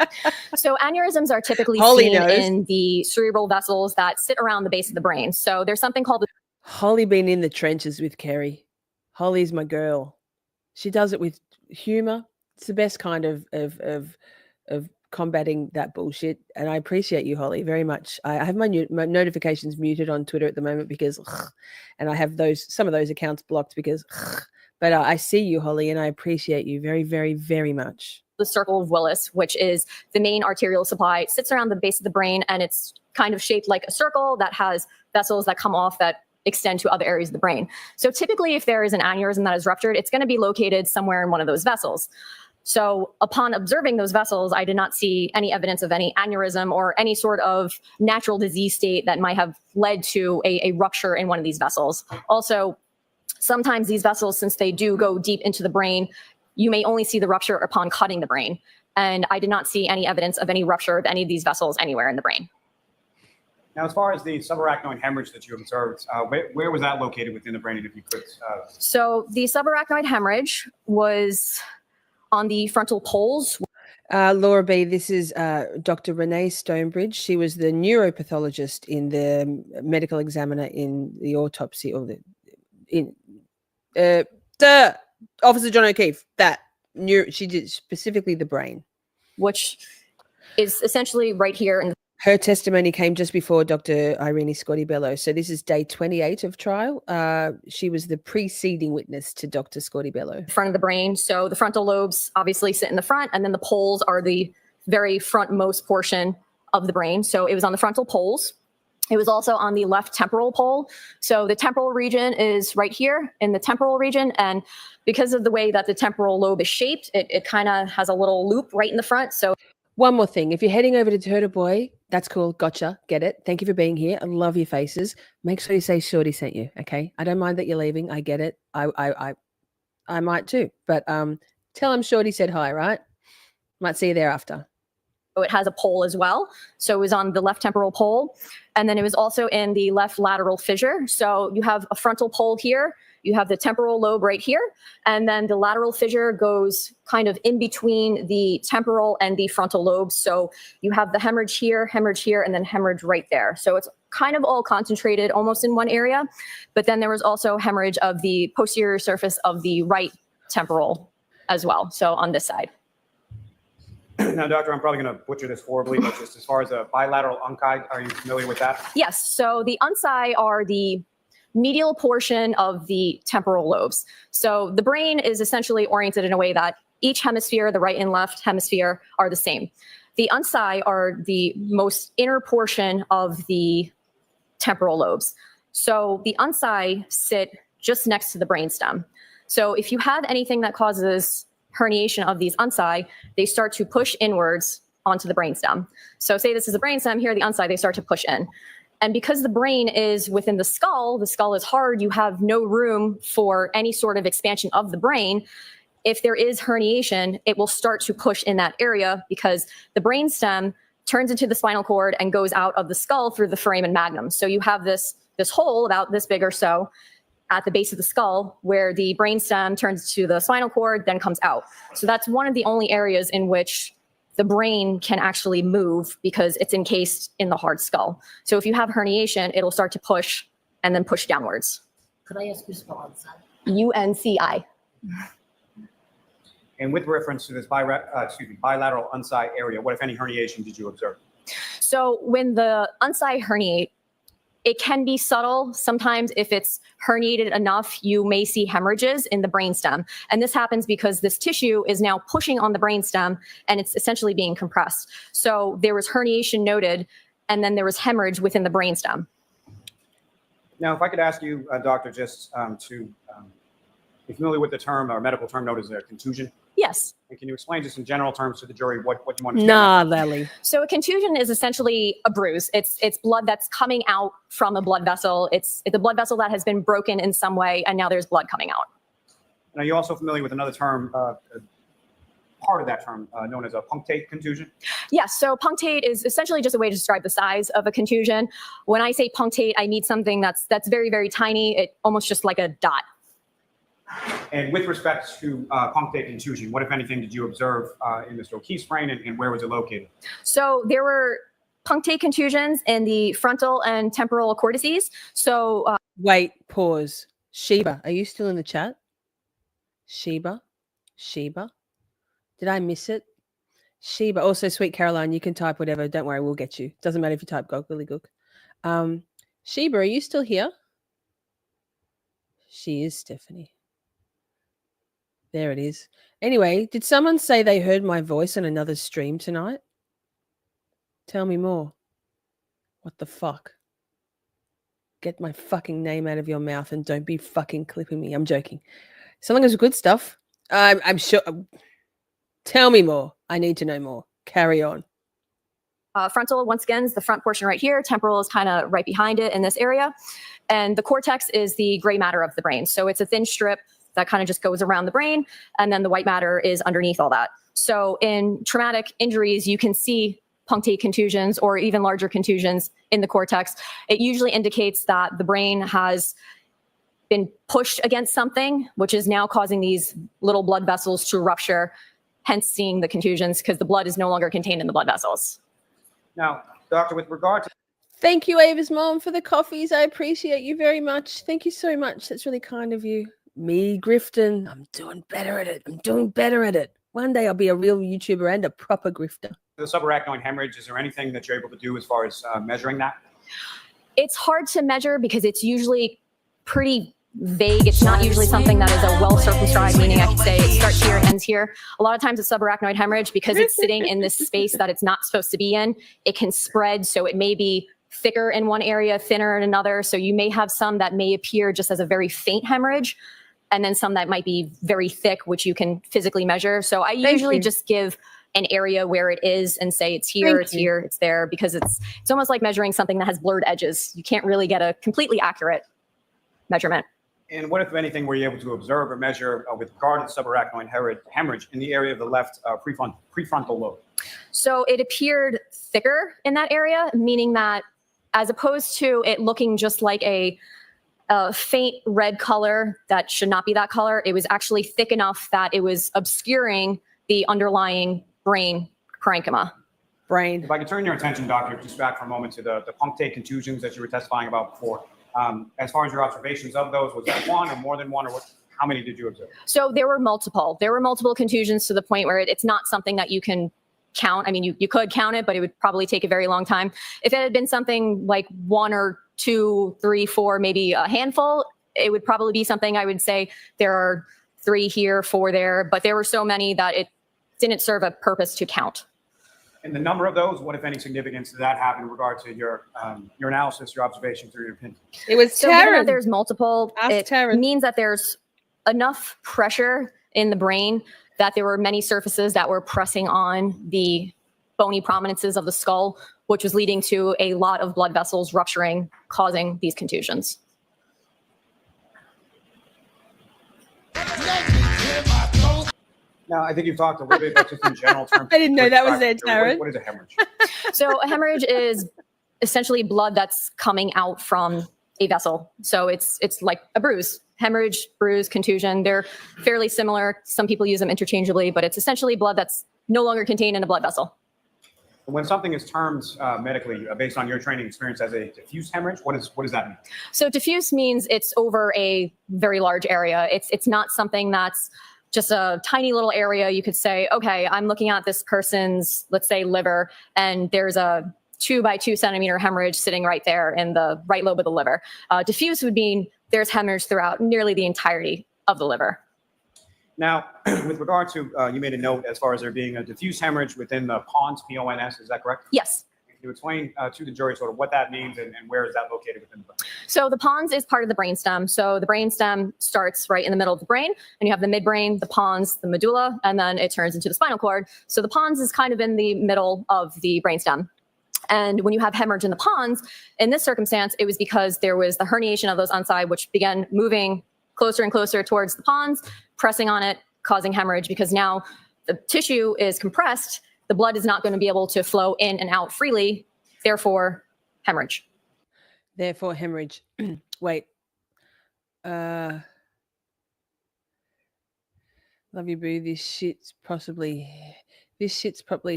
So aneurysms are typically Holly seen knows. in the cerebral vessels that sit around the base of the brain. So there's something called the Holly been in the trenches with Kerry. Holly's my girl. She does it with humor. It's the best kind of combating that bullshit, and I appreciate you, Holly, very much. I have my notifications muted on Twitter at the moment because, and I have some of those accounts blocked because, but I see you, Holly, and I appreciate you very, very, very much. the circle of Willis, which is the main arterial supply. It sits around the base of the brain, and it's kind of shaped like a circle that has vessels that come off that extend to other areas of the brain. So typically, if there is an aneurysm that is ruptured, it's going to be located somewhere in one of those vessels. So upon observing those vessels, I did not see any evidence of any aneurysm or any sort of natural disease state that might have led to a rupture in one of these vessels. Also, sometimes these vessels, since they do go deep into the brain, you may only see the rupture upon cutting the brain. And I did not see any evidence of any rupture of any of these vessels anywhere in the brain. Now, as far as the subarachnoid hemorrhage that you observed, where was that located within the brain, if you could? So the subarachnoid hemorrhage was on the frontal poles. Laura B., this is Dr. Renee Stonebridge. She was the neuropathologist in the medical examiner in the autopsy, or Officer John O'Keefe. She did specifically the brain, which is essentially right here in the her testimony came just before Dr. Irini Scordi-Bello. So this is day 28 of trial. She was the preceding witness to Dr. Scordi-Bello. front of the brain. So the frontal lobes obviously sit in the front, and then the poles are the very frontmost portion of the brain. So it was on the frontal poles. It was also on the left temporal pole. So the temporal region is right here in the temporal region. And because of the way that the temporal lobe is shaped, it kind of has a little loop right in the front. So one more thing, if you're heading over to Turtle Boy, that's cool. Gotcha. Get it. Thank you for being here. I love your faces. Make sure you say Shorty sent you. Okay. I don't mind that you're leaving. I get it. I might too, but tell him Shorty said hi, right? Might see you thereafter. it has a pole as well. So it was on the left temporal pole. And then it was also in the left lateral fissure. So you have a frontal pole here. You have the temporal lobe right here. And then the lateral fissure goes kind of in between the temporal and the frontal lobes. So you have the hemorrhage here, and then hemorrhage right there. So it's kind of all concentrated almost in one area. But then there was also hemorrhage of the posterior surface of the right temporal as well. So on this side. Now, doctor, I'm probably going to butcher this horribly, but just as far as a bilateral unci, are you familiar with that? Yes. So the unci are the medial portion of the temporal lobes. So the brain is essentially oriented in a way that each hemisphere, the right and left hemisphere, are the same. The unci are the most inner portion of the temporal lobes. So the unci sit just next to the brainstem. So if you have anything that causes herniation of these unsi, they start to push inwards onto the brainstem. So say this is the brainstem, here the unsi, they start to push in. And because the brain is within the skull is hard, you have no room for any sort of expansion of the brain. If there is herniation, it will start to push in that area because the brainstem turns into the spinal cord and goes out of the skull through the foramen magnum. So you have this hole about this big or so at the base of the skull where the brainstem turns to the spinal cord, then comes out. So that's one of the only areas in which the brain can actually move because it's encased in the hard skull. So if you have herniation, it'll start to push and then push downwards. Could I ask you to spell unsi? UNCI. And with reference to this bilateral unsi area, what, if any, herniation did you observe? So when the unsi herniate, it can be subtle. Sometimes if it's herniated enough, you may see hemorrhages in the brainstem. And this happens because this tissue is now pushing on the brainstem and it's essentially being compressed. So there was herniation noted, and then there was hemorrhage within the brainstem. Now, if I could ask you, doctor, just to be familiar with the term or medical term known as a contusion. Yes. And can you explain just in general terms to the jury what you want to Nah, Lally. So a contusion is essentially a bruise. It's blood that's coming out from a blood vessel. It's a blood vessel that has been broken in some way, and now there's blood coming out. And are you also familiar with another term, part of that term, known as a punctate contusion? Yes, so punctate is essentially just a way to describe the size of a contusion. When I say punctate, I mean something that's very, very tiny. It almost just like a dot. And with respect to punctate contusion, what, if anything, did you observe in Mr. O'Keefe's brain, and where was it located? So there were punctate contusions in the frontal and temporal cortices. So wait, pause. Sheba, are you still in the chat? Sheba? Did I miss it? Sheba. Also, Sweet Caroline, you can type whatever. Don't worry, we'll get you. Doesn't matter if you type Googly Gook. Sheba, are you still here? She is, Stephanie. There it is. Anyway, did someone say they heard my voice on another stream tonight? Tell me more. What the fuck? Get my fucking name out of your mouth and don't be fucking clipping me. I'm joking. Something is good stuff. I'm sure. Tell me more. I need to know more. Carry on. Frontal, once again, is the front portion right here. Temporal is kind of right behind it in this area. And the cortex is the gray matter of the brain. So it's a thin strip that kind of just goes around the brain, and then the white matter is underneath all that. So in traumatic injuries, you can see punctate contusions or even larger contusions in the cortex. It usually indicates that the brain has been pushed against something, which is now causing these little blood vessels to rupture, hence seeing the contusions because the blood is no longer contained in the blood vessels. Now, doctor, with regard to... Thank you, Ava's mom, for the coffees. I appreciate you very much. Thank you so much. That's really kind of you. Me, grifting. I'm doing better at it. One day I'll be a real YouTuber and a proper grifter. The subarachnoid hemorrhage, is there anything that you're able to do as far as measuring that? It's hard to measure because it's usually pretty vague. It's not usually something that is a well circumscribed, meaning I could say it starts here and ends here. A lot of times it's subarachnoid hemorrhage because it's sitting in this space that it's not supposed to be in. It can spread, so it may be thicker in one area, thinner in another. So you may have some that may appear just as a very faint hemorrhage, and then some that might be very thick, which you can physically measure. So I usually just give an area where it is and say it's here, here, it's there, because it's almost like measuring something that has blurred edges. You can't really get a completely accurate measurement. And what, if anything, were you able to observe or measure with regard to subarachnoid hemorrhage in the area of the left prefrontal lobe? So it appeared thicker in that area, meaning that as opposed to it looking just like a faint red color that should not be that color, it was actually thick enough that it was obscuring the underlying brain parenchyma. If I could turn your attention, doctor, just back for a moment to the punctate contusions that you were testifying about before. As far as your observations of those, was that one or more than one, or how many did you observe? So there were multiple. There were multiple contusions to the point where it's not something that you can count. I mean, you could count it, but it would probably take a very long time. If it had been something like 1 or 2, 3, 4, maybe a handful, it would probably be something I would say there are 3 here, 4 there, but there were so many that it didn't serve a purpose to count. And the number of those, what, if any, significance did that have in regard to your analysis, your observation through your opinion? It was so given that there's multiple, Ask it Taryn. means that there's enough pressure in the brain that there were many surfaces that were pressing on the bony prominences of the skull, which was leading to a lot of blood vessels rupturing, causing these contusions. Now, I think you've talked a little bit about just in general terms. I didn't know that was there, Taryn. What is a hemorrhage? So a hemorrhage is essentially blood that's coming out from a vessel. So it's like a bruise. Hemorrhage, bruise, contusion, they're fairly similar. Some people use them interchangeably, but it's essentially blood that's no longer contained in a blood vessel. When something is termed medically, based on your training experience, as a diffuse hemorrhage, what does that mean? So diffuse means it's over a very large area. It's not something that's just a tiny little area. You could say, okay, I'm looking at this person's, let's say, liver, and there's a 2 by 2 centimeter hemorrhage sitting right there in the right lobe of the liver. Diffuse would mean there's hemorrhage throughout nearly the entirety of the liver. Now, with regard to, you made a note as far as there being a diffuse hemorrhage within the pons, P-O-N-S, is that correct? Yes. Can you explain to the jury sort of what that means and where is that located within the brain? So the pons is part of the brainstem. So the brainstem starts right in the middle of the brain, and you have the midbrain, the pons, the medulla, and then it turns into the spinal cord. So the pons is kind of in the middle of the brainstem. And when you have hemorrhage in the pons, in this circumstance, it was because there was the herniation of those inside, which began moving closer and closer towards the pons, pressing on it, causing hemorrhage, because now the tissue is compressed. The blood is not going to be able to flow in and out freely, therefore hemorrhage. Therefore hemorrhage. Wait. Love you, boo. This shit's probably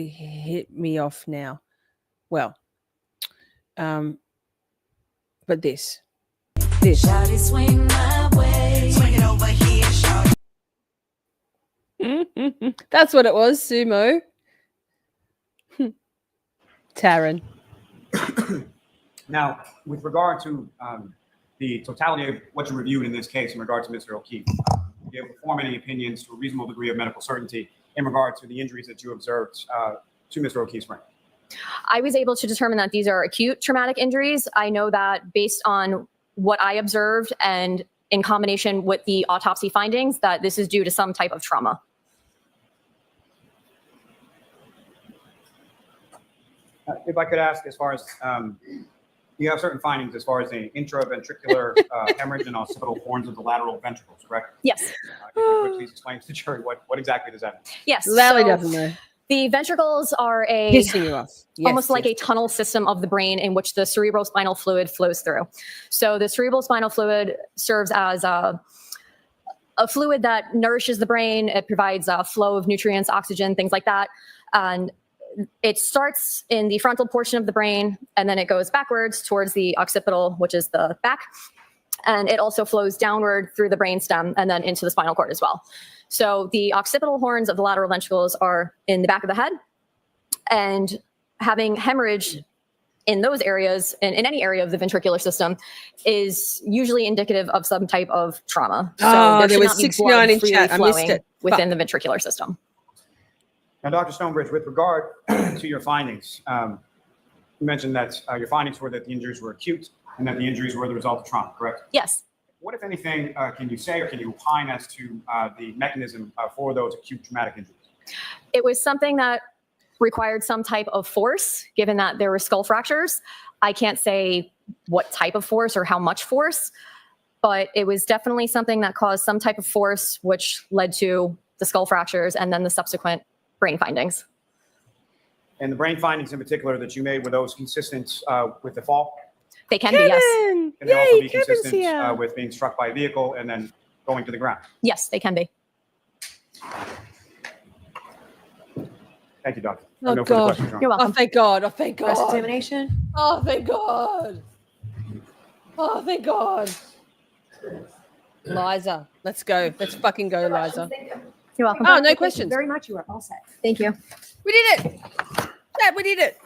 hit me off now. Well, but this. Shawty, swing my way. Swing it over here, shawty. That's what it was, Sumo. Taryn. Now, with regard to the totality of what you reviewed in this case in regard to Mr. O'Keefe, you be able to form any opinions to a reasonable degree of medical certainty in regard to the injuries that you observed to Mr. O'Keefe's brain? I was able to determine that these are acute traumatic injuries. I know that based on what I observed and in combination with the autopsy findings, that this is due to some type of trauma. If I could ask, as far as you have certain findings as far as the intraventricular hemorrhage and occipital horns of the lateral ventricles, correct? Yes. Can you please explain to the jury what exactly does that mean? Yes. Lally so doesn't know. The ventricles are Pissing you off. Yes, almost like yes. a tunnel system of the brain in which the cerebrospinal fluid flows through. So the cerebrospinal fluid serves as a fluid that nourishes the brain. It provides a flow of nutrients, oxygen, things like that. And it starts in the frontal portion of the brain, and then it goes backwards towards the occipital, which is the back. And it also flows downward through the brainstem and then into the spinal cord as well. So the occipital horns of the lateral ventricles are in the back of the head, and having hemorrhage in those areas, in any area of the ventricular system, is usually indicative of some type of trauma. So there was should not be 69 blood in freely chat. I missed flowing it. within the ventricular system. Now, Dr. Stonebridge, with regard to your findings, you mentioned that your findings were that the injuries were acute and that the injuries were the result of trauma, correct? Yes. What, if anything, can you say or can you opine as to the mechanism for those acute traumatic injuries? It was something that required some type of force, given that there were skull fractures. I can't say what type of force or how much force, but it was definitely something that caused some type of force, which led to the skull fractures and then the subsequent brain findings. And the brain findings in particular that you made, were those consistent with the fall? They can be, yes. Kevin! Can they also Yay, be Kevin's consistent here. with being struck by a vehicle and then going to the ground? Yes, they can be. Thank you, Doctor. Oh, no further God. questions, Your Honor. You're welcome. Oh, thank God. Oh, thank God. Cross-examination? Oh, thank God. Oh, thank God. Liza, let's go. Let's fucking go, Liza. You're welcome. Oh, no Thank you questions. very much. You are all set. Thank you. We did it. Dad, we did it.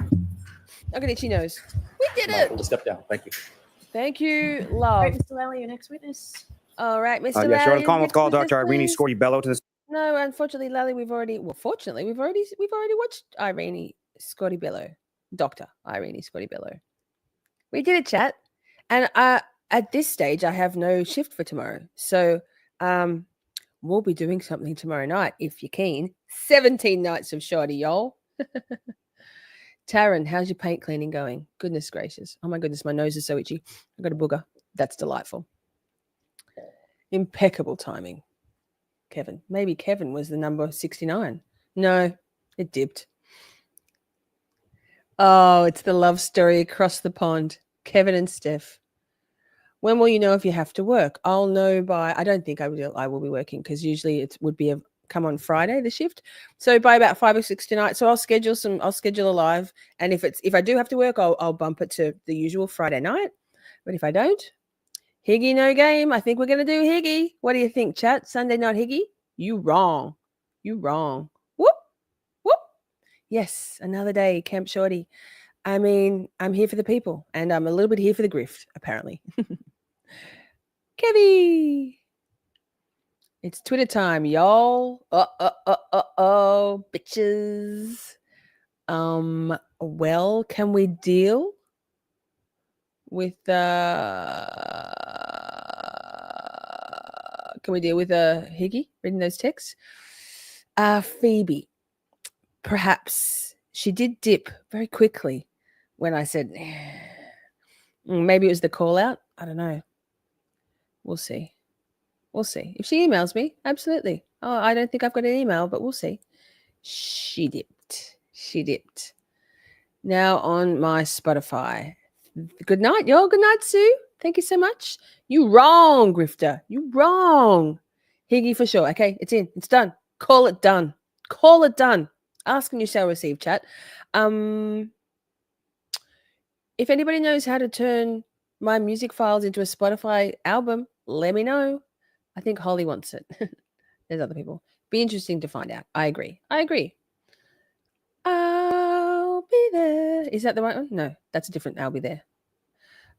I got itchy nose. We did it. To step down. Thank you. Thank you, All love. right, Mr. Lally, your next witness. All right, Mr. Yes, Lally. Your Honor, call next call witness, Dr. Irini please. Scordi-Bello to this. No, unfortunately, Lally, we've already watched Irini Scordi-Bello, Dr. Irini Scordi-Bello. We did a chat, and at this stage, I have no shift for tomorrow. So we'll be doing something tomorrow night if you're keen. 17 nights of shoddy, y'all. Taryn, how's your paint cleaning going? Goodness gracious. Oh my goodness, my nose is so itchy. I've got a booger. That's delightful. Impeccable timing. Kevin. Maybe Kevin was the number 69. No, it dipped. Oh, it's the love story across the pond. Kevin and Steph. When will you know if you have to work? I'll know by, I don't think I will be working because usually it would be come on Friday, the shift. So by about 5 or 6 tonight. So I'll schedule a live. And if I do have to work, I'll bump it to the usual Friday night. But if I don't, Higgy no game. I think we're going to do Higgy. What do you think, chat? Sunday night Higgy? You wrong. You wrong. Whoop, whoop. Yes, another day, Camp Shorty. I mean, I'm here for the people, and I'm a little bit here for the grift, apparently. Kevy. It's Twitter time, y'all. Bitches. Well, can we deal with Higgy reading those texts? Phoebe. Perhaps she did dip very quickly when I said maybe it was the call out. I don't know. We'll see. We'll see. If she emails me, absolutely. Oh, I don't think I've got an email, but we'll see. She dipped. She dipped. Now on my Spotify. Good night, y'all. Good night, Sue. Thank you so much. You wrong, Grifter. You wrong. Higgy for sure. Okay, it's in. It's done. Call it done. Call it done. Ask and you shall receive, chat. If anybody knows how to turn my music files into a Spotify album, let me know. I think Holly wants it. There's other people. Be interesting to find out. I agree. I'll be there. Is that the right one? No, that's a different I'll be there.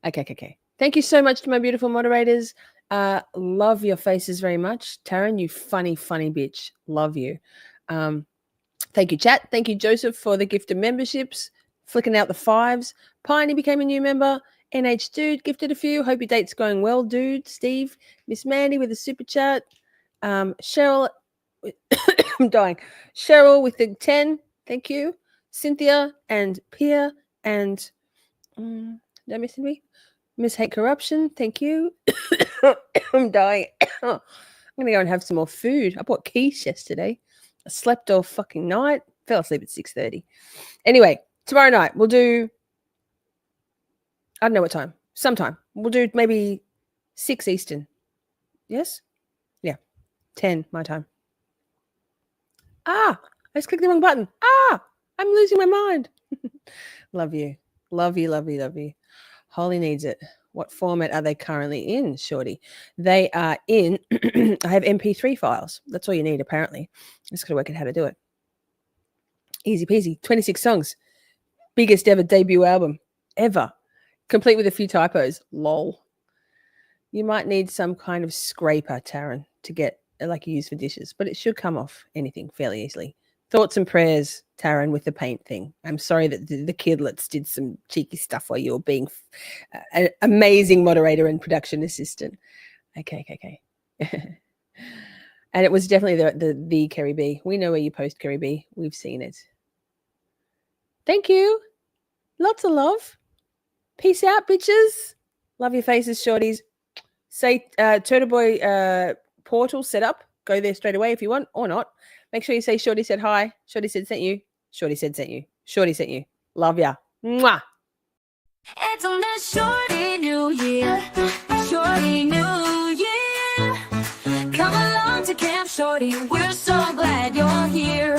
Okay. Thank you so much to my beautiful moderators. Love your faces very much. Taryn, you funny bitch. Love you. Thank you, chat. Thank you, Joseph, for the gift of memberships. Flicking out the 5s. Piney became a new member. NH Dude gifted a few. Hope your date's going well, dude. Steve. Miss Mandy with a super chat. Cheryl. I'm dying. Cheryl with the 10. Thank you. Cynthia and Pia and did I miss anybody? Miss Hate Corruption. Thank you. I'm dying. I'm going to go and have some more food. I bought quiche yesterday. I slept all fucking night. Fell asleep at 6:30. Anyway, tomorrow night we'll do, I don't know what time. Sometime. We'll do maybe 6 Eastern. Yes? Yeah. 10 my time. I just clicked the wrong button. I'm losing my mind. Love you. Love you. Holly needs it. What format are they currently in, Shorty? They are in, I have MP3 files. That's all you need, apparently. Just got to work out how to do it. Easy peasy. 26 songs. Biggest ever debut album. Ever. Complete with a few typos. Lol. You might need some kind of scraper, Taryn, to get, like you use for dishes. But it should come off anything fairly easily. Thoughts and prayers, Taryn, with the paint thing. I'm sorry that the kidlets did some cheeky stuff while you were being an amazing moderator and production assistant. Okay. And it was definitely the Kerry B. We know where you post, Kerry B. We've seen it. Thank you. Lots of love. Peace out, bitches. Love your faces, Shorties. Say Turtle Boy portal set up. Go there straight away if you want or not. Make sure you say Shorty said hi. Shorty said sent you. Shorty said sent you. Shorty sent you. Love ya. Mwah. It's on the Shorty New Year. Shorty New Year. Come along to Camp Shorty. We're so glad you're here.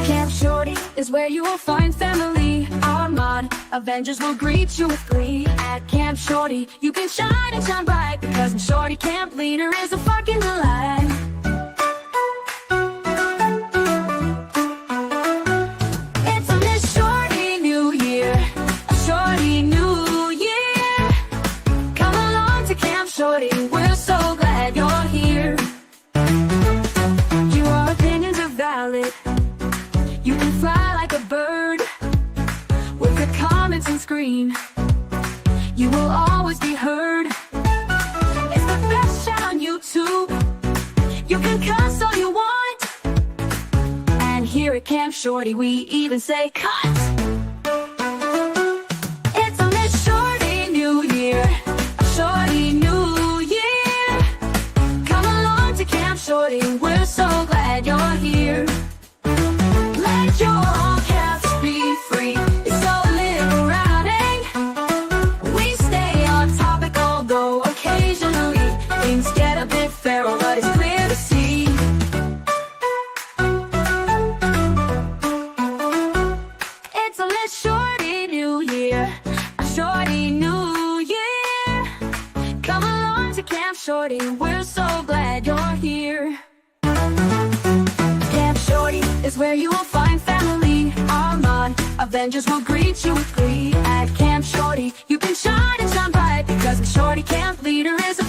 Camp Shorty is where you will find family. Our mod Avengers will greet you with glee. At Camp Shorty, you can shine and shine bright because the Shorty Camp leader is a fucking delight. Shorty, we're so glad you're here. Your opinions are valid. You can fly like a bird with the comments and screen. You will always be heard. It's the best chat on YouTube. can cuss all you want. And here at Camp Shorty, we even say cut. It's a Miss Shorty New Year, a Shorty New Year. Come along to Camp Shorty, we're so glad you're here. Let your all caps be free, it's so liberating. We stay on topic, although occasionally things get a bit feral, but it's clear to see. It's a Miss Shorty New Year, a Shorty New Year. Come along to Camp Shorty, we're so glad you're here. Camp Shorty is where you will find family. Armand Avengers will greet you with glee. At Camp Shorty, you can shine and shine bright, because the Shorty camp leader is a